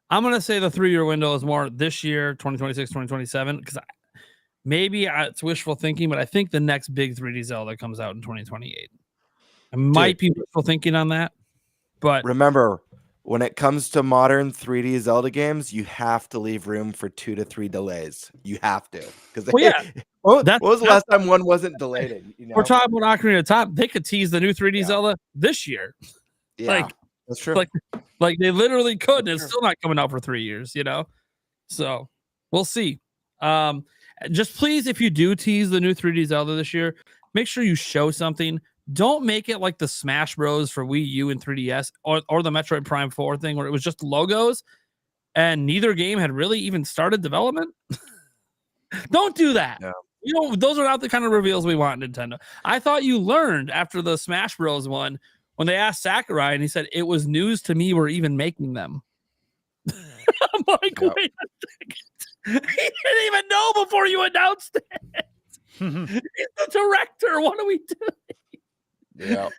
I'm going to say the 3-year window is more this year, 2026, 2027, because maybe it's wishful thinking, but I think the next big 3D Zelda comes out in 2028. I might be wishful thinking on that, but remember, when it comes to modern 3D Zelda games, you have to leave room for 2 to 3 delays. You have to, because when was the last time one wasn't delayed? We're talking about Ocarina of Time. They could tease the new 3D Zelda this year. Yeah, that's true. Like they literally could, and it's still not coming out for 3 years. So we'll see. Just please, if you do tease the new 3D Zelda this year, make sure you show something. Don't make it like the Smash Bros. For Wii U and 3DS or the Metroid Prime 4 thing where it was just logos and neither game had really even started development. Don't do that. No. Those are not the kind of reveals we want, Nintendo. I thought you learned after the Smash Bros. One when they asked Sakurai and he said, it was news to me we're even making them. I'm like, wait a second. He didn't even know before you announced it. He's the director. What are we doing? Yeah.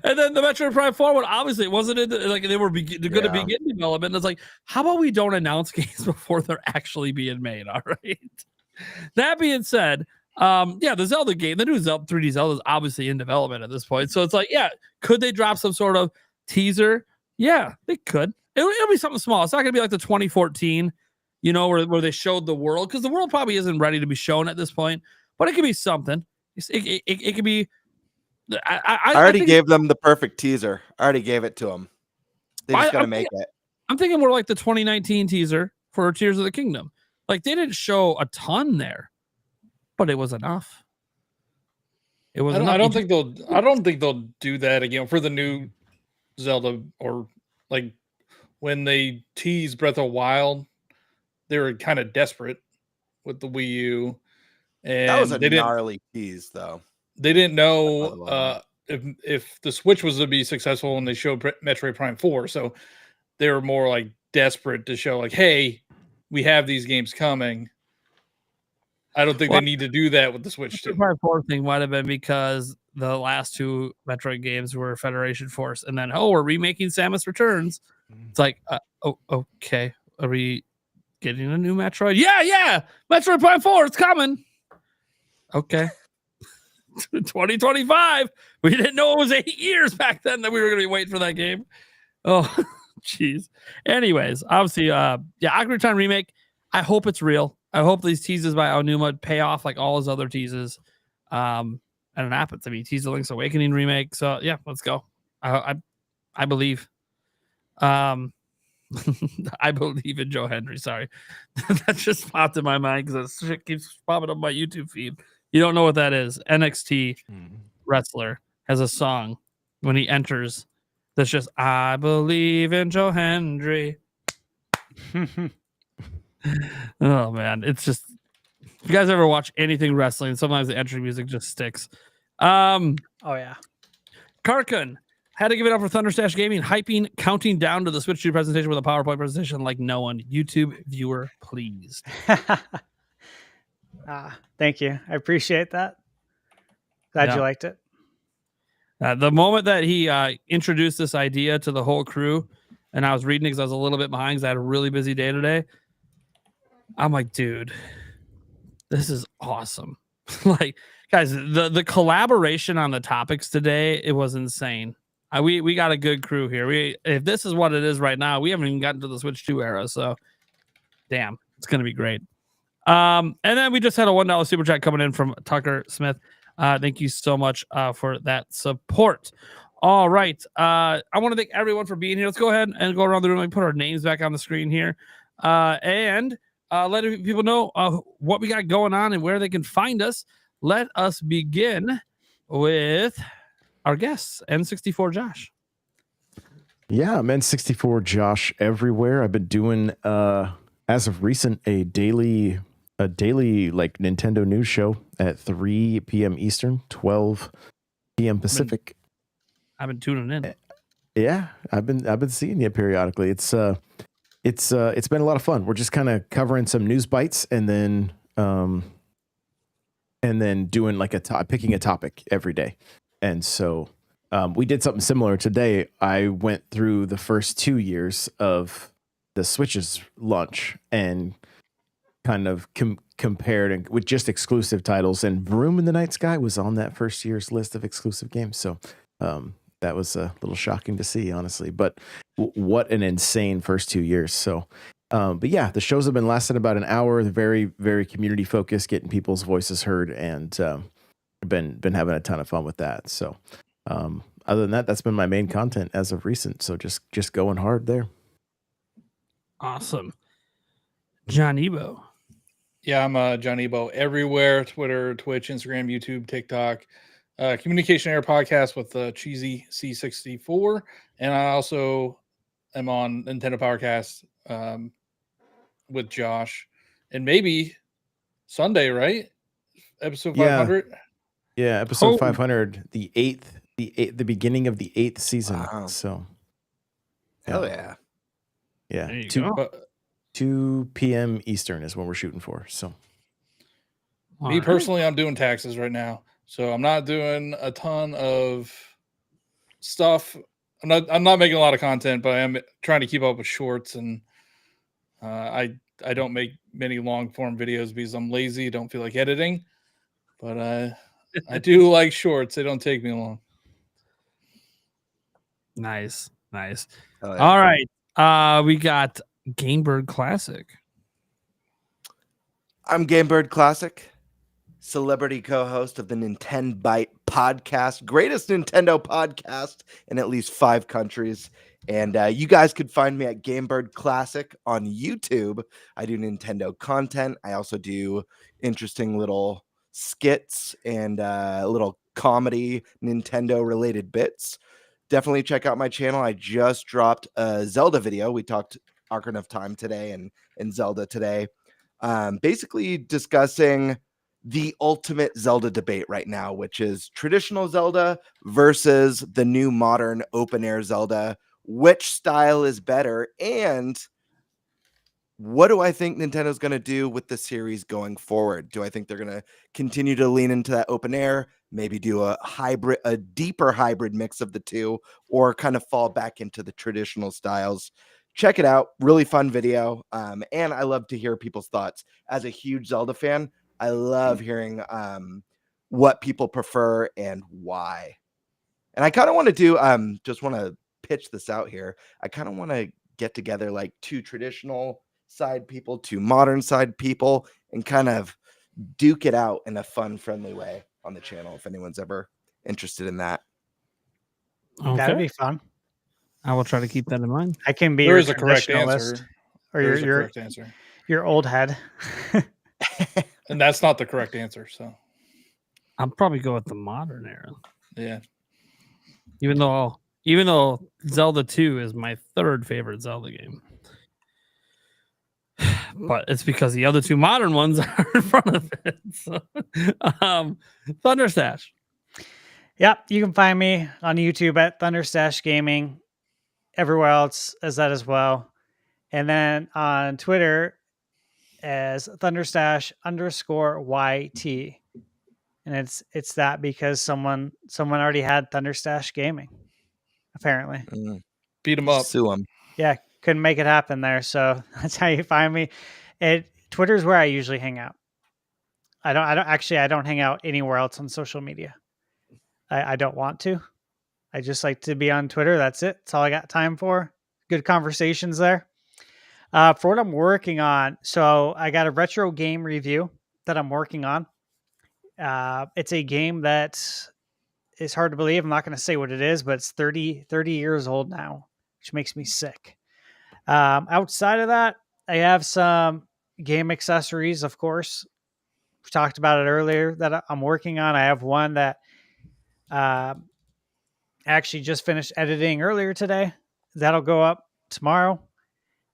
And then the Metroid Prime 4 one, obviously, it wasn't like they were going to begin development. It's like, how about we don't announce games before they're actually being made? All right. That being said, the Zelda game, the new 3D Zelda is obviously in development at this point. So it's like, could they drop some sort of teaser? Yeah, they could. It'll be something small. It's not going to be like the 2014, where they showed the world, because the world probably isn't ready to be shown at this point. But it could be something. It could be. I already gave them the perfect teaser. I already gave it to them. They just got to make it. I'm thinking more like the 2019 teaser for Tears of the Kingdom. Like, they didn't show a ton there, but it was enough. It was. I don't think they'll do that again for the new Zelda, or like when they teased Breath of the Wild, they were kind of desperate with the Wii U, and that was a gnarly tease, though. They didn't know if the Switch was to be successful, and they showed Metroid Prime 4. So they were more like desperate to show, like, hey, we have these games coming. I don't think they need to do that with the Switch too. The Prime 4 thing might have been because the last two Metroid games were Federation Force, and then we're remaking Samus Returns. It's like, okay, are we getting a new Metroid? Yeah, Metroid Prime 4, it's coming. Okay. 2025. We didn't know it was 8 years back then that we were going to be waiting for that game. Oh, jeez. Anyways, obviously, Ocarina of Time remake. I hope it's real. I hope these teases by Aonuma pay off like all his other teases. And it happens. I mean, tease the Link's Awakening remake. So yeah, let's go. I believe. I believe in Joe Hendry. Sorry, that just popped in my mind because that shit keeps popping up my YouTube feed. You don't know what that is. NXT wrestler has a song when he enters that's just, I believe in Joe Hendry. Oh, man. It's just, if you guys ever watch anything wrestling, sometimes the entry music just sticks. Oh, yeah. Karkun had to give it up for Thunderstash Gaming, counting down to the Switch 2 presentation with a PowerPoint presentation like no one. YouTube viewer pleased. Thank you. I appreciate that. Glad you liked it. The moment that he introduced this idea to the whole crew, and I was reading it because I was a little bit behind because I had a really busy day today, I'm like, dude, this is awesome. Like, guys, the collaboration on the topics today, it was insane. We got a good crew here. If this is what it is right now, we haven't even gotten to the Switch 2 era, so damn, it's going to be great. And then we just had a $1 super chat coming in from Tucker Smith. Thank you so much for that support. All right. I want to thank everyone for being here. Let's go ahead and go around the room and put our names back on the screen here. And let people know what we got going on and where they can find us. Let us begin with our guests, N64 Josh. Yeah, I'm N64 Josh everywhere. I've been doing, as of recent, a daily like Nintendo news show at 3 p.m. Eastern, 12 p.m. Pacific. I've been tuning in. Yeah, I've been seeing you periodically. It's been a lot of fun. We're just kind of covering some news bites and then doing like picking a topic every day. And so we did something similar today. I went through the first 2 years of the Switch's launch and kind of compared and with just exclusive titles, and Vroom in the Night Sky was on that first year's list of exclusive games. So that was a little shocking to see, honestly, but what an insane first 2 years. So, but yeah, the shows have been lasting about an hour. They're very, very community focused, getting people's voices heard, and been having a ton of fun with that. So other than that, that's been my main content as of recent. So just going hard there. Awesome. John Ebo. Yeah, I'm John Ebo everywhere: Twitter, Twitch, Instagram, YouTube, TikTok. Communication Error Podcast with Cheesy C64, and I also am on Nintendo Powercast with Josh, and maybe Sunday, right? Episode 500. Yeah, episode 500, the beginning of the 8th season. Wow. So, hell yeah, yeah. 2 p.m. Eastern is when we're shooting for. So, Me personally, I'm doing taxes right now, so I'm not doing a ton of stuff. I'm not making a lot of content, but I am trying to keep up with shorts, and I don't make many long form videos because I'm lazy, don't feel like editing. But I do like shorts. They don't take me long. Nice. Oh, yeah. All right. We got Gamebird Classic. I'm Gamebird Classic, celebrity co-host of the Nintenbyte Podcast, greatest Nintendo podcast in at least 5 countries. And you guys could find me at Gamebird Classic on YouTube. I do Nintendo content. I also do interesting little skits and little comedy Nintendo related bits. Definitely check out my channel. I just dropped a Zelda video. We talked Ocarina of Time today and Zelda today. Basically discussing the ultimate Zelda debate right now, which is traditional Zelda versus the new modern open air Zelda. Which style is better? And what do I think Nintendo's going to do with the series going forward? Do I think they're going to continue to lean into that open air, maybe do a deeper hybrid mix of the two, or kind of fall back into the traditional styles? Check it out. Really fun video. And I love to hear people's thoughts. As a huge Zelda fan, I love hearing what people prefer and why. And I kind of want to do, just want to pitch this out here. I kind of want to get together like 2 traditional side people, 2 modern side people, and kind of duke it out in a fun, friendly way on the channel if anyone's ever interested in that. That'd be fun. I will try to keep that in mind. I can be There your is a correct traditionalist, answer. or There is a your correct answer. your old head. And that's not the correct answer. So I'll probably go with the modern era. yeah. Even though Zelda 2 is my 3rd favorite Zelda game. But it's because the other 2 modern ones are in front of it. So, Thunderstash. Yep, you can find me on YouTube at Thunderstash Gaming. Everywhere else as that as well. And then on Twitter as Thunderstash_YT. And it's that because someone already had Thunderstash Gaming, apparently. Beat them up. Sue them. Yeah, couldn't make it happen there. So that's how you find me. Twitter's where I usually hang out. I don't hang out anywhere else on social media. I don't want to. I just like to be on Twitter. That's it. That's all I got time for. Good conversations there. For what I'm working on, so I got a retro game review that I'm working on. It's a game that is hard to believe. I'm not going to say what it is, but it's 30 years old now, which makes me sick. Outside of that, I have some game accessories, of course. We talked about it earlier that I'm working on. I have one that actually just finished editing earlier today. That'll go up tomorrow.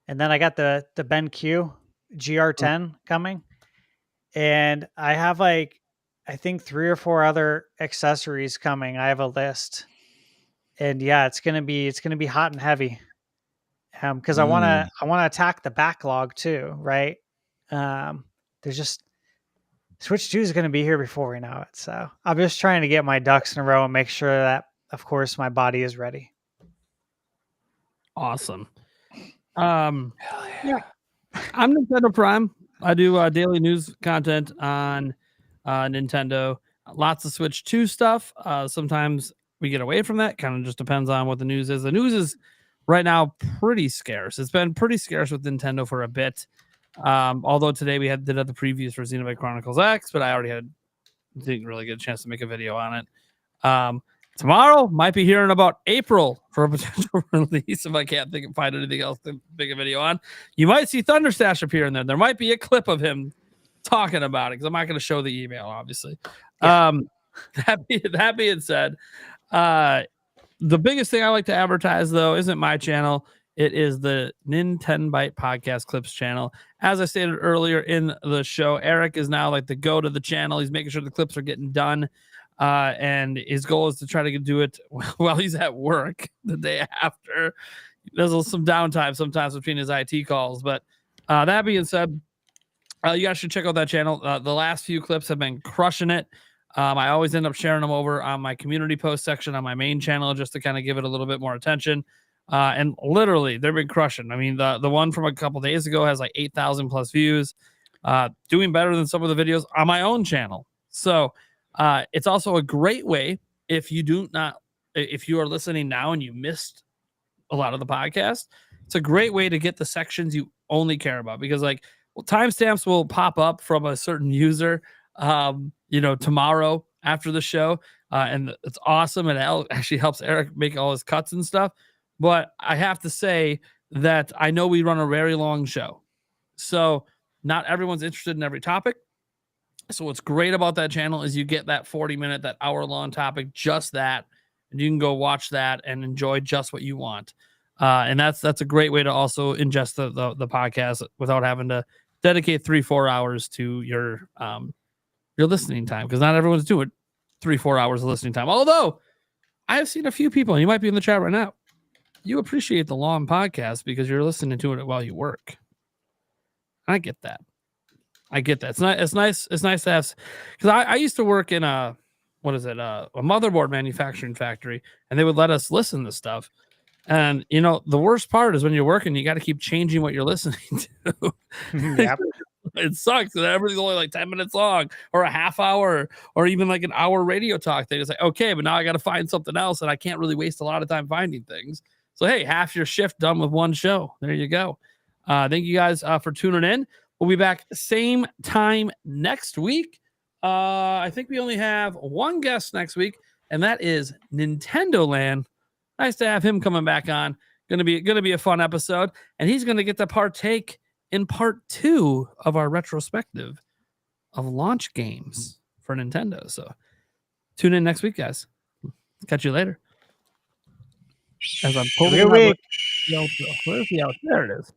And then I got the BenQ GR10 coming. And I have I think 3 or 4 other accessories coming. I have a list. And yeah, it's gonna be hot and heavy. Because I wanna attack the backlog too, right? There's just Switch 2 is gonna be here before we know it. So I'm just trying to get my ducks in a row and make sure that, of course, my body is ready. Awesome. Yeah. I'm Nintendo Prime. I do daily news content on Nintendo. Lots of Switch 2 stuff. Sometimes we get away from that. Kind of just depends on what the news is. The news is right now pretty scarce. It's been pretty scarce with Nintendo for a bit. Although today we did have the previews for Xenoblade Chronicles X, but I already didn't really get a chance to make a video on it. Tomorrow might be hearing about April for a potential release if I can't find anything else to make a video on. You might see Thunderstash appear in there. There might be a clip of him talking about it because I'm not going to show the email, obviously. Yeah. That being said, the biggest thing I like to advertise, though, isn't my channel. It is the Nintenbyte Podcast Clips channel. As I stated earlier in the show, Eric is now like the go to the channel. He's making sure the clips are getting done. And his goal is to try to do it while he's at work the day after. There's some downtime sometimes between his IT calls. But that being said, You guys should check out that channel. The last few clips have been crushing it. I always end up sharing them over on my community post section on my main channel just to kind of give it a little bit more attention. And literally, they've been crushing. I mean, the one from a couple days ago has like 8,000 plus views, doing better than some of the videos on my own channel. So it's also a great way if you are listening now and you missed a lot of the podcast. It's a great way to get the sections you only care about, because timestamps will pop up from a certain user, tomorrow after the show. And it's awesome. And it actually helps Eric make all his cuts and stuff. But I have to say that I know we run a very long show. So not everyone's interested in every topic. So what's great about that channel is you get that 40-minute, that hour-long topic, just that. And you can go watch that and enjoy just what you want. And that's a great way to also ingest the podcast without having to dedicate 3-4 hours to your listening time, because not everyone's doing 3-4 hours of listening time. Although I have seen a few people, and you might be in the chat right now, you appreciate the long podcast because you're listening to it while you work. I get that. It's nice to have, because I used to work in a motherboard manufacturing factory, and they would let us listen to stuff. And the worst part is when you're working, you got to keep changing what you're listening to. Yep. It sucks that everything's only like 10 minutes long, or a half hour, or even like an hour radio talk thing. It's like, okay, but now I got to find something else, and I can't really waste a lot of time finding things. So hey, half your shift done with one show. There you go. Thank you guys for tuning in. We'll be back same time next week. I think we only have one guest next week, and that is Nintendo Land. Nice to have him coming back on. Gonna be a fun episode, and he's gonna get to partake in part 2 of our retrospective of launch games for Nintendo. So tune in next week, guys. Catch you later. As I'm pulling my outro. Where's the outro? There it is.